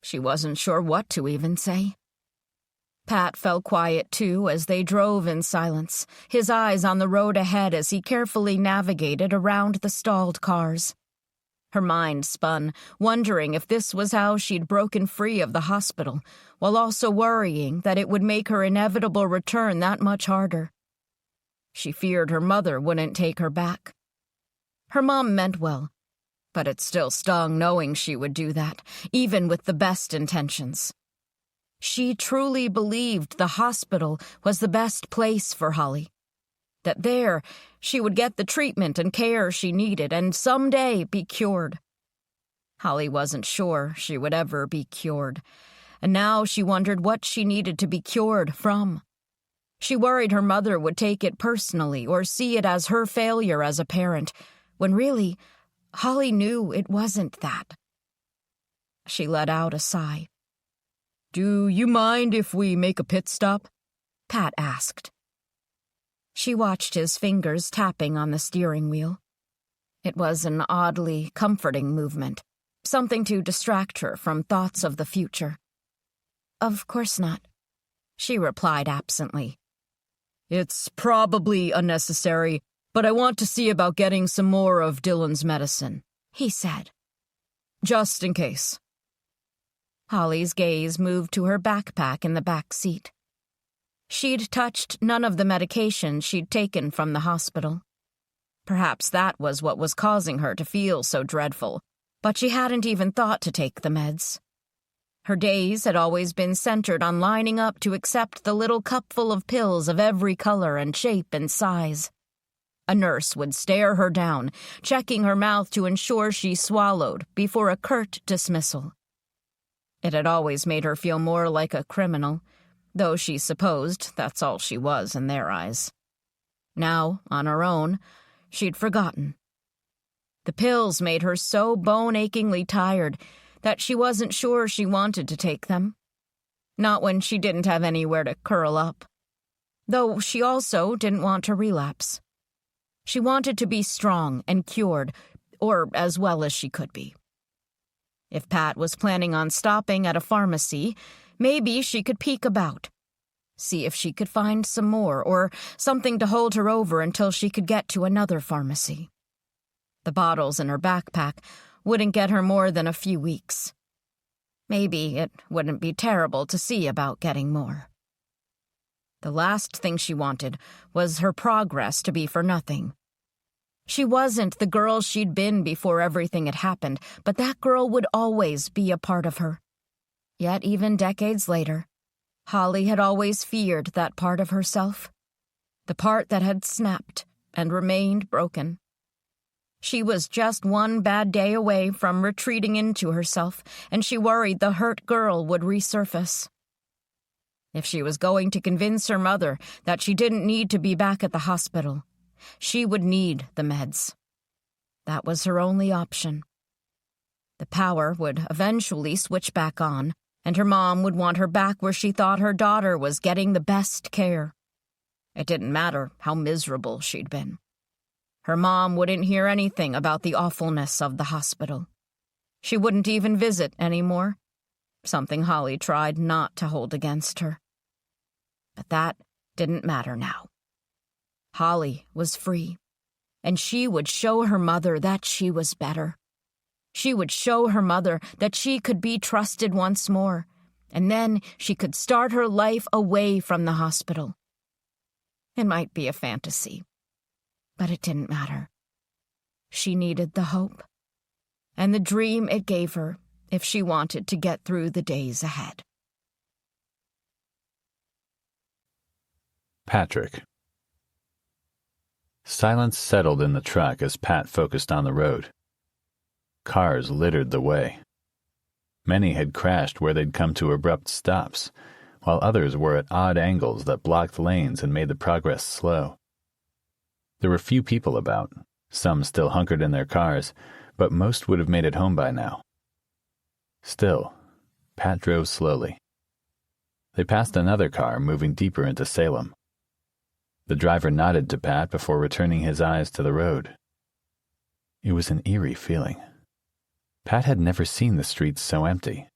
She wasn't sure what to even say. Pat fell quiet, too, as they drove in silence, his eyes on the road ahead as he carefully navigated around the stalled cars. Her mind spun, wondering if this was how she'd broken free of the hospital, while also worrying that it would make her inevitable return that much harder. She feared her mother wouldn't take her back. Her mom meant well, but it still stung knowing she would do that, even with the best intentions. She truly believed the hospital was the best place for Holly, that there she would get the treatment and care she needed and someday be cured. Holly wasn't sure she would ever be cured, and now she wondered what she needed to be cured from. She worried her mother would take it personally or see it as her failure as a parent, when really, Holly knew it wasn't that. She let out a sigh. "Do you mind if we make a pit stop?" Pat asked. She watched his fingers tapping on the steering wheel. It was an oddly comforting movement, something to distract her from thoughts of the future. "Of course not," she replied absently. "It's probably unnecessary, but I want to see about getting some more of Dylan's medicine," he said. "Just in case." Holly's gaze moved to her backpack in the back seat. She'd touched none of the medication she'd taken from the hospital. Perhaps that was what was causing her to feel so dreadful, but she hadn't even thought to take the meds. Her days had always been centered on lining up to accept the little cupful of pills of every color and shape and size. A nurse would stare her down, checking her mouth to ensure she swallowed before a curt dismissal. It had always made her feel more like a criminal, though she supposed that's all she was in their eyes. Now, on her own, she'd forgotten. The pills made her so bone-achingly tired that she wasn't sure she wanted to take them. Not when she didn't have anywhere to curl up. Though she also didn't want to relapse. She wanted to be strong and cured, or as well as she could be. If Pat was planning on stopping at a pharmacy, maybe she could peek about. See if she could find some more, or something to hold her over until she could get to another pharmacy. The bottles in her backpack wouldn't get her more than a few weeks. Maybe it wouldn't be terrible to see about getting more. The last thing she wanted was her progress to be for nothing. She wasn't the girl she'd been before everything had happened, but that girl would always be a part of her. Yet even decades later, Holly had always feared that part of herself, the part that had snapped and remained broken. She was just one bad day away from retreating into herself, and she worried the hurt girl would resurface. If she was going to convince her mother that she didn't need to be back at the hospital, she would need the meds. That was her only option. The power would eventually switch back on, and her mom would want her back where she thought her daughter was getting the best care. It didn't matter how miserable she'd been. Her mom wouldn't hear anything about the awfulness of the hospital. She wouldn't even visit anymore, something Holly tried not to hold against her. But that didn't matter now. Holly was free, and she would show her mother that she was better. She would show her mother that she could be trusted once more, and then she could start her life away from the hospital. It might be a fantasy, but it didn't matter. She needed the hope, and the dream it gave her if she wanted to get through the days ahead. Patrick. Silence settled in the truck as Pat focused on the road. Cars littered the way. Many had crashed where they'd come to abrupt stops, while others were at odd angles that blocked lanes and made the progress slow. There were few people about, some still hunkered in their cars, but most would have made it home by now. Still, Pat drove slowly. They passed another car moving deeper into Salem. The driver nodded to Pat before returning his eyes to the road. It was an eerie feeling. Pat had never seen the streets so empty,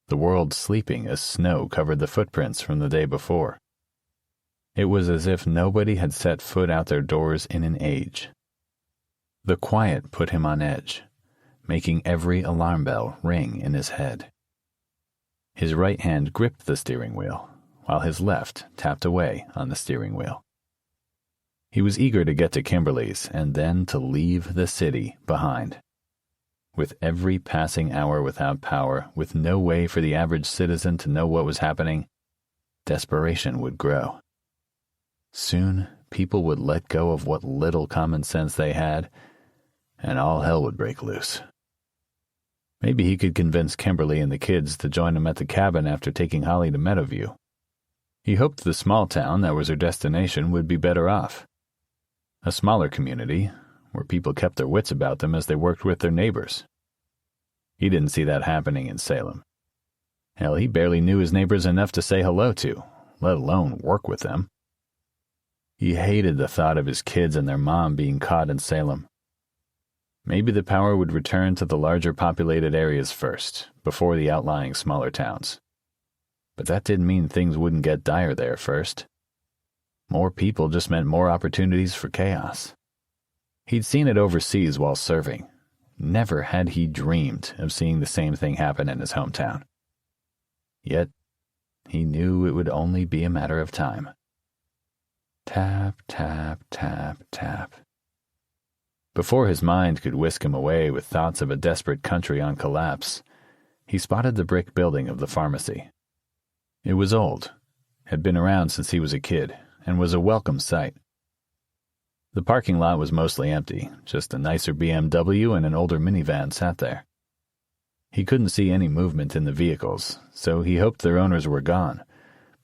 the world sleeping as snow covered the footprints from the day before. It was as if nobody had set foot out their doors in an age. The quiet put him on edge, making every alarm bell ring in his head. His right hand gripped the steering wheel, while his left tapped away on the steering wheel. He was eager to get to Kimberly's and then to leave the city behind. With every passing hour without power, with no way for the average citizen to know what was happening, desperation would grow. Soon, people would let go of what little common sense they had, and all hell would break loose. Maybe he could convince Kimberly and the kids to join him at the cabin after taking Holly to Meadowview. He hoped the small town that was her destination would be better off. A smaller community, where people kept their wits about them as they worked with their neighbors. He didn't see that happening in Salem. Hell, he barely knew his neighbors enough to say hello to, let alone work with them. He hated the thought of his kids and their mom being caught in Salem. Maybe the power would return to the larger populated areas first, before the outlying smaller towns. But that didn't mean things wouldn't get dire there first. More people just meant more opportunities for chaos. He'd seen it overseas while serving. Never had he dreamed of seeing the same thing happen in his hometown. Yet, he knew it would only be a matter of time. Tap, tap, tap, tap. Before his mind could whisk him away with thoughts of a desperate country on collapse, he spotted the brick building of the pharmacy. It was old, had been around since he was a kid, and was a welcome sight. The parking lot was mostly empty, just a nicer BMW and an older minivan sat there. He couldn't see any movement in the vehicles, so he hoped their owners were gone,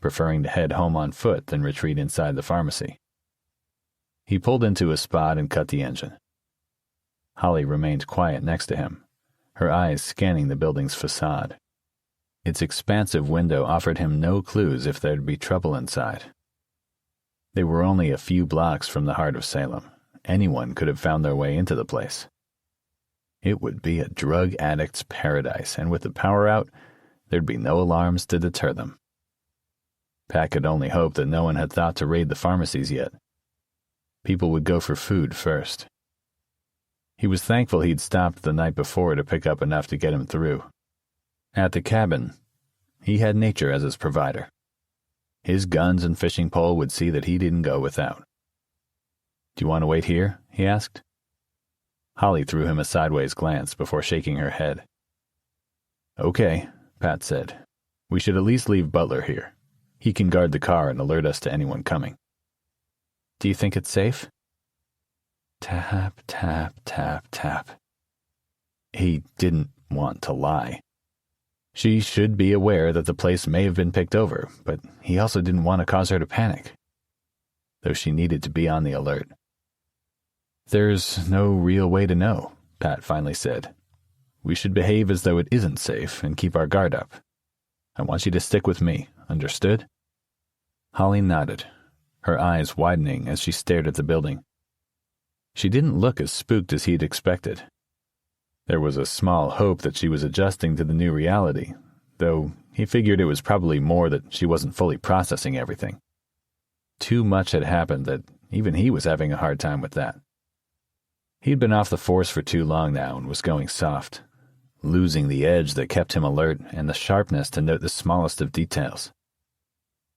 preferring to head home on foot than retreat inside the pharmacy. He pulled into a spot and cut the engine. Holly remained quiet next to him, her eyes scanning the building's facade. Its expansive window offered him no clues if there'd be trouble inside. They were only a few blocks from the heart of Salem. Anyone could have found their way into the place. It would be a drug addict's paradise, and with the power out, there'd be no alarms to deter them. Pat could only hope that no one had thought to raid the pharmacies yet. People would go for food first. He was thankful he'd stopped the night before to pick up enough to get him through. At the cabin, he had nature as his provider. His guns and fishing pole would see that he didn't go without. "Do you want to wait here?" he asked. Holly threw him a sideways glance before shaking her head. "Okay," Pat said. "We should at least leave Butler here. He can guard the car and alert us to anyone coming." "Do you think it's safe?" Tap, tap, tap, tap. He didn't want to lie. She should be aware that the place may have been picked over, but he also didn't want to cause her to panic, though she needed to be on the alert. "There's no real way to know," Pat finally said. "We should behave as though it isn't safe and keep our guard up. I want you to stick with me, understood?" Holly nodded, her eyes widening as she stared at the building. She didn't look as spooked as he'd expected. There was a small hope that she was adjusting to the new reality, though he figured it was probably more that she wasn't fully processing everything. Too much had happened that even he was having a hard time with that. He'd been off the force for too long now and was going soft, losing the edge that kept him alert and the sharpness to note the smallest of details.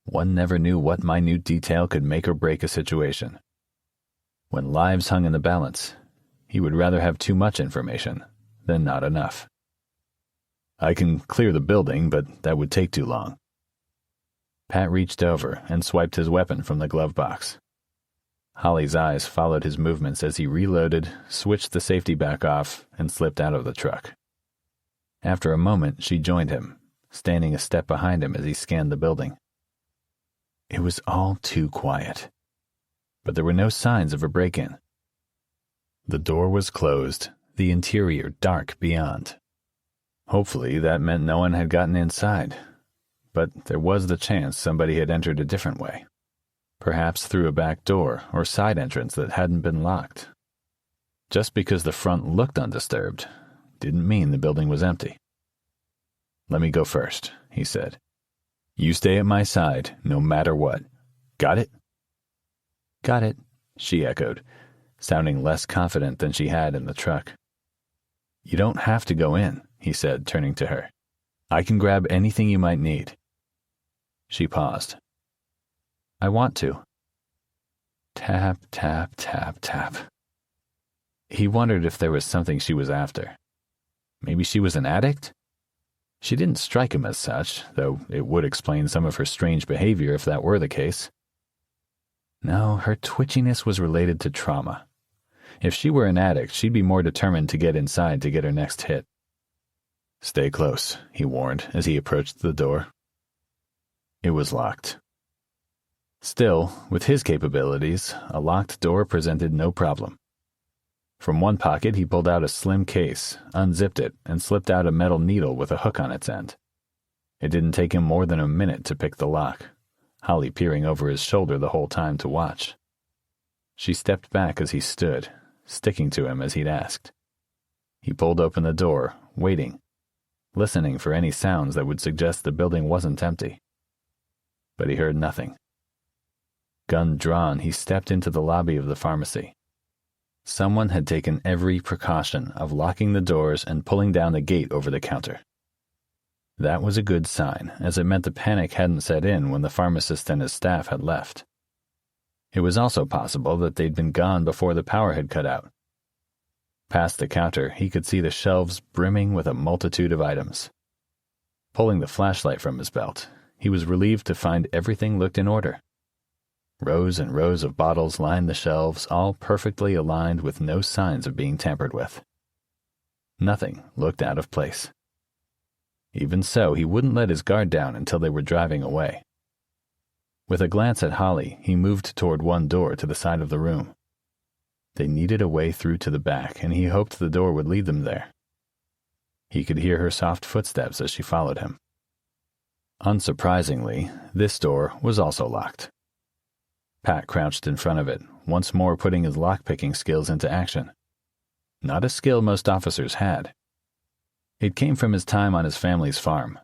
One never knew what minute detail could make or break a situation. When lives hung in the balance, he would rather have too much information than not enough. "I can clear the building, but that would take too long." Pat reached over and swiped his weapon from the glove box. Holly's eyes followed his movements as he reloaded, switched the safety back off, and slipped out of the truck. After a moment, she joined him, standing a step behind him as he scanned the building. It was all too quiet, but there were no signs of a break-in. The door was closed, the interior dark beyond. Hopefully that meant no one had gotten inside, but there was the chance somebody had entered a different way, perhaps through a back door or side entrance that hadn't been locked. Just because the front looked undisturbed didn't mean the building was empty. "Let me go first," he said. "You stay at my side, no matter what. Got it?" "Got it," she echoed, sounding less confident than she had in the truck. "You don't have to go in," he said, turning to her. "I can grab anything you might need." She paused. "I want to." Tap, tap, tap, tap. He wondered if there was something she was after. Maybe she was an addict? She didn't strike him as such, though it would explain some of her strange behavior if that were the case. No, her twitchiness was related to trauma. If she were an addict, she'd be more determined to get inside to get her next hit. "Stay close," he warned as he approached the door. It was locked. Still, with his capabilities, a locked door presented no problem. From one pocket he pulled out a slim case, unzipped it, and slipped out a metal needle with a hook on its end. It didn't take him more than a minute to pick the lock, Holly peering over his shoulder the whole time to watch. She stepped back as he stood, sticking to him as he'd asked. He pulled open the door, waiting, listening for any sounds that would suggest the building wasn't empty. But he heard nothing. Gun drawn, he stepped into the lobby of the pharmacy. Someone had taken every precaution of locking the doors and pulling down the gate over the counter. That was a good sign, as it meant the panic hadn't set in when the pharmacist and his staff had left. It was also possible that they'd been gone before the power had cut out. Past the counter, he could see the shelves brimming with a multitude of items. Pulling the flashlight from his belt, he was relieved to find everything looked in order. Rows and rows of bottles lined the shelves, all perfectly aligned with no signs of being tampered with. Nothing looked out of place. Even so, he wouldn't let his guard down until they were driving away. With a glance at Holly, he moved toward one door to the side of the room. They needed a way through to the back, and he hoped the door would lead them there. He could hear her soft footsteps as she followed him. Unsurprisingly, this door was also locked. Pat crouched in front of it, once more putting his lockpicking skills into action. Not a skill most officers had. It came from his time on his family's farm.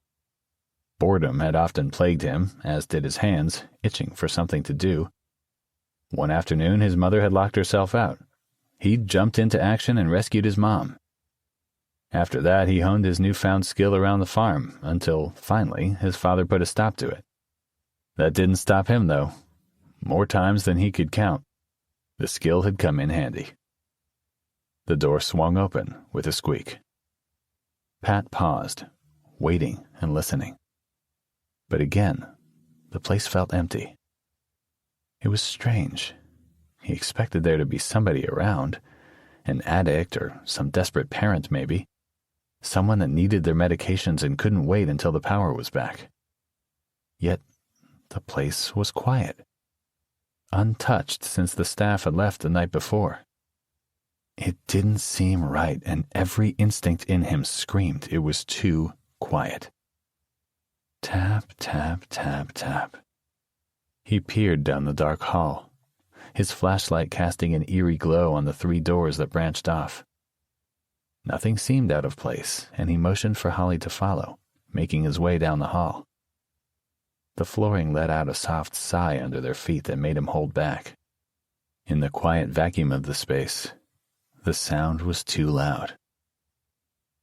Boredom had often plagued him, as did his hands, itching for something to do. One afternoon, his mother had locked herself out. He jumped into action and rescued his mom. After that, he honed his newfound skill around the farm, until, finally, his father put a stop to it. That didn't stop him, though. More times than he could count, the skill had come in handy. The door swung open with a squeak. Pat paused, waiting and listening. But again, the place felt empty. It was strange. He expected there to be somebody around, an addict or some desperate parent maybe, someone that needed their medications and couldn't wait until the power was back. Yet, the place was quiet, untouched since the staff had left the night before. It didn't seem right, and every instinct in him screamed it was too quiet. Tap, tap, tap, tap. He peered down the dark hall, his flashlight casting an eerie glow on the 3 doors that branched off. Nothing seemed out of place, and he motioned for Holly to follow, making his way down the hall. The flooring let out a soft sigh under their feet that made him hold back. In the quiet vacuum of the space, the sound was too loud.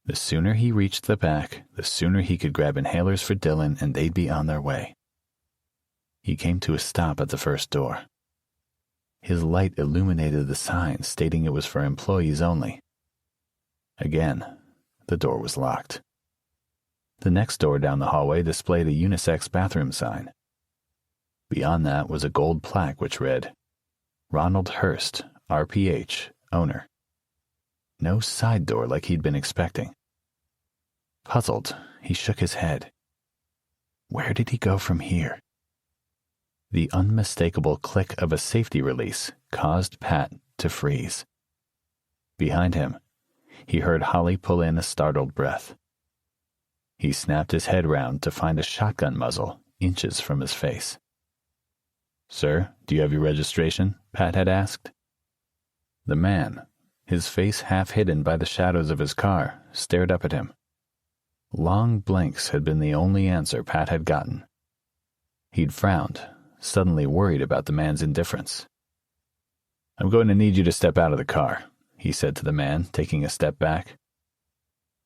The sooner he reached the back, the sooner he could grab inhalers for Dylan and they'd be on their way. He came to a stop at the first door. His light illuminated the sign stating it was for employees only. Again, the door was locked. The next door down the hallway displayed a unisex bathroom sign. Beyond that was a gold plaque which read, Ronald Hurst, RPH, owner. No side door like he'd been expecting. Puzzled, he shook his head. Where did he go from here? The unmistakable click of a safety release caused Pat to freeze. Behind him, he heard Holly pull in a startled breath. He snapped his head round to find a shotgun muzzle inches from his face. Sir, do you have your registration? Pat had asked. The man, his face half hidden by the shadows of his car, stared up at him. Long blinks had been the only answer Pat had gotten. He'd frowned, suddenly worried about the man's indifference. I'm going to need you to step out of the car, he said to the man, taking a step back.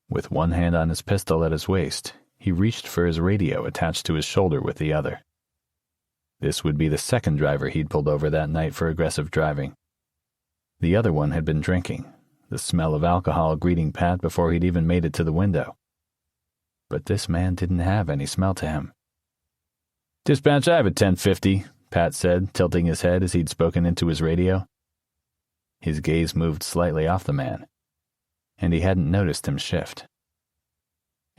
With one hand on his pistol at his waist, he reached for his radio attached to his shoulder with the other. This would be the second driver he'd pulled over that night for aggressive driving. The other one had been drinking, the smell of alcohol greeting Pat before he'd even made it to the window. But this man didn't have any smell to him. Dispatch, I have a 1050, Pat said, tilting his head as he'd spoken into his radio. His gaze moved slightly off the man, and he hadn't noticed him shift.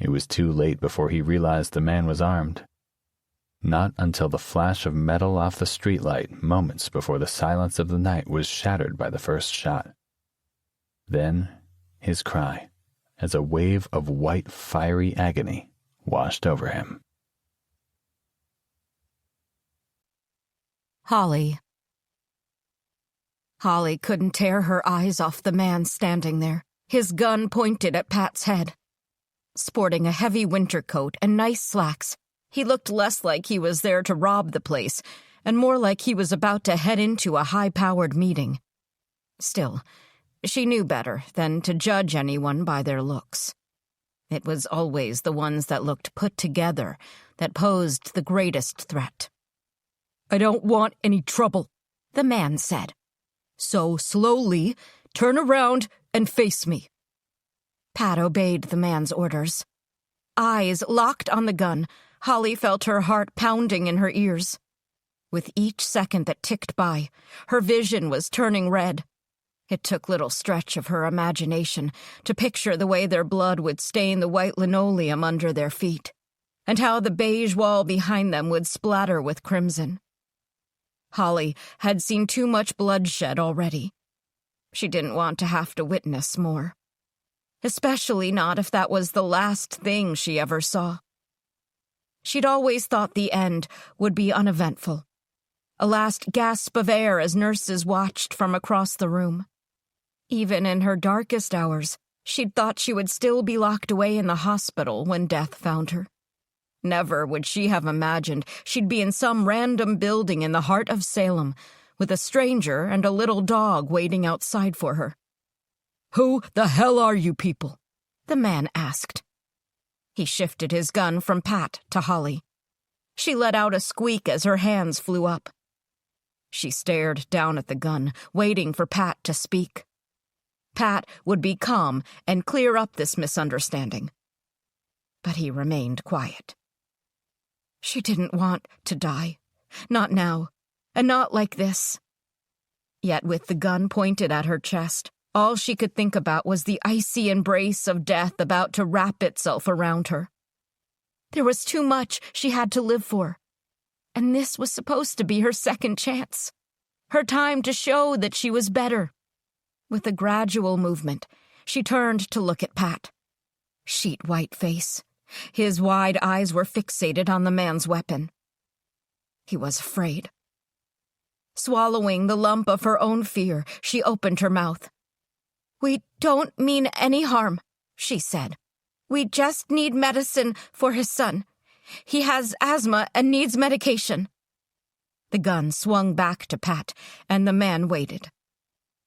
It was too late before he realized the man was armed. Not until the flash of metal off the streetlight moments before the silence of the night was shattered by the first shot. Then, his cry, as a wave of white, fiery agony washed over him. Holly. Holly couldn't tear her eyes off the man standing there, his gun pointed at Pat's head. Sporting a heavy winter coat and nice slacks, he looked less like he was there to rob the place, and more like he was about to head into a high-powered meeting. Still, she knew better than to judge anyone by their looks. It was always the ones that looked put together that posed the greatest threat. I don't want any trouble, the man said. So slowly, turn around and face me. Pat obeyed the man's orders. Eyes locked on the gun, Holly felt her heart pounding in her ears. With each second that ticked by, her vision was turning red. It took little stretch of her imagination to picture the way their blood would stain the white linoleum under their feet, and how the beige wall behind them would splatter with crimson. Holly had seen too much bloodshed already. She didn't want to have to witness more. Especially not if that was the last thing she ever saw. She'd always thought the end would be uneventful. A last gasp of air as nurses watched from across the room. Even in her darkest hours, she'd thought she would still be locked away in the hospital when death found her. Never would she have imagined she'd be in some random building in the heart of Salem, with a stranger and a little dog waiting outside for her. "Who the hell are you people?" the man asked. He shifted his gun from Pat to Holly. She let out a squeak as her hands flew up. She stared down at the gun, waiting for Pat to speak. Pat would be calm and clear up this misunderstanding. But he remained quiet. She didn't want to die. Not now, and not like this. Yet with the gun pointed at her chest, all she could think about was the icy embrace of death about to wrap itself around her. There was too much she had to live for. And this was supposed to be her second chance. Her time to show that she was better. With a gradual movement, she turned to look at Pat. Sheet-white face. His wide eyes were fixated on the man's weapon. He was afraid. Swallowing the lump of her own fear, she opened her mouth. "We don't mean any harm," she said. "We just need medicine for his son. He has asthma and needs medication." The gun swung back to Pat, and the man waited.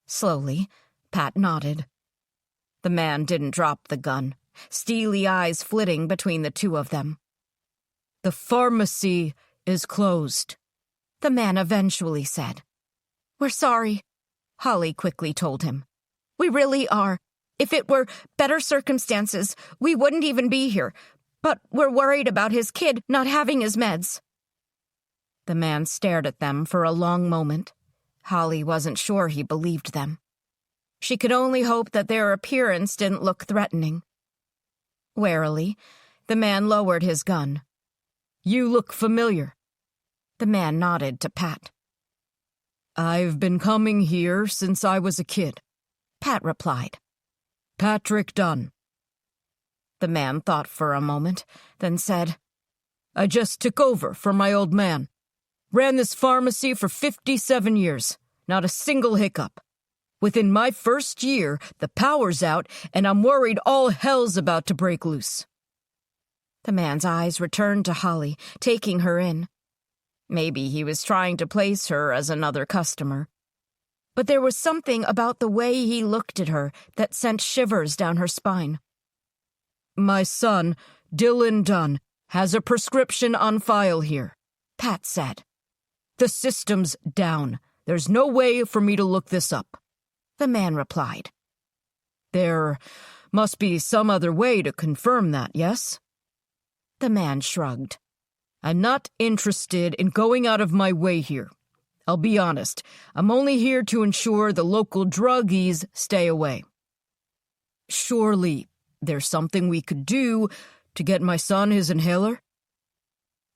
Slowly, Pat nodded. The man didn't drop the gun, steely eyes flitting between the two of them. "The pharmacy is closed," the man eventually said. "We're sorry," Holly quickly told him. "We really are. If it were better circumstances, we wouldn't even be here. But we're worried about his kid not having his meds." The man stared at them for a long moment. Holly wasn't sure he believed them. She could only hope that their appearance didn't look threatening. Warily, the man lowered his gun. "You look familiar." The man nodded to Pat. "I've been coming here since I was a kid," Pat replied. "Patrick Dunn." The man thought for a moment, then said, "I just took over for my old man. Ran this pharmacy for 57 years, not a single hiccup. Within my first year, the power's out, and I'm worried all hell's about to break loose." The man's eyes returned to Holly, taking her in. Maybe he was trying to place her as another customer. But there was something about the way he looked at her that sent shivers down her spine. "My son, Dylan Dunn, has a prescription on file here," Pat said. "The system's down. There's no way for me to look this up," the man replied. "There must be some other way to confirm that, yes?" The man shrugged. "I'm not interested in going out of my way here. I'll be honest, I'm only here to ensure the local druggies stay away. Surely there's something we could do to get my son his inhaler?"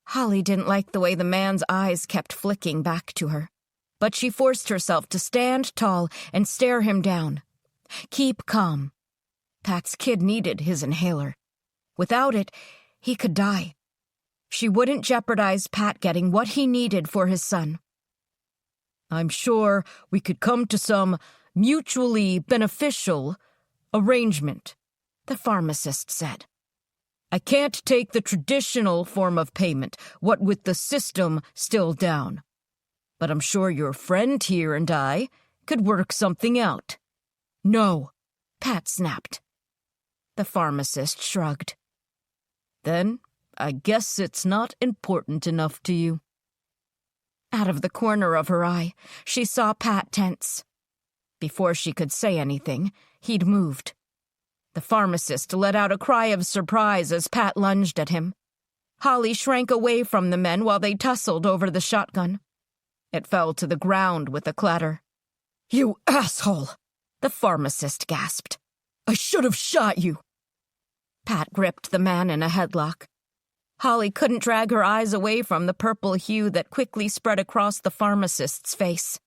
Holly didn't like the way the man's eyes kept flicking back to her, but she forced herself to stand tall and stare him down. Keep calm. Pat's kid needed his inhaler. Without it, he could die. She wouldn't jeopardize Pat getting what he needed for his son. "I'm sure we could come to some mutually beneficial arrangement," the pharmacist said. "I can't take the traditional form of payment, what with the system still down. But I'm sure your friend here and I could work something out." "No," Pat snapped. The pharmacist shrugged. "Then I guess it's not important enough to you." Out of the corner of her eye, she saw Pat tense. Before she could say anything, he'd moved. The pharmacist let out a cry of surprise as Pat lunged at him. Holly shrank away from the men while they tussled over the shotgun. It fell to the ground with a clatter. "You asshole!" the pharmacist gasped. "I should have shot you." Pat gripped the man in a headlock. Holly couldn't drag her eyes away from the purple hue that quickly spread across the pharmacist's face.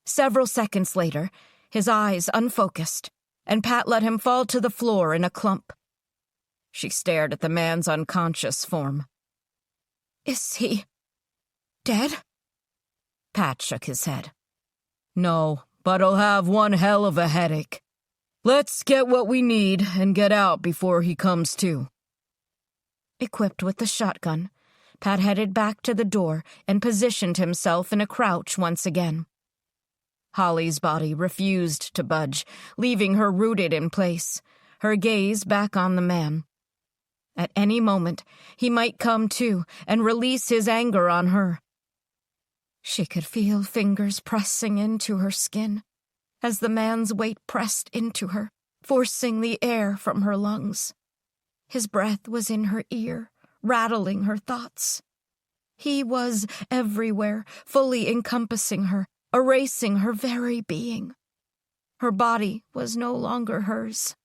Several seconds later, his eyes unfocused, and Pat let him fall to the floor in a clump. She stared at the man's unconscious form. "Is he dead?" Pat shook his head. "No, but he'll have one hell of a headache. Let's get what we need and get out before he comes to." Equipped with the shotgun, Pat headed back to the door and positioned himself in a crouch once again. Holly's body refused to budge, leaving her rooted in place, her gaze back on the man. At any moment, he might come to and release his anger on her. She could feel fingers pressing into her skin as the man's weight pressed into her, forcing the air from her lungs. His breath was in her ear, rattling her thoughts. He was everywhere, fully encompassing her, erasing her very being. Her body was no longer hers.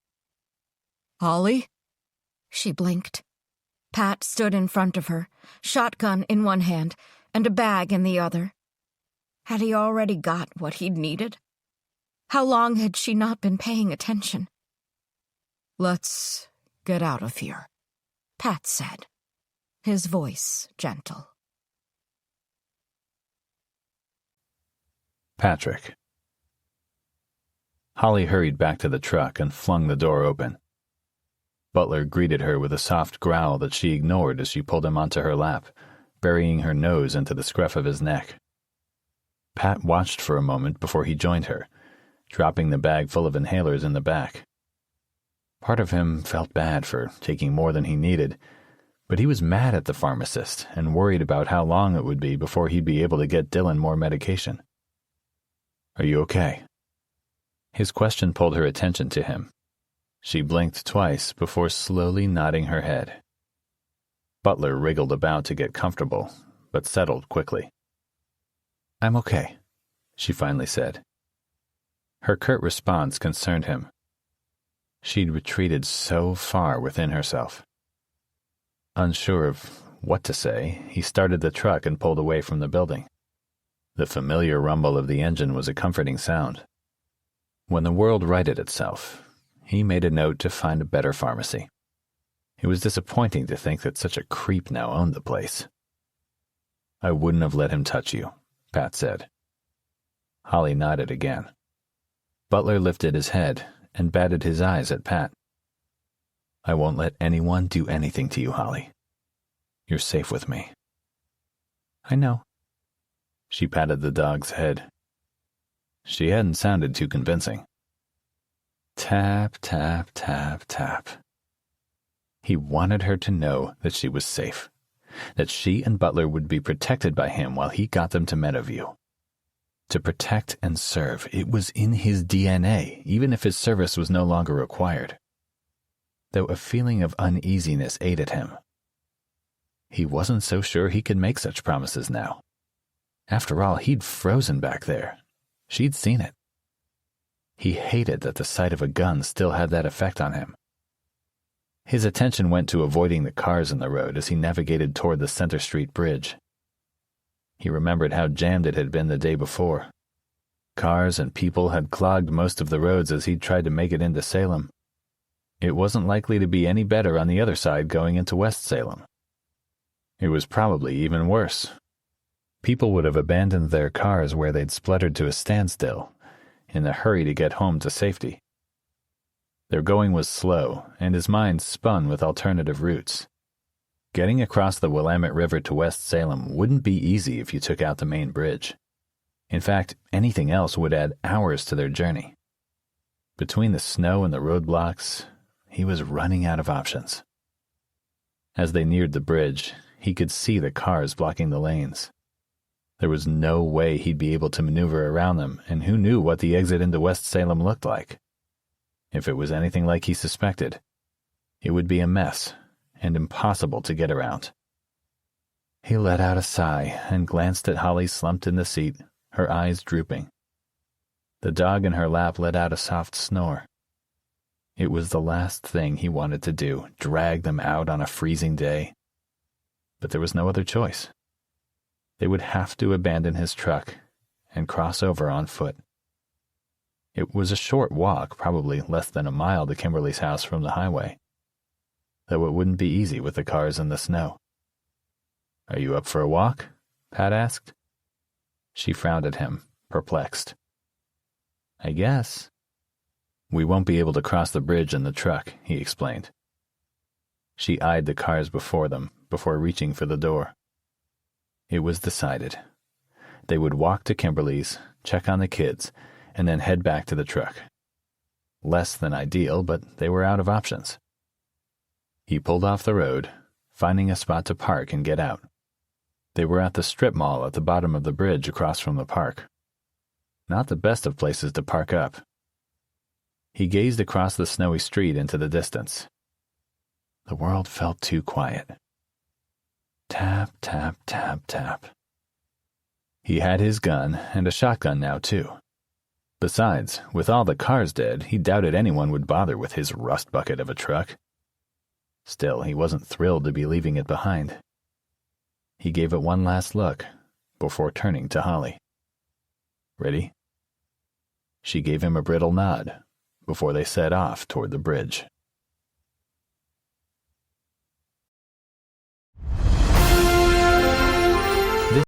"Holly?" She blinked. Pat stood in front of her, shotgun in one hand and a bag in the other. Had he already got what he'd needed? How long had she not been paying attention? "Let's get out of here," Pat said, his voice gentle. Patrick. Holly hurried back to the truck and flung the door open. Butler greeted her with a soft growl that she ignored as she pulled him onto her lap, burying her nose into the scruff of his neck. Pat watched for a moment before he joined her, dropping the bag full of inhalers in the back. Part of him felt bad for taking more than he needed, but he was mad at the pharmacist and worried about how long it would be before he'd be able to get Dylan more medication. "Are you okay?" His question pulled her attention to him. She blinked twice before slowly nodding her head. Butler wriggled about to get comfortable, but settled quickly. "I'm okay," she finally said. Her curt response concerned him. She'd retreated so far within herself. Unsure of what to say, he started the truck and pulled away from the building. The familiar rumble of the engine was a comforting sound. When the world righted itself, he made a note to find a better pharmacy. It was disappointing to think that such a creep now owned the place. "I wouldn't have let him touch you," Pat said. Holly nodded again. Butler lifted his head and batted his eyes at Pat. "I won't let anyone do anything to you, Holly. You're safe with me." "I know." She patted the dog's head. She hadn't sounded too convincing. Tap, tap, tap, tap. He wanted her to know that she was safe, that she and Butler would be protected by him while he got them to Meadowview. To protect and serve, it was in his DNA, even if his service was no longer required. Though a feeling of uneasiness ate at him. He wasn't so sure he could make such promises now. After all, he'd frozen back there. She'd seen it. He hated that the sight of a gun still had that effect on him. His attention went to avoiding the cars in the road as he navigated toward the Center Street Bridge. He remembered how jammed it had been the day before. Cars and people had clogged most of the roads as he'd tried to make it into Salem. It wasn't likely to be any better on the other side going into West Salem. It was probably even worse. People would have abandoned their cars where they'd spluttered to a standstill, in the hurry to get home to safety. Their going was slow, and his mind spun with alternative routes. Getting across the Willamette River to West Salem wouldn't be easy if you took out the main bridge. In fact, anything else would add hours to their journey. Between the snow and the roadblocks, he was running out of options. As they neared the bridge, he could see the cars blocking the lanes. There was no way he'd be able to maneuver around them, and who knew what the exit into West Salem looked like. If it was anything like he suspected, it would be a mess and impossible to get around. He let out a sigh and glanced at Holly slumped in the seat, her eyes drooping. The dog in her lap let out a soft snore. It was the last thing he wanted to do, drag them out on a freezing day. but there was no other choice. They would have to abandon his truck and cross over on foot. It was a short walk, probably less than a mile to Kimberly's house from the highway, though it wouldn't be easy with the cars in the snow. "Are you up for a walk?" Pat asked. She frowned at him, perplexed. "I guess." "We won't be able to cross the bridge in the truck," he explained. She eyed the cars before them before reaching for the door. It was decided. They would walk to Kimberly's, check on the kids, and then head back to the truck. Less than ideal, but they were out of options. He pulled off the road, finding a spot to park and get out. They were at the strip mall at the bottom of the bridge across from the park. Not the best of places to park up. He gazed across the snowy street into the distance. The world felt too quiet. Tap, tap, tap, tap. He had his gun, and a shotgun now, too. Besides, with all the cars dead, he doubted anyone would bother with his rust bucket of a truck. Still, he wasn't thrilled to be leaving it behind. He gave it one last look before turning to Holly. "Ready?" She gave him a brittle nod before they set off toward the bridge.